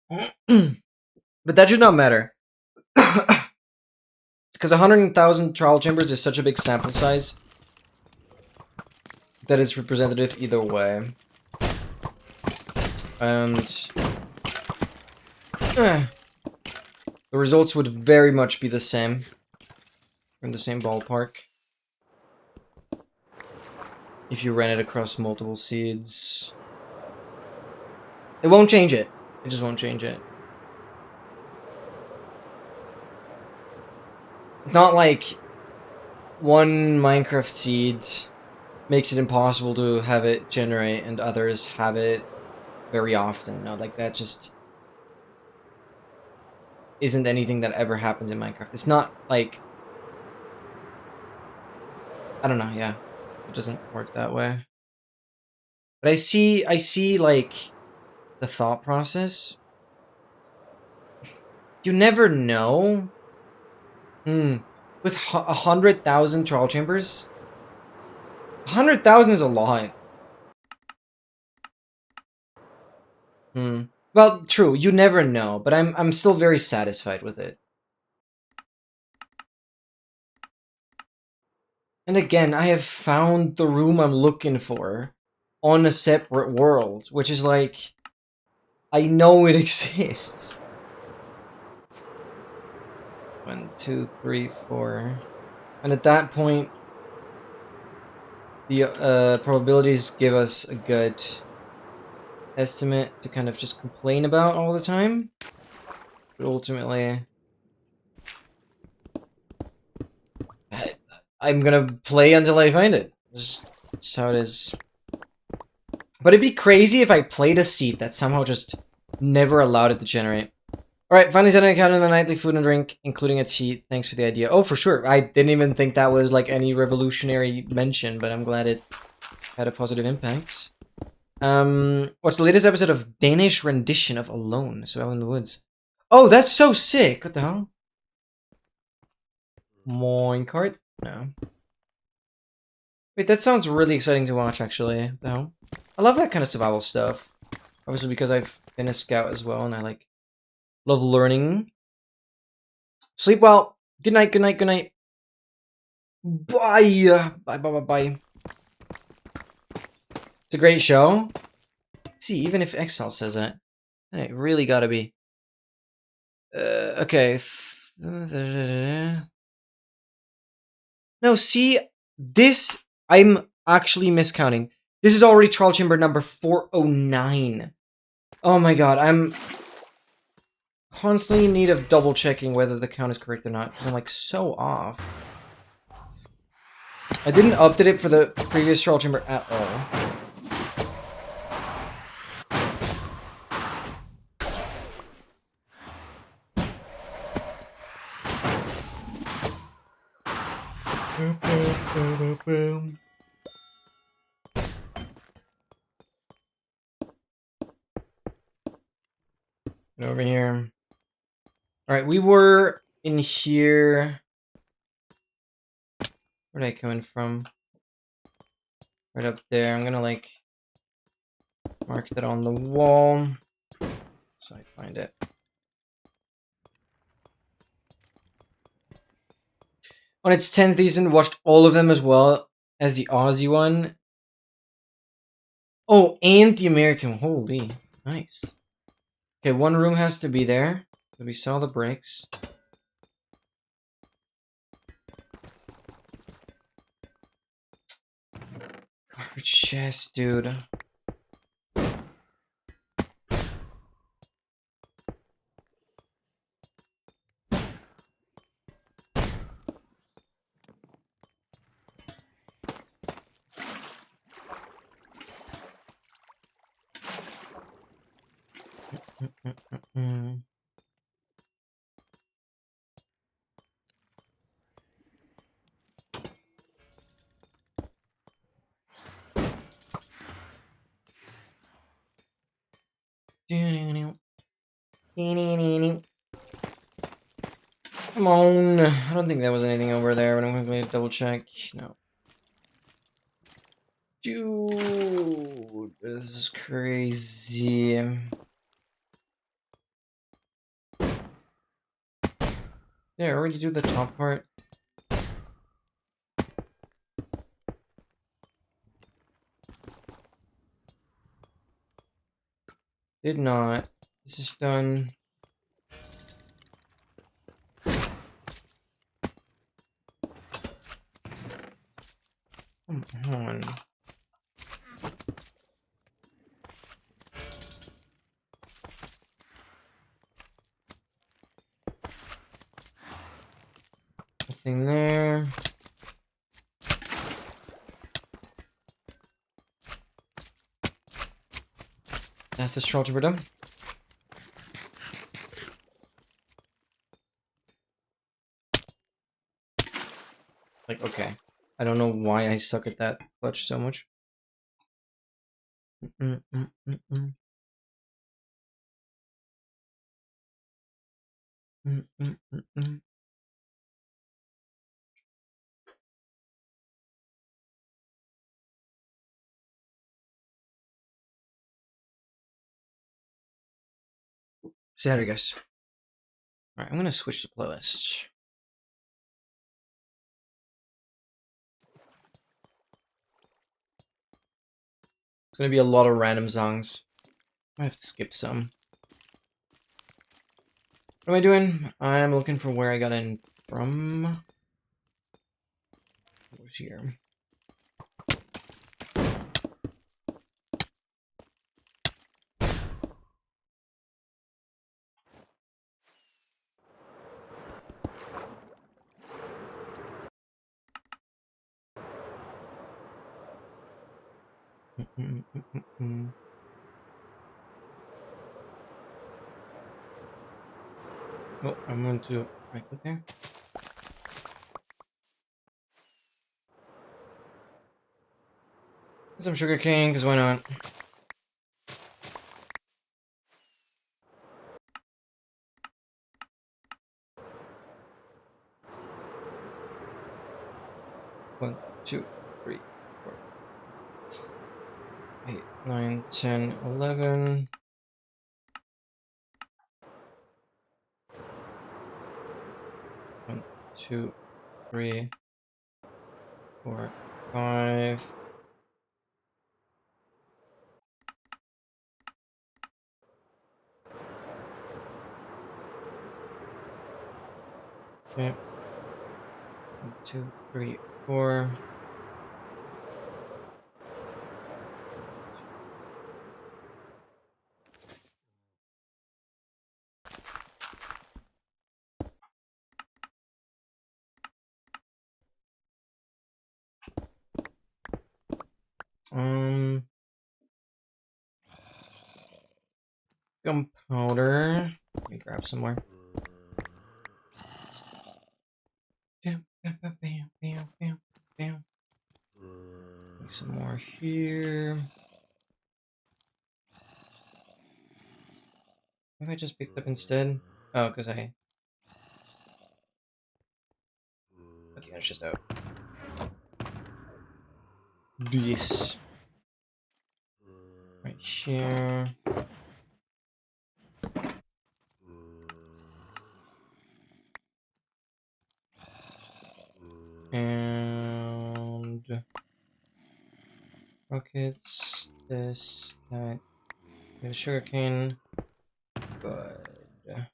But that should not matter. Because 100,000 trial chambers is such a big sample size that it's representative either way. And the results would very much be the same. In the same ballpark. If you ran it across multiple seeds. It won't change it. It just won't change it. It's not like one Minecraft seed makes it impossible to have it generate and others have it very often. No, like that just isn't anything that ever happens in Minecraft. It's not like... I don't know, yeah. It doesn't work that way. But I see like the thought process. You never know. With 100,000 troll chambers, 100,000 is a lot. Hmm. Well, true. You never know, but I'm still very satisfied with it. And again, I have found the room I'm looking for on a separate world, which is like, I know it exists. 1, 2, 3, 4. And at that point, the probabilities give us a good estimate to kind of just complain about all the time. But ultimately, I'm gonna play until I find it. That's how it is. But it'd be crazy if I played a seat that somehow just never allowed it to generate. Alright, finally setting an account in the nightly food and drink, including its heat. Thanks for the idea. Oh, for sure. I didn't even think that was like any revolutionary mention, but I'm glad it had a positive impact. What's the latest episode of Danish rendition of Alone? So out in the woods. Oh, that's so sick. What the hell? Minecart? No. Wait, that sounds really exciting to watch, actually. What the hell? I love that kind of survival stuff. Obviously, because I've been a scout as well, and I like love learning. Sleep well. Good night. Good night. Good night. Bye. Bye. Bye. Bye. Bye. It's a great show. See, even if Excel says that, then it really gotta be. Okay. No, see, this I'm actually miscounting. This is already trial chamber number 409. Oh my god, I'm constantly in need of double checking whether the count is correct or not, because I'm like so off. I didn't update it for the previous trial chamber at all. Over here. Alright, we were in here. Where'd I come in from? Right up there. I'm gonna like mark that on the wall so I find it. On its 10th season, watched all of them as well as the Aussie one. Oh, and the American. Holy, nice. Okay, one room has to be there. So we saw the bricks. Garbage chest, dude. Come on. I don't think there was anything over there, but I'm going to double check. No. Dude, this is crazy. Yeah, I already do the top part. Did not. This is done. Come on. Nothing there. That's the troll we're done. Like, okay. I don't know why I suck at that clutch so much. Mm -mm -mm -mm. Mm -mm -mm -mm. There we go. Alright, I'm gonna switch the playlist. It's gonna be a lot of random songs. I have to skip some. What am I doing? I'm looking for where I got in from. What's here? Oh, I'm going to right there. Some sugar cane, because why not? One, 2, 3, 4, 8, 9, 10, 11. One, 2, 3, 4, 5. Okay. 1, 2, 3, 4. Gunpowder. Let me grab some more. Bam, bam, bam, bam, bam, bam, bam. Make some more here. What have I just picked up instead? Oh, because I... Okay, it's just out. This. Right here. And... rockets. This, that. The sugarcane. Good.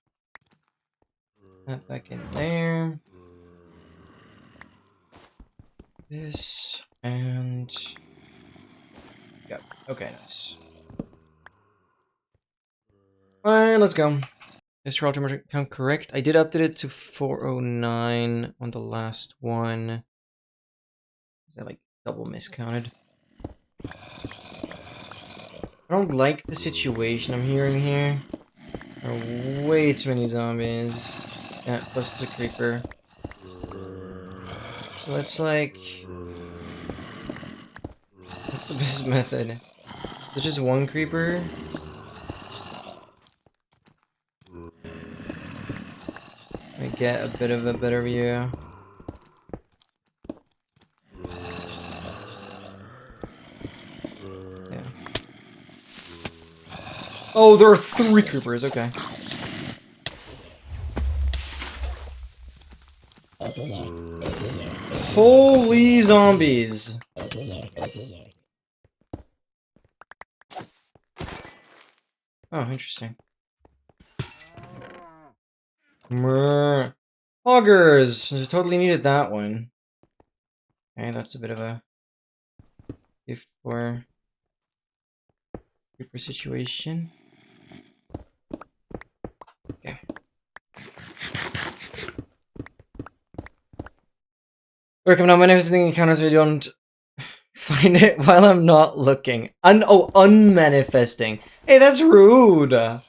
That back in there. This. And... Yep. Okay, nice. Alright, let's go. Is your ultimate account correct? I did update it to 409 on the last one. Is that like double miscounted? I don't like the situation I'm hearing here. There are way too many zombies. Yeah, plus the creeper. So that's like... what's the best method? There's just one creeper? I get a bit of a better view. Yeah. Oh, there are 3 creepers, okay. Holy zombies! Oh, interesting. Mrrr. Augers! I totally needed that one. Okay, that's a bit of a gift for creeper situation. Okay. Recommend manifesting encounters so you don't find it while I'm not looking. Unmanifesting. Hey, that's rude!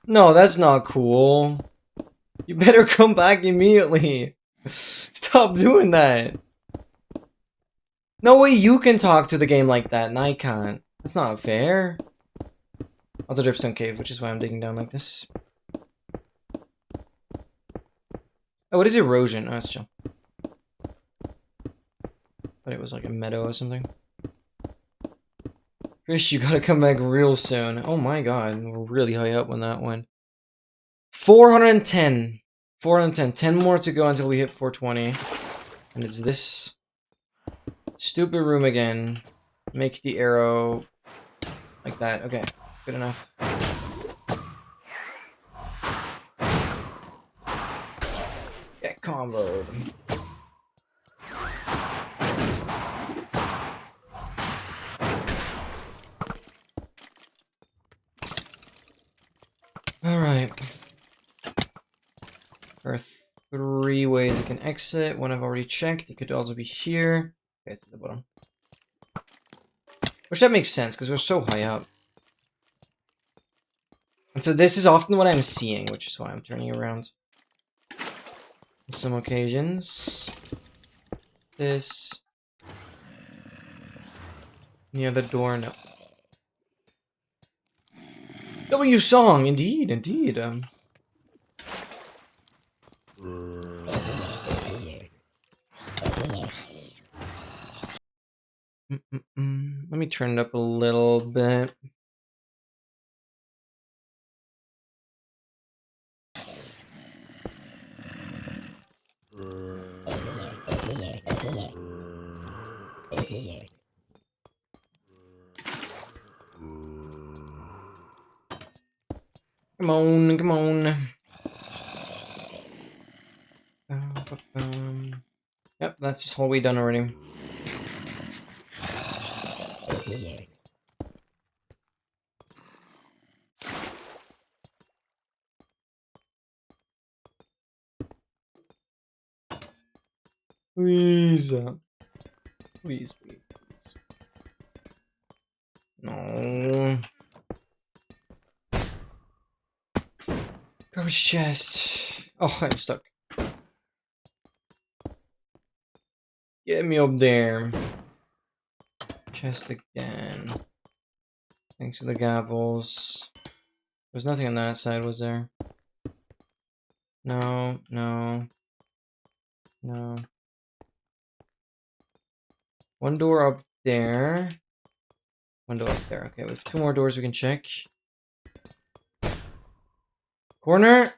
No, that's not cool. You better come back immediately. Stop doing that. No way you can talk to the game like that and I can't. That's not fair. I'll do Dripstone Cave, which is why I'm digging down like this. Oh, what is erosion? Oh, that's chill. But it was like a meadow or something. Chris, you gotta come back real soon. Oh my god, we're really high up on that one. 410. 410. 10 more to go until we hit 420. And it's this stupid room again. Make the arrow like that. Okay, good enough. Get comboed. Alright. There are 3 ways you can exit. One I've already checked. It could also be here. Okay, it's at the bottom. Which that makes sense, because we're so high up. And so this is often what I'm seeing, which is why I'm turning around. On some occasions. This. Near the door, no. W song, indeed, indeed. Let me turn it up a little bit. Come on, come on. Yep, that's all we done already. Please. Please, please, please. No. Garbage chest. Oh, I'm stuck. Get me up there. Chest again. Thanks for the gapples. There's nothing on that side, was there? No, no. No. One door up there. One door up there. Okay, we have 2 more doors we can check. Corner?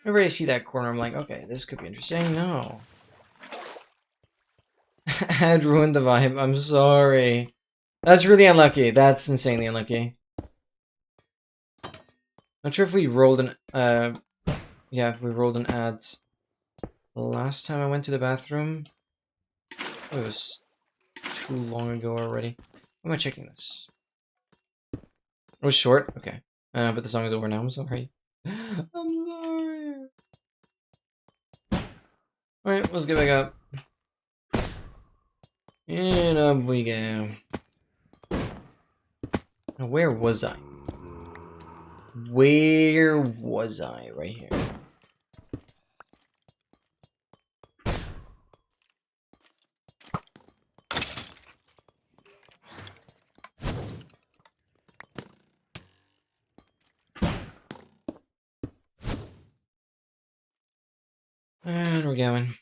Whenever I see that corner, I'm like, okay, this could be interesting. No. Had ruined the vibe. I'm sorry. That's really unlucky. That's insanely unlucky. Not sure if we rolled an yeah, if we rolled an ads. The last time I went to the bathroom, it was too long ago already. Why am I checking this? It was short? Okay. But the song is over now, I'm sorry. I'm sorry. Alright, let's get back up. And up we go. Now, where was I? Where was I? Right here. And we're going.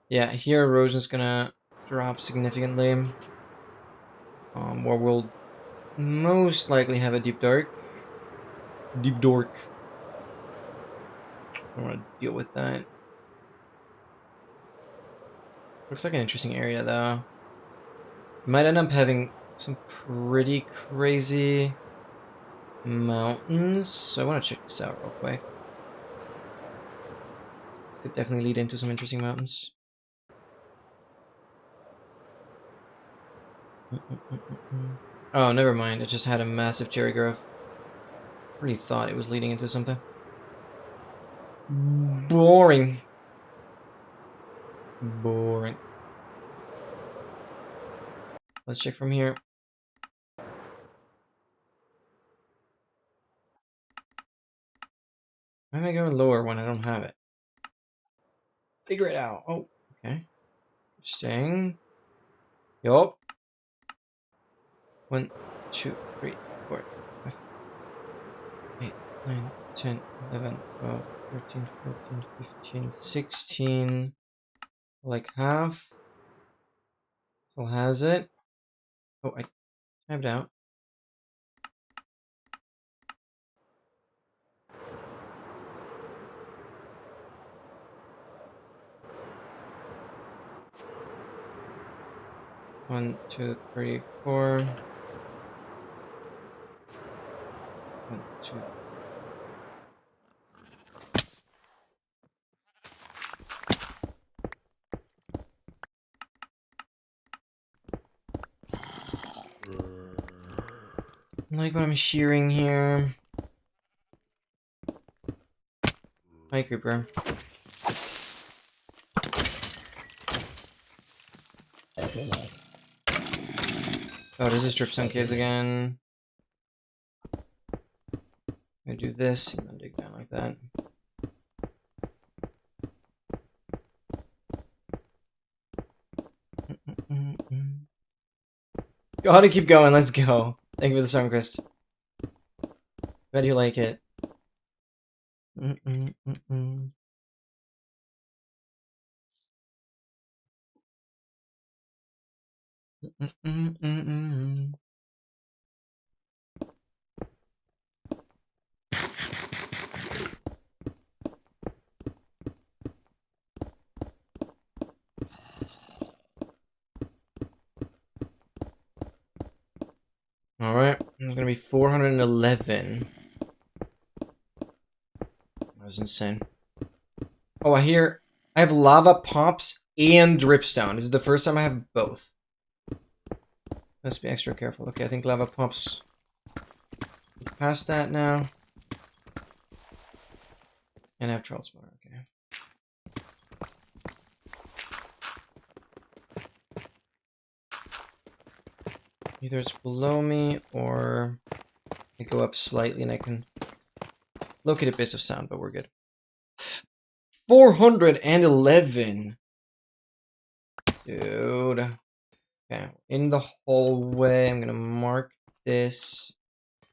Yeah, here erosion's gonna drop significantly. Where we'll most likely have a deep dark. Deep dork. I don't want to deal with that. Looks like an interesting area though. Might end up having some pretty crazy mountains. So I want to check this out real quick. This could definitely lead into some interesting mountains. Oh, never mind. It just had a massive cherry grove. Really thought it was leading into something. Boring. Boring. Let's check from here. Why am I going lower when I don't have it? Figure it out. Oh, okay. Interesting. Yup. 1, 2, 3, 4, 5, 8, 9, 10, 11, 12, 13, 14, 15, 16. Like half. Still has it. Oh, I tabbed out. One, two, three, four. One, two. I like what I'm shearing here. Hi, Creeper. Oh, does this drip some caves again? I do this and then dig down like that. Gotta keep going, let's go. Thank you for the song, Chris. Glad you like it. Alright, it's gonna be 411. That was insane. Oh, I have lava pops and dripstone. This is the first time I have both. Let's be extra careful. Okay, I think lava pops. Past that now. And I have troll spawner, okay. Either it's below me or I go up slightly and I can locate a bit of sound, but we're good. 411! Dude. Okay, in the hallway, I'm gonna mark this.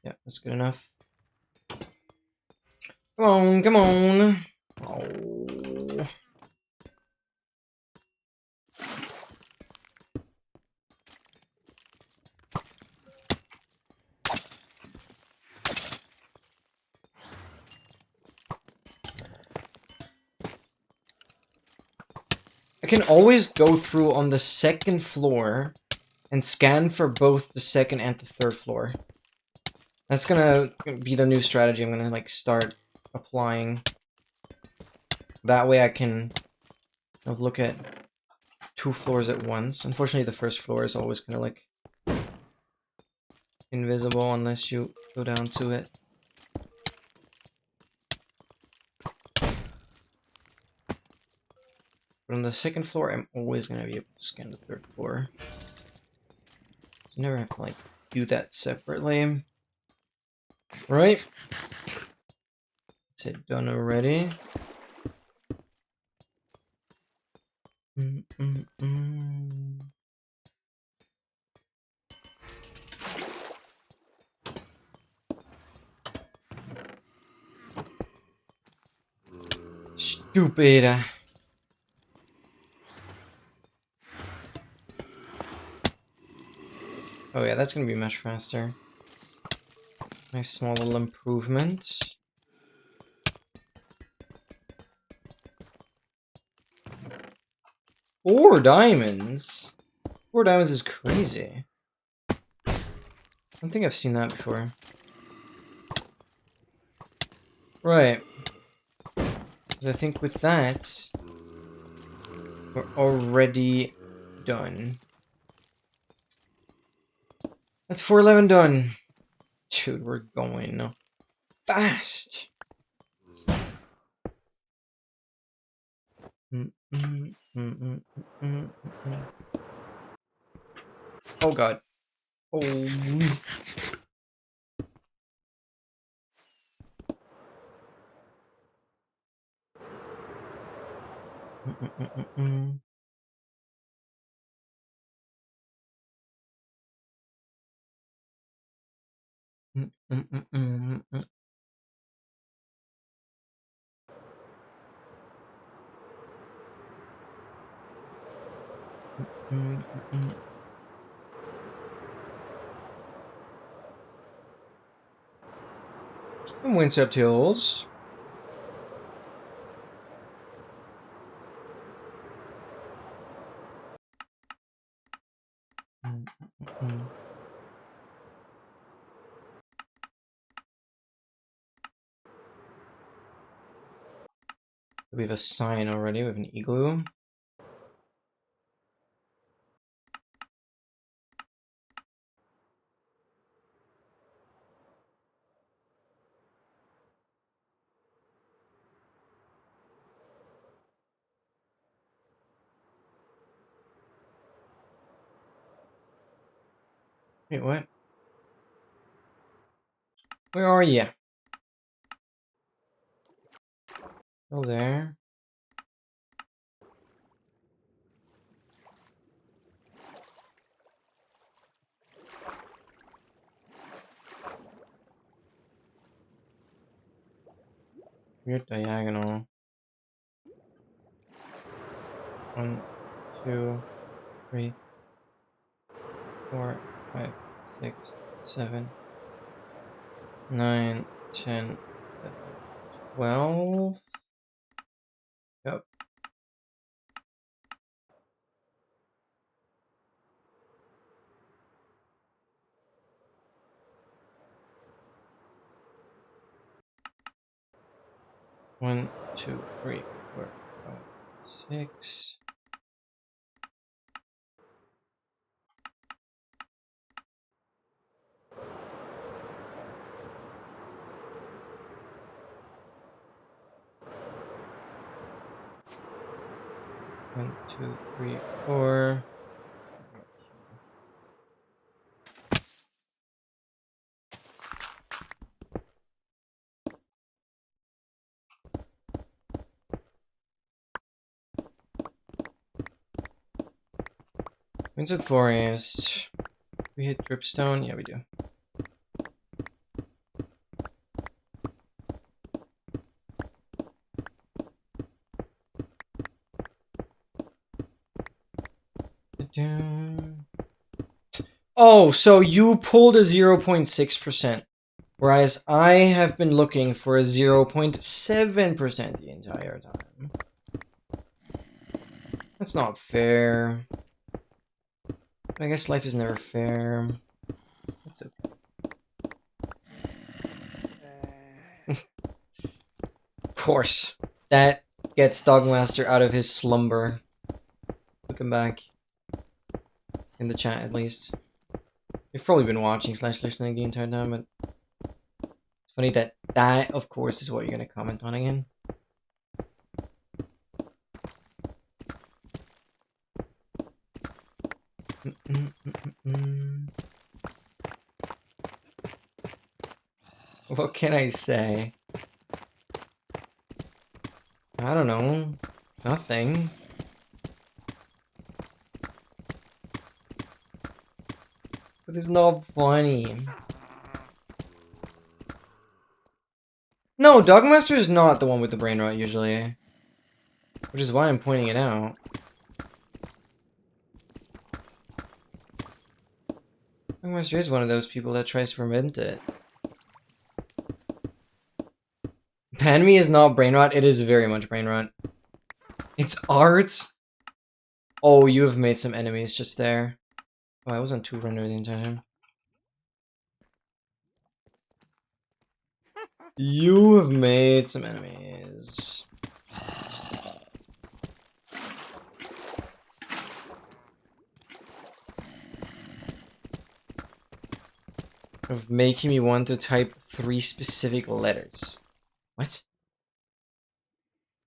Yeah, that's good enough. Come on, come on. Oh. I can always go through on the second floor and scan for both the second and the third floor. That's gonna be the new strategy I'm gonna like start applying. That way I can look at 2 floors at once. Unfortunately, the first floor is always kind of like invisible unless you go down to it. But on the second floor, I'm always gonna be able to scan the third floor. So you never have to like do that separately. Right? That's it done already. Stupid. Oh yeah, that's gonna be much faster. Nice small little improvement. Four diamonds? 4 diamonds is crazy. I don't think I've seen that before. Right. Because I think with that, we're already done. That's 411 done. Dude, we're going fast. Oh god. Oh. And Windswept Hills. We have a sign already. We have an igloo. Wait, what? Where are you? Oh, there. You're diagonal. 1, 2, 3, 4, 5, 6, 7, 9, 10, 11, 12. Yep. One, two, three, 4, 5, 6. One, two, three, 4. Windsor Forest. We hit Dripstone? Yeah, we do. Oh, so you pulled a 0.6%, whereas I have been looking for a 0.7% the entire time. That's not fair. But I guess life is never fair. That's okay. Of course. That gets Dogmaster out of his slumber. Looking back. In the chat, at least. You've probably been watching / listening the entire time, but it's funny that that, of course, is what you're going to comment on again. What can I say? I don't know. Nothing. Because it's not funny. No, Dogmaster is not the one with the brain rot usually. Which is why I'm pointing it out. Dogmaster is one of those people that tries to prevent it. Panme is not brain rot, it is very much brain rot. It's art? Oh, you have made some enemies just there. Oh, I was on 2 render the entire time. You have made some enemies. Of making me want to type 3 specific letters. What?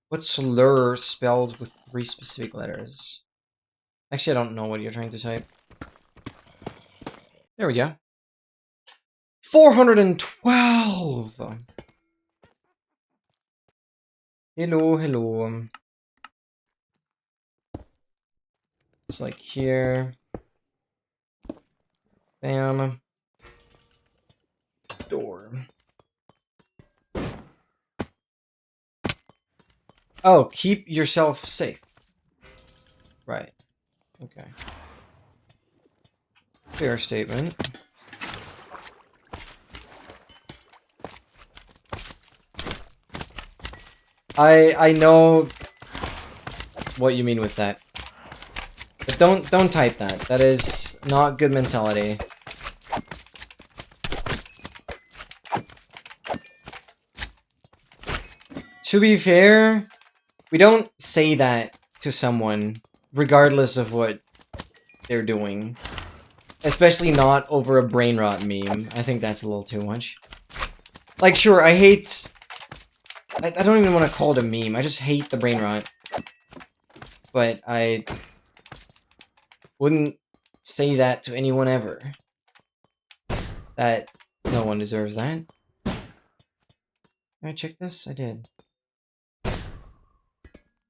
What slur spells with 3 specific letters? Actually, I don't know what you're trying to type. There we go. 412! Hello, hello. It's like here. Bam. Door. Oh, keep yourself safe. Right. Okay. Fair statement. I know what you mean with that. But don't type that. That is not good mentality. To be fair, we don't say that to someone regardless of what they're doing. Especially not over a brain rot meme. I think that's a little too much. Like, sure, I hate... I don't even want to call it a meme. I just hate the brain rot. But I wouldn't say that to anyone ever. That no one deserves that. Did I check this? I did.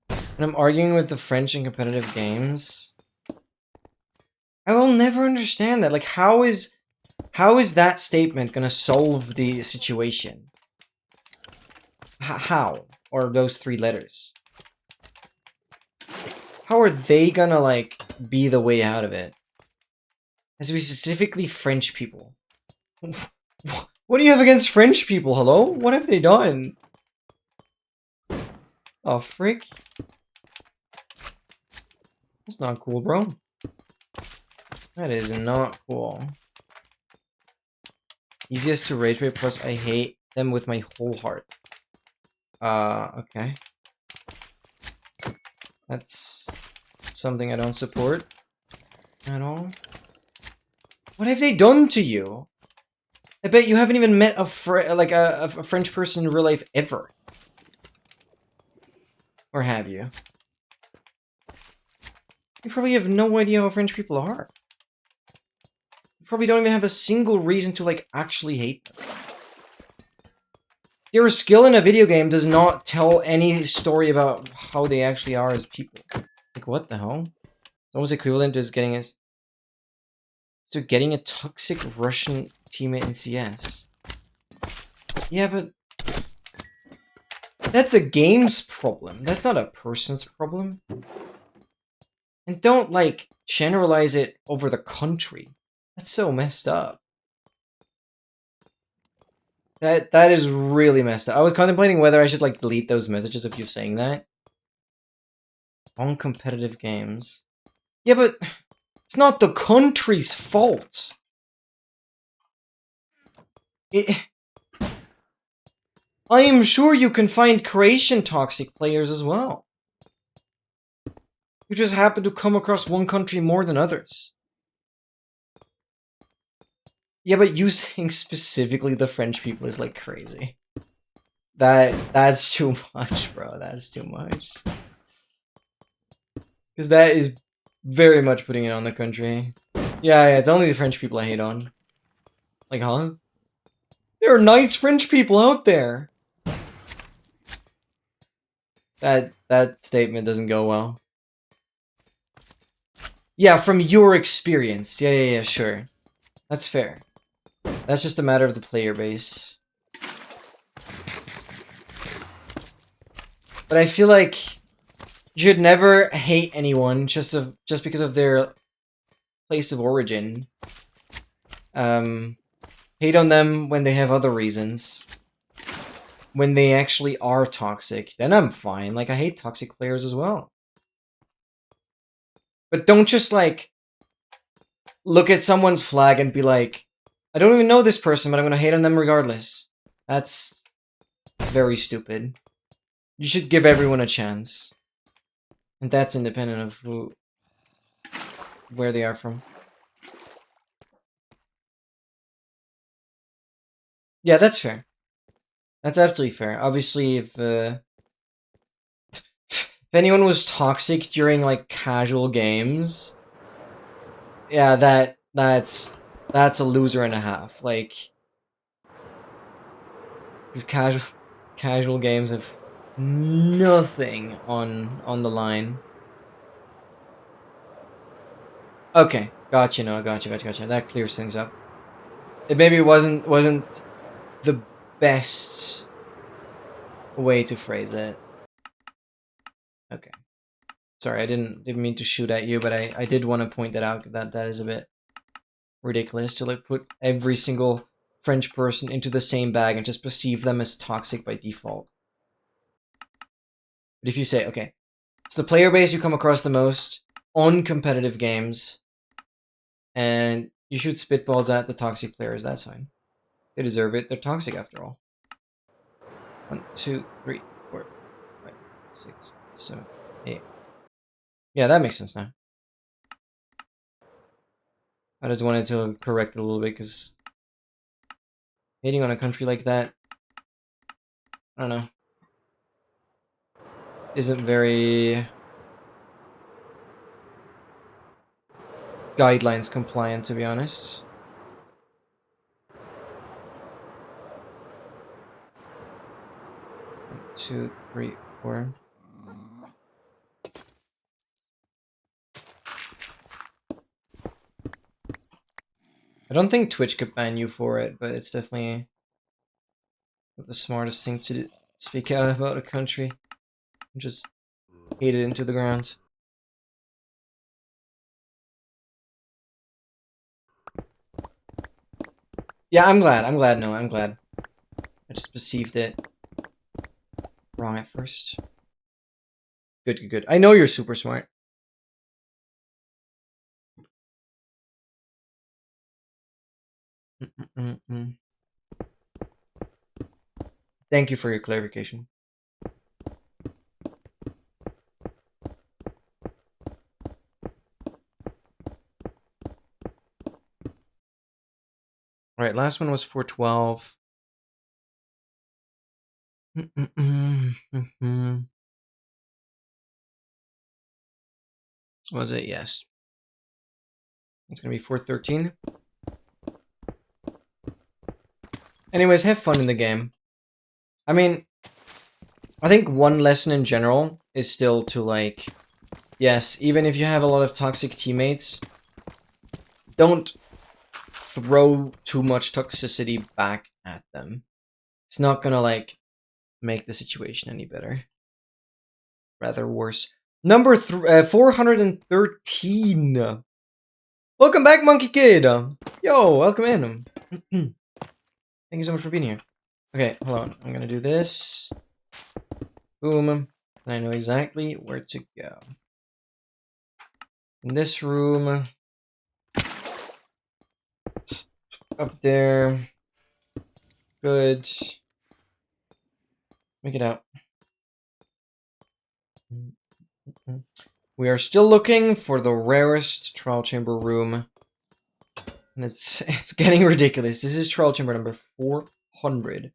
And I'm arguing with the French in competitive games. I will never understand that. Like, how is that statement gonna solve the situation? How? Or those 3 letters? How are they gonna, like, be the way out of it? Has to be specifically French people. What do you have against French people, hello? What have they done? Oh, frick. That's not cool, bro. That is not cool. Easiest to rage bait, plus I hate them with my whole heart. Okay. That's something I don't support at all. What have they done to you? I bet you haven't even met a French person in real life ever. Or have you? You probably have no idea how French people are. You probably don't even have a single reason to, like, actually hate them. Their skill in a video game does not tell any story about how they actually are as people. Like, what the hell? It's almost equivalent to getting a toxic Russian teammate in CS. Yeah, but that's a game's problem. That's not a person's problem. And don't, like, generalize it over the country. That's so messed up. That is really messed up. I was contemplating whether I should, like, delete those messages of you saying that. On competitive games. Yeah, but it's not the country's fault. I am sure you can find Croatian toxic players as well. You just happen to come across one country more than others. Yeah, but you saying specifically the French people is, like, crazy. That's too much, bro. That's too much. Because that is very much putting it on the country. Yeah, it's only the French people I hate on. Like, huh? There are nice French people out there. That statement doesn't go well. Yeah, from your experience. Yeah, sure. That's fair. That's just a matter of the player base. But I feel like you should never hate anyone just because of their place of origin. Hate on them when they have other reasons. When they actually are toxic, then I'm fine. Like, I hate toxic players as well. But don't just, like, look at someone's flag and be like, I don't even know this person, but I'm gonna hate on them regardless. That's very stupid. You should give everyone a chance. And that's independent of where they are from. Yeah, that's fair. That's absolutely fair. Obviously, if anyone was toxic during, like, casual games, yeah, that's a loser and a half. Like, these casual games have nothing on the line. Okay, gotcha. No, gotcha. That clears things up. It maybe wasn't the best way to phrase it. Okay. Sorry, I didn't mean to shoot at you, but I did want to point that out, that is a bit ridiculous to like put every single French person into the same bag and just perceive them as toxic by default. But if you say, okay, it's the player base you come across the most on competitive games, and you shoot spitballs at the toxic players, that's fine. They deserve it. They're toxic after all. 1, 2, 3, 4, 5, 6, 7, 8. Yeah, that makes sense now. I just wanted to correct it a little bit because hating on a country like that, I don't know, isn't very guidelines compliant, to be honest. One, 2, 3, 4. I don't think Twitch could ban you for it, but it's definitely the smartest thing to do. Speak out about a country and just hate it into the ground. Yeah, I'm glad. No, I'm glad. I just perceived it wrong at first. Good, good, good. I know you're super smart. Thank you for your clarification. All right, last one was 412. Was it? Yes. It's gonna be 413. Anyways, have fun in the game. I mean, I think one lesson in general is still to like, yes, even if you have a lot of toxic teammates, don't throw too much toxicity back at them. It's not gonna like make the situation any better. Rather worse. Number 413. Welcome back, Monkey Kid. Yo, welcome in. Thank you so much for being here. Okay, hold on. I'm gonna do this. Boom. And I know exactly where to go. In this room. Up there. Good. Make it out. We are still looking for the rarest trial chamber room. And it's getting ridiculous. This is trial chamber number 413.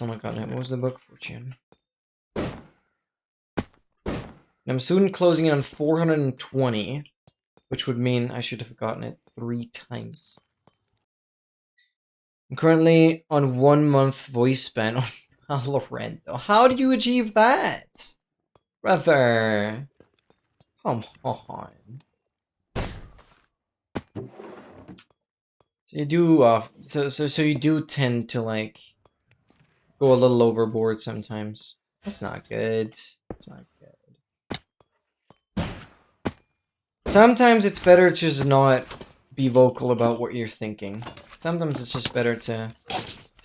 Oh my god, what was the book? Fortune. And I'm soon closing in on 420, which would mean I should have gotten it 3 times. I'm currently on 1 month voice span on Valorant. How do you achieve that? Brother. Come on. So you do so you do tend to like go a little overboard sometimes. That's not good. That's not good. Sometimes it's better to just not be vocal about what you're thinking. Sometimes it's just better to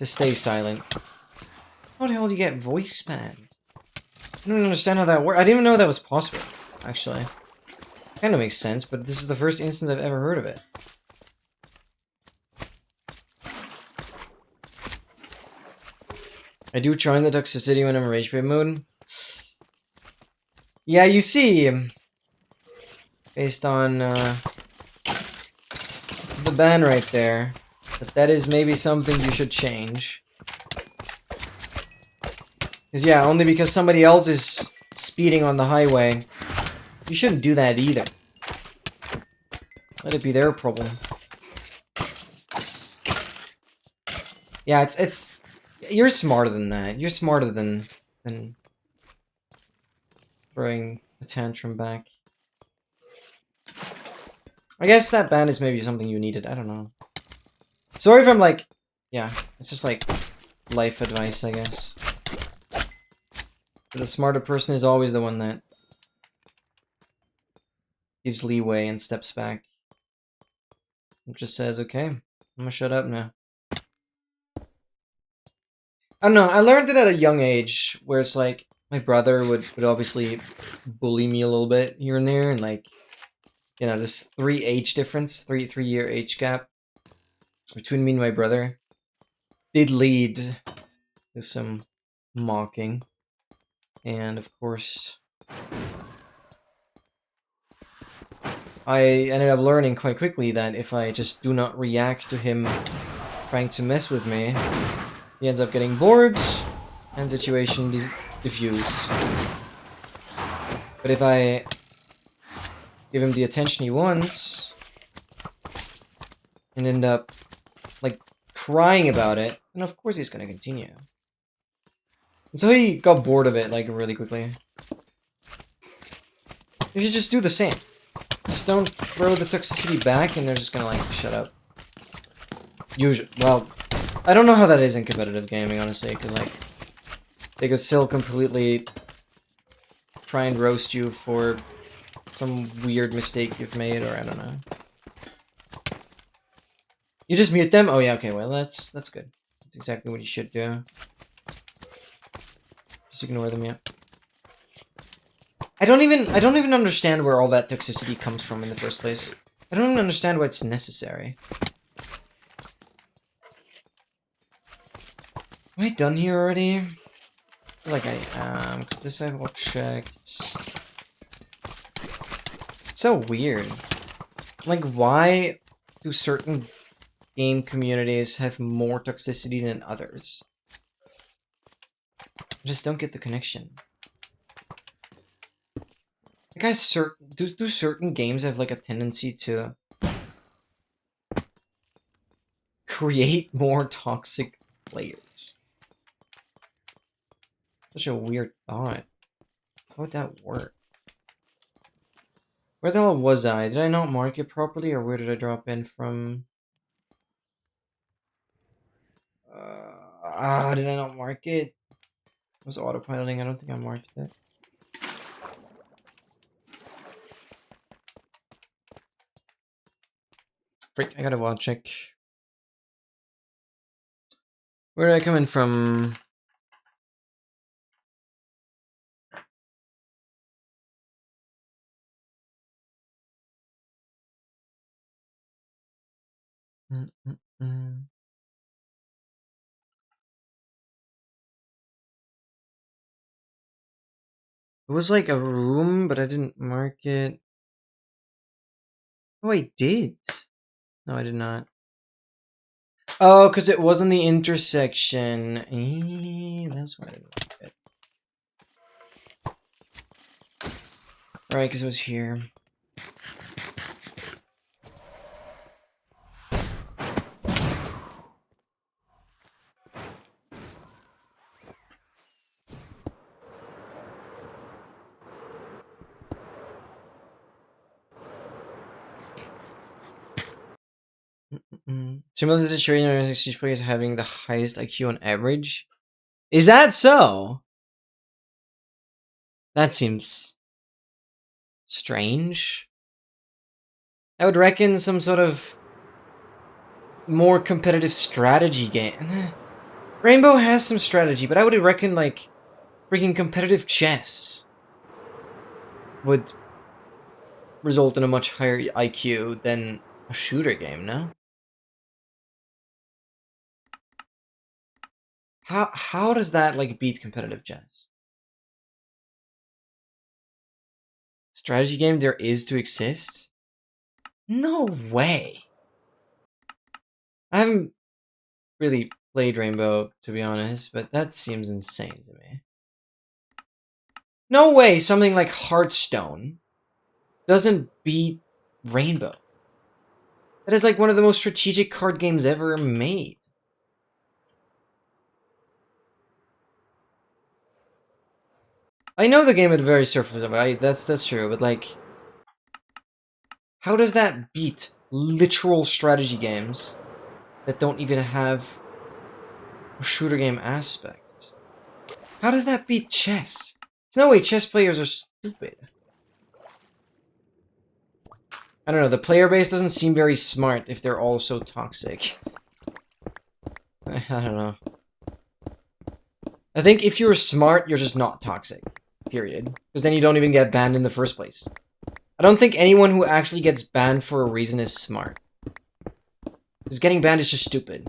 stay silent. How the hell do you get voice span? I don't understand how that works. I didn't even know that was possible, actually. Kind of makes sense, but this is the first instance I've ever heard of it. I do try in the toxicity when I'm in rage bait mode. Yeah, you see, based on the ban right there, that is maybe something you should change. Because yeah, only because somebody else is speeding on the highway, you shouldn't do that either. Let it be their problem. Yeah, it's you're smarter than that. You're smarter than throwing a tantrum back. I guess that ban is maybe something you needed. I don't know. Sorry if I'm like, yeah, it's just like life advice, I guess. The smarter person is always the one that gives leeway and steps back. And just says, okay, I'm gonna shut up now. I don't know, I learned it at a young age, where it's like, my brother would obviously bully me a little bit here and there, and like, you know, this 3 age difference, three-year age gap between me and my brother did lead to some mocking. And of course, I ended up learning quite quickly that if I just do not react to him trying to mess with me, he ends up getting bored and situation diffuse. But if I give him the attention he wants and end up like crying about it, and of course he's gonna continue. And so he got bored of it like really quickly. You should just do the same. Just don't throw the toxicity back and they're just gonna like shut up. Usually, well, I don't know how that is in competitive gaming, honestly, because like they could still completely try and roast you for some weird mistake you've made, or I don't know. You just mute them? Oh yeah, okay, well that's good. That's exactly what you should do. Just ignore them, yeah. I don't even understand where all that toxicity comes from in the first place. I don't even understand why it's necessary. Am I done here already? I feel like I am, because this I've all checked. It's so weird. Like, why do certain game communities have more toxicity than others? I just don't get the connection. Like, do certain games have like a tendency to create more toxic players? Such a weird thought. How would that work? Where the hell was I? Did I not mark it properly, or where did I drop in from? Did I not mark it? It was autopiloting. I don't think I marked it. Freak, I gotta watch check. Where did I come in from? It was like a room, but I didn't mark it. Oh, I did. No, I did not. Oh, because it was in the intersection. That's why I didn't mark it. Alright, because it was here. Similar to the situation where each player is having the highest IQ on average. Is that so? That seems strange. I would reckon some sort of more competitive strategy game. Rainbow has some strategy, but I would reckon like freaking competitive chess would result in a much higher IQ than a shooter game, no? How does that like beat competitive chess? Strategy game there is to exist? No way. I haven't really played Rainbow, to be honest, but that seems insane to me. No way something like Hearthstone doesn't beat Rainbow. That is like one of the most strategic card games ever made. I know the game at the very surface of it, that's true, but like, how does that beat literal strategy games that don't even have a shooter game aspect? How does that beat chess? No way, chess players are stupid. I don't know, the player base doesn't seem very smart if they're all so toxic. I don't know. I think if you're smart, you're just not toxic. Period. Because then you don't even get banned in the first place. I don't think anyone who actually gets banned for a reason is smart. Because getting banned is just stupid.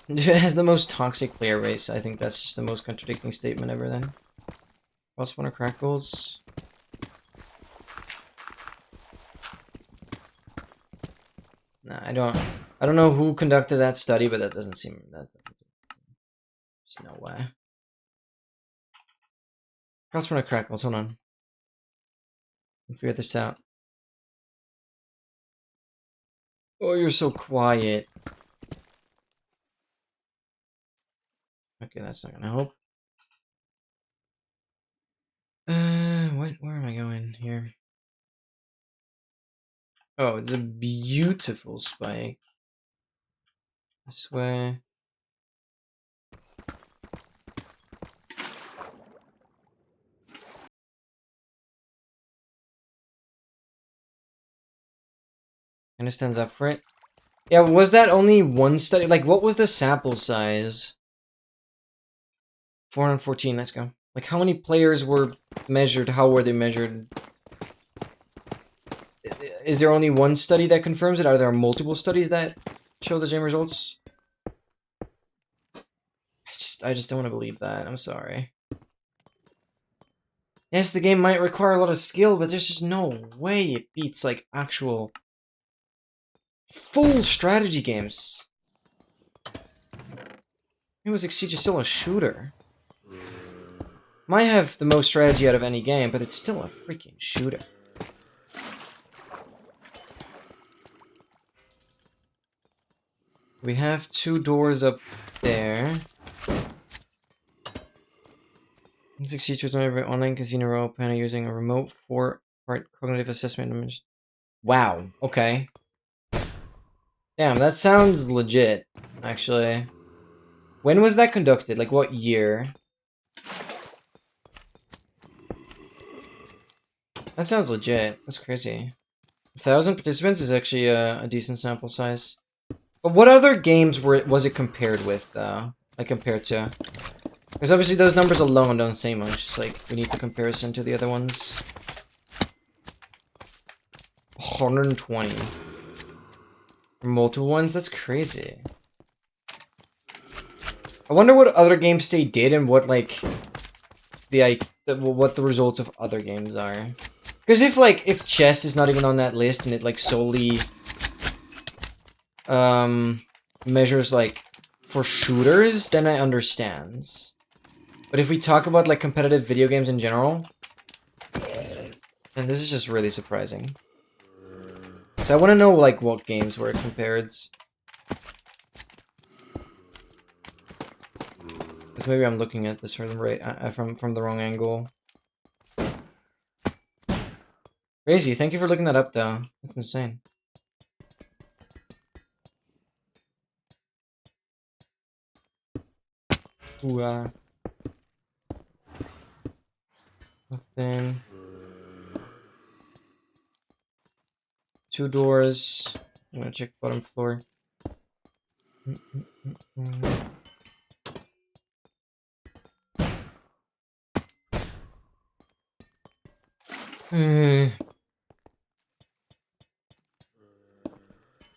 If it has the most toxic player base, I think that's just the most contradicting statement ever then. Plus one of crackles. Nah, I don't know who conducted that study, but that doesn't seem there's no way. Plus one of crackles, hold on. I'll figure this out. Oh, you're so quiet. Okay, that's not gonna help. Where am I going here? Oh, it's a beautiful spike. This way. And it stands up for it. Yeah, was that only one study? Like, what was the sample size? 414, let's go. Like, how many players were measured? How were they measured? Is there only one study that confirms it? Are there multiple studies that show the same results? I just don't want to believe that. I'm sorry. Yes, the game might require a lot of skill, but there's just no way it beats, like, actual full strategy games. Rainbow Six Siege is still a shooter. Might have the most strategy out of any game, but it's still a freaking shooter. We have 2 doors up there. Six Siege was whenever online casino roll panel using a remote 4-part cognitive assessment. Wow, okay. Damn, that sounds legit, actually. When was that conducted? Like, what year? That sounds legit. That's crazy. 1,000 participants is actually a decent sample size. But what other games was it compared with, though? Like, compared to? Because obviously those numbers alone don't say much. It's like, we need the comparison to the other ones. 120. Multiple ones? That's crazy. I wonder what other games they did and what, like, what the results of other games are. Because if chess is not even on that list and it, like, solely measures, like, for shooters, then I understand. But if we talk about, like, competitive video games in general, then this is just really surprising. So I want to know, like, what games were it compared. Because maybe I'm looking at this from the wrong angle. Crazy, thank you for looking that up, though. That's insane. Ooh, nothing. 2 doors. I'm gonna check bottom floor.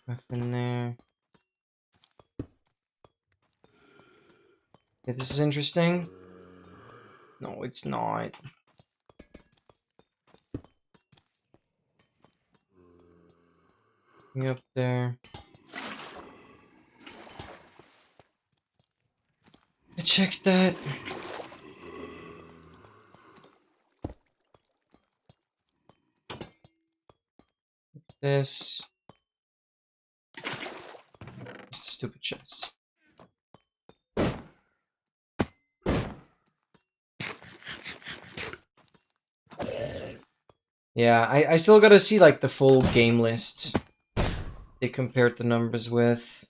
Nothing there. Yeah, this is interesting. No, it's not. Nothing up there. I checked that. This. It's the stupid chest. Yeah, I still gotta see, like, the full game list they compared the numbers with.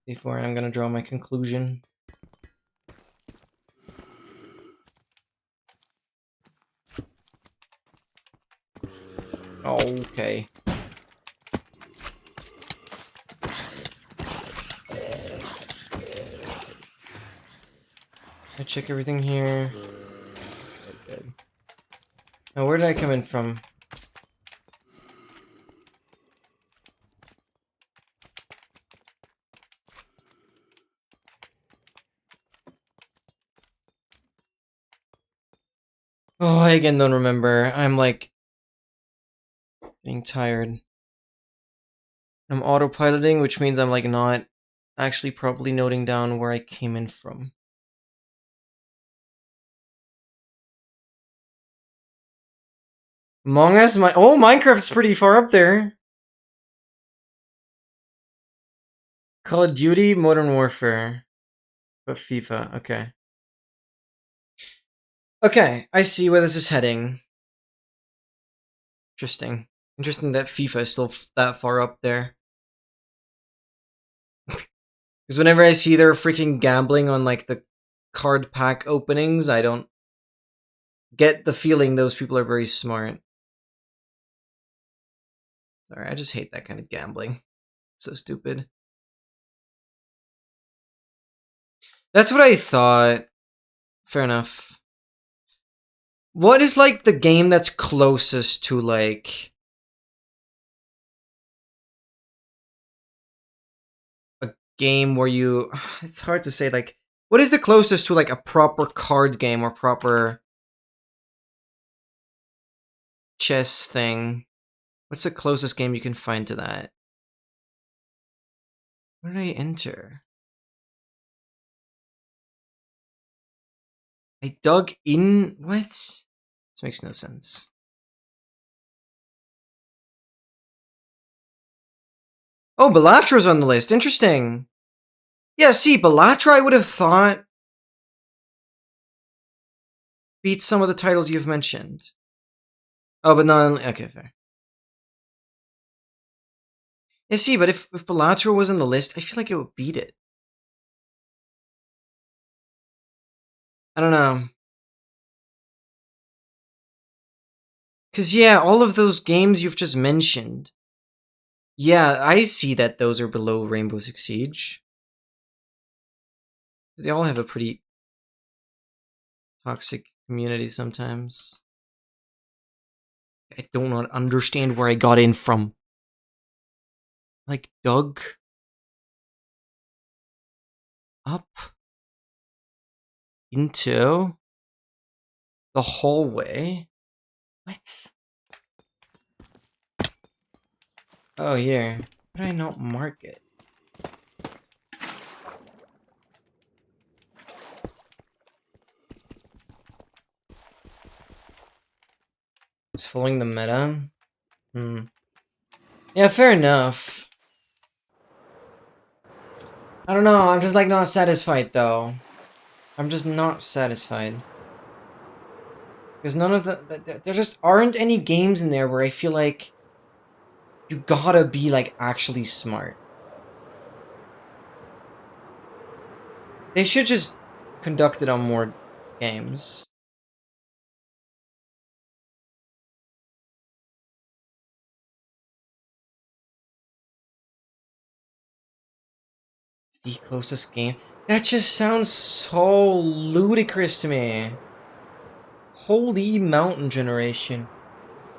before I'm gonna draw my conclusion. Okay. I check everything here. Good. Now, where did I come in from? Oh, I again don't remember. I'm like being tired. I'm autopiloting, which means I'm like not actually properly noting down where I came in from. Among Us, Minecraft's pretty far up there. Call of Duty, Modern Warfare, but FIFA. Okay. Okay, I see where this is heading. Interesting. Interesting that FIFA is still that far up there. Because whenever I see they're freaking gambling on like the card pack openings, I don't get the feeling those people are very smart. Sorry, I just hate that kind of gambling. So stupid. That's what I thought. Fair enough. What is like the game that's closest to like a game where you it's hard to say like what is the closest to like a proper card game or proper chess thing? What's the closest game you can find to that? Where did I enter? I dug in. What? This makes no sense. Oh, Ballatra's on the list. Interesting. Yeah, see, Ballatra I would have thought beats some of the titles you've mentioned. Oh, but not. Okay, fair. Yeah, see, but if Ballatra was on the list, I feel like it would beat it. I don't know. Because, yeah, all of those games you've just mentioned. Yeah, I see that those are below Rainbow Six Siege. They all have a pretty toxic community sometimes. I do not understand where I got in from. Like, dug up into the hallway. What? Oh, here. Why did I not mark it? It's following the meta? Yeah, fair enough. I don't know, I'm just like not satisfied though. I'm just not satisfied. Because none of there just aren't any games in there where I feel like you gotta be like actually smart. They should just conduct it on more games. It's the closest game. That just sounds so ludicrous to me. Holy mountain generation.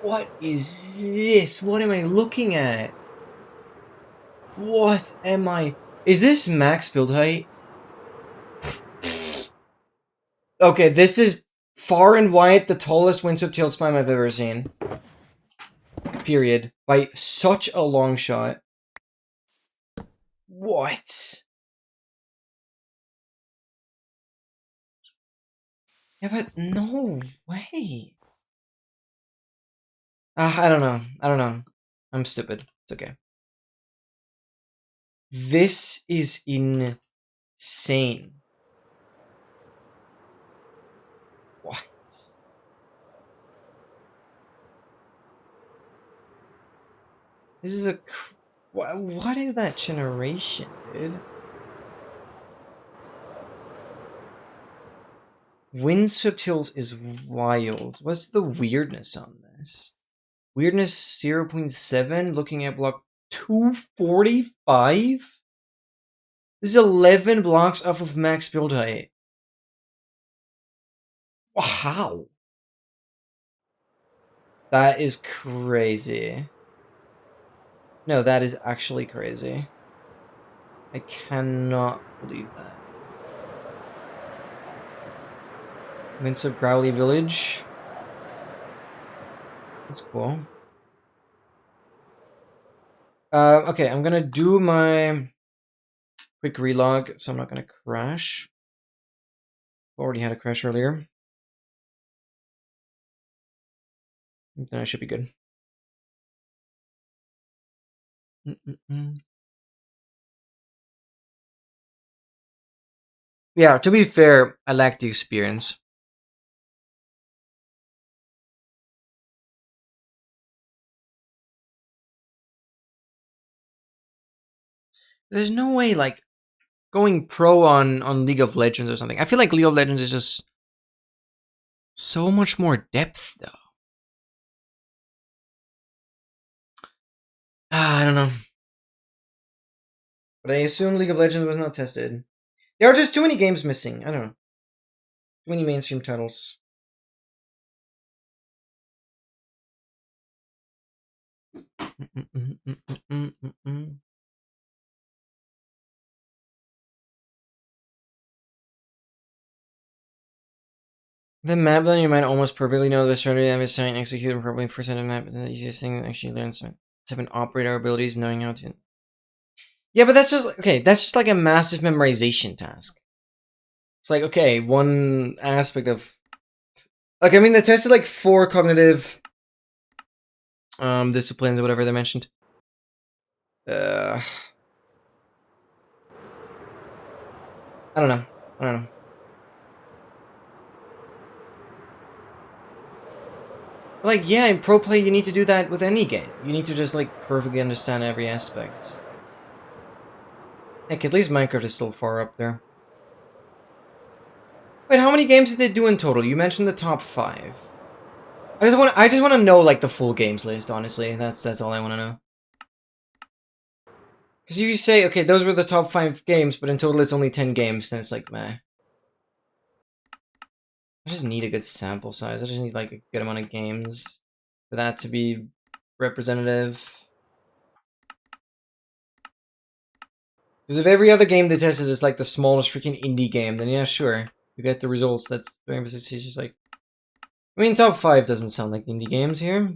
What is this? What am I looking at? What am I? Is this max build height? Okay, this is far and wide the tallest wingsuit tail spine I've ever seen. Period. By such a long shot. What? Yeah, but no way. I don't know. I don't know. I'm stupid. It's okay. This is insane. What? This is a... What is that generation, dude? Windswept Hills is wild. What's the weirdness on this? Weirdness 0.7, looking at block 245? This is 11 blocks off of max build height. Wow. That is crazy. No, that is actually crazy. I cannot believe that. Windswept Growly Village. That's cool. Okay, I'm gonna do my quick relog, so I'm not gonna crash. Already had a crash earlier. Then I should be good. Yeah, to be fair, I lack the experience. There's no way, like, going pro on League of Legends or something. I feel like League of Legends is just so much more depth, though. I don't know. But I assume League of Legends was not tested. There are just too many games missing. I don't know. Too many mainstream titles. The map then you might almost perfectly know the strategy of assign, execute, and probably percent of map. The easiest thing to actually learn to operate our abilities, knowing how to. Yeah, but that's just okay. That's just like a massive memorization task. It's like okay, one aspect of. Like I mean, they tested like 4 cognitive disciplines or whatever they mentioned. I don't know. I don't know. Like, yeah, in pro play, you need to do that with any game. You need to just, like, perfectly understand every aspect. Heck, at least Minecraft is still far up there. Wait, how many games did they do in total? You mentioned the top 5. I just want to know, like, the full games list, honestly. That's all I want to know. Because if you say, okay, those were the top 5 games, but in total it's only 10 games, then it's like, meh. I just need a good sample size. I just need, like, a good amount of games for that to be representative. Because if every other game they tested is like the smallest freaking indie game, then yeah, sure. You get the results. That's very just like. I mean, top 5 doesn't sound like indie games here,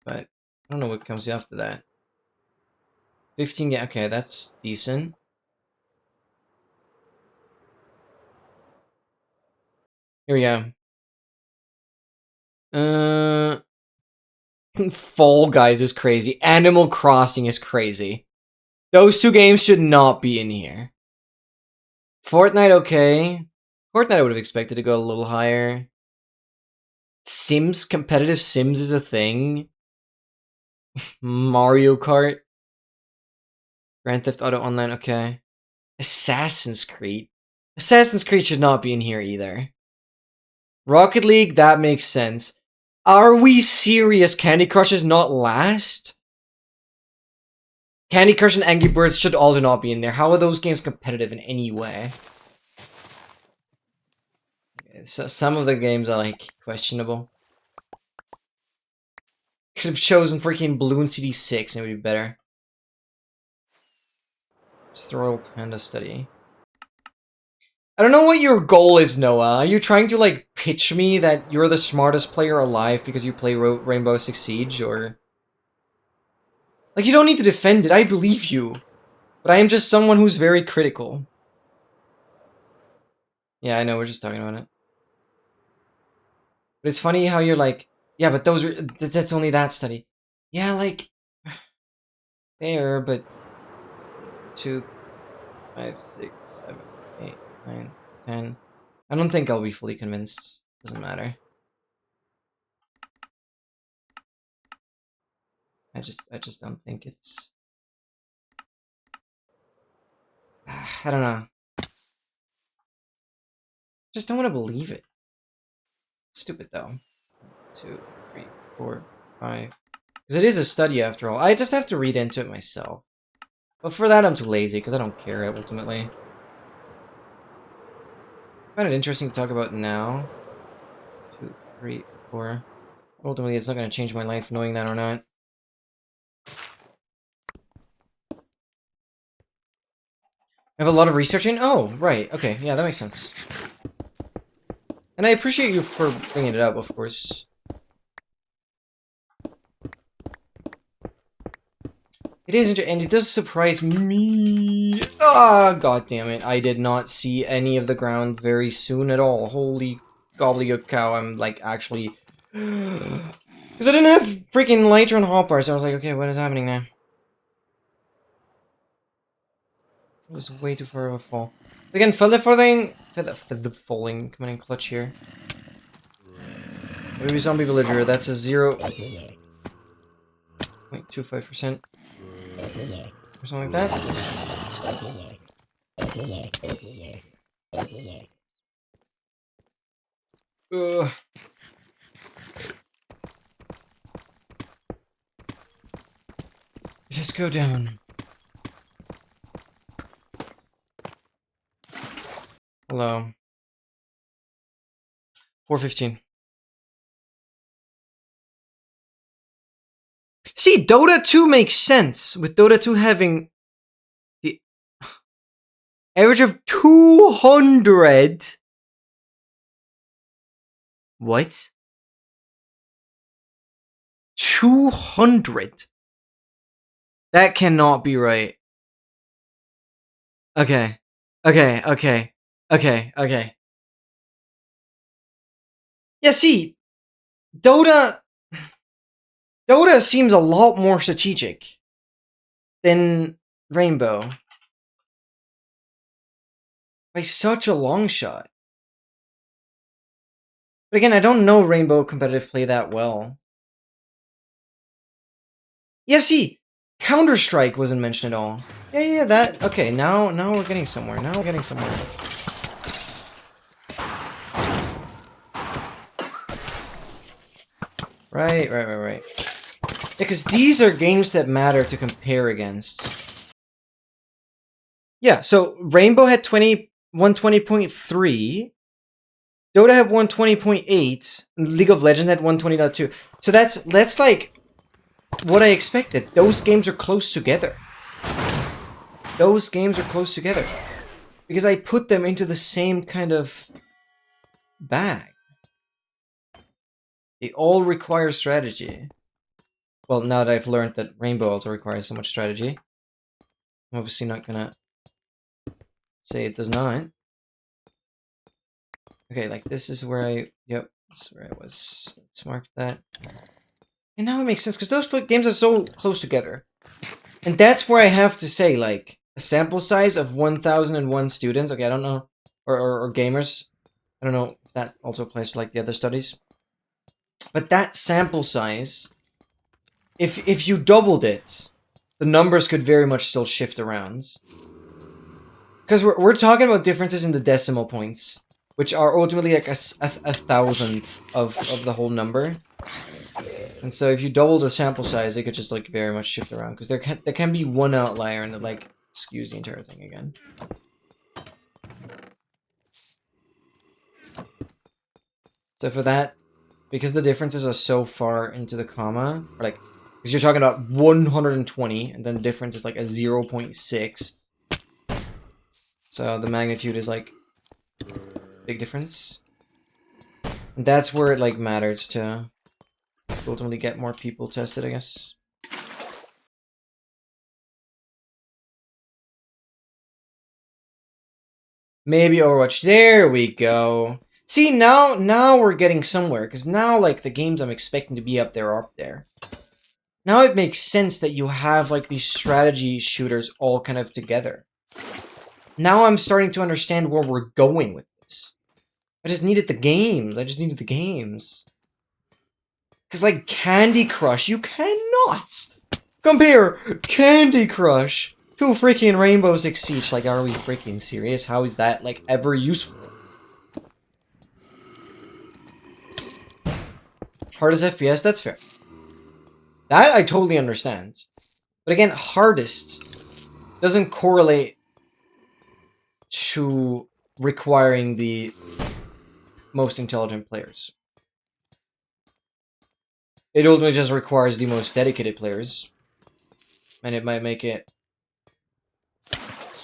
but I don't know what comes after that. 15, yeah, okay, that's decent. Here we go. Fall Guys is crazy. Animal Crossing is crazy. Those 2 games should not be in here. Fortnite, okay. Fortnite I would have expected to go a little higher. Sims, competitive Sims is a thing. Mario Kart. Grand Theft Auto Online, okay. Assassin's Creed. Assassin's Creed should not be in here either. Rocket League, that makes sense. Are we serious? Candy Crush is not last? Candy Crush and Angry Birds should also not be in there. How are those games competitive in any way? So some of the games are like questionable. Could have chosen freaking Balloon City 6 and it would be better. Just Royal Panda Study. I don't know what your goal is, Noah. Are you trying to, like, pitch me that you're the smartest player alive because you play Rainbow Six Siege, or... Like, you don't need to defend it, I believe you. But I am just someone who's very critical. Yeah, I know, we're just talking about it. But it's funny how you're like, yeah, but those are... That's only that study. Yeah, like... Fair, but... 2, 5, 6, 7, 8, 9, 10... I don't think I'll be fully convinced. Doesn't matter. I just don't think it's... I don't know. Just don't want to believe it. stupid though. 2, 3, 4, 5. Because it is a study after all. I just have to read into it myself. But for that, I'm too lazy because I don't care ultimately. I find it interesting to talk about now. 2, 3, 4. Ultimately, it's not going to change my life knowing that or not. I have a lot of research in? Oh, right. Okay, yeah, that makes sense. And I appreciate you for bringing it up, of course. It is interesting, and it does surprise me. Ah, god damn it. I did not see any of the ground very soon at all. Holy gobbledygook cow, I'm like actually... Because I didn't have freaking Lytron hotbars, so I was like, okay, what is happening now? It was way too far of a fall. Again, feather falling coming in clutch here. Maybe zombie villager, that's a 0.25%. Or something like that. Ugh. Just go down. Hello. 415. See, Dota 2 makes sense, with Dota 2 having the average of 200. What? 200? That cannot be right. Okay. Okay. Yeah, see, Dota seems a lot more strategic than Rainbow. By such a long shot. But again, I don't know Rainbow competitive play that well. Yeah, see, Counter-Strike wasn't mentioned at all. Yeah, that... Okay, now we're getting somewhere. Right. Yeah, because these are games that matter to compare against. Yeah, so Rainbow had 120.3. Dota had 120.8. League of Legends had 120.2. So that's like what I expected. Those games are close together. Because I put them into the same kind of bag. They all require strategy. Well, now that I've learned that Rainbow also requires so much strategy, I'm obviously not gonna say it does not. Okay, like this is where yep, this is where I was. Let's mark that. And now it makes sense, because those games are so close together. And that's where I have to say, like, a sample size of 1,001 students, okay, I don't know, or gamers, I don't know if that also applies to, like, the other studies. But that sample size, if you doubled it, the numbers could very much still shift around. Because we're talking about differences in the decimal points, which are ultimately like a thousandth of the whole number. And so if you double the sample size, it could just like very much shift around, because there can be one outlier and it like skews the entire thing again. So for that, because the differences are so far into the comma, or like, because you're talking about 120, and then the difference is like a 0.6. So the magnitude is like big difference. And that's where it like matters to ultimately get more people tested, I guess. Maybe Overwatch. There we go. See, now we're getting somewhere, because now, like, the games I'm expecting to be up there are up there. Now it makes sense that you have, like, these strategy shooters all kind of together. Now I'm starting to understand where we're going with this. I just needed the games. Because, like, Candy Crush, you cannot compare Candy Crush to freaking Rainbow Six Siege. Like, are we freaking serious? How is that, like, ever useful? Hardest FPS, that's fair. That I totally understand. But again, hardest doesn't correlate to requiring the most intelligent players. It ultimately just requires the most dedicated players. And it might make it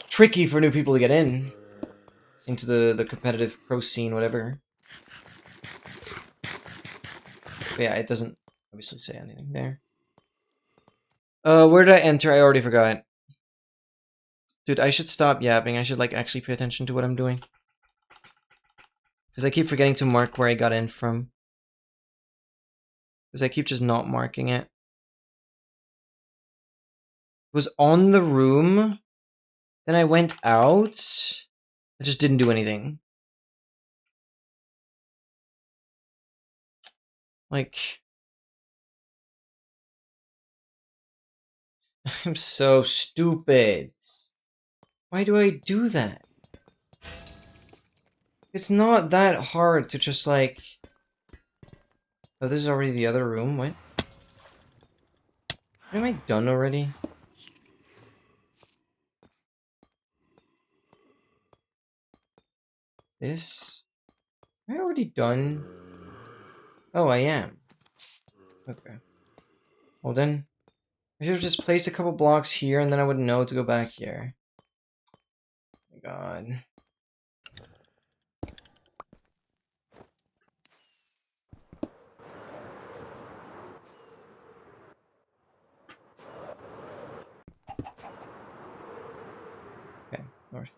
tricky for new people to get into the competitive pro scene, whatever. But yeah, it doesn't obviously say anything there. Where did I enter? I already forgot. Dude, I should stop yapping. I should like actually pay attention to what I'm doing. Because I keep forgetting to mark where I got in from. Because I keep just not marking it. It was on the room. Then I went out. I just didn't do anything. Like... I'm so stupid. Why do I do that? It's not that hard to just like... Oh, this is already the other room? What? Am I done already? This? Am I already done? Oh, I am. Okay. Well then, I should have just placed a couple blocks here and then I would know to go back here. Oh my god. Okay, north.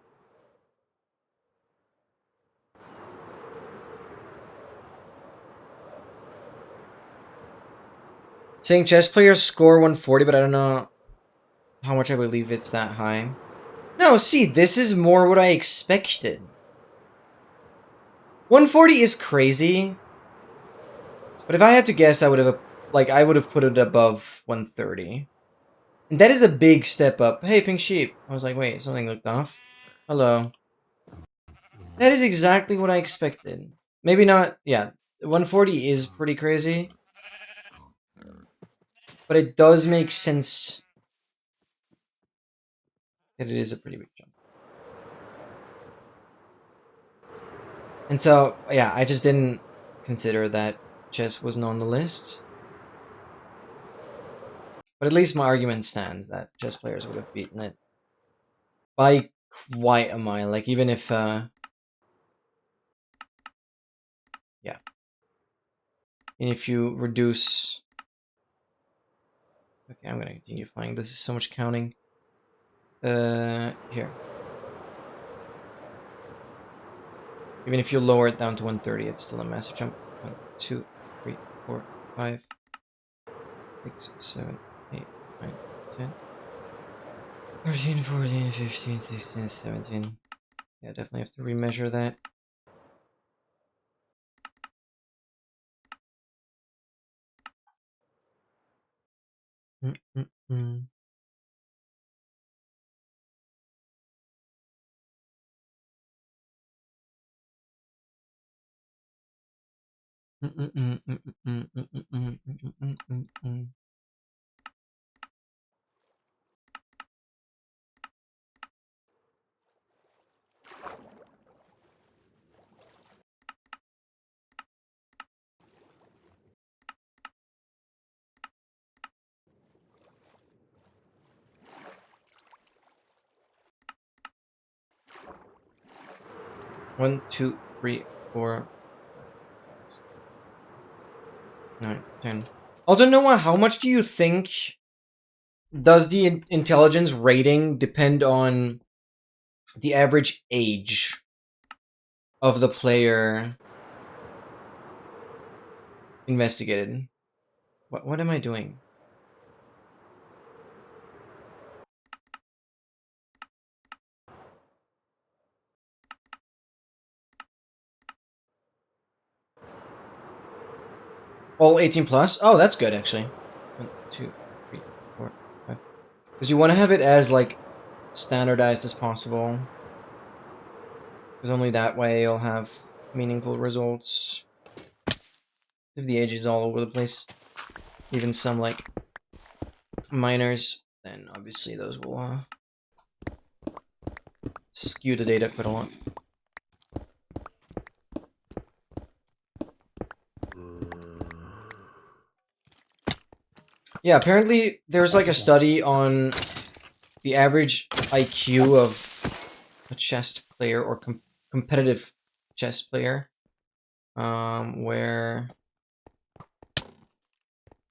Saying chess players score 140, but I don't know how much I believe it's that high. No, see, this is more what I expected. 140 is crazy. But if I had to guess, I would have put it above 130. And that is a big step up. Hey, pink sheep. I was like, wait, something looked off. Hello. That is exactly what I expected. Maybe not, yeah. 140 is pretty crazy. But it does make sense that it is a pretty big jump. And so, yeah, I just didn't consider that chess wasn't on the list. But at least my argument stands that chess players would have beaten it by quite a mile. Like, even if, yeah. And if you reduce... Okay, I'm gonna continue flying. This is so much counting. Here. Even if you lower it down to 130, it's still a massive jump. 1, 2, 3, 4, 5, 6, 7, 8, 9, 10, 13, 14, 15, 16, 17. Yeah, definitely have to remeasure that. Mm-mm-mm. Mm-mm-mm, mm-mm-mm, mm-mm-mm, mm-mm-mm, mm-mm. 1, 2, 3, 4, 9, 10. Also, Noah, how much do you think does the intelligence rating depend on the average age of the player investigated? What am I doing? All 18 plus? Oh, that's good actually. 1, 2, 3, 4, 5. Because you want to have it as like standardized as possible. Because only that way you'll have meaningful results. If the age is all over the place, even some like minors, then obviously those will skew the data quite a lot. Yeah, apparently there's like a study on the average IQ of a chess player or competitive chess player, where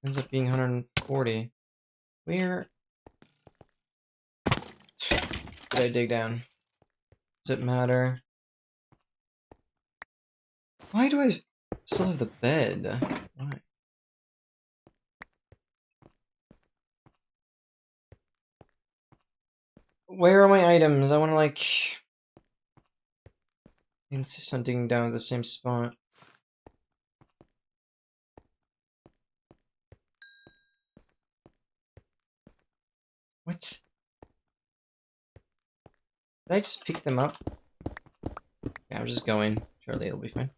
ends up being 140. Where did I dig down? Does it matter? Why do I still have the bed? Why? Where are my items? I want to like insist on digging down at the same spot. What? Did I just pick them up? Yeah, I'm just going. Surely it'll be fine.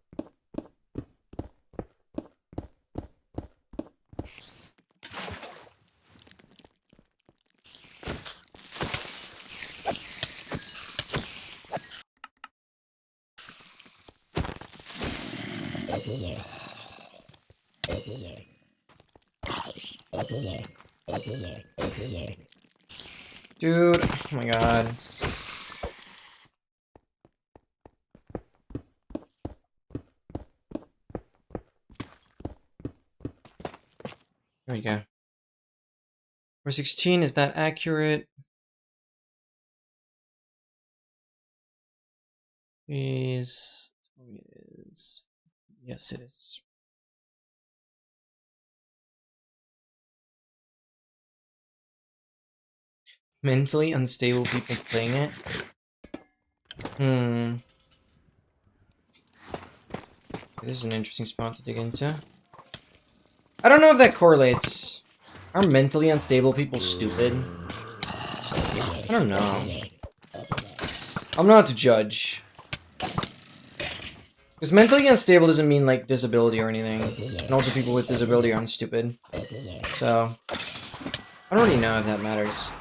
Dude, oh my god. There we go. For 16, is that accurate? Is yes, it is. Mentally unstable people playing it. This is an interesting spot to dig into. I don't know if that correlates. Are mentally unstable people stupid? I don't know. I'm not to judge. Because mentally unstable doesn't mean like disability or anything. And also people with disability aren't stupid. So, I don't really know if that matters.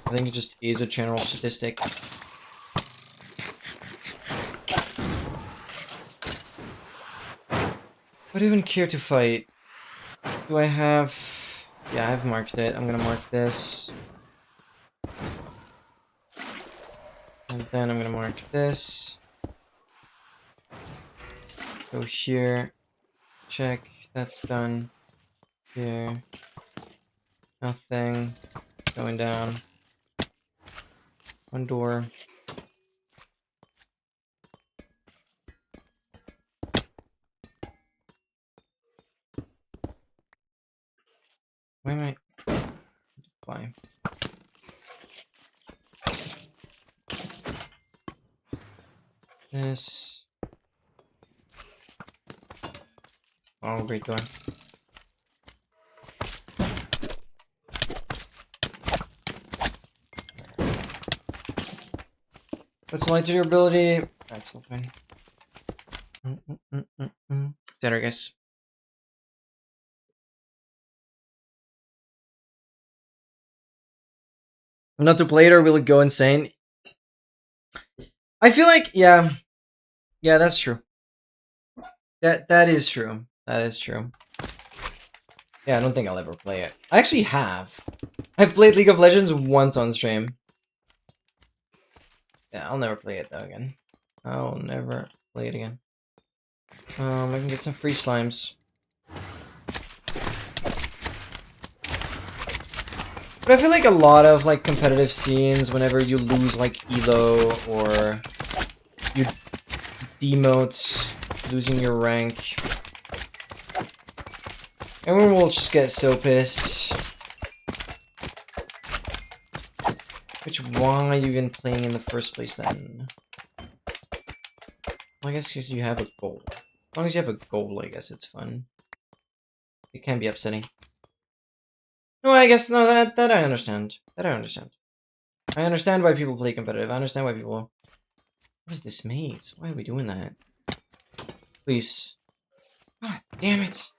I think it just is a general statistic. Would I even care to fight? Do I have... Yeah, I've marked it. I'm gonna mark this. And then I'm gonna mark this. Go here. Check. That's done. Here. Nothing. Going down. One door. Why am I... Fine. This... Oh, great door. What's light durability? That's still fine. Standard, I guess. Not to play it or will it go insane? I feel like, yeah. Yeah, that's true. That is true. That is true. Yeah, I don't think I'll ever play it. I actually have. I've played League of Legends once on stream. Yeah, I'll never play it though again. I'll never play it again. I can get some free slimes. But I feel like a lot of like competitive scenes, whenever you lose like elo or you demote, losing your rank, everyone will just get so pissed. Which, why are you even playing in the first place then? Well, I guess because you have a goal. As long as you have a goal, I guess it's fun. It can be upsetting. No, I guess, no, that I understand. That I understand. I understand why people play competitive. I understand why people... What is this maze? Why are we doing that? Please. God damn it.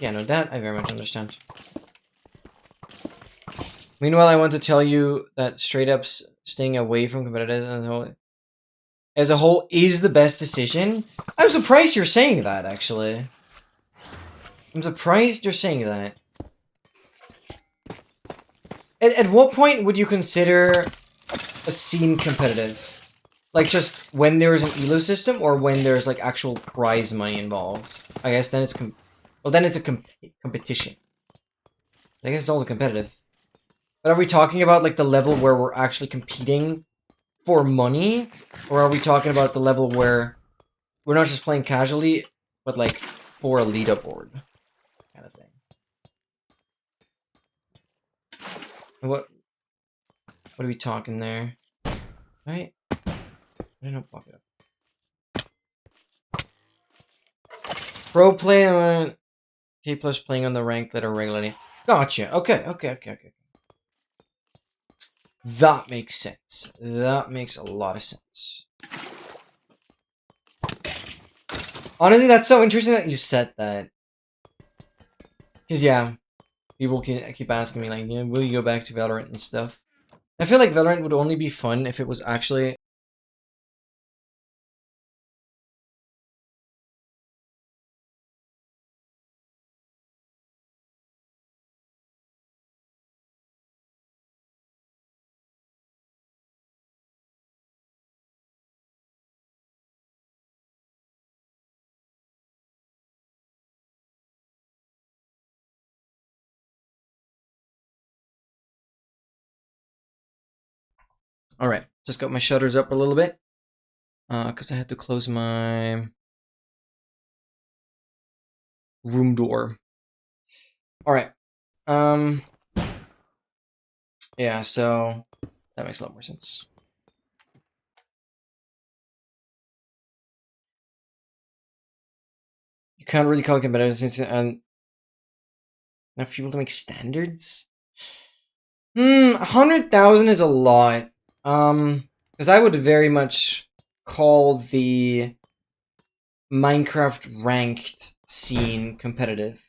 Yeah, no, that I very much understand. Meanwhile, I want to tell you that straight up staying away from competitive as a whole is the best decision. I'm surprised you're saying that, actually. I'm surprised you're saying that. At what point would you consider a scene competitive? Like, just when there's an elo system, or when there's, like, actual prize money involved? I guess then it's well, then it's a competition. I guess it's also competitive. But are we talking about, like, the level where we're actually competing for money? Or are we talking about the level where we're not just playing casually, but, like, for a leaderboard kind of thing? And what are we talking there? Right? I don't pop it up. Pro play on K plus playing on the ranked letter regularly. Gotcha. Okay. That makes sense. That makes a lot of sense. Honestly, that's so interesting that you said that. Because, yeah, people keep asking me, like, yeah, will you go back to Valorant and stuff? I feel like Valorant would only be fun if it was actually... Alright, just got my shutters up a little bit. Because I had to close my room door. Alright. Yeah, so that makes a lot more sense. You can't really call it competitive since enough people to make standards. 100,000 is a lot. Because I would very much call the Minecraft ranked scene competitive.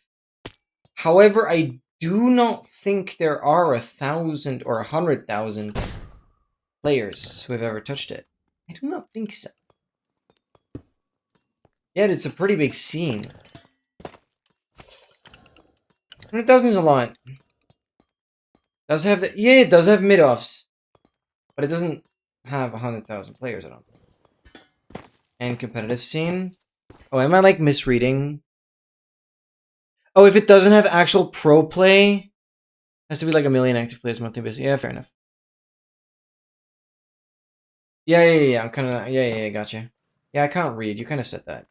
However, I do not think there are 1,000 or 100,000 players who have ever touched it. I do not think so. Yet it's a pretty big scene. 100,000 is a lot. Does have the it does have mid-offs, but it doesn't have 100,000 players. I don't think. And competitive scene. Oh, am I like misreading? Oh, if it doesn't have actual pro play, it has to be like 1,000,000 active players monthly basis. Yeah, fair enough. Yeah. I'm kind of yeah. Gotcha. Yeah, I can't read. You kind of said that.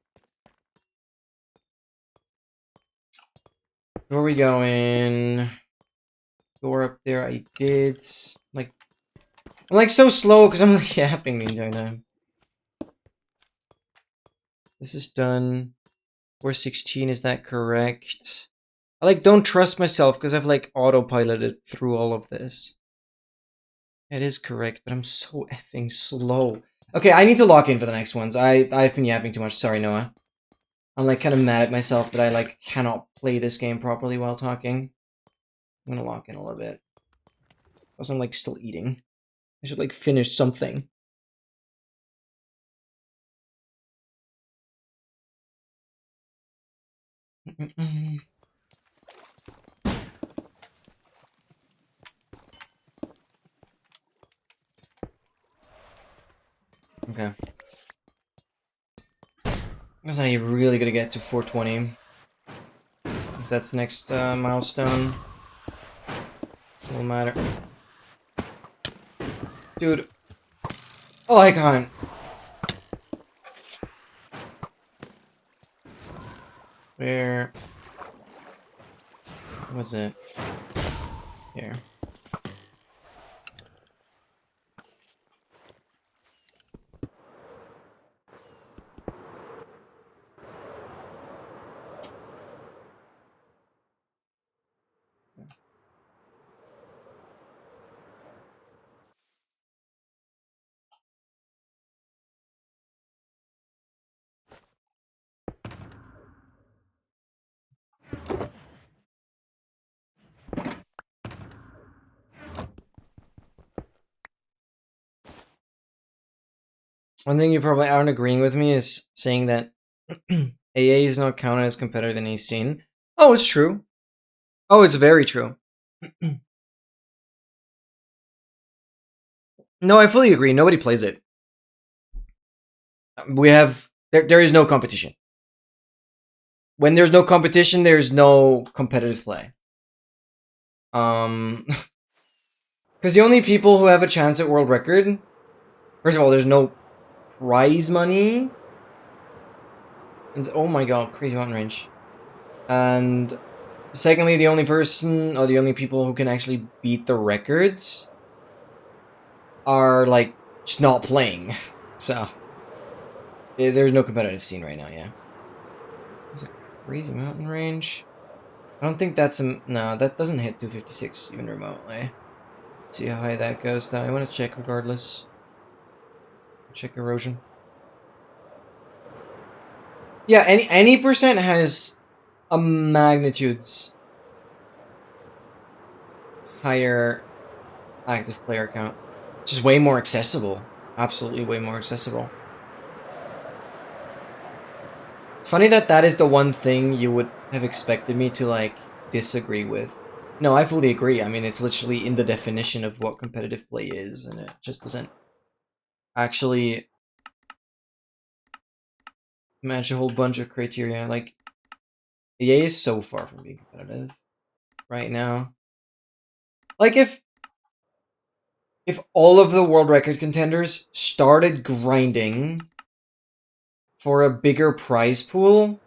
Where are we going? Door up there. I did. Like, I'm like so slow because I'm like yapping the entire time. This is done. 416, is that correct? I like don't trust myself because I've like autopiloted through all of this. It is correct, but I'm so effing slow. Okay, I need to lock in for the next ones. I've been yapping too much. Sorry, Noah. I'm like kind of mad at myself that I like cannot play this game properly while talking. I'm gonna lock in a little bit. Also, I'm like still eating. I should like finish something. Okay. Because I really gotta get to 420. Because that's next milestone. It will matter. Dude. Oh, I can't. Where was it? Here. One thing you probably aren't agreeing with me is saying that AA is not counted as competitive in any scene. Oh, it's true. Oh, it's very true. No, I fully agree. Nobody plays it. We have there is no competition. When there's no competition, there's no competitive play. Because the only people who have a chance at world record, first of all, there's no prize money. And, oh my god, crazy mountain range. And secondly, the only person or the only people who can actually beat the records are like just not playing. So there's no competitive scene right now. Yeah, it's a crazy mountain range. I don't think that's a no. That doesn't hit 256 even remotely. Let's see how high that goes though. I want to check regardless. Check erosion. Yeah, any percent has a magnitudes higher active player count. Just way more accessible. Absolutely way more accessible. It's funny that that is the one thing you would have expected me to, like, disagree with. No, I fully agree. I mean, it's literally in the definition of what competitive play is, and it just doesn't actually match a whole bunch of criteria. Like, EA is so far from being competitive right now. Like, if all of the world record contenders started grinding for a bigger prize pool,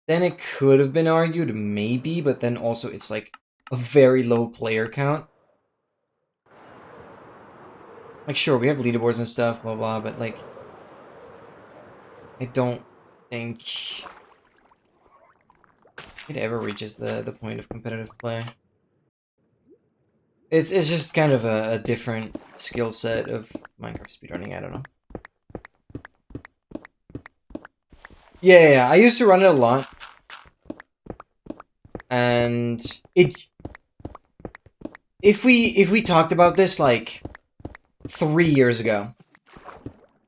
then it could have been argued, maybe, but then also it's like a very low player count. Like, sure, we have leaderboards and stuff, blah blah, but like, I don't think it ever reaches the point of competitive play. It's just kind of a different skill set of Minecraft speedrunning, I don't know. Yeah, I used to run it a lot. And if we talked about this like 3 years ago,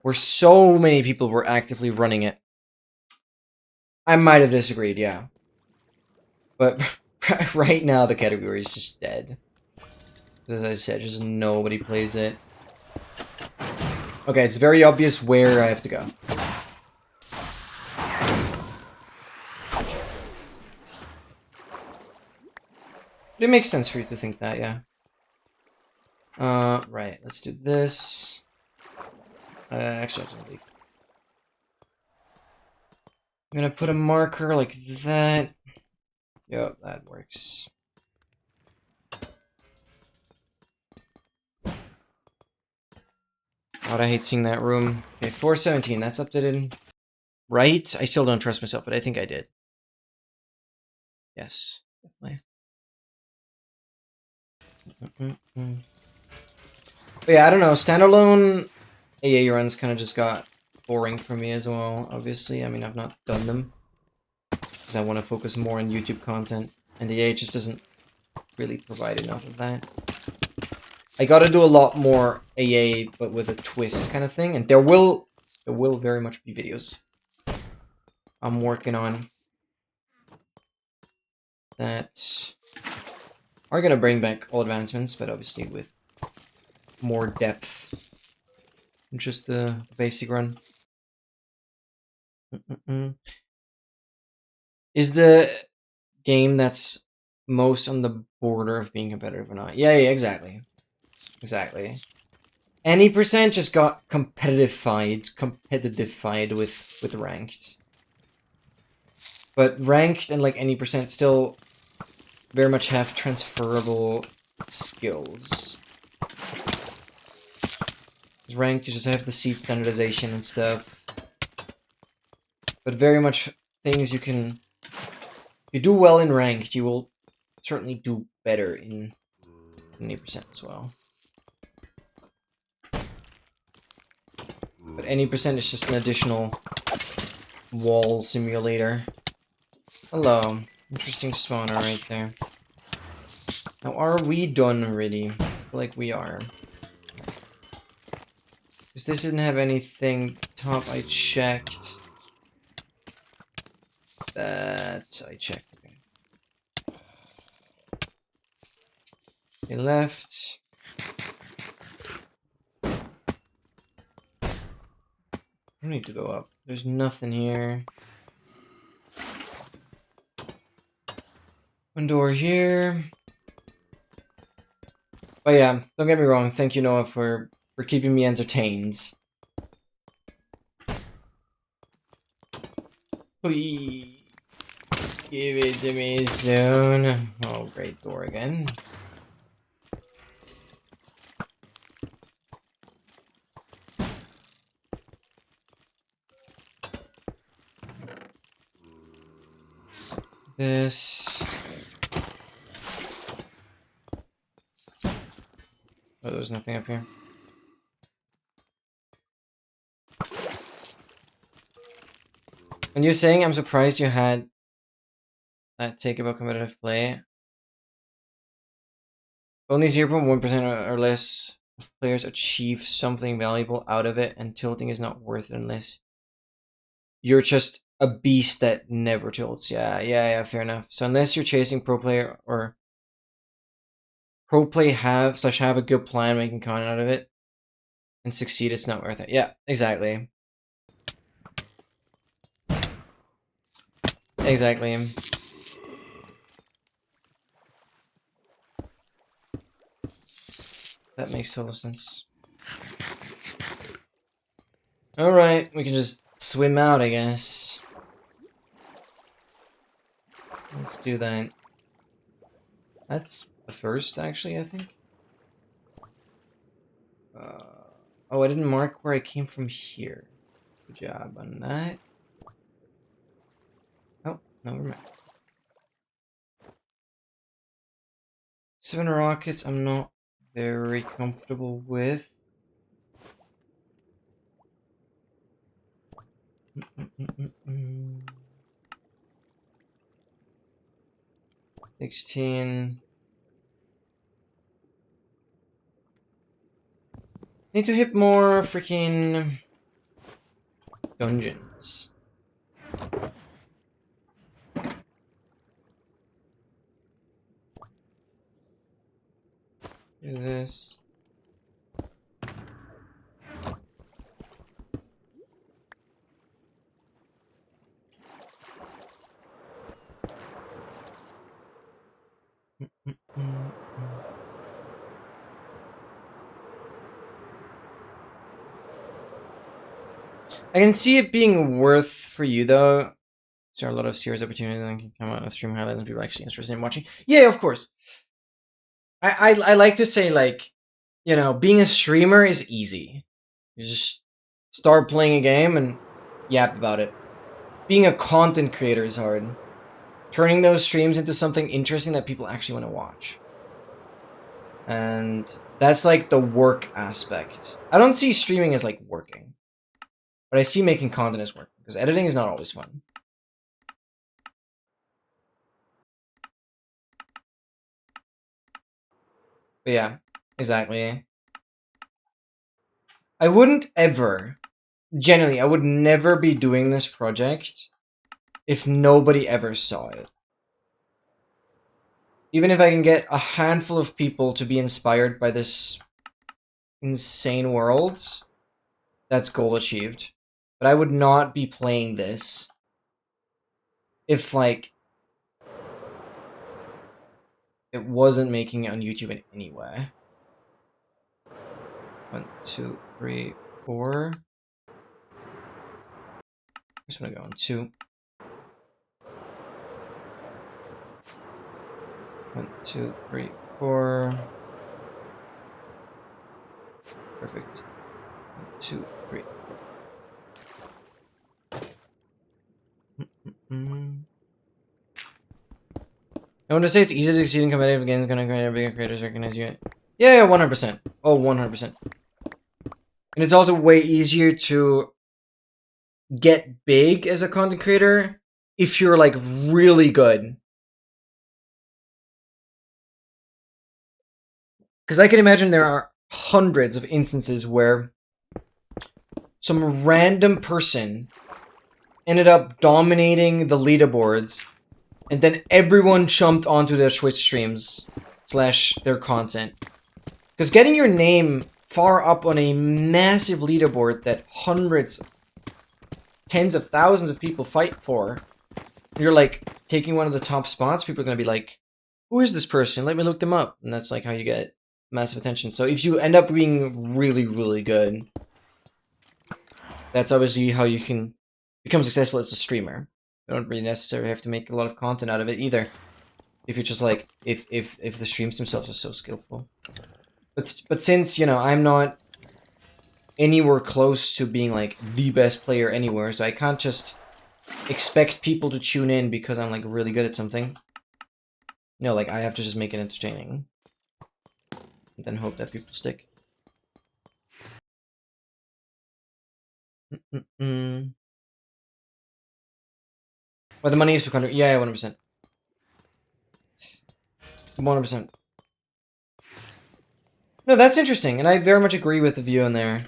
where so many people were actively running it, I might have disagreed, yeah. But right now the category is just dead. As I said, just nobody plays it. Okay, it's very obvious where I have to go. But it makes sense for you to think that, yeah. Right, let's do this. Actually, I'm gonna put a marker like that. Yep, that works. God, I hate seeing that room. Okay, 417, that's updated. Right? I still don't trust myself, but I think I did. Yes, definitely. But yeah, I don't know. Standalone AA runs kind of just got boring for me as well, obviously. I mean, I've not done them because I want to focus more on YouTube content, and AA just doesn't really provide enough of that. I gotta do a lot more AA, but with a twist kind of thing, and there will very much be videos I'm working on that are gonna bring back all advancements, but obviously with more depth than just the basic run. Is the game that's most on the border of being competitive or not? Yeah, exactly. Exactly. Any percent just got competitified with ranked. But ranked and like any percent still very much have transferable skills. Because ranked, you just have the seed standardization and stuff. But very much things you can... If you do well in ranked, you will certainly do better in 80% as well. But any percent is just an additional wall simulator. Hello. Interesting spawner right there. Now, are we done already? I feel like we are. Because this didn't have anything top. I checked. That I checked. Okay, left. I don't need to go up. There's nothing here. One door here. But yeah, don't get me wrong. Thank you, Noah, for keeping me entertained. Please give it to me soon. Oh, great door again. This. Oh, there's nothing up here. And you're saying I'm surprised you had that take about competitive play. Only 0.1% or less of players achieve something valuable out of it, and tilting is not worth it unless you're just a beast that never tilts. Yeah, fair enough. So unless you're chasing pro player or pro play have a good plan making content out of it and succeed, it's not worth it. Yeah, exactly. Exactly. That makes total sense. Alright, we can just swim out, I guess. Let's do that. That's the first, actually, I think. Oh, I didn't mark where I came from here. Good job on that. Oh, never mind. 7 rockets, I'm not very comfortable with. 16. Need to hit more freaking dungeons. Do this. I can see it being worth for you though. There are a lot of serious opportunities that can come out of stream highlights and people actually interested in watching. Yeah, of course. I like to say, like, you know, being a streamer is easy. You just start playing a game and yap about it. Being a content creator is hard. Turning those streams into something interesting that people actually want to watch. And that's like the work aspect. I don't see streaming as like working. But I see making content as work. Because editing is not always fun. But yeah, exactly. I wouldn't ever, genuinely, I would never be doing this project if nobody ever saw it. Even if I can get a handful of people to be inspired by this insane world, that's goal achieved. But I would not be playing this if, like, it wasn't making it on YouTube in any way. 1, 2, 3, 4. Just gonna go on 2. 1, 2, 3, 4. Perfect. 1, 2, 3, 4. I want to say it's easy to succeed in competitive games. Gonna create bigger creators recognize you. Yeah, 100%. Oh, 100%. And it's also way easier to get big as a content creator if you're like really good. Because I can imagine there are hundreds of instances where some random person ended up dominating the leaderboards, and then everyone jumped onto their Twitch streams / their content. Because getting your name far up on a massive leaderboard that hundreds, tens of thousands of people fight for, you're like taking one of the top spots, people are going to be like, who is this person? Let me look them up. And that's like how you get massive attention. So if you end up being really, really good, that's obviously how you can become successful as a streamer. You don't really necessarily have to make a lot of content out of it either. If you're just like, if the streams themselves are so skillful. But since, you know, I'm not anywhere close to being like the best player anywhere, so I can't just expect people to tune in because I'm like really good at something. No, like I have to just make it entertaining. And then hope that people stick. Well, the money is for country. Yeah, 100%. 100%. No, that's interesting, and I very much agree with the view in there.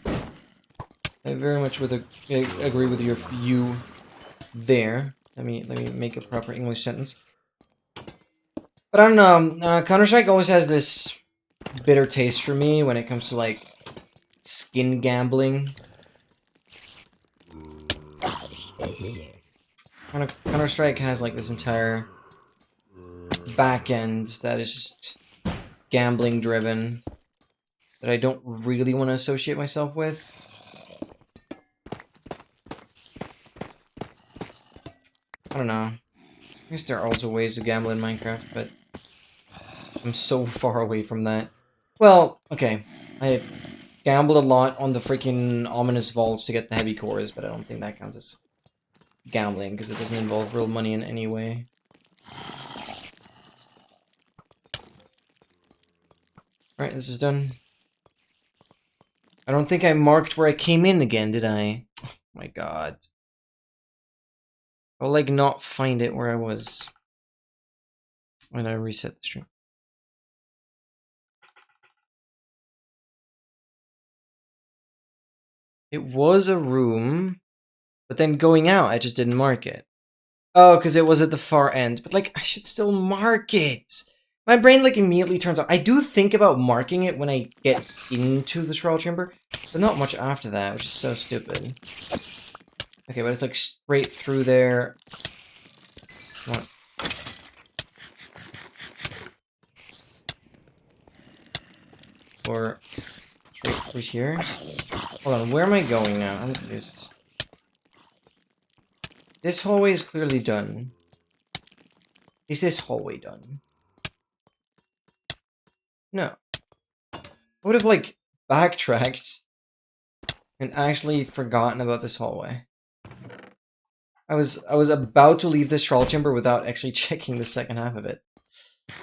I very much agree with your view there. Let me make a proper English sentence. But I don't know. Counter-Strike always has this bitter taste for me when it comes to like skin gambling. Counter-Strike has like this entire back end that is just gambling driven that I don't really want to associate myself with. I don't know. I guess there are also ways to gamble in Minecraft, but I'm so far away from that. Well, okay. I gambled a lot on the freaking ominous vaults to get the heavy cores, but I don't think that counts as gambling because it doesn't involve real money in any way. Alright, this is done. I don't think I marked where I came in again, did I? Oh my god. I'll like not find it where I was when I reset the stream. It was a room, but then going out, I just didn't mark it. Oh, because it was at the far end. But, like, I should still mark it. My brain, like, immediately turns off. I do think about marking it when I get into the Trial Chamber, but not much after that, which is so stupid. Okay, but it's, like, straight through there. What? Or straight through here? Hold on, where am I going now? I'm confused. This hallway is clearly done. Is this hallway done? No. I would have, like, backtracked and actually forgotten about this hallway. I was about to leave this trial chamber without actually checking the second half of it.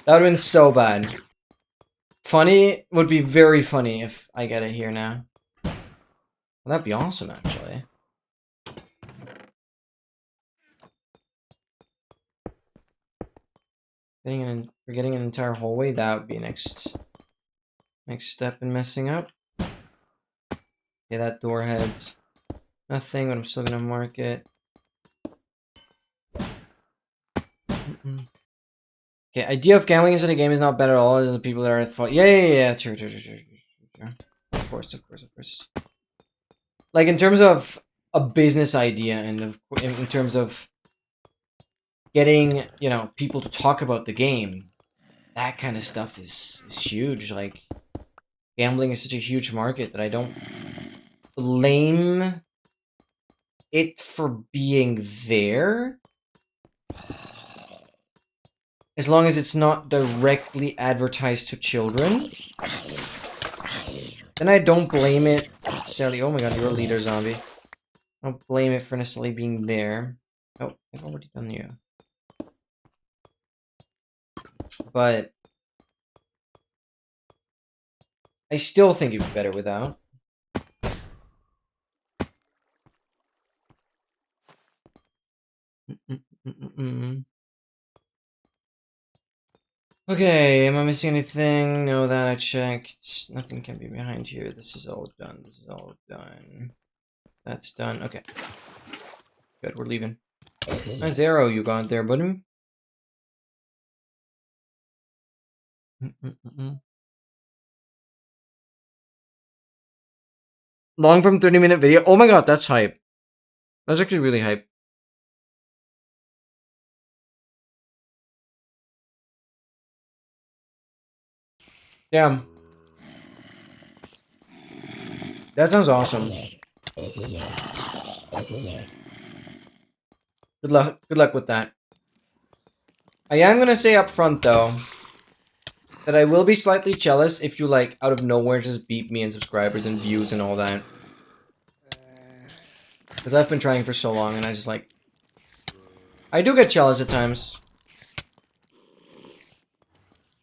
That would have been so bad. Funny would be very funny if I get it here now. Well, that'd be awesome, actually. Getting an entire hallway, that would be next step in messing up. Okay, that door heads nothing, but I'm still gonna mark it. Okay, idea of gambling inside a game is not bad at all. As the people that are at fault. Yeah. True. Of course. Like in terms of a business idea and in terms of getting, you know, people to talk about the game, that kind of stuff is huge. Like gambling is such a huge market that I don't blame it for being there. As long as it's not directly advertised to children, then I don't blame it necessarily. Oh my god, you're a leader zombie. I don't blame it for necessarily being there. Oh, I've already done you. But I still think it'd be better without. Okay, am I missing anything? No, that I checked. Nothing can be behind here. This is all done. That's done. Okay. Good, we're leaving. Nice arrow you got there, buddy. Long from 30-minute video. Oh my god, that's hype. That's actually really hype. Damn. That sounds awesome. Good luck. Good luck with that. I am gonna say up front though that I will be slightly jealous if you like out of nowhere just beat me in subscribers and views and all that. Because I've been trying for so long and I just like I do get jealous at times.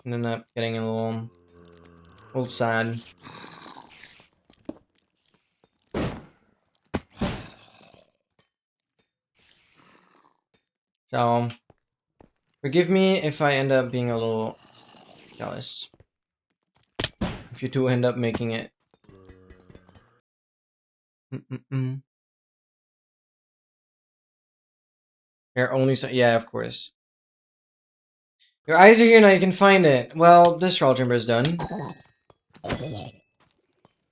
And end up getting a little sad. So forgive me if I end up being a little jealous. If you two end up making it. Your only yeah, of course. Your eyes are here now, you can find it. Well, this troll chamber is done.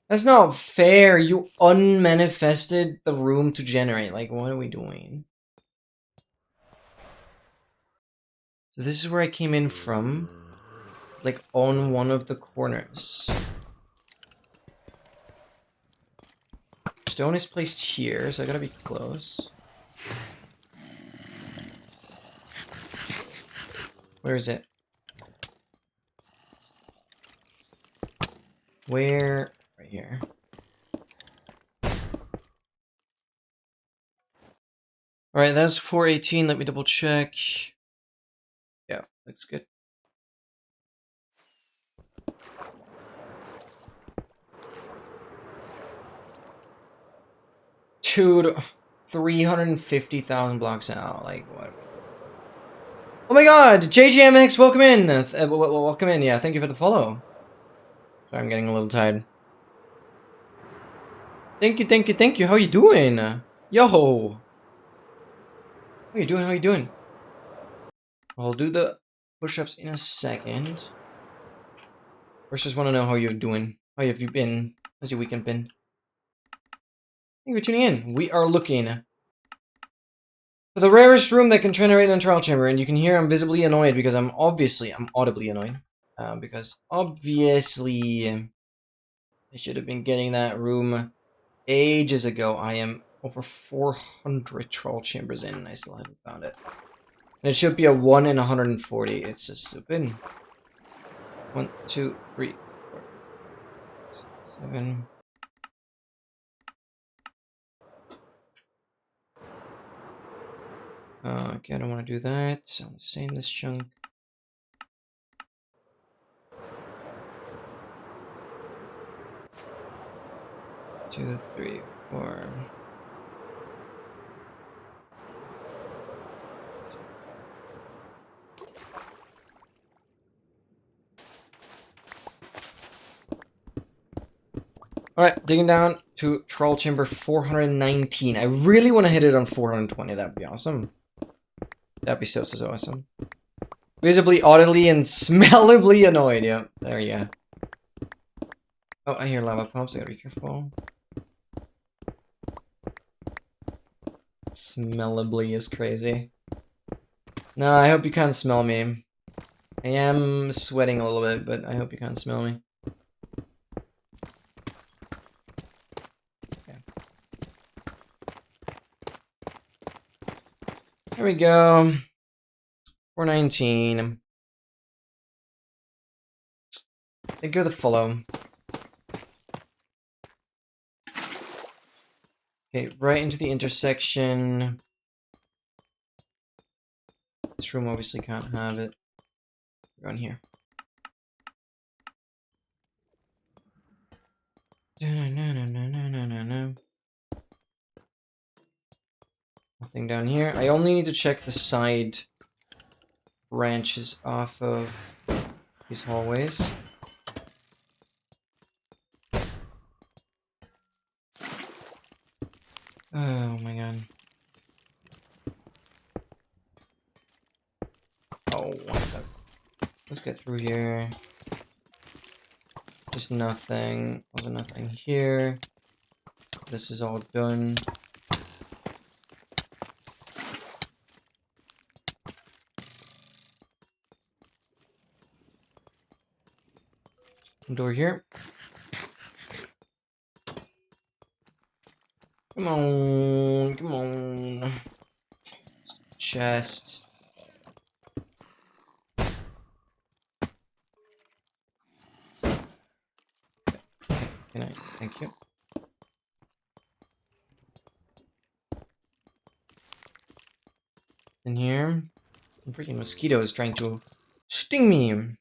That's not fair. You unmanifested the room to generate. Like, what are we doing? So this is where I came in from. Like, on one of the corners. Stone is placed here, so I gotta be close. Where is it? Where? Right here. Alright, that's 418. Let me double check. Yeah, looks good. Dude, 350,000 blocks out. Like, what? Oh my god! JGMX, welcome in! Welcome in, yeah, thank you for the follow. Sorry, I'm getting a little tired. Thank you, thank you, thank you. How you doing? Yo! How you doing? How you doing? I'll do the push-ups in a second. First, just want to know how you're doing. How have you been? How's your weekend been? Thank you for tuning in. We are looking for the rarest room that can generate in the trial chamber, and you can hear I'm visibly annoyed because I'm audibly annoyed. Because obviously I should have been getting that room ages ago. I am over 400 troll chambers in and I still haven't found it. And it should be a 1 in 140. It's just stupid. 1, 2, 3, 4, 6, 7. Okay, I don't want to do that. So I'm saying this chunk. 2, 3, 4. Alright, digging down to Troll Chamber 419. I really want to hit it on 420. That'd be awesome. That'd be so awesome. Visibly, audibly, and smellably annoyed. Yeah, there you go. Oh, I hear lava pumps. I gotta be careful. Smellably is crazy. No, I hope you can't smell me. I am sweating a little bit, but I hope you can't smell me. Okay. There we go. 419. Thank you for the follow. Okay, right into the intersection. This room obviously can't have it. Go in here. Nothing down here. I only need to check the side branches off of these hallways. Oh my god. Oh, one sec. Let's get through here. Just nothing. Also nothing here. This is all done. Door here. Come on, come on. Chest. Okay, good night. Thank you. In here, some freaking mosquito is trying to sting me. I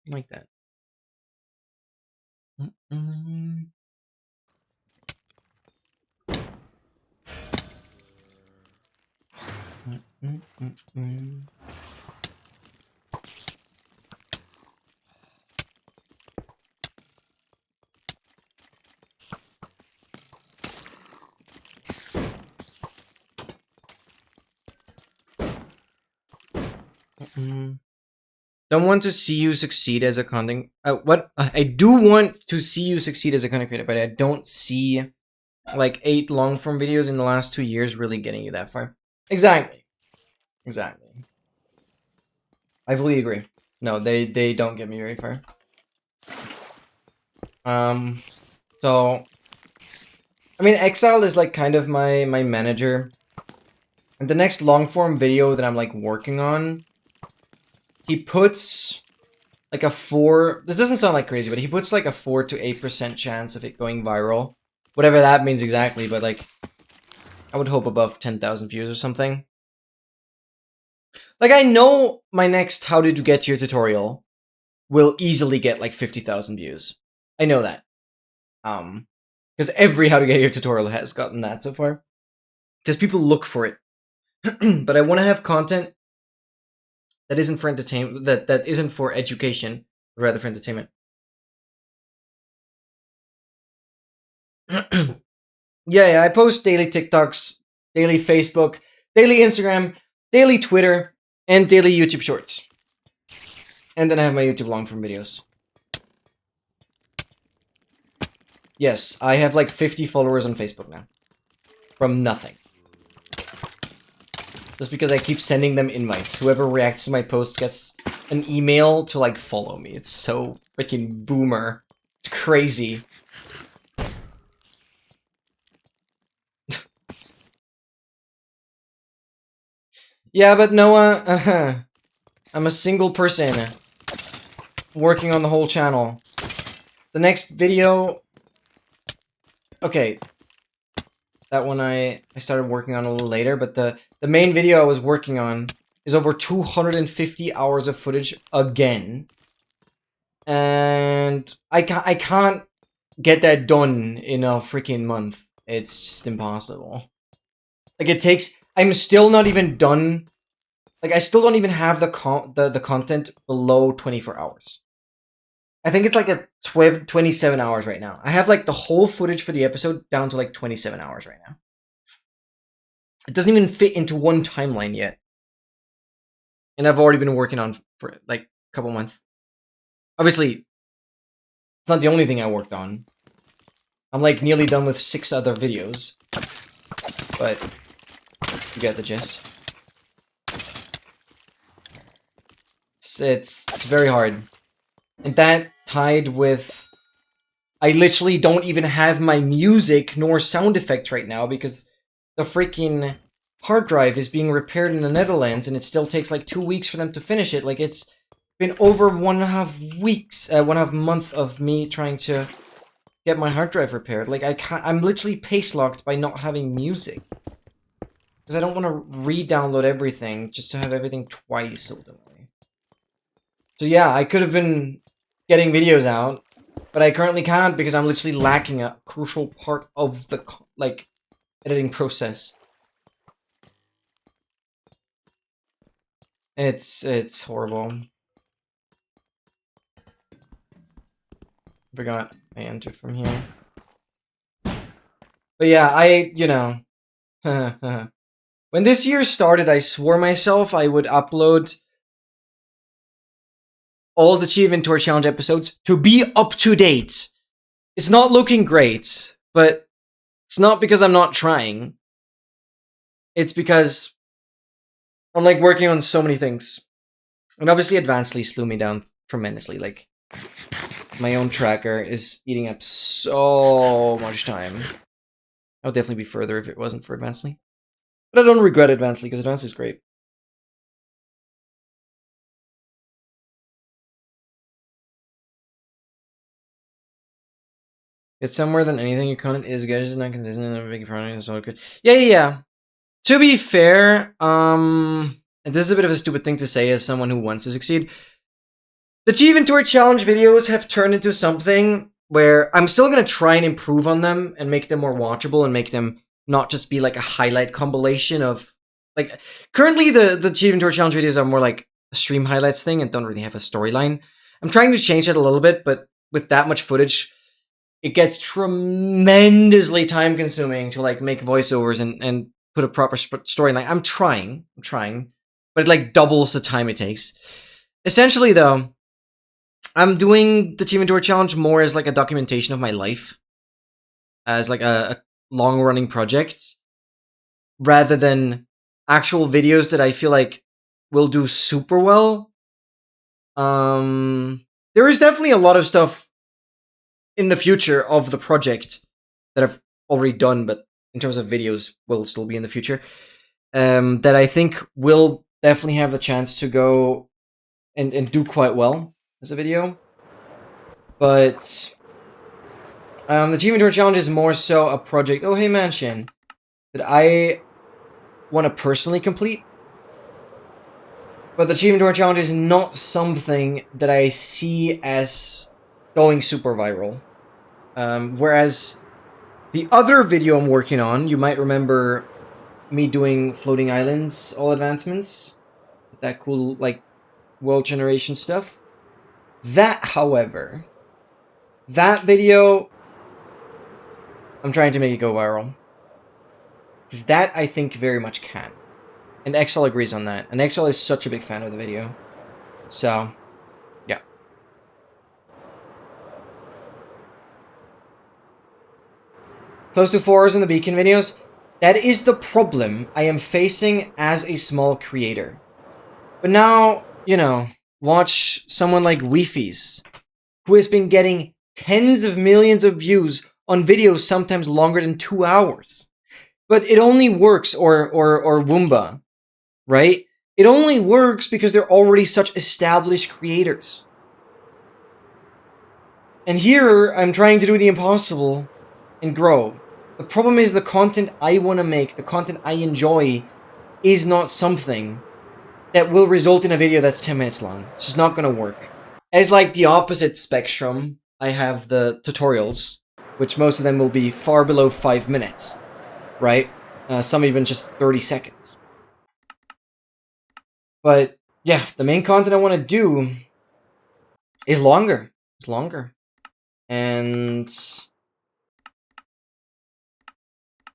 like that. Mm-mm. Mm-mm-mm-mm. Mm-mm. Don't want to see you succeed as a content. I do want to see you succeed as a content creator, but I don't see like 8 long form videos in the last 2 years really getting you that far. Exactly. Exactly. I fully agree. No, they don't get me very far. So I mean, Exile is like kind of my manager. And the next long form video that I'm like working on, he puts like a 4. This doesn't sound like crazy, but he puts like a 4 to 8% chance of it going viral, whatever that means exactly. But like, I would hope above 10,000 views or something. Like, I know my next how to get to your tutorial will easily get like 50,000 views. I know that. Because every how to get your tutorial has gotten that so far. Because people look for it. But I want to have content that isn't for entertainment, that isn't for education, but rather for entertainment. Yeah, I post daily TikToks, daily Facebook, daily Instagram, daily Twitter, and daily YouTube shorts. And then I have my YouTube long form videos. Yes, I have like 50 followers on Facebook now. From nothing. Just because I keep sending them invites. Whoever reacts to my post gets an email to like follow me. It's so freaking boomer. It's crazy. Yeah, but Noah, I'm a single person working on the whole channel. The next video... Okay. That one I started working on a little later, but the main video I was working on is over 250 hours of footage again. And I can't get that done in a freaking month. It's just impossible. Like, it takes... I'm still not even done... Like, I still don't even have the content below 24 hours. I think it's like a 27 hours right now. I have like the whole footage for the episode down to like 27 hours right now. It doesn't even fit into one timeline yet. And I've already been working on for like a couple months. Obviously, it's not the only thing I worked on. I'm like nearly done with 6 other videos. But you get the gist. It's very hard. And that tied with... I literally don't even have my music nor sound effects right now because the freaking hard drive is being repaired in the Netherlands and it still takes like 2 weeks for them to finish it. Like, it's been over 1.5 weeks, 1.5 month of me trying to get my hard drive repaired. Like, I'm literally pace locked by not having music. Because I don't want to re-download everything just to have everything twice ultimately. So yeah, I could have been getting videos out, but I currently can't because I'm literally lacking a crucial part of the, like, editing process. It's horrible. Forgot I entered from here. But yeah, you know, When this year started, I swore myself I would upload all the Achievement Tour Challenge episodes to be up to date. It's not looking great, but it's not because I'm not trying. It's because I'm like working on so many things. And obviously Advancedly slew me down tremendously. Like, my own tracker is eating up so much time. I would definitely be further if it wasn't for Advancedly. But I don't regret Advancedly, because Advancedly is great. It's somewhere than anything your content is good, is not consistent, and a big project, so good. Yeah. To be fair, and this is a bit of a stupid thing to say as someone who wants to succeed. The Achievement Tour Challenge videos have turned into something where I'm still going to try and improve on them and make them more watchable and make them not just be like a highlight compilation of... Like, currently the Achievement Tour Challenge videos are more like a stream highlights thing and don't really have a storyline. I'm trying to change that a little bit, but with that much footage, it gets tremendously time consuming to like make voiceovers and put a proper storyline. I'm trying, but it like doubles the time it takes. Essentially though, I'm doing the Achievement Tour Challenge more as like a documentation of my life, as like a long running project, rather than actual videos that I feel like will do super well. There is definitely a lot of stuff in the future of the project that I've already done, but in terms of videos will still be in the future, that I think will definitely have the chance to go and do quite well as a video. But the Achievement Tour Challenge is more so a project, oh hey Mansion, that I want to personally complete. But the Achievement Tour Challenge is not something that I see as going super viral. Whereas the other video I'm working on, you might remember me doing Floating Islands, all advancements. That cool, like, world generation stuff. That, however, that video, I'm trying to make it go viral. Because that, I think, very much can. And XL agrees on that. And XL is such a big fan of the video. So, yeah. Close to 4 hours in the Beacon videos. That is the problem I am facing as a small creator. But now, you know, watch someone like Weefies, who has been getting tens of millions of views on videos sometimes longer than 2 hours. But it only works, or Woomba, right? It only works because they're already such established creators. And here, I'm trying to do the impossible and grow. The problem is the content I want to make, the content I enjoy, is not something that will result in a video that's 10 minutes long. It's just not going to work. As like the opposite spectrum, I have the tutorials, which most of them will be far below 5 minutes, right? Some even just 30 seconds. But yeah, the main content I want to do is longer. It's longer. And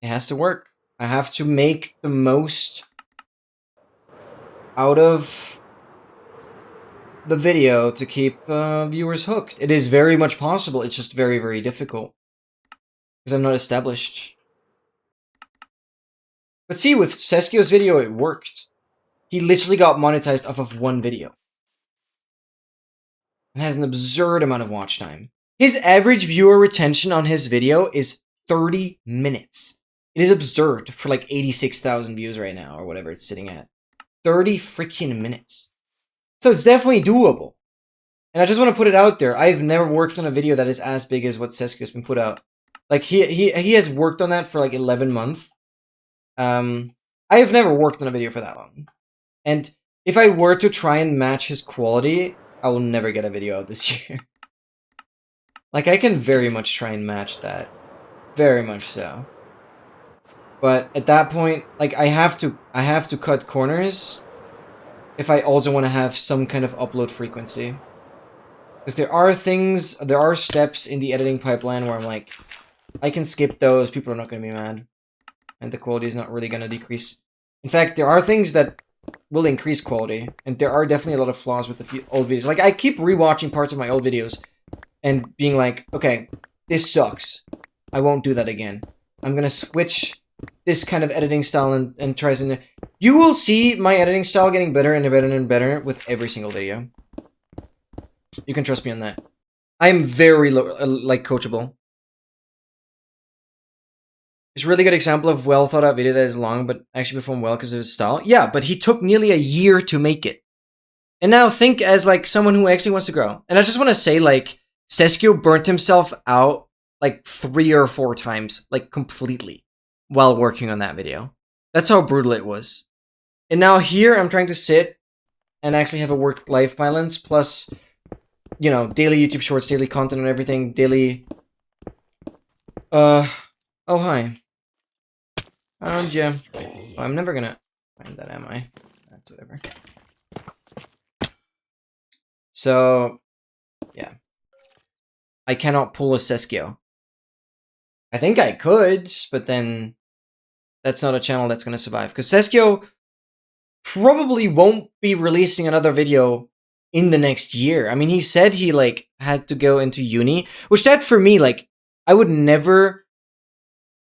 it has to work. I have to make the most out of the video to keep viewers hooked. It is very much possible. It's just very, very difficult. Because I'm not established. But see, with Seskio's video, it worked. He literally got monetized off of one video. And has an absurd amount of watch time. His average viewer retention on his video is 30 minutes. It is absurd for like 86,000 views right now, or whatever it's sitting at. 30 freaking minutes. So it's definitely doable. And I just want to put it out there. I've never worked on a video that is as big as what Seskio's been put out. Like, he has worked on that for like 11 months. I have never worked on a video for that long. And if I were to try and match his quality, I will never get a video out this year. Like, I can very much try and match that. Very much so. But at that point, like, I have to cut corners if I also want to have some kind of upload frequency. Because there are steps in the editing pipeline where I'm like, I can skip those, people are not going to be mad. and the quality is not really gonna decrease. In fact, there are things that will increase quality, and there are definitely a lot of flaws with the old videos. Like, I keep rewatching parts of my old videos and being like, okay, this sucks. I won't do that again. I'm gonna switch this kind of editing style and try something. You will see my editing style getting better and better and better with every single video. You can trust me on that. I am very, like, coachable. It's a really good example of well thought out video that is long, but actually performed well because of his style. Yeah, but he took nearly a year to make it. And now think as, like, someone who actually wants to grow. And I just want to say, like, Seskio burnt himself out, like, 3 or 4 times, like, completely, while working on that video. That's how brutal it was. And now here, I'm trying to sit and actually have a work-life balance, plus, you know, daily YouTube shorts, daily content and everything, daily... Oh, hi. Found ya. Oh, I'm never gonna find that, am I? That's whatever. So, yeah. I cannot pull a Seskio. I think I could, but then that's not a channel that's gonna survive. Because Seskio probably won't be releasing another video in the next year. I mean, he said he, like, had to go into uni, which that for me, like, I would never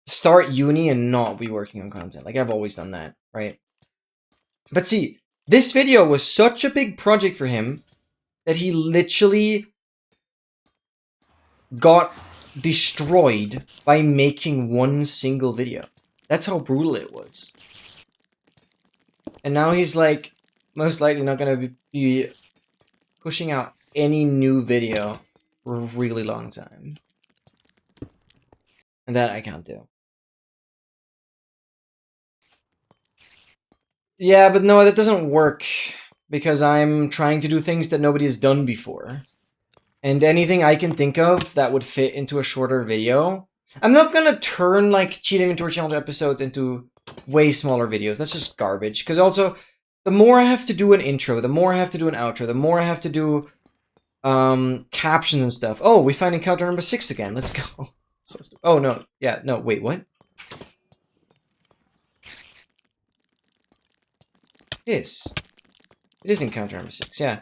start uni and not be working on content. Like, I've always done that, right? But see, this video was such a big project for him that he literally got destroyed by making one single video. That's how brutal it was. And now he's, like, most likely not gonna be pushing out any new video for a really long time. And that I can't do. Yeah, but no, that doesn't work. Because I'm trying to do things that nobody has done before. And anything I can think of that would fit into a shorter video. I'm not gonna turn, like, Cheat Inventory Challenge episodes into way smaller videos. That's just garbage. Because also, the more I have to do an intro, the more I have to do an outro, the more I have to do captions and stuff. Oh, we find encounter number 6 again. Let's go. Oh, no. Yeah, no, wait, what? It is. It is encounter number 6, yeah.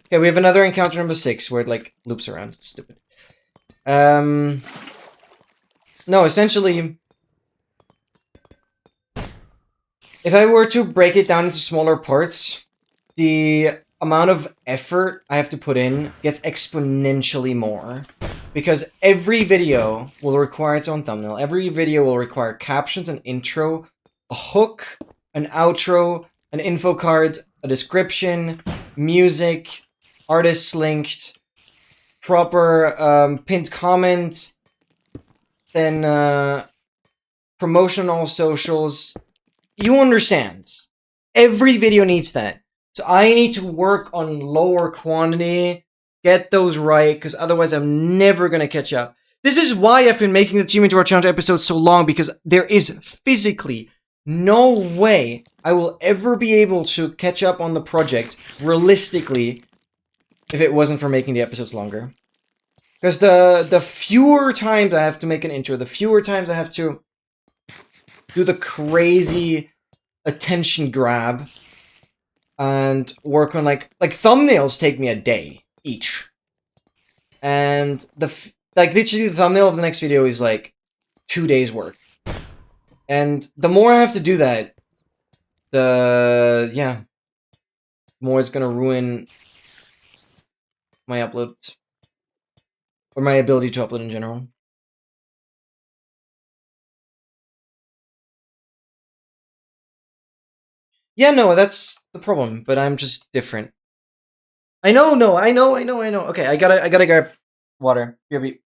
Okay, we have another encounter number 6 where it, like, loops around. It's stupid. No, essentially, if I were to break it down into smaller parts, the amount of effort I have to put in gets exponentially more. Because every video will require its own thumbnail. Every video will require captions, an intro, a hook, an outro, an info card, a description, music, artists linked, proper pinned comment, then promotion on all socials. You understand. Every video needs that. So I need to work on lower quantity, get those right, because otherwise I'm never going to catch up. This is why I've been making the Achievement to Our Challenge episodes so long, because there is physically no way I will ever be able to catch up on the project, realistically, if it wasn't for making the episodes longer. Because the fewer times I have to make an intro, the fewer times I have to do the crazy attention grab and work on, like thumbnails take me a day each. And literally the thumbnail of the next video is like 2 days work. And the more I have to do that, the more it's gonna ruin my upload. Or my ability to upload in general. Yeah, no, that's the problem, but I'm just different. I know, no, I know. Okay, I gotta grab water. BRB.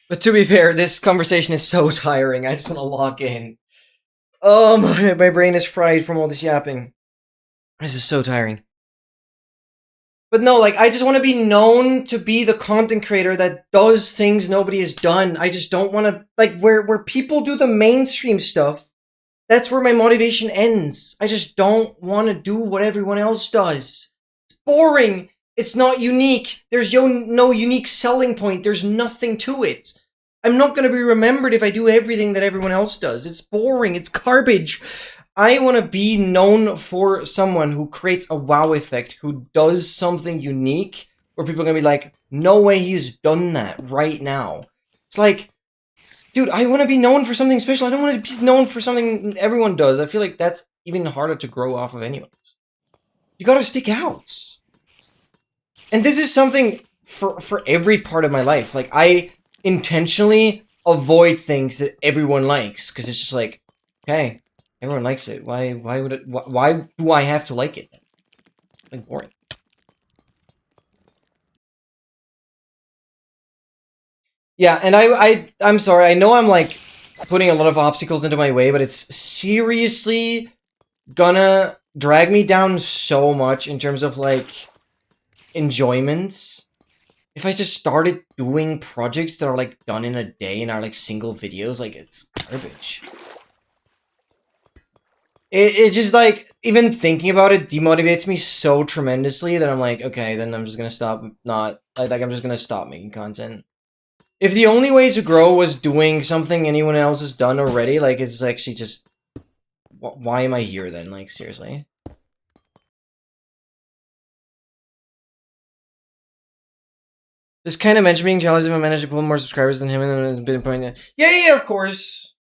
But to be fair, this conversation is so tiring. I just want to log in. Oh, my brain is fried from all this yapping. This is so tiring. But no, like, I just want to be known to be the content creator that does things nobody has done. I just don't want to, like, where people do the mainstream stuff, that's where my motivation ends. I just don't want to do what everyone else does. It's boring. It's not unique. There's no unique selling point. There's nothing to it. I'm not going to be remembered if I do everything that everyone else does. It's boring. It's garbage. I want to be known for someone who creates a wow effect, who does something unique, where people are going to be like, no way he's done that right now. It's like, dude, I want to be known for something special. I don't want to be known for something everyone does. I feel like that's even harder to grow off of anyways. You gotta stick out. And this is something for every part of my life. Like, I intentionally avoid things that everyone likes, because it's just like, okay, everyone likes it. Why would it, why do I have to like it? Like, boring. Yeah, and I'm sorry. I know I'm like putting a lot of obstacles into my way, but it's seriously gonna drag me down so much in terms of like enjoyment. If I just started doing projects that are like done in a day and are like single videos, like it's garbage. It just like, even thinking about it demotivates me so tremendously that I'm like, okay, then I'm just gonna stop not, like I'm just gonna stop making content. If the only way to grow was doing something anyone else has done already, like it's actually just, why am I here then? Like, seriously. This kind of mentioned being jealous if I managed to pull more subscribers than him and then it's been pointing. Yeah, of course.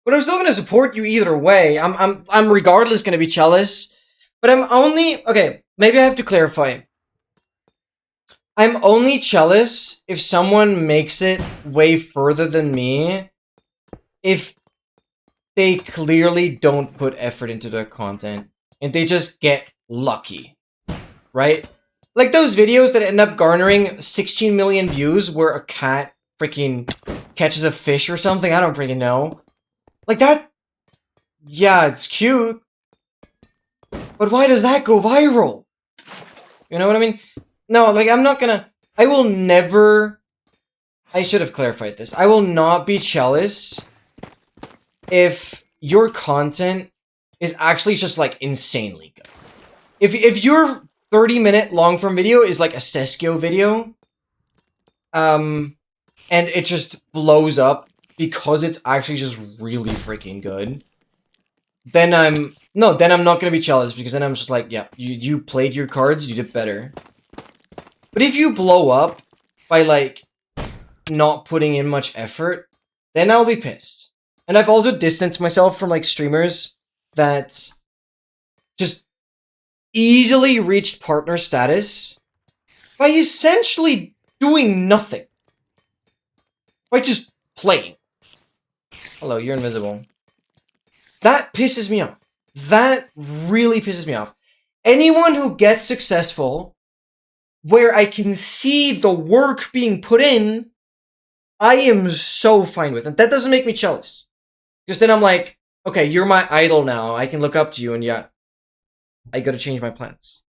But I'm still gonna support you either way. I'm regardless gonna be jealous. But I'm only, okay, maybe I have to clarify. I'm only jealous if someone makes it way further than me, if they clearly don't put effort into their content and they just get lucky, right? Like those videos that end up garnering 16 million views where a cat freaking catches a fish or something. I don't freaking know. Like that, yeah, it's cute. But why does that go viral? You know what I mean? No, like, I'm not gonna... I will never... I should have clarified this. I will not be jealous if your content is actually just, like, insanely good. If your 30-minute long-form video is, like, a Seskio video, and it just blows up because it's actually just really freaking good, then I'm... No, then I'm not gonna be jealous, because then I'm just like, yeah, you played your cards, you did better. But if you blow up by, like, not putting in much effort, then I'll be pissed. And I've also distanced myself from, like, streamers that just easily reached partner status by essentially doing nothing. By just playing. Hello, you're invisible. That pisses me off. That really pisses me off. Anyone who gets successful, where I can see the work being put in, I am so fine with it. That doesn't make me jealous. Because then I'm like, okay, you're my idol now. I can look up to you, and yeah, I gotta change my plans.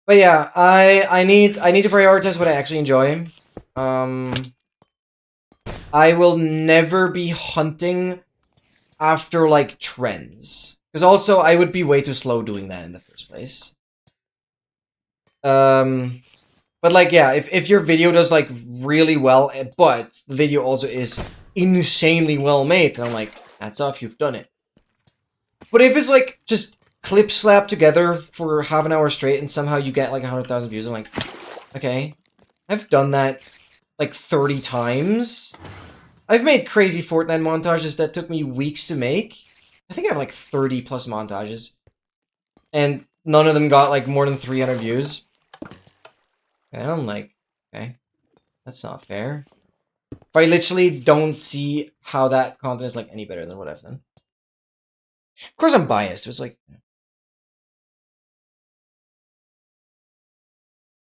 But yeah, I need to prioritize what I actually enjoy. I will never be hunting after, like, trends. Because also, I would be way too slow doing that in the first place. But like, yeah, if your video does, like, really well, but the video also is insanely well made, then I'm like, hats off, you've done it. But if it's, like, just clip slapped together for half an hour straight and somehow you get, like, 100,000 views, I'm like, okay, I've done that, like, 30 times. I've made crazy Fortnite montages that took me weeks to make. I think I have, like, 30 plus montages. And none of them got, like, more than 300 views. And I'm like, okay, that's not fair. But I literally don't see how that content is, like, any better than what I've done. Of course I'm biased. It's like...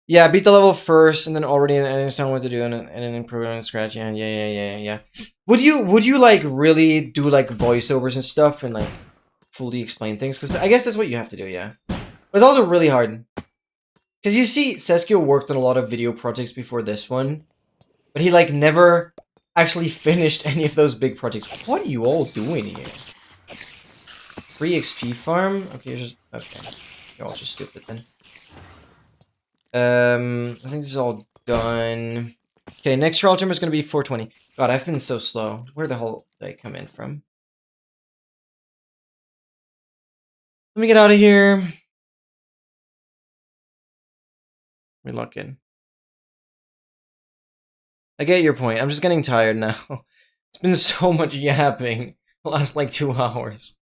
Yeah, beat the level first, and then already understand what to do, and then improve on scratch. Yeah. Would you like really do like voiceovers and stuff, and like fully explain things? Because I guess that's what you have to do. Yeah, but it's also really hard. Because you see, Seskio worked on a lot of video projects before this one, but he like never actually finished any of those big projects. What are you all doing here? Free XP farm? Okay, you're just okay. You're all just stupid then. I think this is all done. Okay, next trial chamber is gonna be 420. God, I've been so slow. Where the hell did I come in from? Let me get out of here. Let me lock in. I get your point. I'm just getting tired now. It's been so much yapping the last like 2 hours.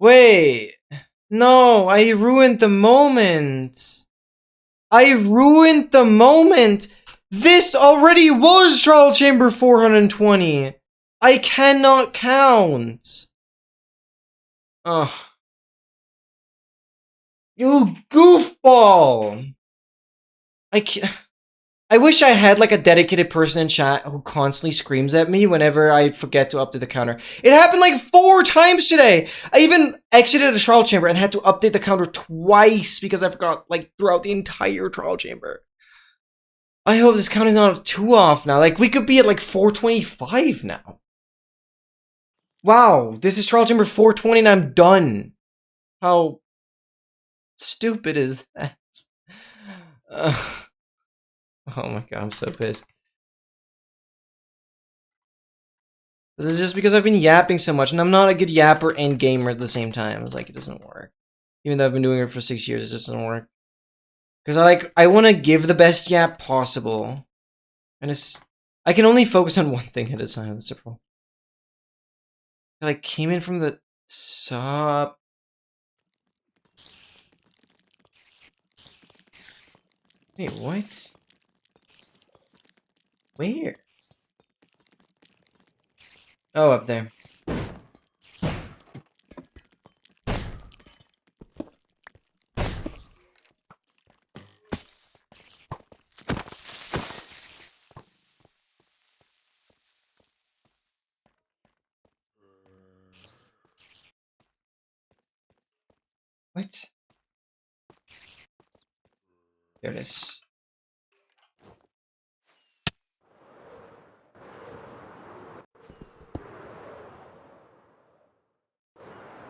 Wait. No, I ruined the moment. I ruined the moment. This already was trial chamber 420. I cannot count. Ugh. You goofball. I wish I had like a dedicated person in chat who constantly screams at me whenever I forget to update the counter. It happened like 4 times today. I even exited the trial chamber and had to update the counter twice because I forgot like throughout the entire trial chamber. I hope this count is not too off now. Like we could be at like 425 now. Wow, this is trial chamber 420 and I'm done. How stupid is that? Oh my god, I'm so pissed. This is just because I've been yapping so much, and I'm not a good yapper and gamer at the same time. It's like, it doesn't work. Even though I've been doing it for 6 years, it just doesn't work. Because I want to give the best yap possible. And I can only focus on one thing at a time, that's the problem. I like came in from the top. Wait, what? Where? Oh, up there. What? There it is.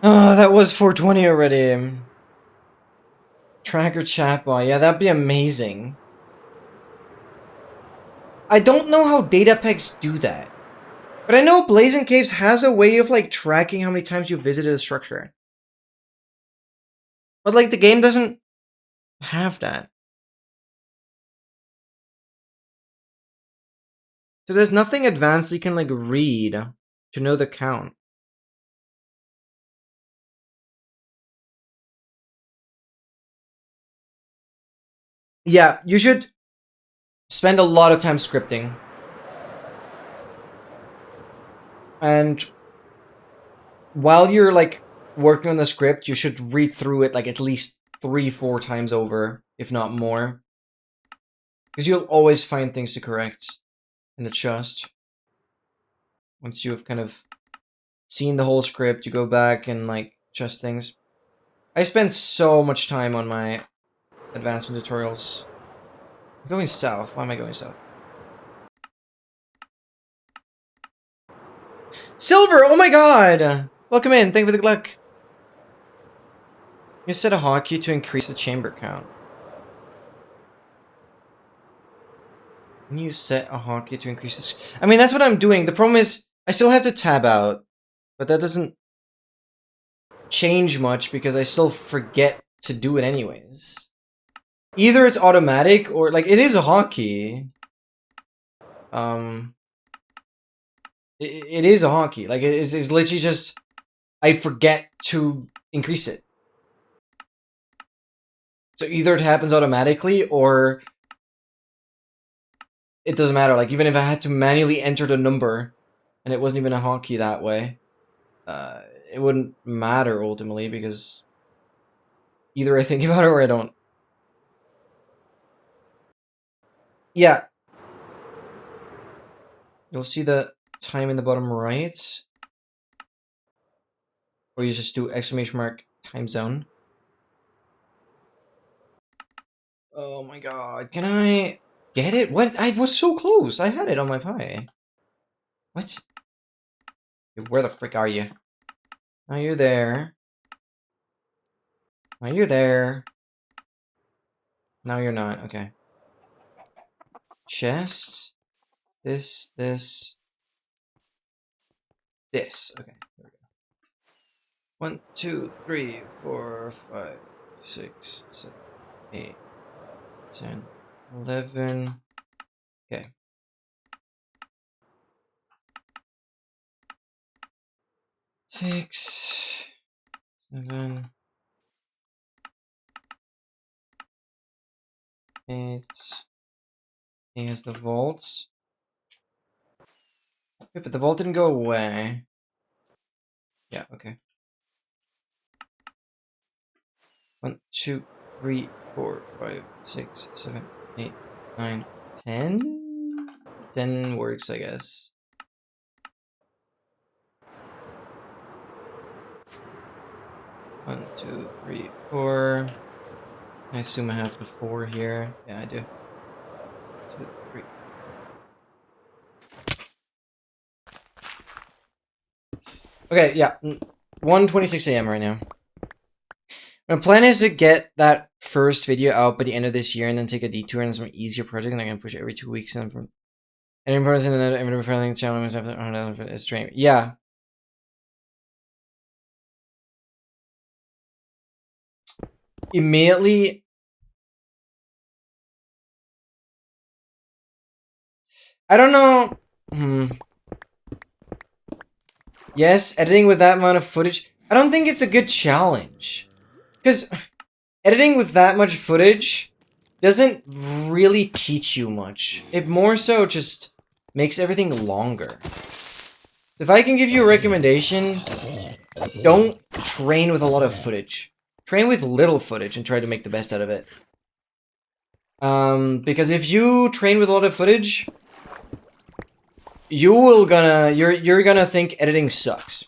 Oh, that was 420 already. Tracker chatbot. Yeah, that'd be amazing. I don't know how data pegs do that. But I know Blazing Caves has a way of like tracking how many times you visited a structure. But like the game doesn't have that. So there's nothing advanced you can like read to know the count. Yeah, you should spend a lot of time scripting. And while you're like working on the script, you should read through it like at least 3-4 times over, if not more. Because you'll always find things to correct in the chest. Once you have kind of seen the whole script, you go back and like adjust things. I spend so much time on my advancement tutorials. I'm going south. Why am I going south? Silver! Oh my god! Welcome in. Thank you for the luck. You set a hotkey to increase the chamber count. Can you set a hotkey to increase this? I mean, that's what I'm doing. The problem is, I still have to tab out. But that doesn't change much because I still forget to do it anyways. Either it's automatic or, like, it is a hotkey. It is a hotkey. Like, it's literally just, I forget to increase it. So either it happens automatically or it doesn't matter. Like, even if I had to manually enter the number and it wasn't even a hotkey that way, it wouldn't matter ultimately because Either I think about it or I don't. Yeah. You'll see the time in the bottom right. Or you just do exclamation mark time zone. Oh my god. Can I get it? What? I was so close. I had it on my pie. What? Where the frick are you? Now you're there. Now you're there. Now you're not. Okay. Chest. This. This. This. Okay. There we go. 1, 2, 3, 4, 5, 6, 7, 8, 10, 11. Okay. 6, 7, 8. He has the vaults. Wait, but the vault didn't go away. Yeah, okay. 1, 2, 3, 4, 5, 6, 7, 8, 9, 10? 10 works, I guess. One, 2, 3, 4. I assume I have the 4 here. Yeah, I do. 2, 3. Okay, yeah. 1:26 a.m. right now. My plan is to get that first video out by the end of this year and then take a detour on some easier project, and I'm gonna push it every 2 weeks and from any person in the channel is stream. Yeah. Immediately I don't know. Yes, editing with that amount of footage. I don't think it's a good challenge. Because editing with that much footage doesn't really teach you much. It more so just makes everything longer. If I can give you a recommendation, don't train with a lot of footage. Train with little footage and try to make the best out of it. Because if you train with a lot of footage, you're gonna think editing sucks.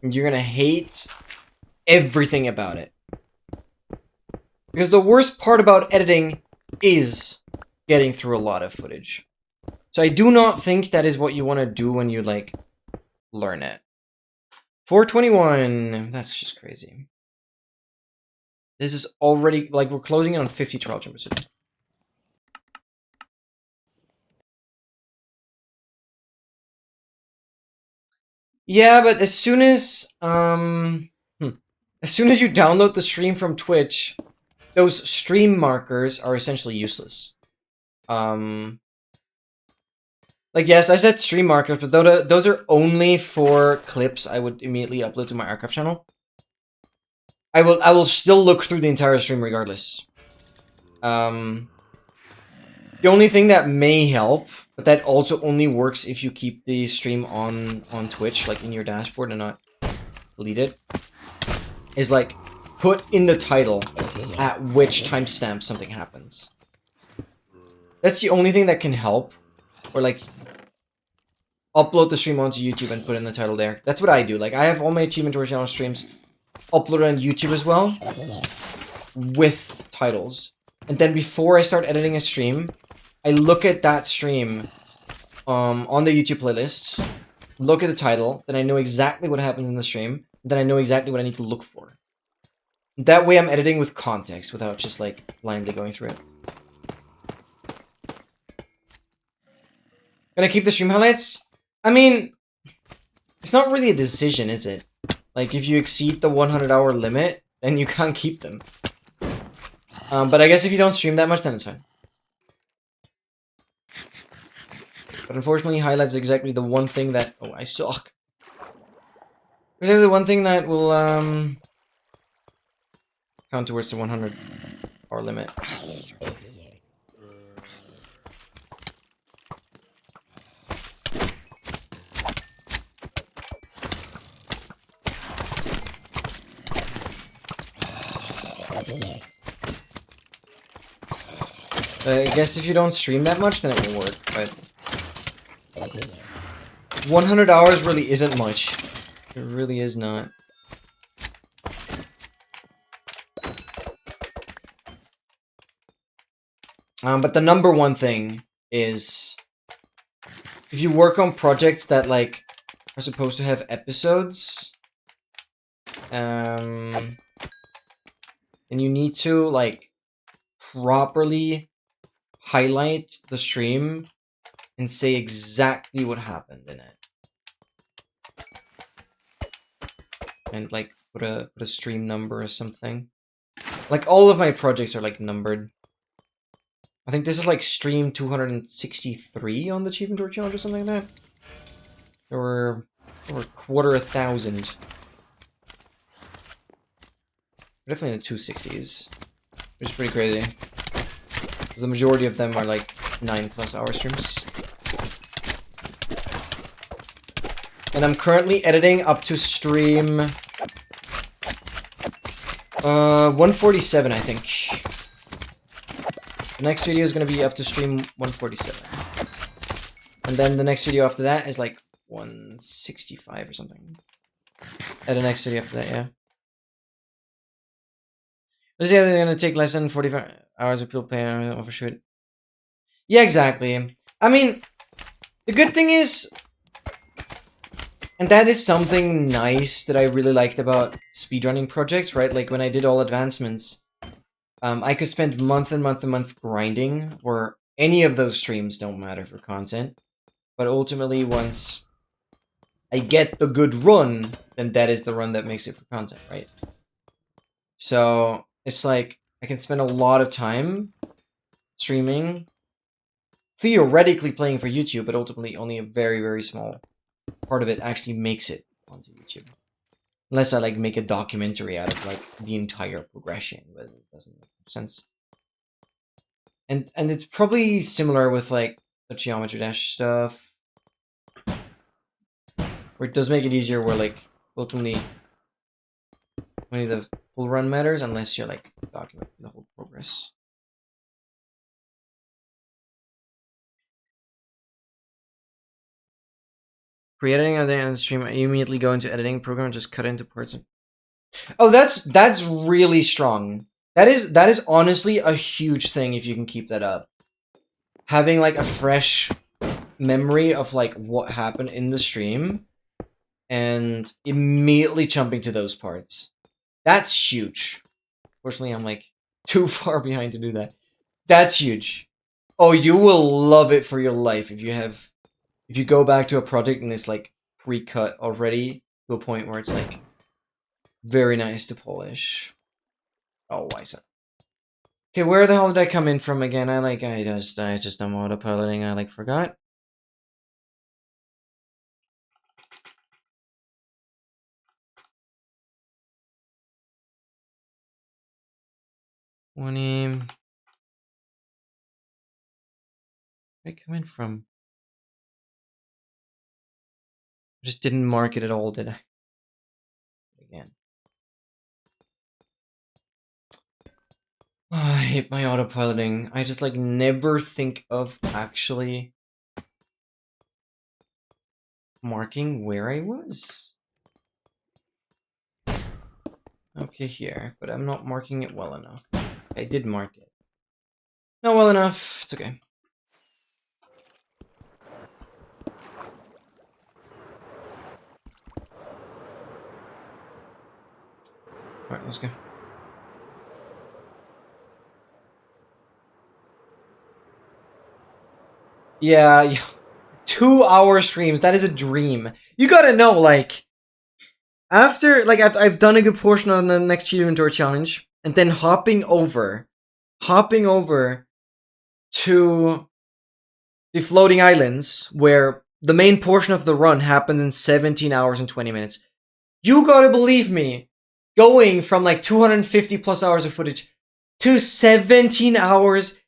You're gonna hate everything about it. Because the worst part about editing is getting through a lot of footage. So I do not think that is what you want to do when you, like, learn it. 421. That's just crazy. This is already, like, we're closing in on 50 trial jumpers today. Yeah, but as soon as you download the stream from Twitch, those stream markers are essentially useless. Like, yes, I said stream markers, but those are only for clips I would immediately upload to my archive channel. I will still look through the entire stream regardless. The only thing that may help, but that also only works if you keep the stream on Twitch, like in your dashboard, and not delete it, is like put in the title at which timestamp something happens. That's the only thing that can help. Or like upload the stream onto YouTube and put in the title there. That's what I do. Like, I have all my Achievement Tour channel streams uploaded on YouTube as well, with titles. And then before I start editing a stream, I look at that stream on the YouTube playlist, look at the title, then I know exactly what happens in the stream, then I know exactly what I need to look for. That way I'm editing with context, without just, like, blindly going through it. Gonna keep the stream highlights? I mean, it's not really a decision, is it? Like, if you exceed the 100-hour limit, then you can't keep them. But I guess if you don't stream that much, then it's fine. But unfortunately, highlights exactly the one thing that... Oh, I suck. Exactly the one thing that will, count towards the 100-hour limit. I guess if you don't stream that much, then it will work, but 100 hours really isn't much. It really is not. But the number one thing is if you work on projects that like are supposed to have episodes, and you need to like properly highlight the stream and say exactly what happened in it, and like put a stream number or something. Like all of my projects are like numbered. I think this is like stream 263 on the Achievement Tour Challenge or something like that. There were over 250,000. Definitely in the 260s, which is pretty crazy. Because the majority of them are like 9+ hour streams. And I'm currently editing up to stream 147, I think. The next video is going to be up to stream 147. And then the next video after that is like 165 or something. And the next video after that, yeah. Let's see how they're going to take less than 45 hours of people playing overshoot. Yeah, exactly. I mean, the good thing is, and that is something nice that I really liked about speedrunning projects, right? Like when I did all advancements, I could spend month and month and month grinding, where any of those streams don't matter for content. But ultimately, once I get the good run, then that is the run that makes it for content, right? So it's like I can spend a lot of time streaming, theoretically playing for YouTube, but ultimately only a very, very small part of it actually makes it onto YouTube. Unless I like make a documentary out of like the entire progression, but it doesn't make sense. And it's probably similar with like the Geometry Dash stuff, where it does make it easier. Where like ultimately only the full run matters, unless you're like documenting the whole progress. Pre-editing on the stream, I immediately go into editing program and just cut into parts. Oh, that's really strong. That is honestly a huge thing if you can keep that up. Having like a fresh memory of like what happened in the stream and immediately jumping to those parts. That's huge. Fortunately, I'm like too far behind to do that. That's huge. Oh, you will love it for your life if you go back to a project and it's like pre-cut already to a point where it's like very nice to polish. Oh, why is that? Okay, where the hell did I come in from again? I just am autopiloting. I like forgot. Where did I come in from? I just didn't mark it at all, did I? Again. Oh, I hate my autopiloting. I just like never think of actually marking where I was. Okay, here, but I'm not marking it well enough. I did mark it. Not well enough. It's okay. Alright, let's go. Yeah, 2-hour streams. That is a dream. You gotta know, like, after, like, I've done a good portion on the next Achievement Tour Challenge, and then hopping over to the floating islands, where the main portion of the run happens in 17 hours and 20 minutes. You gotta believe me, going from like 250+ hours of footage to 17 hours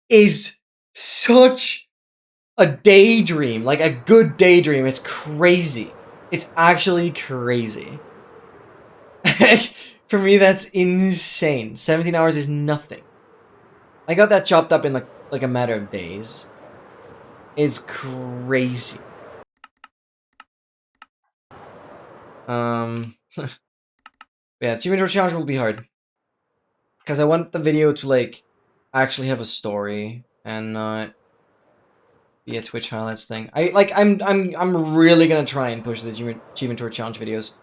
is such a daydream, like a good daydream. It's crazy. It's actually crazy. For me, that's insane. 17 hours is nothing. I got that chopped up in like a matter of days. It's crazy. Yeah, Achievement Door Challenge will be hard. Because I want the video to, like, actually have a story and not be a Twitch highlights thing. I'm really gonna try and push the Achievement Tour Challenge videos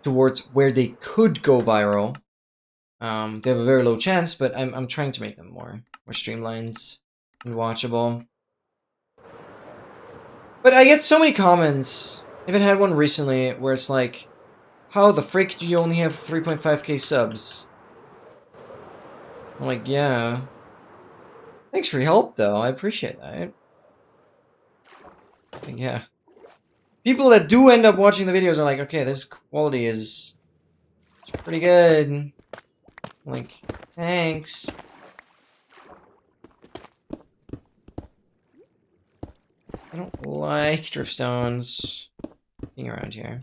towards where they could go viral. They have a very low chance, but I'm trying to make them more streamlined and watchable. But I get so many comments. I even had one recently where it's like, how the frick do you only have 3.5k subs? I'm like, yeah. Thanks for your help, though. I appreciate that. Like, yeah. People that do end up watching the videos are like, okay, this quality is pretty good. I'm like, thanks. I don't like dripstones being around here.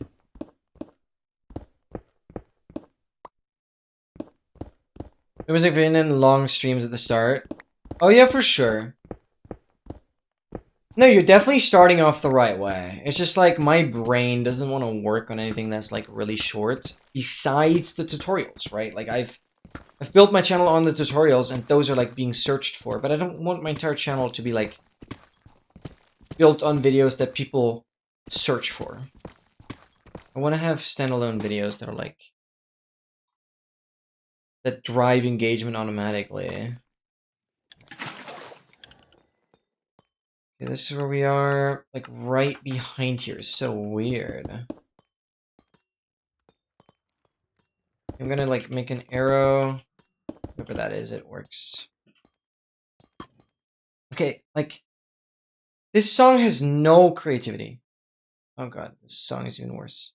It was like in long streams at the start. Oh yeah, for sure. No, you're definitely starting off the right way. It's just like my brain doesn't want to work on anything that's like really short besides the tutorials, right? Like I've built my channel on the tutorials and those are like being searched for, but I don't want my entire channel to be like built on videos that people search for. I want to have standalone videos that are like that drive engagement automatically. Okay, this is where we are, like right behind here. It's so weird. I'm gonna like make an arrow. Whatever that is, it works. Okay, like this song has no creativity. Oh god, this song is even worse.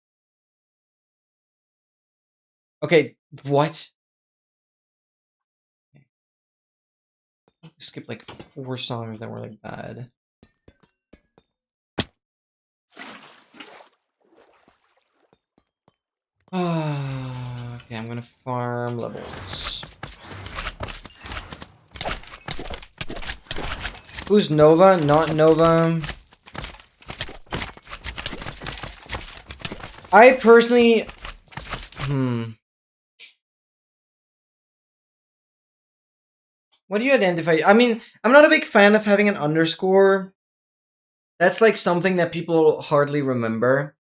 Okay, what? Skip like 4 songs that were like bad. Okay, I'm gonna farm levels. Who's Nova? Not Nova. I personally... What do you identify? I mean, I'm not a big fan of having an underscore. That's like something that people hardly remember.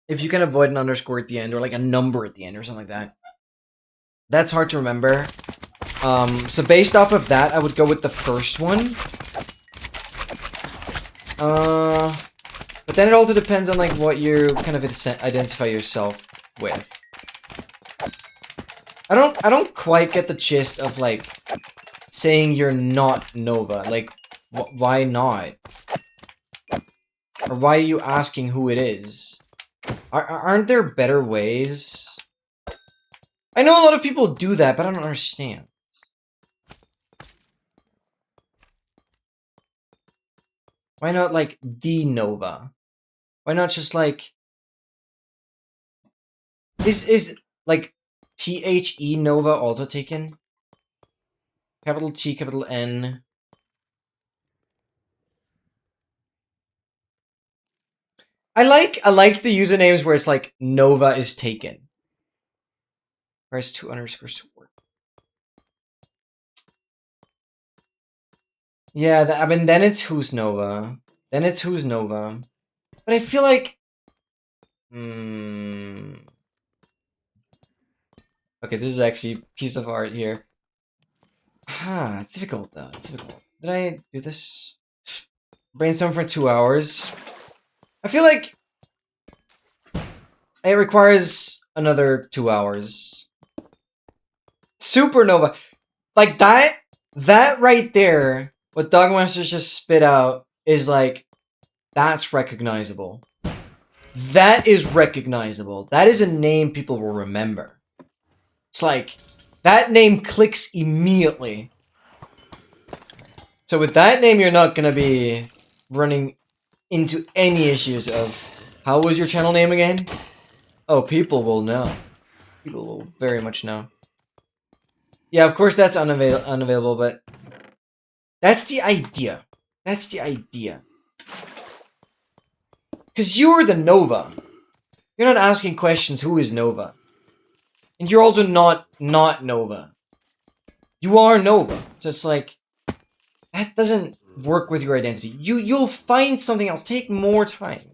If you can avoid an underscore at the end, or like a number at the end, or something like that. That's hard to remember. So based off of that, I would go with the first one. But then it also depends on like what you kind of identify yourself with. I don't quite get the gist of like saying you're not Nova. Like, why not? Or why are you asking who it is? Aren't there better ways? I know a lot of people do that, but I don't understand. Why not like the Nova? Why not just like is like THE Nova also taken? Capital T, capital N. I like the usernames where it's like Nova is taken. Press 2 underscores to work. Yeah, I mean then it's who's Nova. Then it's who's Nova. But I feel like okay, this is actually a piece of art here. It's difficult though. It's difficult. Did I do this? Brainstorm for 2 hours. I feel like it requires another 2 hours. Supernova. Like that right there, what Dogmasters just spit out is like, that's recognizable. That is recognizable. That is a name people will remember. It's like, that name clicks immediately. So with that name, you're not gonna be running into any issues of, how was your channel name again? Oh, people will know. People will very much know. Yeah, of course that's unavailable, but that's the idea. That's the idea. Because you're the Nova. You're not asking questions, who is Nova? And you're also not Nova. You are Nova. So it's like, that doesn't work with your identity. You'll find something else. Take more time.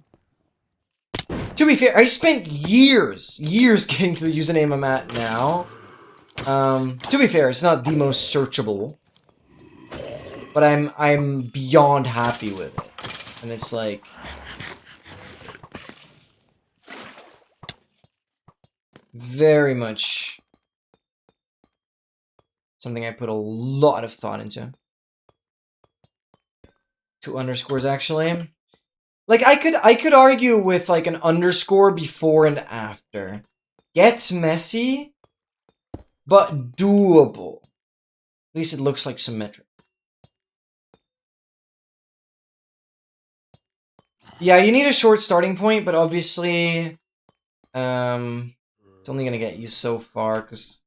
To be fair, I spent years getting to the username I'm at now. To be fair, it's not the most searchable. But I'm beyond happy with it. And it's like, very much something I put a lot of thought into. 2 underscores actually. Like I could argue with like an underscore before and after. Gets messy, but doable. At least it looks like symmetric. Yeah, you need a short starting point, but obviously it's only gonna get you so far because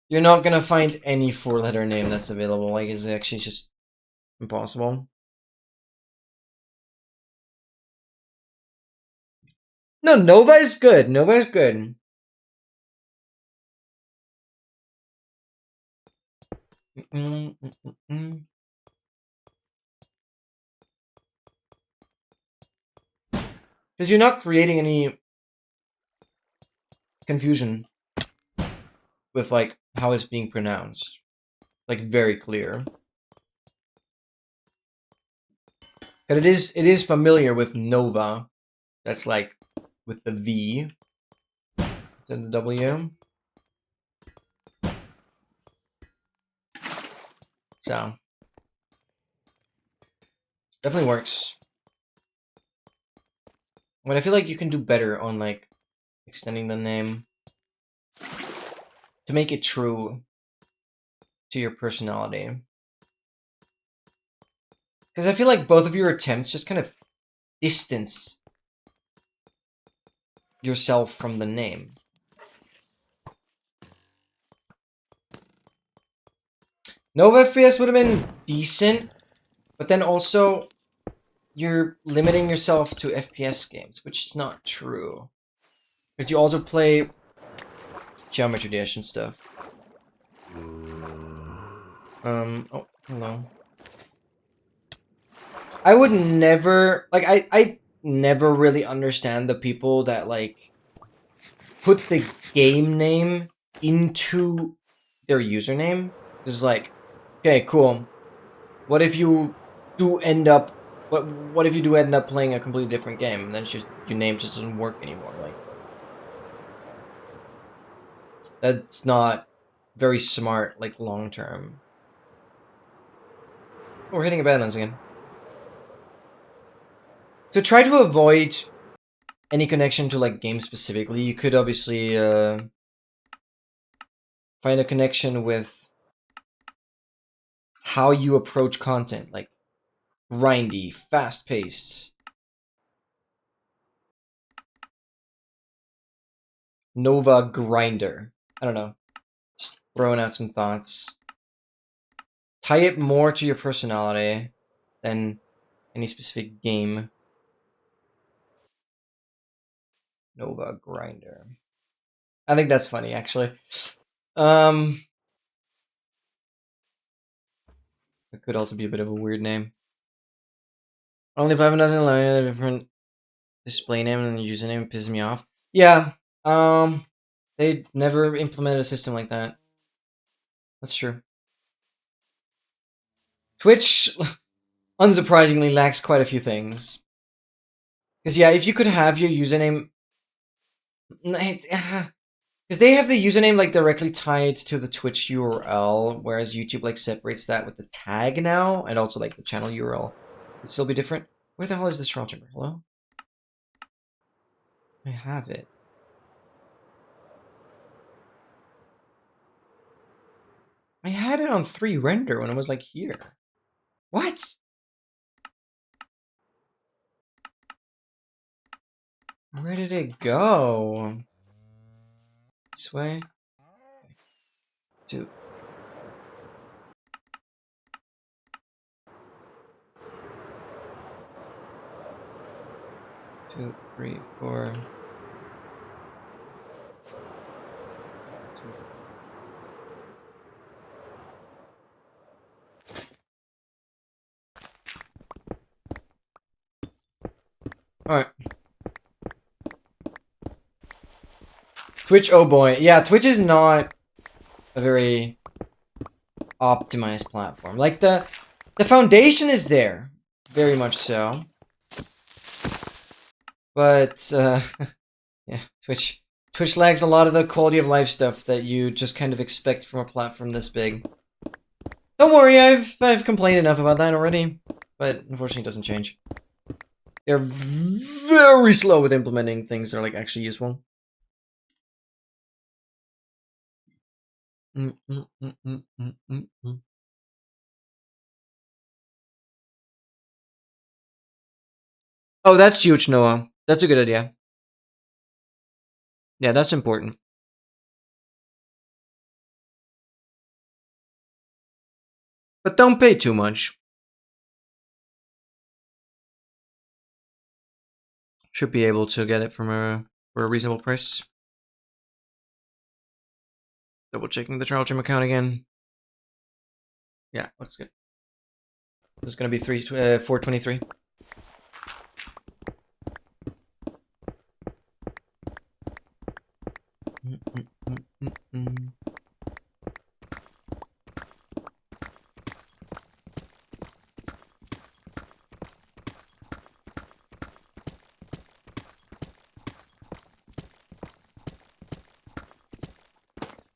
you're not gonna find any 4-letter name that's available. Like, it's actually just impossible. No, Nova is good. Nova is good. Because you're not creating any confusion with like how it's being pronounced. Like, very clear. But it is familiar with Nova. That's like with the V and the W. So definitely works. But I feel like you can do better on like extending the name to make it true to your personality. Because I feel like both of your attempts just kind of distance yourself from the name. Nova FPS would have been decent, but then also you're limiting yourself to FPS games, which is not true. Because you also play Geometry Dash and stuff. Oh, hello. I would never, like, I never really understand the people that, like, put the game name into their username. It's like, okay, cool. What if you do end up, what if you do end up playing a completely different game, and then it's just, your name just doesn't work anymore? Like, that's not very smart, like, long term. Oh, we're hitting a balance again. To try to avoid any connection to like games specifically, you could obviously find a connection with how you approach content, like grindy, fast-paced. Nova Grinder. I don't know. Just throwing out some thoughts. Tie it more to your personality than any specific game. Nova Grinder. I think that's funny, actually. It could also be a bit of a weird name. Only platform doesn't allow you a different display name and username. Pisses me off. Yeah. They never implemented a system like that. That's true. Twitch, unsurprisingly, lacks quite a few things. Because, yeah, if you could have your username... Because they have the username, like, directly tied to the Twitch URL, whereas YouTube, like, separates that with the tag now, and also, like, the channel URL. It'd still be different. Where the hell is this troll chamber? Hello? I have it. I had it on 3 render when it was, like, here. What? Where did it go? This way. 2. 2, 3, 4. 2. Alright. Twitch, oh boy. Yeah, Twitch is not a very optimized platform. Like, the foundation is there. Very much so. But, yeah, Twitch lags a lot of the quality of life stuff that you just kind of expect from a platform this big. Don't worry, I've complained enough about that already. But, unfortunately, it doesn't change. They're very slow with implementing things that are, like, actually useful. Oh, that's huge, Noah. That's a good idea. Yeah, that's important. But don't pay too much. Should be able to get it from for a reasonable price. Double checking the trial gym account again. Yeah, looks good. It's gonna be 423.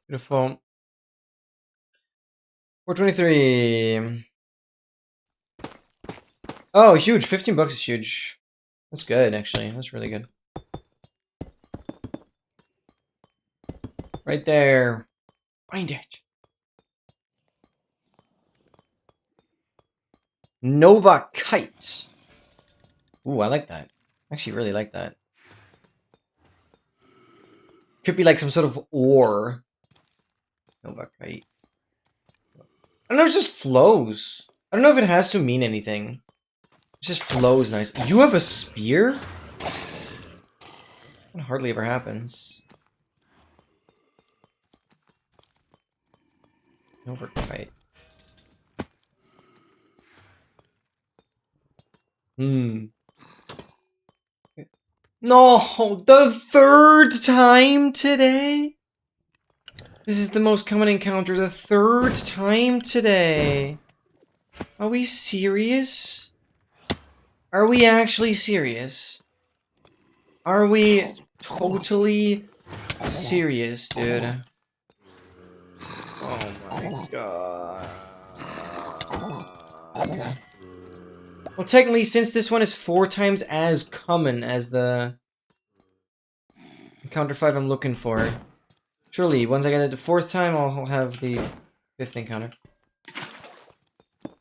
Beautiful. 423. Oh, huge. 15 bucks is huge. That's good, actually. That's really good. Right there. Find it. Nova Kite. Ooh, I like that. I actually really like that. Could be like some sort of ore. Nova Kite. I don't know, it just flows. I don't know if it has to mean anything. It just flows nice. You have a spear? That hardly ever happens. Nova Kite. No, the 3rd time today? This is the most common encounter, the 3rd time today. Are we serious? Are we actually serious? Are we totally serious, dude? Oh my god. Well, technically, since this one is 4 times as common as the encounter 5 I'm looking for, surely, once I get it the 4th time, I'll have the 5th encounter.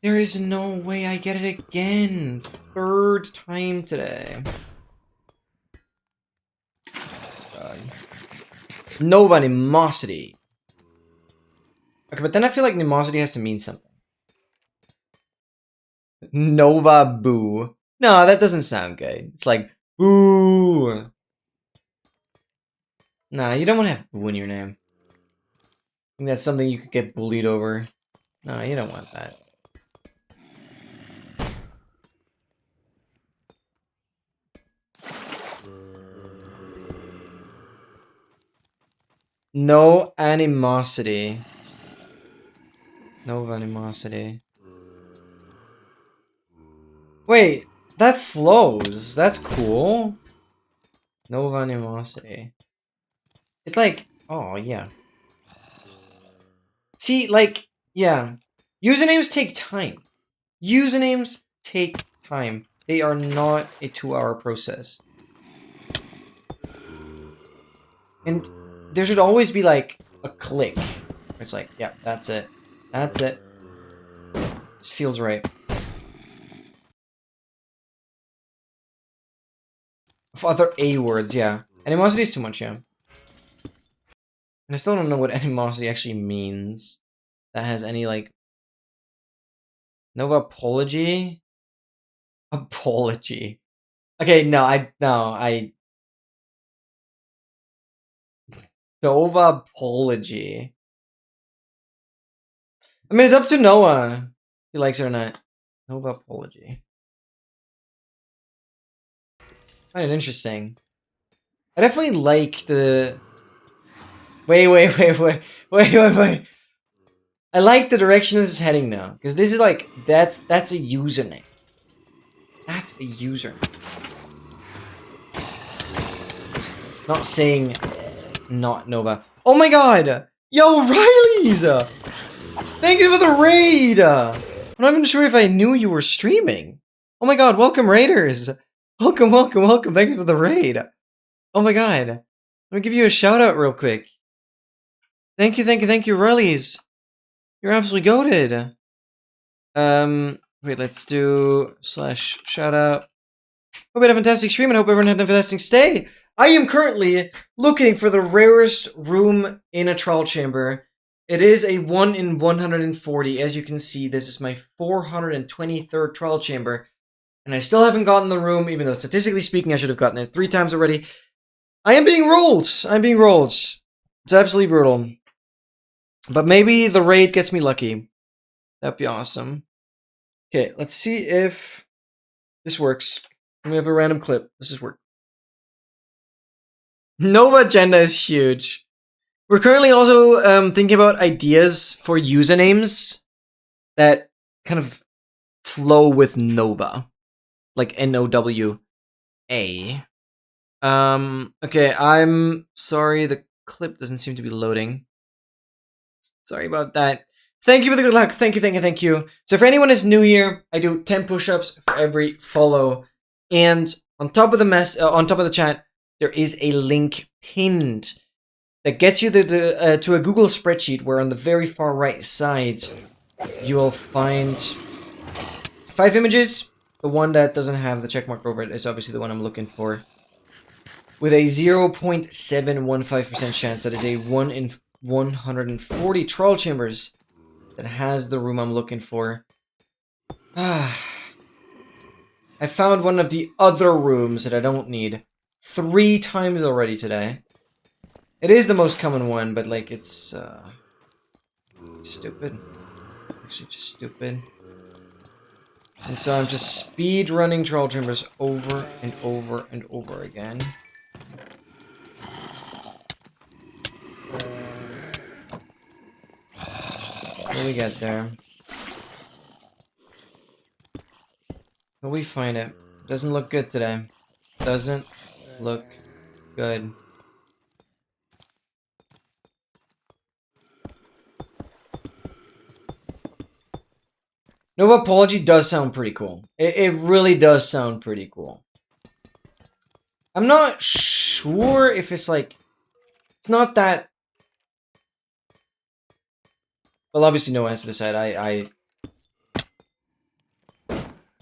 There is no way I get it again. 3rd time today. God. Nova Animosity. Okay, but then I feel like Animosity has to mean something. Nova Boo. No, that doesn't sound good. It's like, boo. Nah, you don't want to have boo in your name. I think that's something you could get bullied over. No, you don't want that. No animosity. No animosity. Wait, that flows. That's cool. No animosity. It's like, oh yeah. See, like, yeah. Usernames take time. Usernames take time. They are not a 2-hour process. And there should always be like a click. It's like, yeah, that's it. That's it. This feels right. Of other A words, yeah. Animosity is too much, yeah. I still don't know what animosity actually means. That has any, like... Nova apology? Apology. Okay, no, Nova apology. I mean, it's up to Noah. If he likes it or not. Nova apology. I find it interesting. I definitely like the... Wait. I like the direction this is heading now. Because this is like, that's a username. That's a username. Not saying not Nova. Oh my god! Yo, Riley's! Thank you for the raid! I'm not even sure if I knew you were streaming. Oh my god, welcome Raiders! Welcome. Thank you for the raid. Oh my god. Let me give you a shout out real quick. Thank you, Riley's. You're absolutely goated. Wait, let's do / shout out. Hope you had a fantastic stream and hope everyone had a fantastic stay. I am currently looking for the rarest room in a trial chamber. It is a 1 in 140. As you can see, this is my 423rd trial chamber. And I still haven't gotten the room, even though statistically speaking, I should have gotten it 3 times already. I am being rolled. It's absolutely brutal. But maybe the raid gets me lucky. That'd be awesome. Okay, let's see if this works. We have a random clip. This is work. Nova agenda is huge. We're currently also thinking about ideas for usernames that kind of flow with Nova, like NOWA. Okay, I'm sorry, the clip doesn't seem to be loading. Sorry about that. Thank you for the good luck. Thank you. So for anyone is new here, I do 10 push-ups for every follow, and on top of the chat, there is a link pinned that gets you to a Google spreadsheet where on the very far right side you will find 5 images. The one that doesn't have the checkmark over it is obviously the one I'm looking for. With a 0.715% chance, that is a 1 in 140 trial chambers that has the room I'm looking for. I found one of the other rooms that I don't need 3 times already today. It is the most common one, but like it's stupid. Actually, just stupid. And so I'm just speed running trial chambers over and over and over again. Will we get there? Will we find it? Doesn't look good today. Doesn't look good. Nova Apology does sound pretty cool. It really does sound pretty cool. I'm not sure if it's like... It's not that... Well, obviously Noah has to decide. I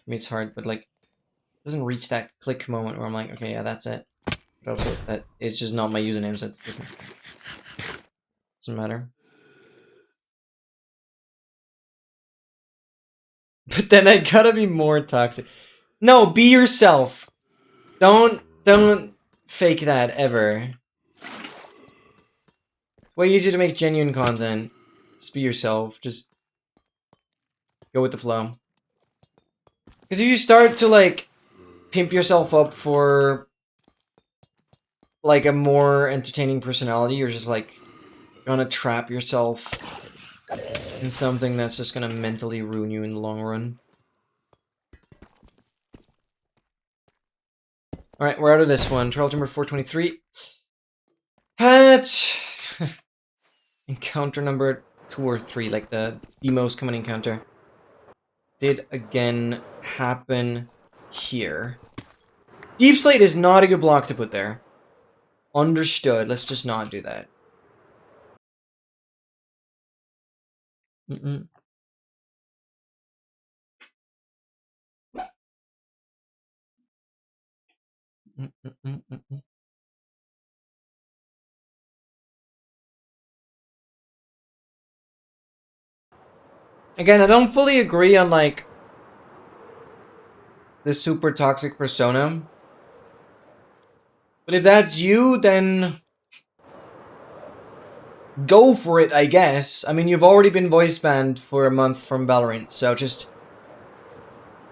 mean, it's hard, but like... It doesn't reach that click moment where I'm like, okay, yeah, that's it. But also, that it's just not my username, so it doesn't matter. But then I gotta be more toxic. No, be yourself. Don't fake that ever. Way easier to make genuine content. Just be yourself. Just go with the flow. Because if you start to like pimp yourself up for like a more entertaining personality, you're just like gonna trap yourself in something that's just gonna mentally ruin you in the long run. Alright, we're out of this one. Trial number 423. Hatch! Encounter number 2 or 3, like the most common encounter, did again happen here. Deep Slate is not a good block to put there. Understood. Let's just not do that. Again, I don't fully agree on, like, the super toxic persona. But if that's you, then go for it, I guess. I mean, you've already been voice banned for a month from Valorant, so just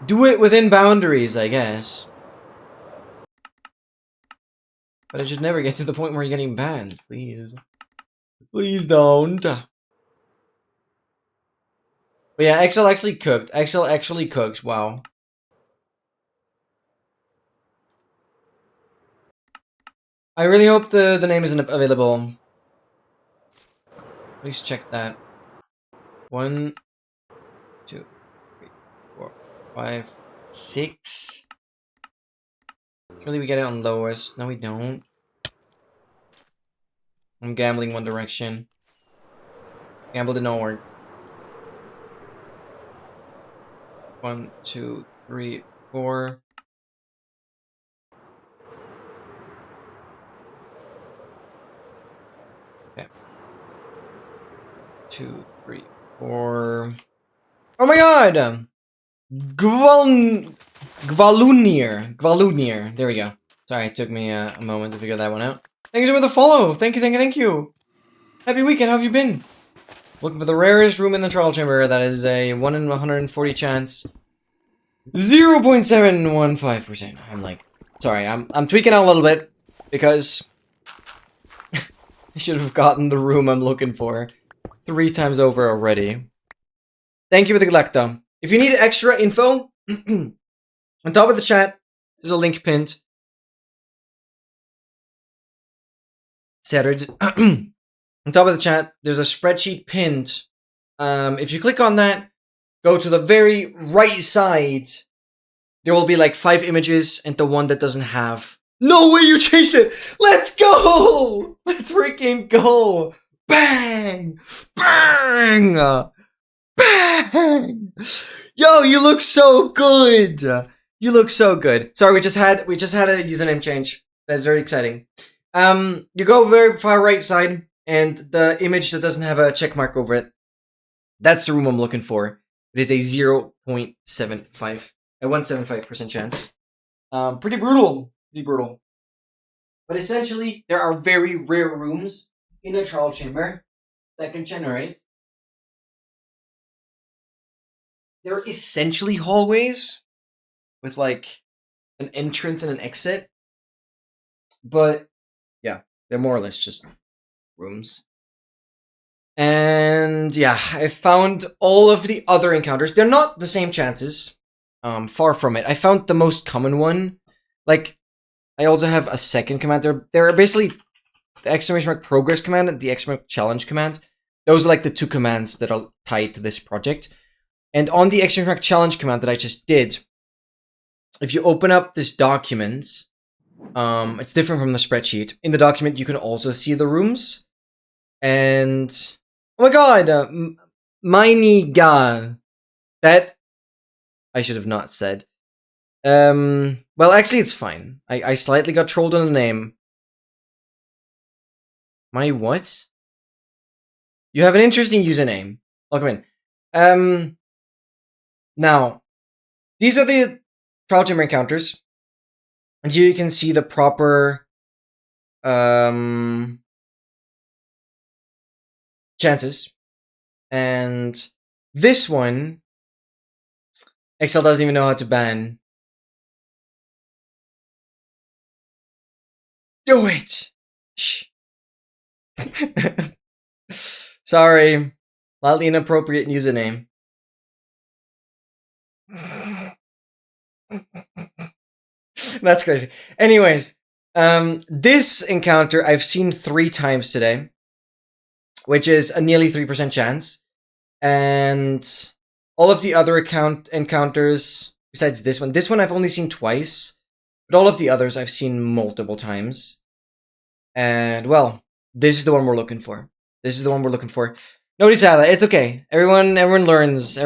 do it within boundaries, I guess. But it should never get to the point where you're getting banned, please. Please don't. But yeah, XL actually cooked. XL actually cooked, wow. I really hope the name isn't available. Please check that. 1, 2, 3, 4, 5, 6. Surely we get it on lowest. No, we don't. I'm gambling one direction. Gamble did not work. 1, 2, 3, 4. Okay. 2, 3, 4. Oh my god! Gvalunir. There we go. Sorry, it took me a moment to figure that one out. Thank you for the follow. Thank you. Happy weekend. How have you been? Looking for the rarest room in the trial chamber. That is a 1 in 140 chance. 0.715%. I'm like, sorry, I'm tweaking out a little bit because I should have gotten the room I'm looking for 3 times over already. Thank you for the luck, though. If you need extra info, on top of the chat, there's a link pinned. Saturday. On top of the chat, there's a spreadsheet pinned. If you click on that, go to the very right side. There will be like 5 images and the one that doesn't have. No way you changed it! Let's go! Let's freaking go! Bang! Bang! Bang! Yo, you look so good! You look so good. Sorry, we just had a username change. That's very exciting. You go very far right side, and the image that doesn't have a check mark over it, that's the room I'm looking for. It is a 0.75, a 175% chance. Pretty brutal. But essentially, there are very rare rooms in a trial chamber that can generate. They're essentially hallways with like an entrance and an exit. But yeah, they're more or less just rooms. And yeah, I found all of the other encounters. They're not the same chances. Far from it. I found the most common one. Like, I also have a second command. They're basically the exclamation mark progress command and the exclamation mark challenge command. Those are like the 2 commands that are tied to this project. And on the exclamation mark challenge command that I just did, if you open up this document, it's different from the spreadsheet. In the document, you can also see the rooms. And oh my god, Miniga. That I should have not said. Well, actually, it's fine. I slightly got trolled on the name. My what? You have an interesting username. Welcome in. Now, these are the trial chamber encounters. And here you can see the proper, chances. And this one, Excel doesn't even know how to ban. Do it! Shh. Sorry. Loudly inappropriate username. That's crazy. Anyways, this encounter I've seen 3 times today, which is a nearly 3% chance. And all of the other encounters, besides this one I've only seen twice, but all of the others I've seen multiple times. And, well, this is the one we're looking for. Nobody's sad. It's okay. Everyone learns.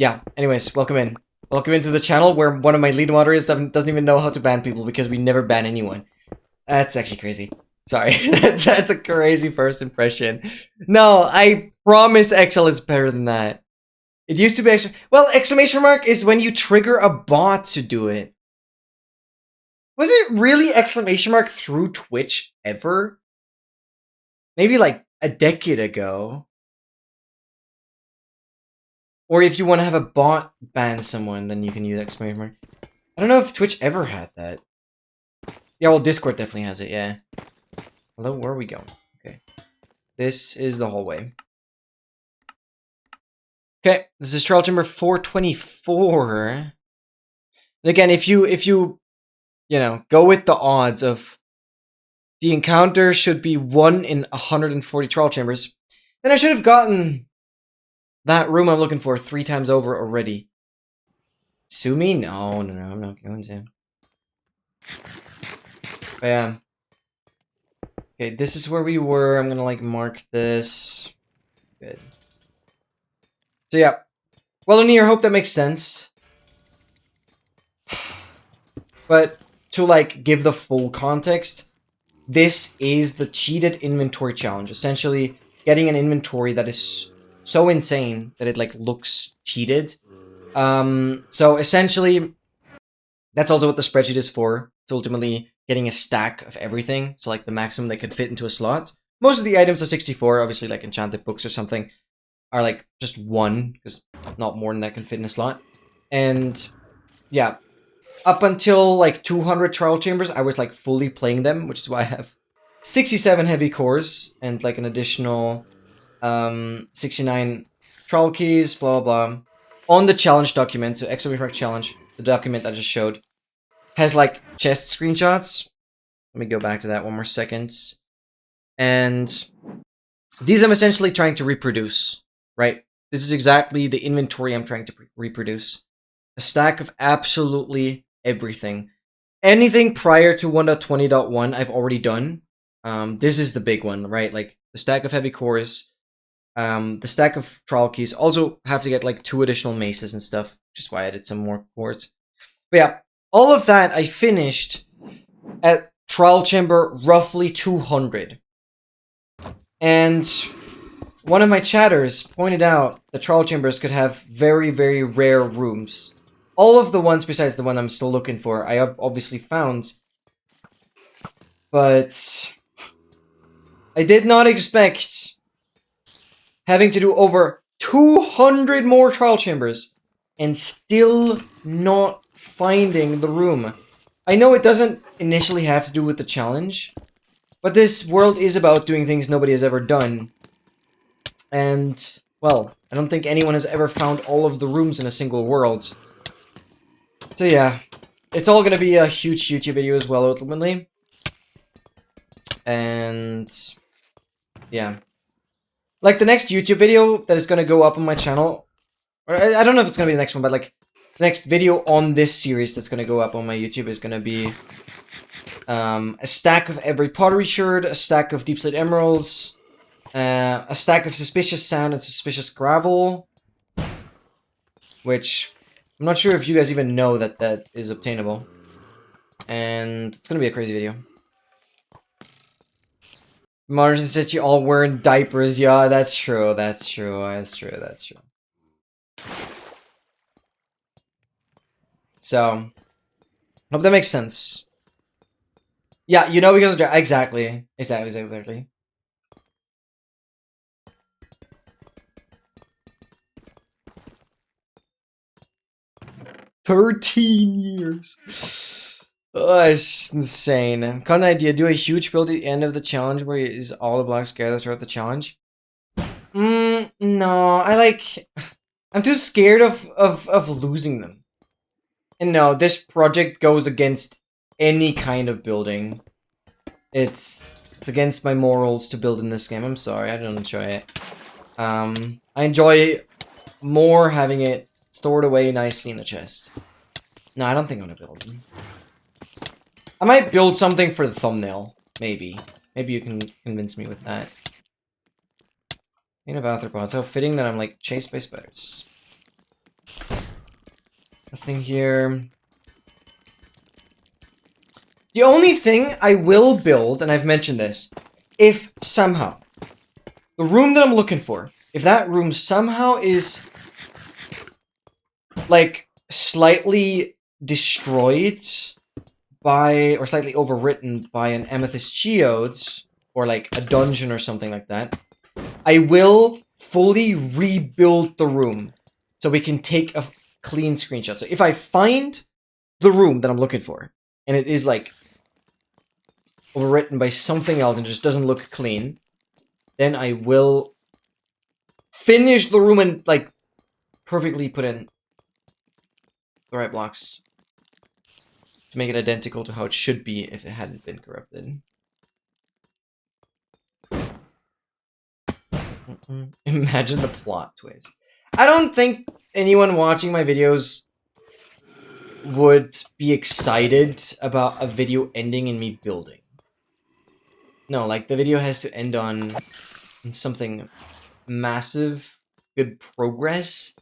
Yeah, anyways, welcome in. Welcome into the channel where one of my lead moderators doesn't even know how to ban people because we never ban anyone. That's actually crazy. Sorry, that's a crazy first impression. No, I promise XL is better than that. It used to be well, exclamation mark is when you trigger a bot to do it. Was it really exclamation mark through Twitch ever? Maybe like a decade ago. Or if you want to have a bot ban someone, then you can use exclamation mark. I don't know if Twitch ever had that. Yeah, well, Discord definitely has it, yeah. Hello, where are we going? Okay. This is the hallway. Okay, this is trial chamber 424. And again, if you know, go with the odds of the encounter should be 1 in 140 trial chambers, then I should have gotten that room I'm looking for 3 times over already. Sue me? No, I'm not going to. But yeah. Okay, this is where we were. I'm gonna like mark this. Good. So yeah. Well, Anir, hope that makes sense. But to like give the full context, this is the cheated inventory challenge. Essentially, getting an inventory that is so insane that it like looks cheated. So essentially, that's also what the spreadsheet is for. It's ultimately getting a stack of everything, so like the maximum that could fit into a slot. Most of the items are 64, obviously like enchanted books or something are like just 1, because not more than that can fit in a slot. And yeah, up until like 200 trial chambers, I was like fully playing them, which is why I have 67 heavy cores and like an additional 69 trial keys, blah blah blah. On the challenge document, so exclamation challenge, the document I just showed, has like chest screenshots. Let me go back to that one more second. And these I'm essentially trying to reproduce, right? This is exactly the inventory I'm trying to reproduce. A stack of absolutely everything. Anything prior to 1.20.1 I've already done. This is the big one, right? Like the stack of heavy cores, the stack of trial keys. Also have to get like 2 additional maces and stuff, which is why I did some more cores. But yeah, all of that I finished at trial chamber roughly 200. And one of my chatters pointed out that trial chambers could have very, very rare rooms. All of the ones besides the one I'm still looking for, I have obviously found. But I did not expect having to do over 200 more trial chambers and still not finding the room. I know it doesn't initially have to do with the challenge, but this world is about doing things nobody has ever done. And, well, I don't think anyone has ever found all of the rooms in a single world. So yeah, it's all gonna be a huge YouTube video as well, ultimately. And, yeah. Like, the next YouTube video that is gonna go up on my channel, or I don't know if it's gonna be the next one, but like, the next video on this series that's gonna go up on my YouTube is gonna be a stack of every pottery shard, a stack of deep slate emeralds, a stack of suspicious sand and suspicious gravel, which I'm not sure if you guys even know that that is obtainable. And it's gonna be a crazy video. Martin says you all wearing diapers. Yeah, that's true. That's true. That's true. That's true. So, hope that makes sense. Yeah, you know because of exactly. 13 years. Oh, it's insane. Got an idea. Do a huge build at the end of the challenge where is all the blocks gathered throughout the challenge. No. I'm too scared of losing them. And no, this project goes against any kind of building. It's against my morals to build in this game. I'm sorry, I don't enjoy it. I enjoy more having it stored away nicely in a chest. No, I don't think I'm gonna build them. I might build something for the thumbnail. Maybe. Maybe you can convince me with that. Paint of arthropods. How fitting that I'm like chased by spiders. Nothing here. The only thing I will build, and I've mentioned this, if somehow the room that I'm looking for if that room somehow is like slightly destroyed by or slightly overwritten by an amethyst geode or like a dungeon or something like that, I will fully rebuild the room so we can take a clean screenshot. So if I find the room that I'm looking for and it is like overwritten by something else and just doesn't look clean, then I will finish the room and like perfectly put in the right blocks to make it identical to how it should be if it hadn't been corrupted. Imagine the plot twist. I don't think anyone watching my videos would be excited about a video ending in me building. No, like the video has to end on something massive, good progress.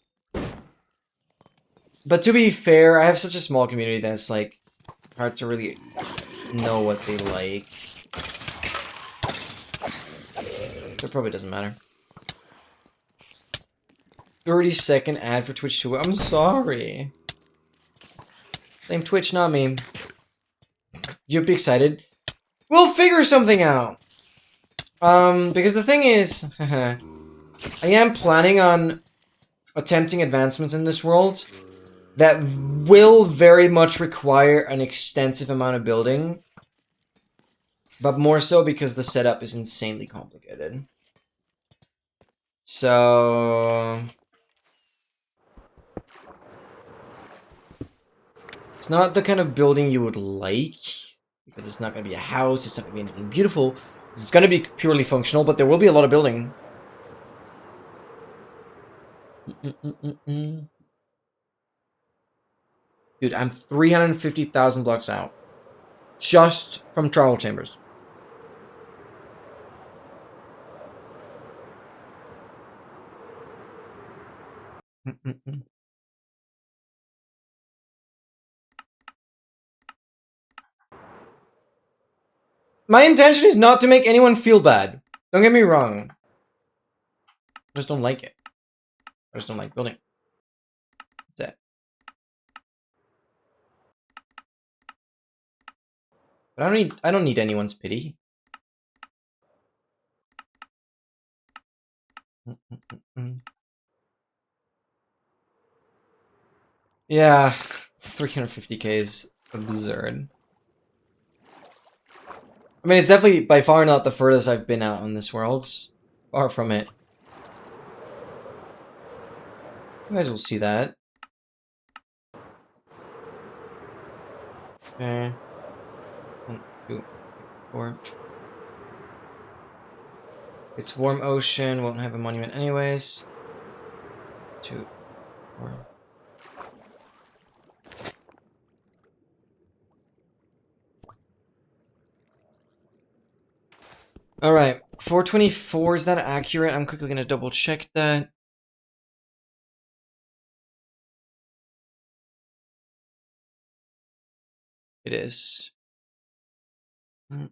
But to be fair, I have such a small community that it's like hard to really know what they like. So it probably doesn't matter. 30-second ad for Twitch 2. I'm sorry. Blame Twitch, not me. You'd be excited. We'll figure something out. Because the thing is, I am planning on attempting advancements in this world that will very much require an extensive amount of building. But more so because the setup is insanely complicated. So... it's not the kind of building you would like. Because it's not going to be a house, it's not going to be anything beautiful. It's going to be purely functional, but there will be a lot of building. Dude, I'm 350,000 blocks out. Just from travel chambers. My intention is not to make anyone feel bad. Don't get me wrong. I just don't like it. I just don't like building. That's it. But I don't need anyone's pity. Yeah, 350k is absurd. I mean, it's definitely by far not the furthest I've been out on this world. Far from it. You guys will see that. Okay. 1, 2, 4. It's warm ocean, won't have a monument anyways. 2, 4. Alright, 424, is that accurate? I'm quickly gonna double check that. It is. Are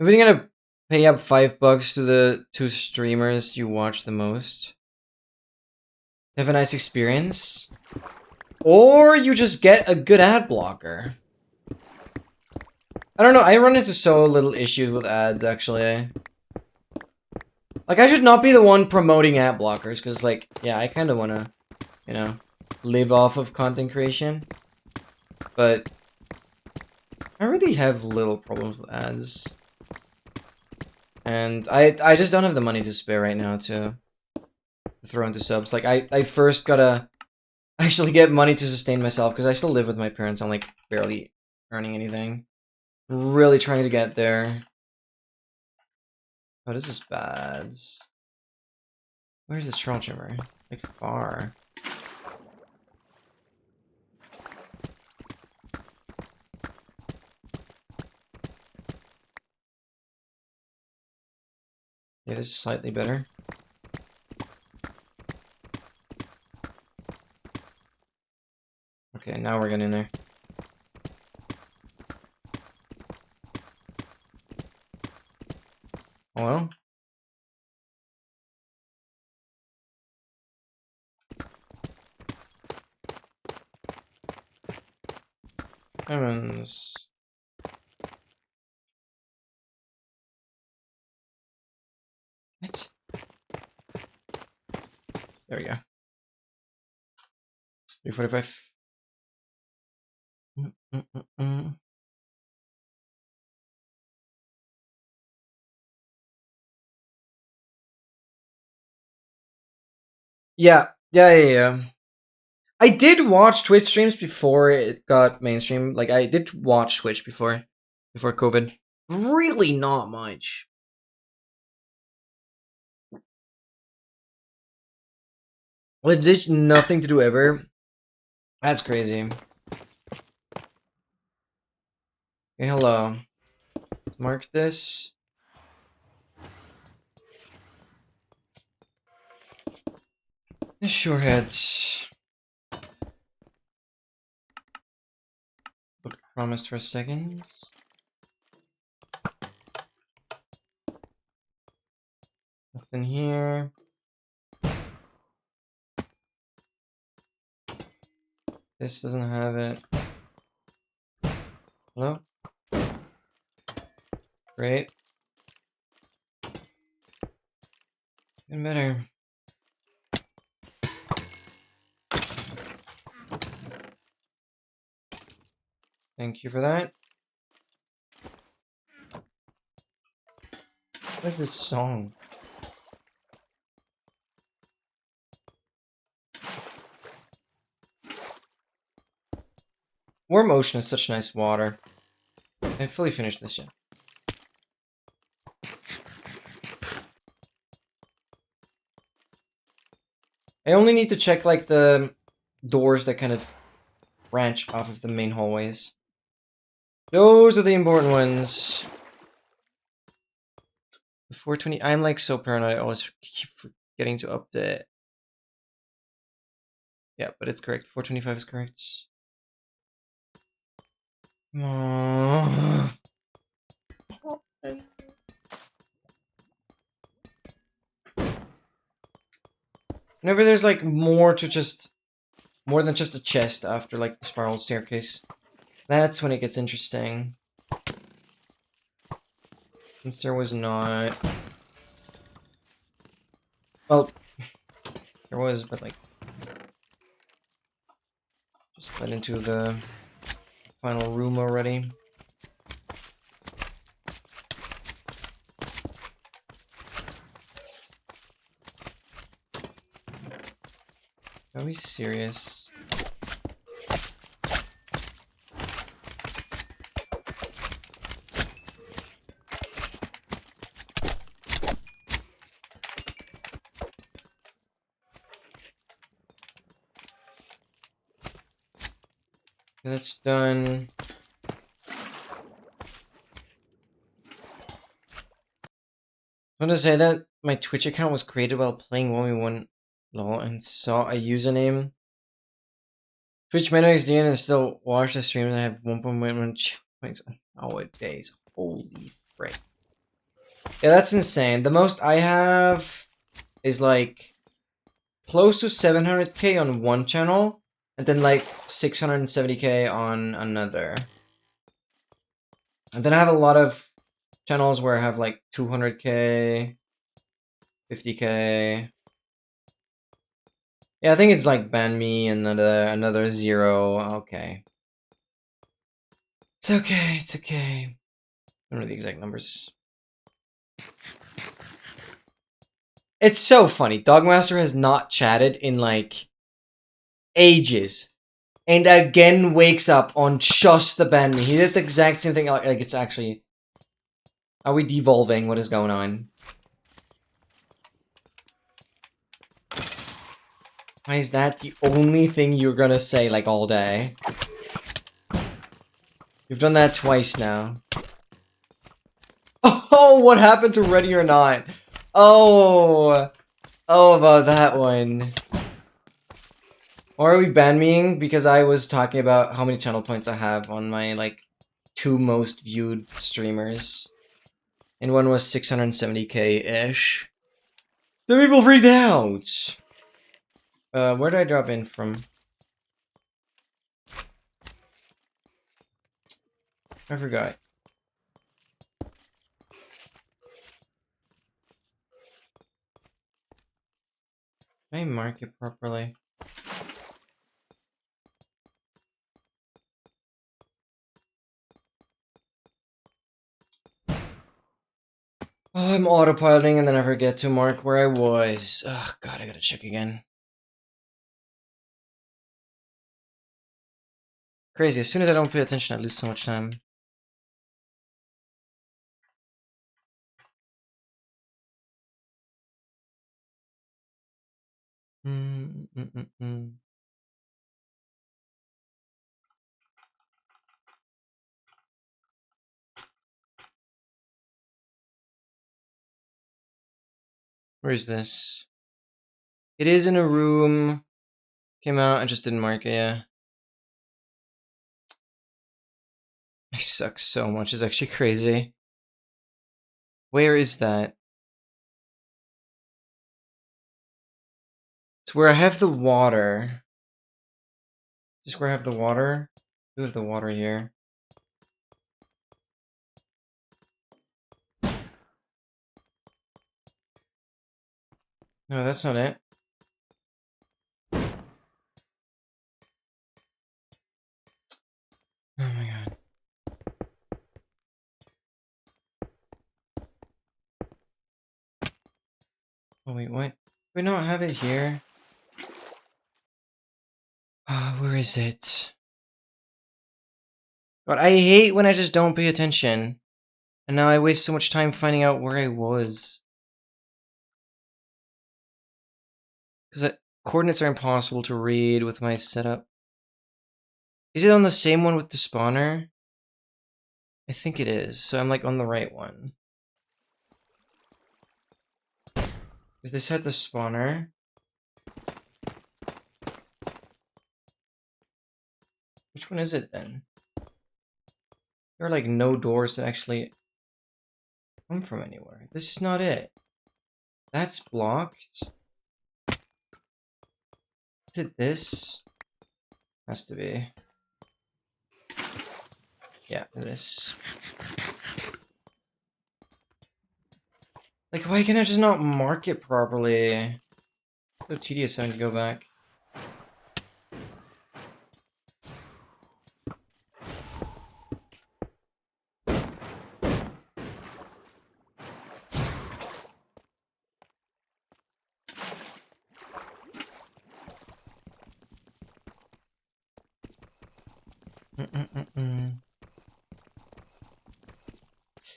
we gonna pay up $5 to the 2 streamers you watch the most? Have a nice experience? Or you just get a good ad blocker. I don't know, I run into so little issues with ads, actually. Like, I should not be the one promoting ad blockers, because, like, yeah, I kind of want to, you know, live off of content creation. But I really have little problems with ads. And I just don't have the money to spare right now to throw into subs. Like, I first gotta actually get money to sustain myself, because I still live with my parents. I'm, like, barely earning anything. Really trying to get there. Oh, this is bad. Where's this trail trimmer? Like, far. Yeah, this is slightly better. Okay, now we're getting there. Oh well. Diamonds. What? There we go. 345. Yeah. I did watch Twitch streams before it got mainstream. Like, I did watch Twitch before COVID. Really not much. Legit nothing to do ever. That's crazy. Okay, hello. Mark this. Sure heads. Book promised for seconds. Nothing here. This doesn't have it. Hello? Great. Even better. Thank you for that. What is this song? Warm Ocean is such nice water. I fully finished this yet. I only need to check like the doors that kind of branch off of the main hallways. Those are the important ones. The 420. I'm like so paranoid. I always keep forgetting to update. Yeah, but it's correct. 425 is correct. Oh. Whenever there's like more than just a chest after like the spiral staircase, that's when it gets interesting. Since there was not. Well, there was, but like. Just went into the final room already. Are we serious? That's done. I want to say that my Twitch account was created while playing 1v1 LOL and saw a username. Twitch menu XDN and still watch the stream and I have 1.1 points nowadays. Holy frick. Yeah, that's insane. The most I have is like close to 700k on one channel and then like 670k on another. And then I have a lot of channels where I have like 200k, 50k. Yeah, I think it's like ban me and another 0. Okay. It's okay, it's okay. I don't know the exact numbers. It's so funny. Dogmaster has not chatted in like ages. And again wakes up on just the ban me. He did the exact same thing. Like it's actually. Are we devolving? What is going on? Why is that the only thing you're gonna say like all day? You've done that twice now. Oh, what happened to Ready or Not? Oh, about that one. Or are we ban meing because I was talking about how many channel points I have on my like 2 most viewed streamers? and one was 670k-ish. The people freaked out! Where did I drop in from? I forgot. Did I mark it properly? Oh, I'm autopiloting and then I forget to mark where I was. Oh god, I gotta check again. Crazy, as soon as I don't pay attention, I lose so much time. Where is this? It is in a room. Came out, I just didn't mark it, yeah. I suck so much, it's actually crazy. Where is that? It's where I have the water. Is this where I have the water? I do have the water here. No, that's not it. Oh my god. Oh wait, what? Do we not have it here? Where is it? God, I hate when I just don't pay attention. And now I waste so much time finding out where I was. Because coordinates are impossible to read with my setup. Is it on the same one with the spawner? I think it is, so I'm like on the right one. Because this had the spawner. Which one is it then? There are like no doors that actually come from anywhere. This is not it. That's blocked. Is it this? Has to be. Yeah, this. Like, why can I just not mark it properly? So tedious having to go back.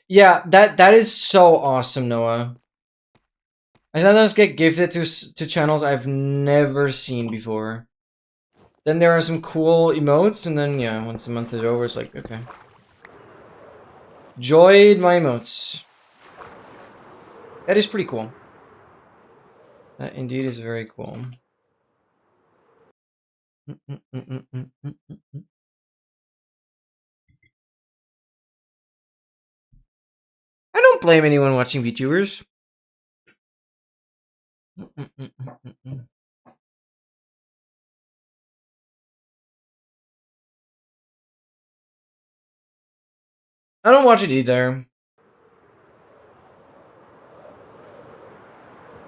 Yeah, that is so awesome, Noah. I sometimes get gifted to channels I've never seen before. Then there are some cool emotes, and then yeah, once the month is over, it's like okay. Joyed my emotes. That is pretty cool. That indeed is very cool. I don't blame anyone watching VTubers. I don't watch it either.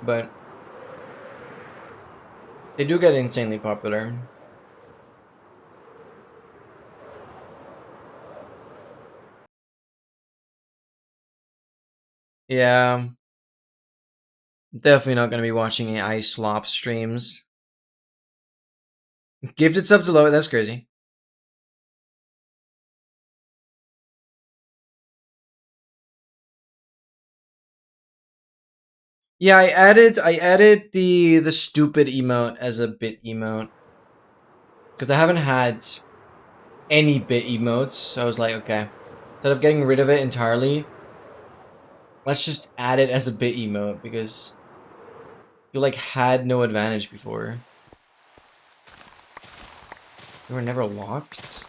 But they do get insanely popular. Yeah. Definitely not going to be watching AI slop streams. Gifted sub to low, that's crazy. Yeah, I added the stupid emote as a bit emote. Because I haven't had any bit emotes, so I was like, okay. Instead of getting rid of it entirely, let's just add it as a bit emote, because you like had no advantage before. They were never locked?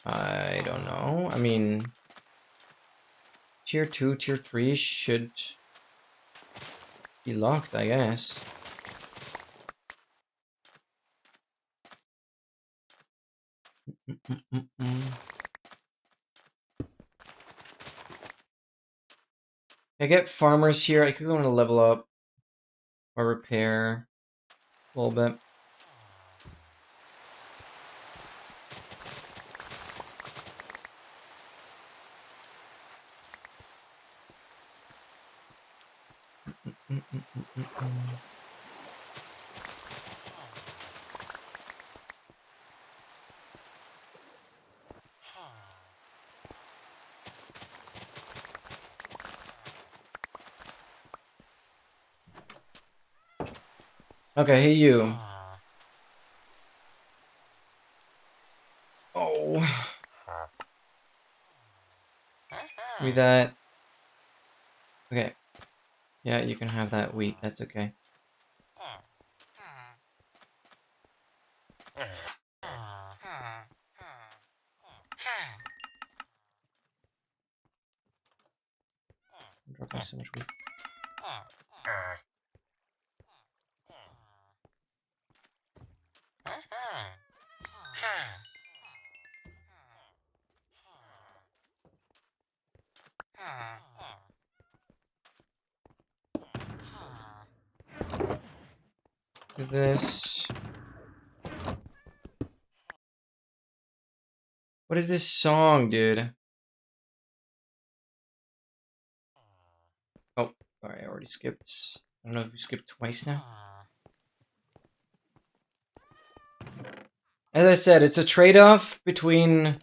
I don't know. I mean, tier 2, tier 3 should be locked, I guess. I get farmers here. I could go on a level up or repair a little bit. Okay, hey you. Oh. Give me that. Okay. Yeah, you can have that wheat. That's okay. I'm dropping so much wheat. Do this. What is this song, dude? Oh, sorry, I already skipped. I don't know if we skipped twice now. As I said, it's a trade-off between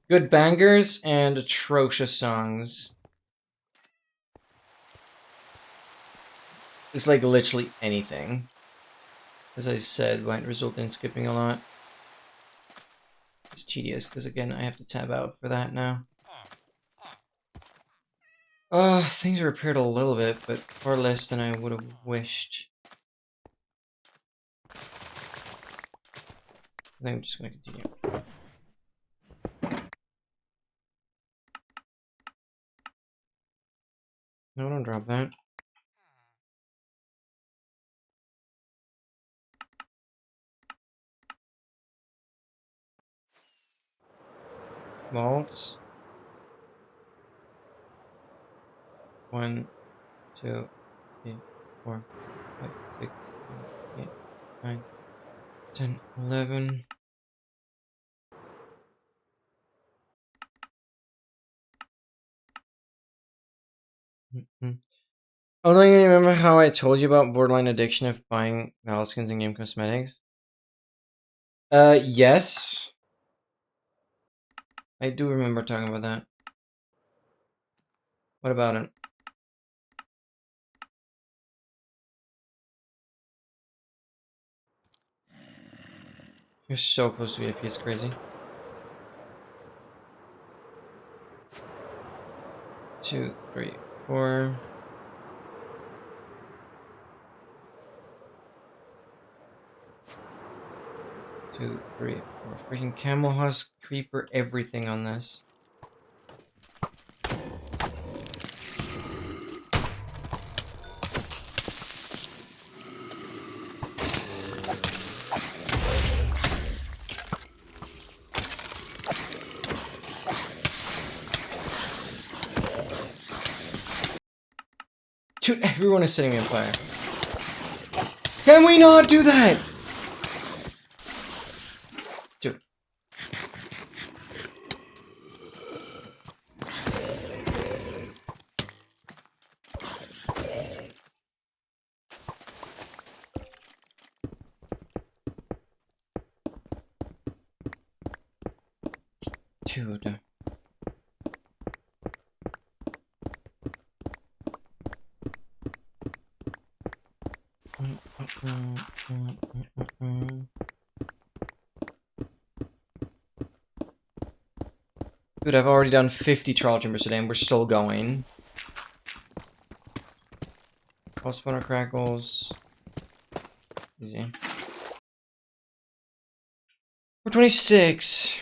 good bangers and atrocious songs. It's like literally anything. As I said, might result in skipping a lot. It's tedious because again, I have to tab out for that now. Things are repaired a little bit, but far less than I would have wished. I think I'm just gonna continue. No, don't drop that. Vaults. 1, 2, 3, 4, 5, 6, 7, 8, 9, 10, 11. Oh, don't you remember how I told you about borderline addiction of buying Valve skins and game cosmetics? Yes. I do remember talking about that. What about it? You're so close to VIP, it's crazy. 2, 3, 4. 2, 3, 4. Freaking camel husk, creeper, everything on this. Dude, everyone is setting me on fire. Can we not do that? Dude. Dude. Dude, I've already done 50 trial chambers today and we're still going. All spawner crackles. Easy. 426.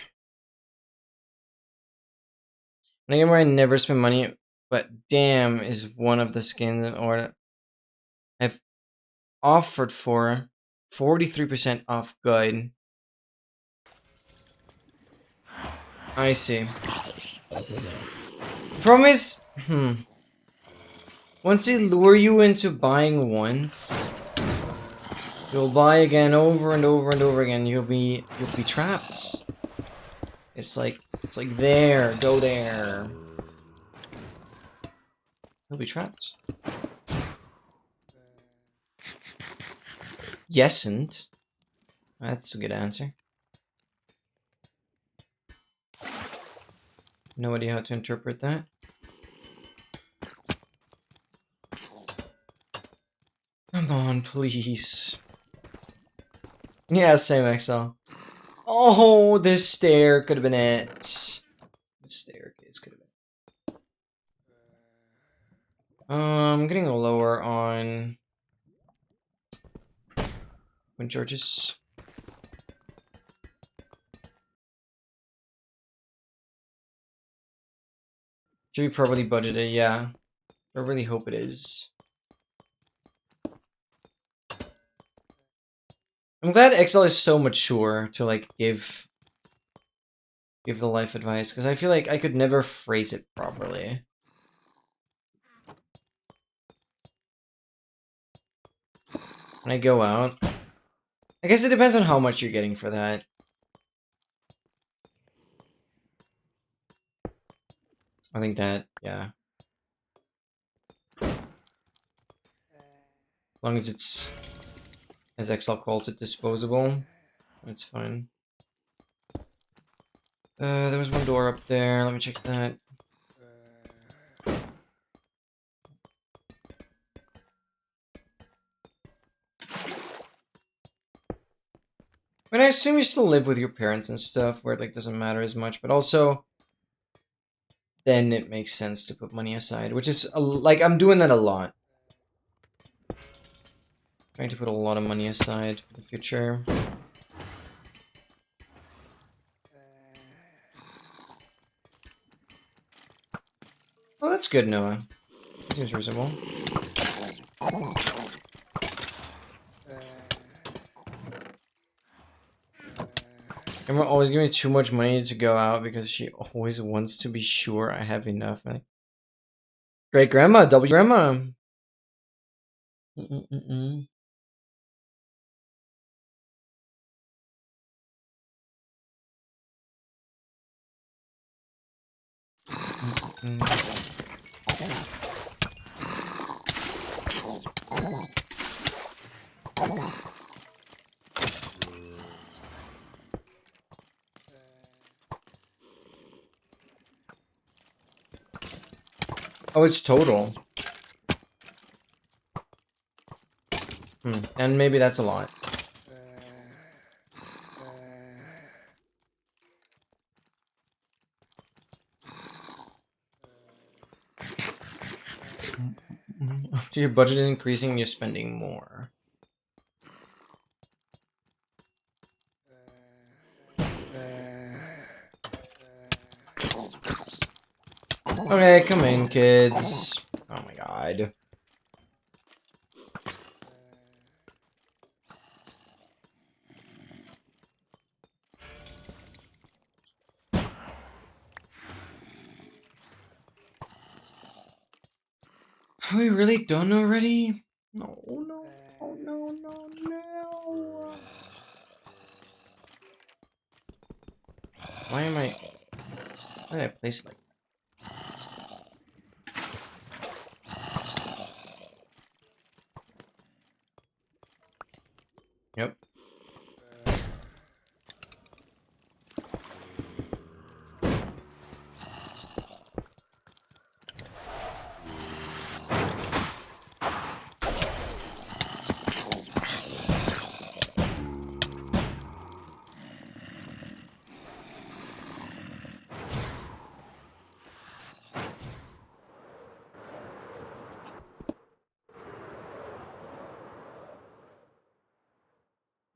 In a game where I never spend money, but damn is one of the skins or I've offered for 43% off guide. I see. The problem is, once they lure you into buying once, you'll buy again over and over and over again. You'll be trapped. It's like there, go there. You'll be trapped. Yesn't. That's a good answer. No idea how to interpret that. Come on, please. Yeah, same XL. Oh, this stair could have been it. This staircase could have been. I'm getting lower on wind charges. Should be probably budgeted, yeah. I really hope it is. I'm glad XL is so mature to like give the life advice, because I feel like I could never phrase it properly. When I go out, I guess it depends on how much you're getting for that. I think that, yeah. As long as it's, as XL calls it, disposable, that's fine. There was one door up there. Let me check that. But I assume you still live with your parents and stuff, where it like doesn't matter as much. But also, then it makes sense to put money aside, which is like I'm doing that a lot. Trying to put a lot of money aside for the future. Oh, that's good, Noah. That seems reasonable. Emma always giving me too much money to go out because she always wants to be sure I have enough. Great grandma, W grandma. Mm-mm-mm-mm. Mm-mm. Oh, it's total. And maybe that's a lot. So your budget is increasing, you're spending more. Okay, come in, kids. Oh my god. Are we really done already? No, no, oh, no, no, no. Why am I... Why did I place it like... Yep.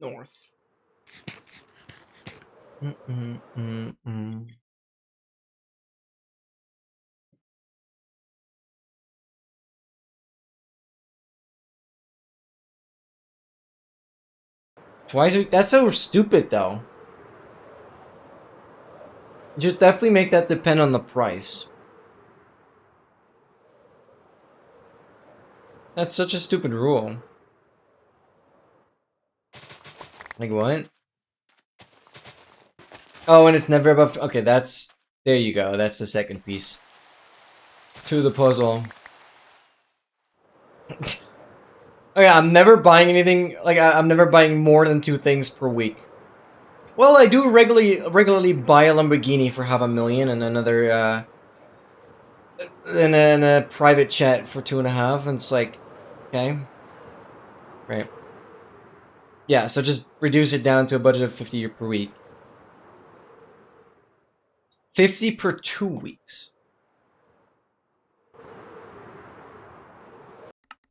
North. Mm-mm-mm-mm. Twice a week? That's so stupid, though. You should definitely make that depend on the price. That's such a stupid rule. Like, what? Oh, and it's never above... Okay, that's... There you go. That's the second piece to the puzzle. Oh yeah, I'm never buying anything... Like, I'm never buying more than 2 things per week. Well, I do regularly buy a Lamborghini for $500,000 and another, and a private jet for 2.5, and it's like, okay. Right. Yeah, so just reduce it down to a budget of 50 per week. 50 per 2 weeks.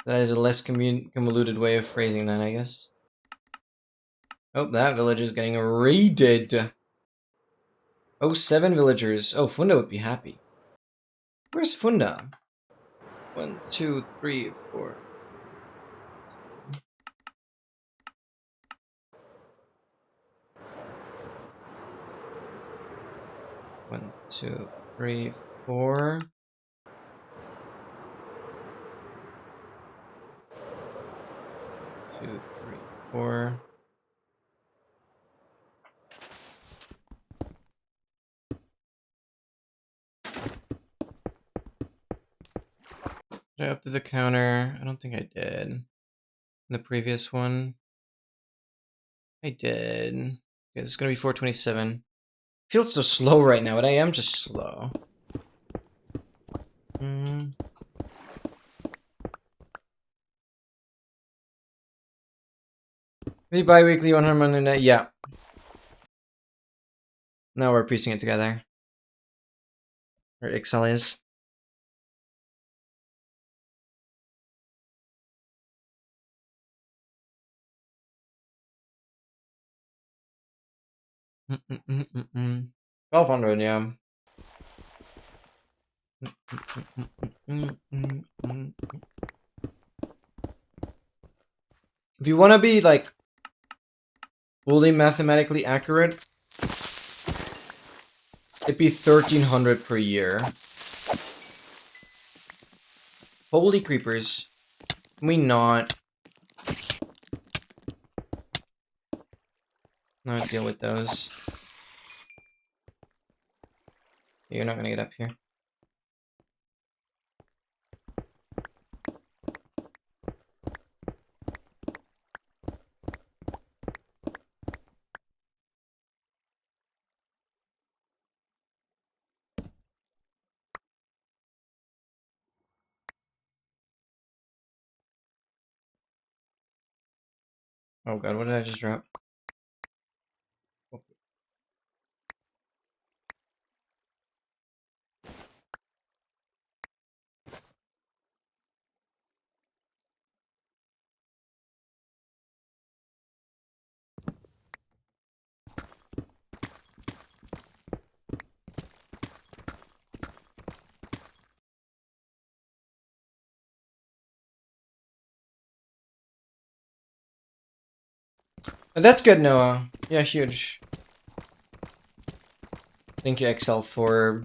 That is a less convoluted way of phrasing that, I guess. Oh, that village is getting raided. Oh, 7 villagers. Oh, Funda would be happy. Where's Funda? 1, 2, 3, 4. 1, 2, 3, 4. 2, 3, 4. Did I up to the counter? I don't think I did. In the previous one, I did. Okay, this is gonna be 427. Feels so slow right now, but I am just slow. Maybe bi-weekly 100 a day. Yeah. Now we're piecing it together. Or Excel is. Mm-mm-mm-mm-mm. 1200, yeah. If you want to be like fully mathematically accurate, it'd be 1300 per year. Holy creepers. Can we not deal with those? You're not gonna get up here. Oh god, what did I just drop? That's good, Noah. Yeah, huge. Thank you, Excel, for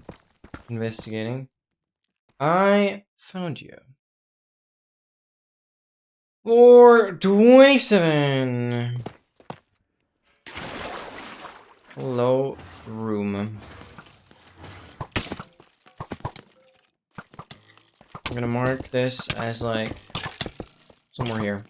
investigating. I found you. 427. Hello, room. I'm gonna mark this as like somewhere here.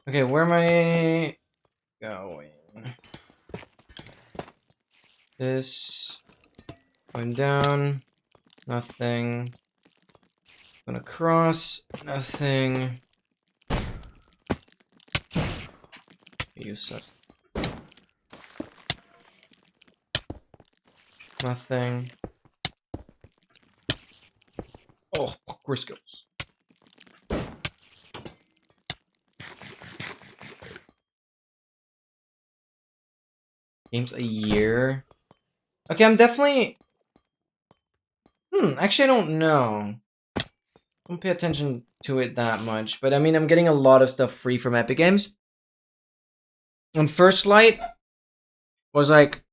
Okay, where am I going? This. Going down. Nothing. Gonna cross. Nothing. You suck. Nothing. Oh, core skills. Games a year. Okay, I'm definitely Actually, I don't know. I don't pay attention to it that much. But I mean, I'm getting a lot of stuff free from Epic Games. And First Light was like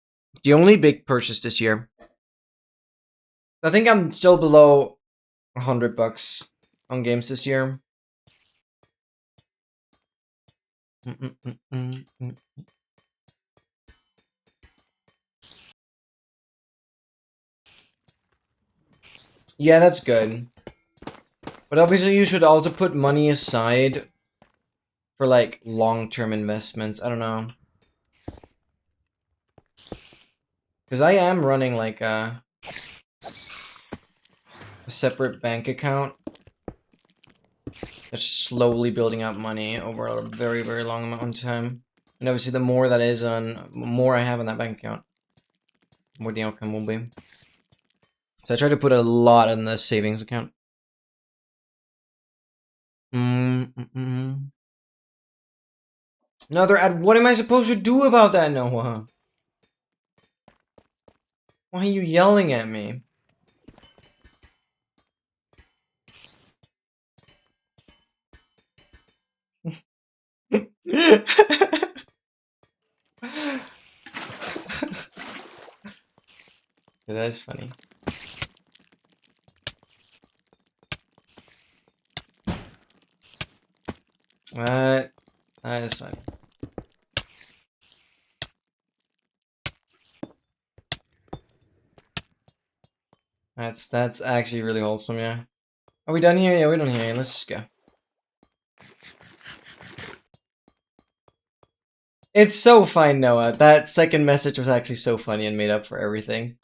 the only big purchase this year. I think I'm still below $100 on games this year. Yeah, that's good. But obviously you should also put money aside for like long-term investments. I don't know. Because I am running like a separate bank account that's slowly building up money over a very, very long amount of time. And obviously the more that is on, more I have in that bank account, the more the outcome will be. So I try to put a lot in the savings account. Another ad. What am I supposed to do about that, Noah? Why are you yelling at me? That's funny. What? That is funny. That's actually really wholesome, yeah. Are we done here? Yeah, we're done here. Let's just go. It's so fine, Noah. That second message was actually so funny and made up for everything.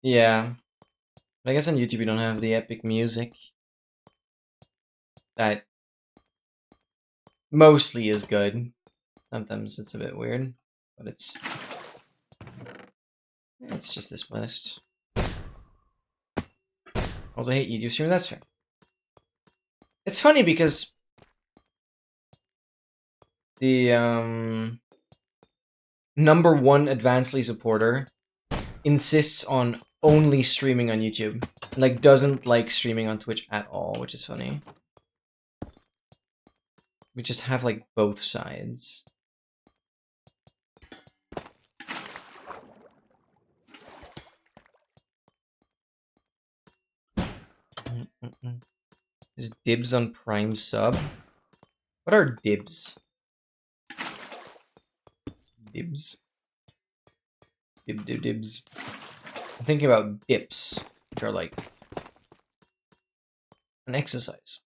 Yeah. I guess on YouTube you don't have the epic music. That mostly is good. Sometimes it's a bit weird, but it's just this list. Also, I hate YouTube stream. That's fair. It's funny because the #1 Advanced League supporter insists on only streaming on YouTube. Like, doesn't like streaming on Twitch at all, which is funny. We just have, like, both sides. Is dibs on Prime sub? What are dibs? Dibs? Dibs. I'm thinking about dips, which are like an exercise.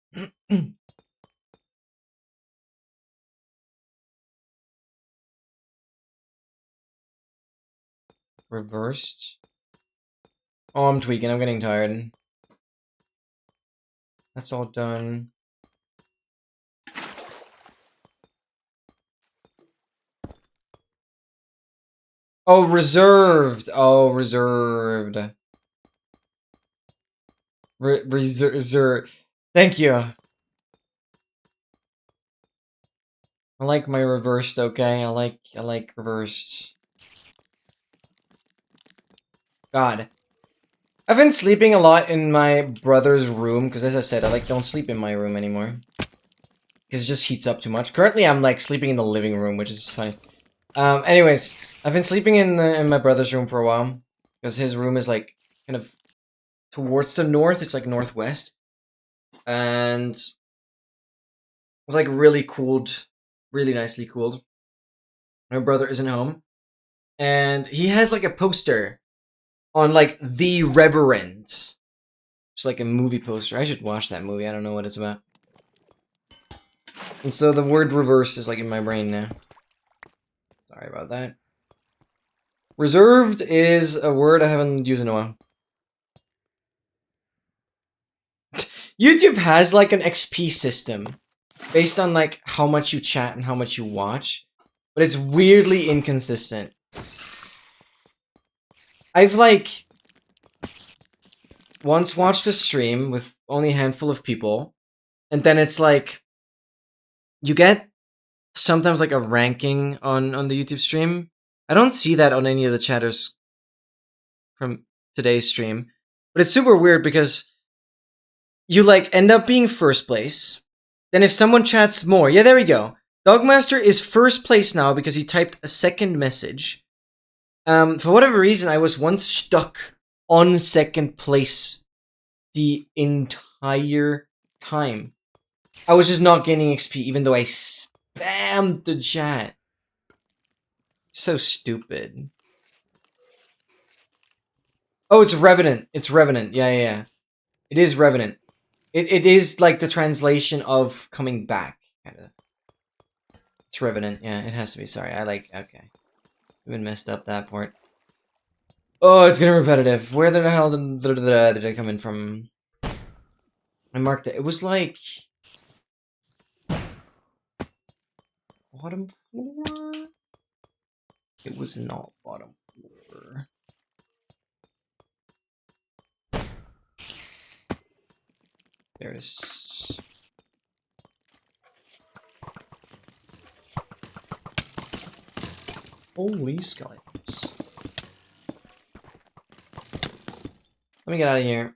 Reversed. Oh, I'm tweaking. I'm getting tired. That's all done. Oh, reserved. Oh, reserved. Reserved. Thank you. I like my reversed, okay? I like reversed. God. I've been sleeping a lot in my brother's room, because as I said, I like don't sleep in my room anymore. Because it just heats up too much. Currently, I'm like sleeping in the living room, which is funny. Anyways, I've been sleeping in my brother's room for a while. Because his room is like kind of towards the north. It's like northwest. And it's like really cooled. Really nicely cooled. My brother isn't home. And he has like a poster on like The Reverend. It's like a movie poster. I should watch that movie. I don't know what it's about. And so the word reverse is like in my brain now. Sorry about that. Reserved is a word I haven't used in a while. YouTube has like an XP system based on like how much you chat and how much you watch, but it's weirdly inconsistent. I've like once watched a stream with only a handful of people, and then it's like you get sometimes like a ranking on the YouTube stream. I don't see that on any of the chatters from today's stream, but it's super weird because you like end up being first place. Then if someone chats more, yeah, there we go. Dogmaster is first place now because he typed a second message. For whatever reason, I was once stuck on second place the entire time. I was just not gaining XP, even though I spammed the chat. So stupid. Oh, it's Revenant. It's Revenant. Yeah, yeah, yeah. It is Revenant. It is like the translation of coming back, kind of. It's Revenant. Yeah, it has to be. Sorry, okay. Even messed up that part. Oh, it's getting repetitive. Where the hell did I come in from? I marked it. It was like bottom floor. It was not bottom floor. There it is. Holy skeletons. Let me get out of here.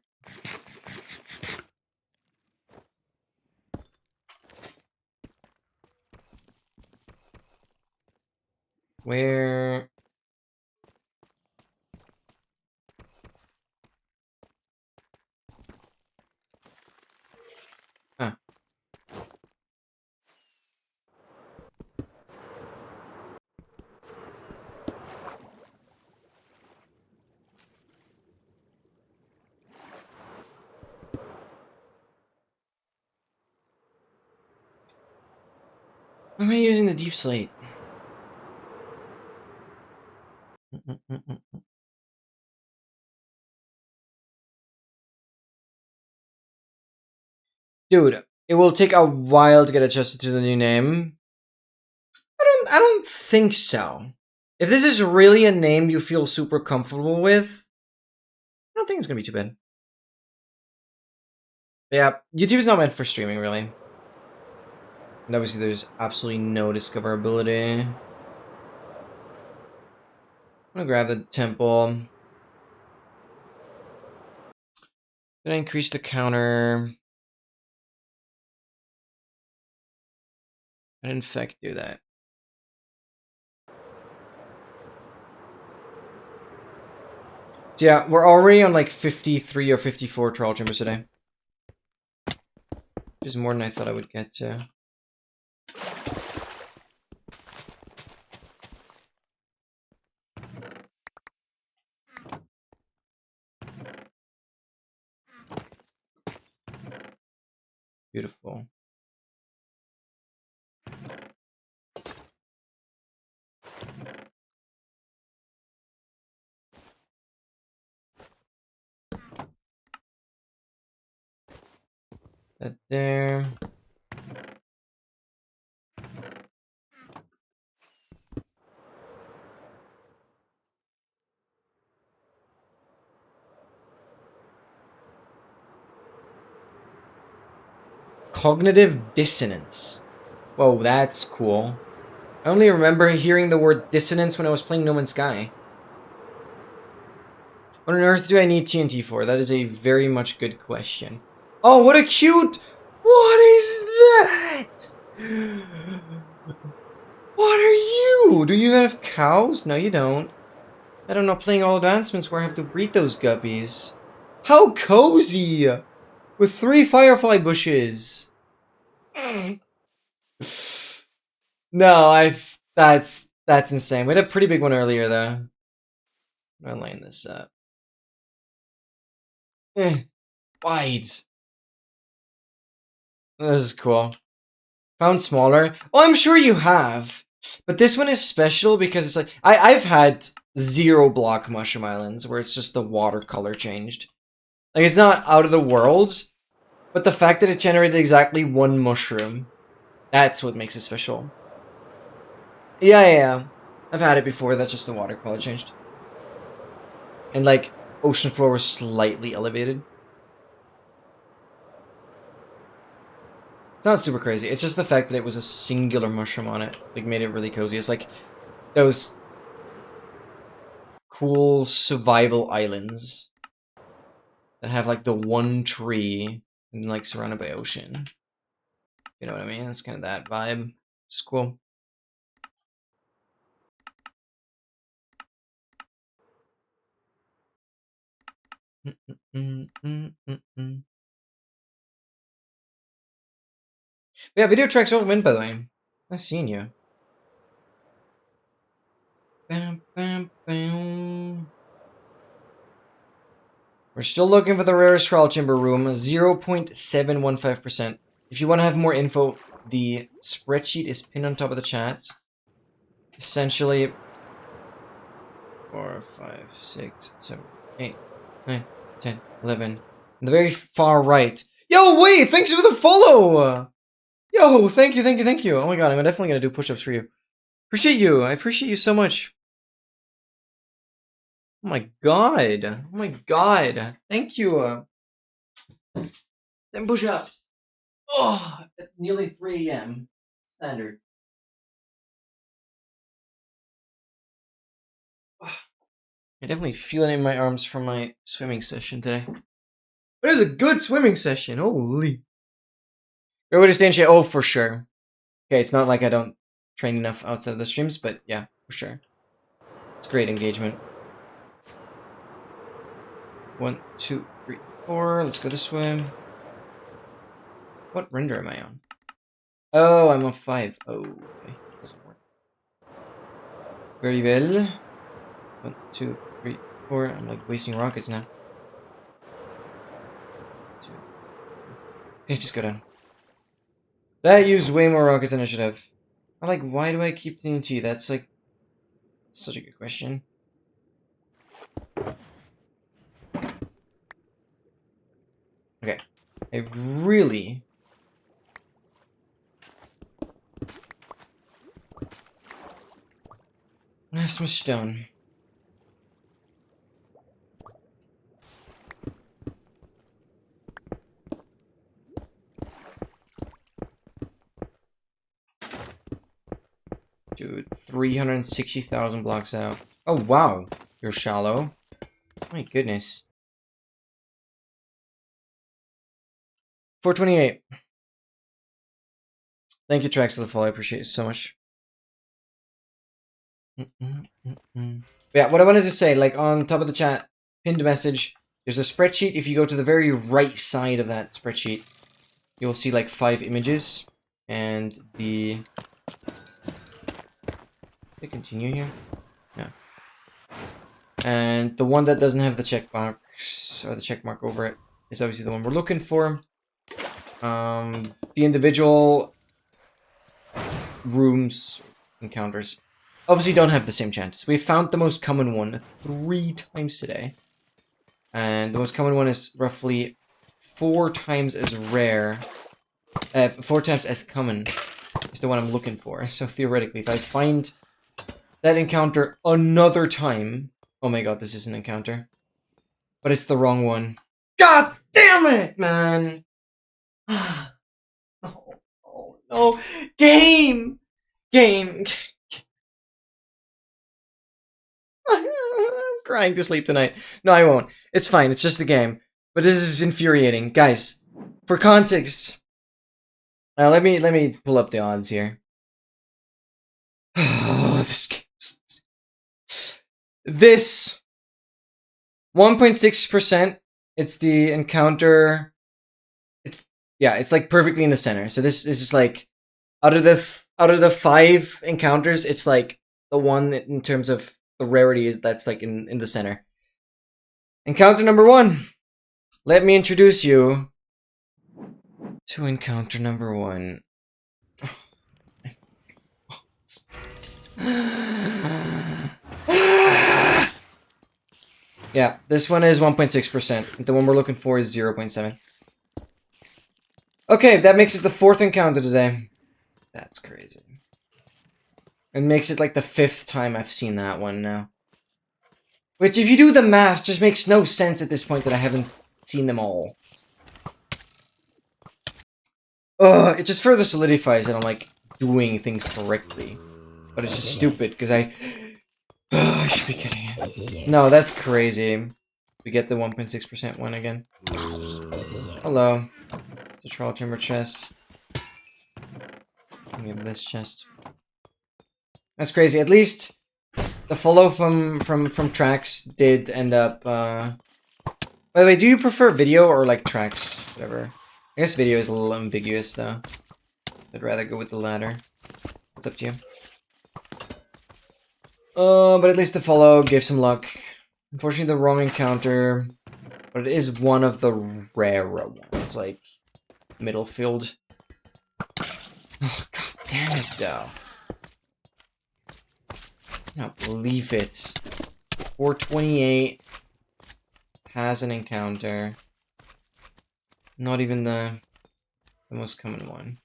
Where? Huh. Why am I using the deep slate? Dude, it will take a while to get adjusted to the new name. I don't think so. If this is really a name you feel super comfortable with, I don't think it's gonna be too bad. But yeah, YouTube is not meant for streaming, really. And obviously there's absolutely no discoverability. I'm gonna grab the temple. Gonna increase the counter. And in fact do that. Yeah, we're already on like 53 or 54 trial chambers today. Which is more than I thought I would get to. Beautiful. That there. Cognitive dissonance. Whoa, that's cool. I only remember hearing the word dissonance when I was playing No Man's Sky. What on earth do I need TNT for? That is a very much good question. Oh, what a cute... What is that? What are you? Do you have cows? No, you don't. I'm not playing all advancements where I have to breed those guppies. How cozy! With 3 firefly bushes. No, that's insane. We had a pretty big one earlier though. I'm gonna line this up. Wide. This is cool. Found smaller. Oh, I'm sure you have. But this one is special because it's like I've had 0 block mushroom islands where it's just the watercolor changed. Like it's not out of the world, but the fact that it generated exactly 1 mushroom, that's what makes it special. Yeah. I've had it before, that's just the watercolor changed. And like ocean floor was slightly elevated. It's not super crazy. It's just the fact that it was a singular mushroom on it. Like, made it really cozy. It's like those cool survival islands that have, like, the one tree and, like, surrounded by ocean. You know what I mean? It's kind of that vibe. It's cool. Yeah, video tracks will win, by the way. I've seen you. Bam, bam, bam. We're still looking for the rarest trial chamber room, 0.715%. If you want to have more info, the spreadsheet is pinned on top of the chat. Essentially, 4, 5, 6, 7, 8, 9, 10, 11. On the very far right. Yo, wait! Thanks for the follow! Yo, thank you, thank you, thank you. Oh my god, I'm definitely gonna do push-ups for you. Appreciate you. I appreciate you so much. Oh my god. Oh my god. Thank you. 10 push-ups. Oh, at nearly 3 a.m. Standard. I definitely feel it in my arms from my swimming session today. But it was a good swimming session. Holy. Everybody stay in shape. Oh, for sure. Okay, it's not like I don't train enough outside of the streams, but yeah, for sure. It's great engagement. 1, 2, 3, 4. Let's go this way. What render am I on? Oh, I'm on 5. Oh, okay. Doesn't work. Very well. 1, 2, 3, 4. I'm like wasting rockets now. 2. Okay, just go down. That used way more rockets than I should have. I'm like, why do I keep TNT? That's like such a good question. Okay. I really have some stone. Dude, 360,000 blocks out. Oh, wow. You're shallow. My goodness. 428. Thank you, Trax, for the follow. I appreciate it so much. Yeah, what I wanted to say, like, on top of the chat, pinned message, there's a spreadsheet. If you go to the very right side of that spreadsheet, you'll see, like, 5 images. And the... Did it continue here? No. And the one that doesn't have the check box, or the check mark over it, is obviously the one we're looking for. The individual rooms encounters obviously don't have the same chances. We found the most common one 3 times today. And the most common one is roughly 4 times as rare. 4 times as common is the one I'm looking for. So theoretically, if I find that encounter another time... Oh my god, this is an encounter. But it's the wrong one. God damn it, man! Oh, oh no. Game! Game! I'm crying to sleep tonight. No, I won't. It's fine. It's just a game. But this is infuriating. Guys, for context... let me pull up the odds here. This game... This 1.6%, it's the encounter. It's like perfectly in the center. So this is like out of the 5 encounters, it's like the one in terms of the rarity is that's like in the center. Encounter number 1. Let me introduce you to encounter number 1. Yeah, this one is 1.6%. The one we're looking for is 0.7. Okay, that makes it the 4th encounter today. That's crazy. It makes it like the 5th time I've seen that one now. Which, if you do the math, just makes no sense at this point that I haven't seen them all. It just further solidifies that I'm like doing things correctly. But it's just stupid because I should be getting it. No, that's crazy. We get the 1.6% one again. Hello. The trial chamber chest. Give me this chest. That's crazy. At least the follow from tracks did end up. By the way, do you prefer video or like tracks? Whatever. I guess video is a little ambiguous though. I'd rather go with the latter. It's up to you. But at least the follow gave some luck. Unfortunately, the wrong encounter, but it is one of the rarer ones, like middle field. Oh, god damn it, though. I cannot believe it. 428 has an encounter. Not even the most common one.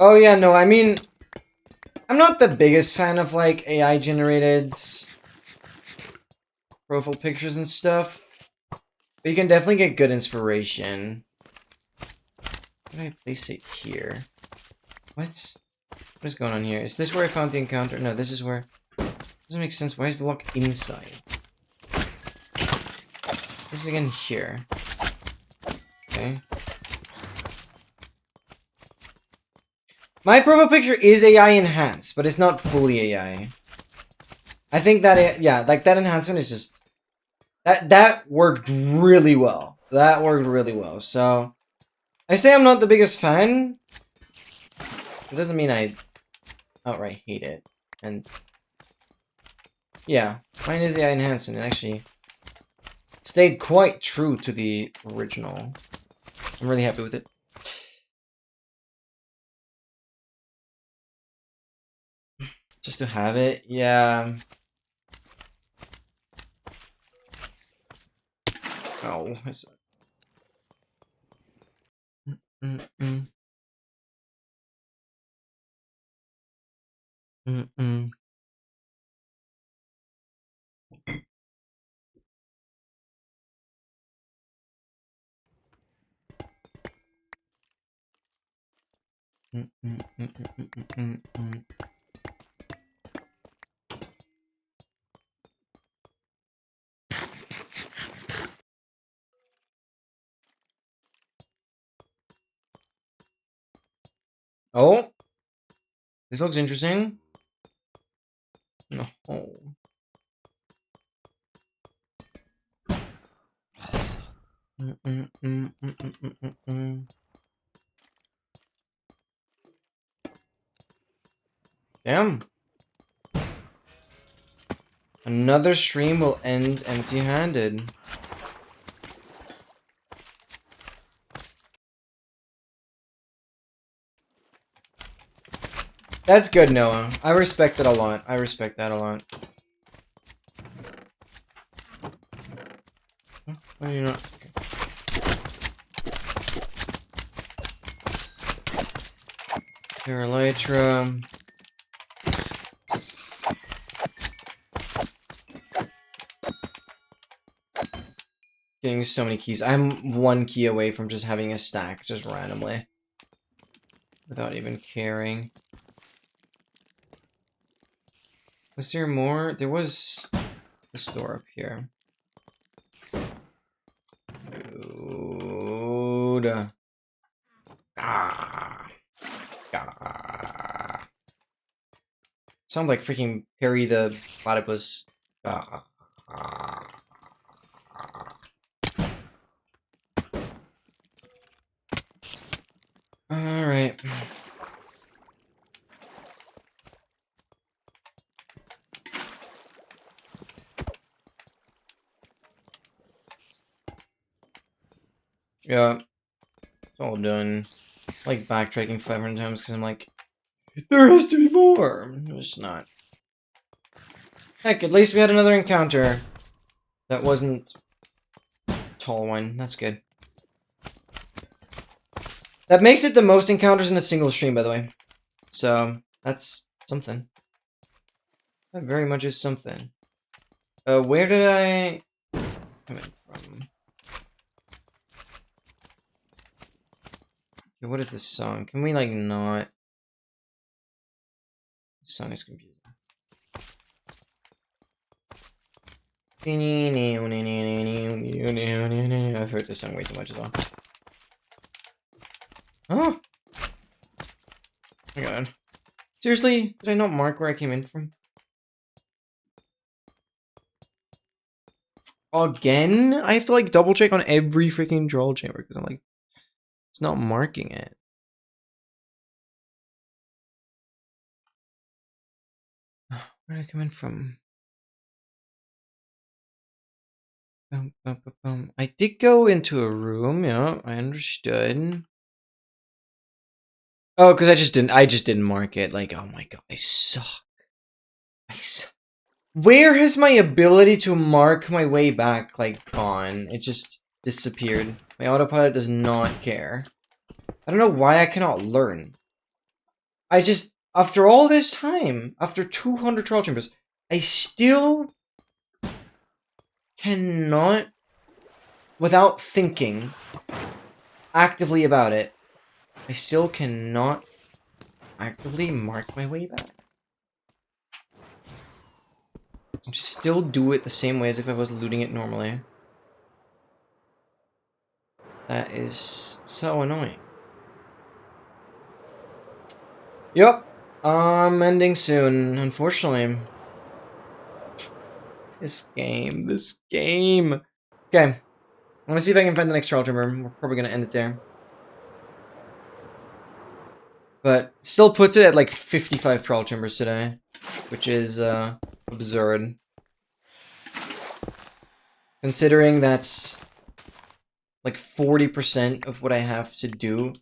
Oh yeah, no, I mean, I'm not the biggest fan of like AI generated profile pictures and stuff, but you can definitely get good inspiration. How do I place it here? What? What is going on here? Is this where I found the encounter? No, this is where... Doesn't make sense. Why is the lock inside? This is again here. Okay. My profile picture is AI enhanced, but it's not fully AI. I think that, yeah, like that enhancement is just... That worked really well. That worked really well. So, I say I'm not the biggest fan. It doesn't mean I outright hate it. And yeah, mine is AI enhanced and it actually stayed quite true to the original. I'm really happy with it. Just to have it, yeah. Oh, it's... Oh, this looks interesting. No. Damn. Another stream will end empty-handed. That's good, Noah. I respect that a lot. I respect that a lot. Why are you not? Elytra. Getting so many keys. I'm one key away from just having a stack, just randomly. Without even caring. Was there more? There was the store up here. Dude. Ah. Ah. Sound like freaking Perry the Platypus. Ah. Ah. Alright. Yeah. It's all done. Like backtracking 500 times because I'm like, there has to be more. There's not. Heck, at least we had another encounter. That wasn't a tall one. That's good. That makes it the most encounters in a single stream, by the way. So, that's something. That very much is something. Where did I come in from? Okay, what is this song? Can we, like, not? This song is confusing. I've heard this song way too much as well. Oh! My god. Seriously? Did I not mark where I came in from? Again? I have to, like, double check on every freaking troll chamber because I'm like, it's not marking it. Where did I come in from? I did go into a room, yeah, I understood. Oh, because I just didn't mark it. Like, oh my god, I suck. I suck. Where has my ability to mark my way back, like, gone? It just disappeared. My autopilot does not care. I don't know why I cannot learn. I just, after all this time, after 200 trial chambers, I still cannot, without thinking actively about it, I still cannot actively mark my way back. I just still do it the same way as if I was looting it normally. That is so annoying. Yep. Ending soon, unfortunately. This game. Okay. I want to see if I can find the next trial chamber. We're probably going to end it there. But still puts it at like 55 trial chambers today, which is absurd. Considering that's like 40% of what I have to do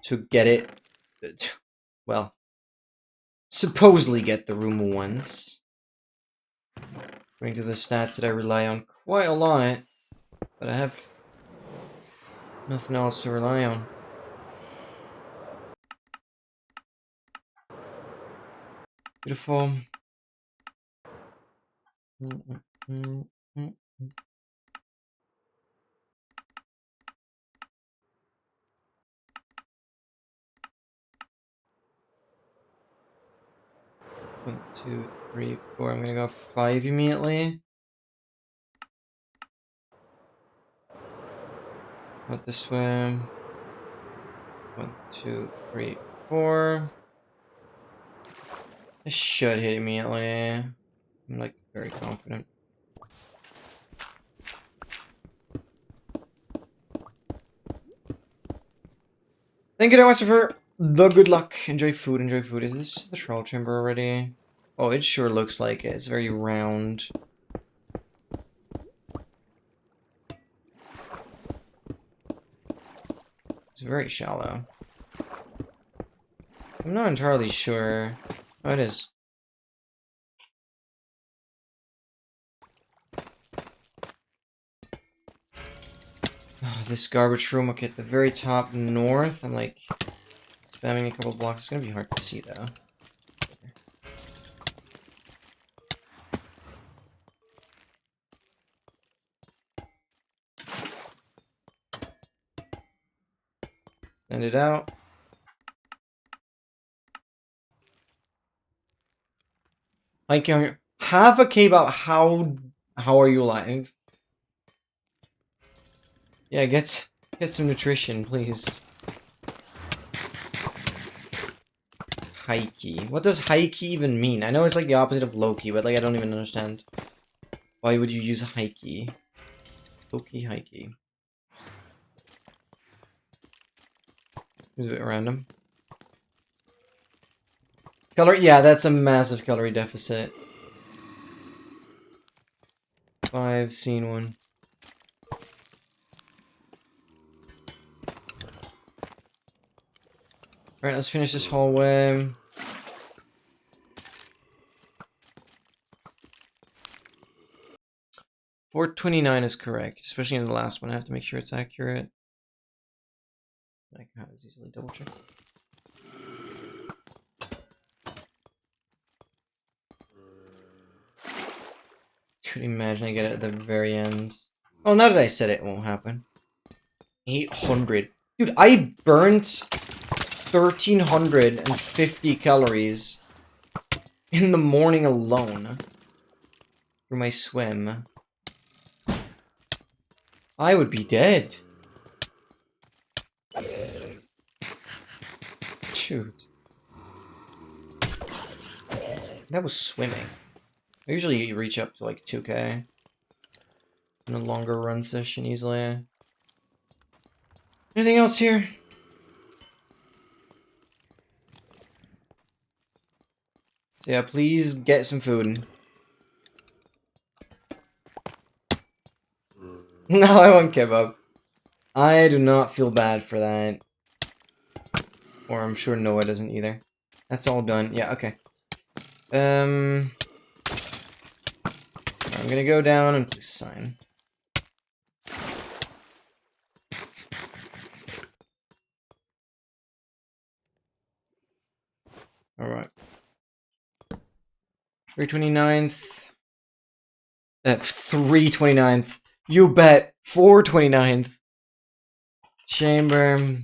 to get it, well, supposedly get the room once. According to the stats that I rely on quite a lot, but I have nothing else to rely on. Beautiful. 1, 2, 3, 4. I'm gonna go 5 immediately. Out this way. 1, 2, 3, 4. This should hit immediately. I'm like very confident. Thank you very much for the good luck. Enjoy food, enjoy food. Is this the troll chamber already? Oh, it sure looks like it. It's very round. It's very shallow. I'm not entirely sure. Oh, it is. Oh, this garbage room, okay, at the very top north. I'm like spamming a couple blocks. It's gonna be hard to see though. Send it out. Like, have a K about how are you alive? Yeah, get some nutrition, please. Heiki. What does Heiki even mean? I know it's like the opposite of Loki, but like I don't even understand. Why would you use Heiki? Loki, Heiki. It's a bit random. Calorie, yeah, that's a massive calorie deficit. 5, scene 1. Alright, let's finish this hallway. $429 is correct, especially in the last one. I have to make sure it's accurate. I can have this easily double check. Could you imagine I get it at the very ends? Oh, now that I said it, it won't happen. 800. Dude, I burnt 1,350 calories in the morning alone for my swim. I would be dead. Dude. That was swimming. I usually reach up to like 2K in a longer run session easily. Anything else here? So yeah, please get some food. No, I want kebab. I do not feel bad for that. Or I'm sure Noah doesn't either. That's all done. Yeah, okay. I'm gonna go down and please sign. Alright. 329th. 329th. You bet. 429th. Chamber.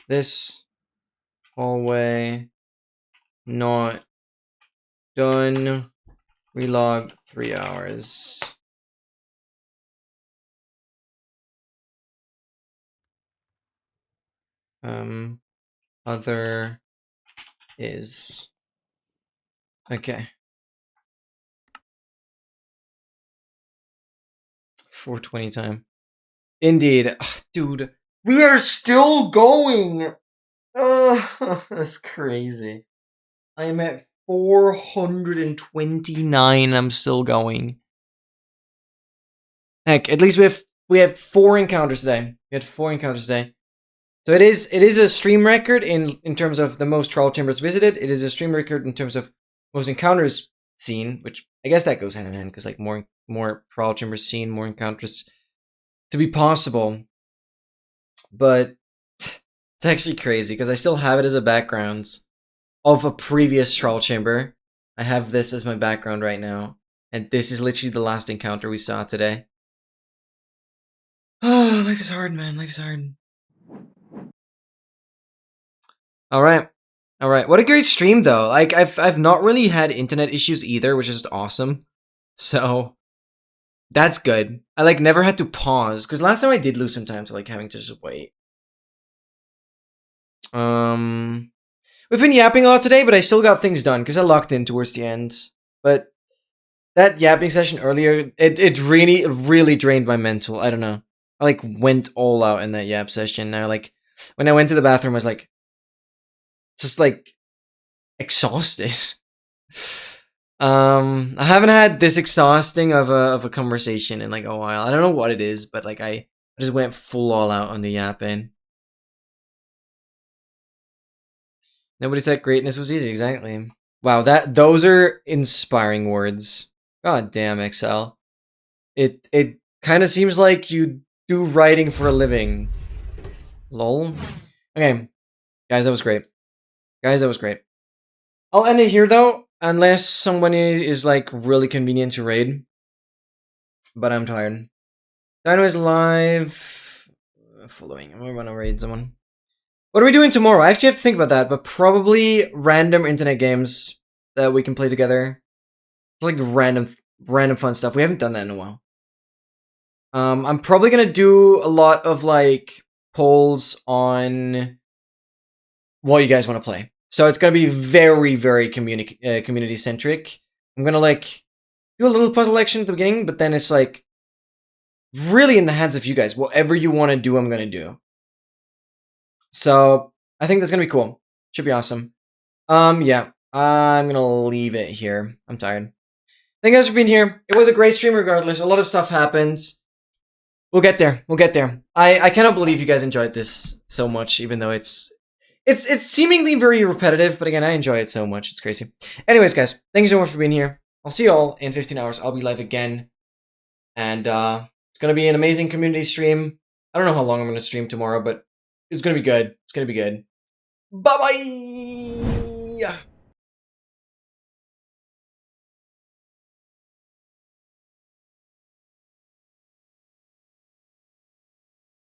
This hallway. Not done. Relog 3 hours. Other is okay. 420 time. Indeed. Ugh, dude, we are still going. That's crazy. I am at 429. I'm still going. Heck, at least we have 4 encounters today. We had 4 encounters today. So it is a stream record in terms of the most trial chambers visited. It is a stream record in terms of most encounters seen, which I guess that goes hand in hand because like more trial chambers seen, more encounters to be possible. But it's actually crazy because I still have it as a background of a previous trial chamber. I have this as my background right now, and this is literally the last encounter we saw today. Oh, life is hard, man. Life is hard. All right. What a great stream though. Like I've not really had internet issues either, which is just awesome. So that's good. I like never had to pause cuz last time I did lose some time to like having to just wait. We've been yapping a lot today, but I still got things done cuz I locked in towards the end. But that yapping session earlier, it really drained my mental. I don't know. I like went all out in that yap session. Now like when I went to the bathroom I was like just like exhausted. I haven't had this exhausting of a conversation in like a while. I don't know what it is, but like I just went full all out on the yapping. Nobody said greatness was easy, exactly. Wow, those are inspiring words. God damn, Excel. It kind of seems like you do writing for a living. Lol. Okay, guys, that was great. I'll end it here though, unless someone is like really convenient to raid. But I'm tired. Dino is live. Following. I'm gonna raid someone. What are we doing tomorrow? I actually have to think about that, but probably random internet games that we can play together. It's like random fun stuff. We haven't done that in a while. I'm probably gonna do a lot of like polls on what you guys want to play. So it's gonna be very community centric. I'm gonna like do a little puzzle action at the beginning, but then it's like really in the hands of you guys. Whatever you want to do, I'm gonna do. So I think that's gonna be cool. Should be awesome. Yeah, I'm gonna leave it here. I'm tired. Thank you guys for being here. It was a great stream regardless. A lot of stuff happened. We'll get there. I cannot believe you guys enjoyed this so much, even though it's seemingly very repetitive, but again, I enjoy it so much. It's crazy. Anyways, guys, thank you so much for being here. I'll see you all in 15 hours. I'll be live again. And it's gonna be an amazing community stream. I don't know how long I'm gonna stream tomorrow, but it's gonna be good. It's gonna be good. Bye bye.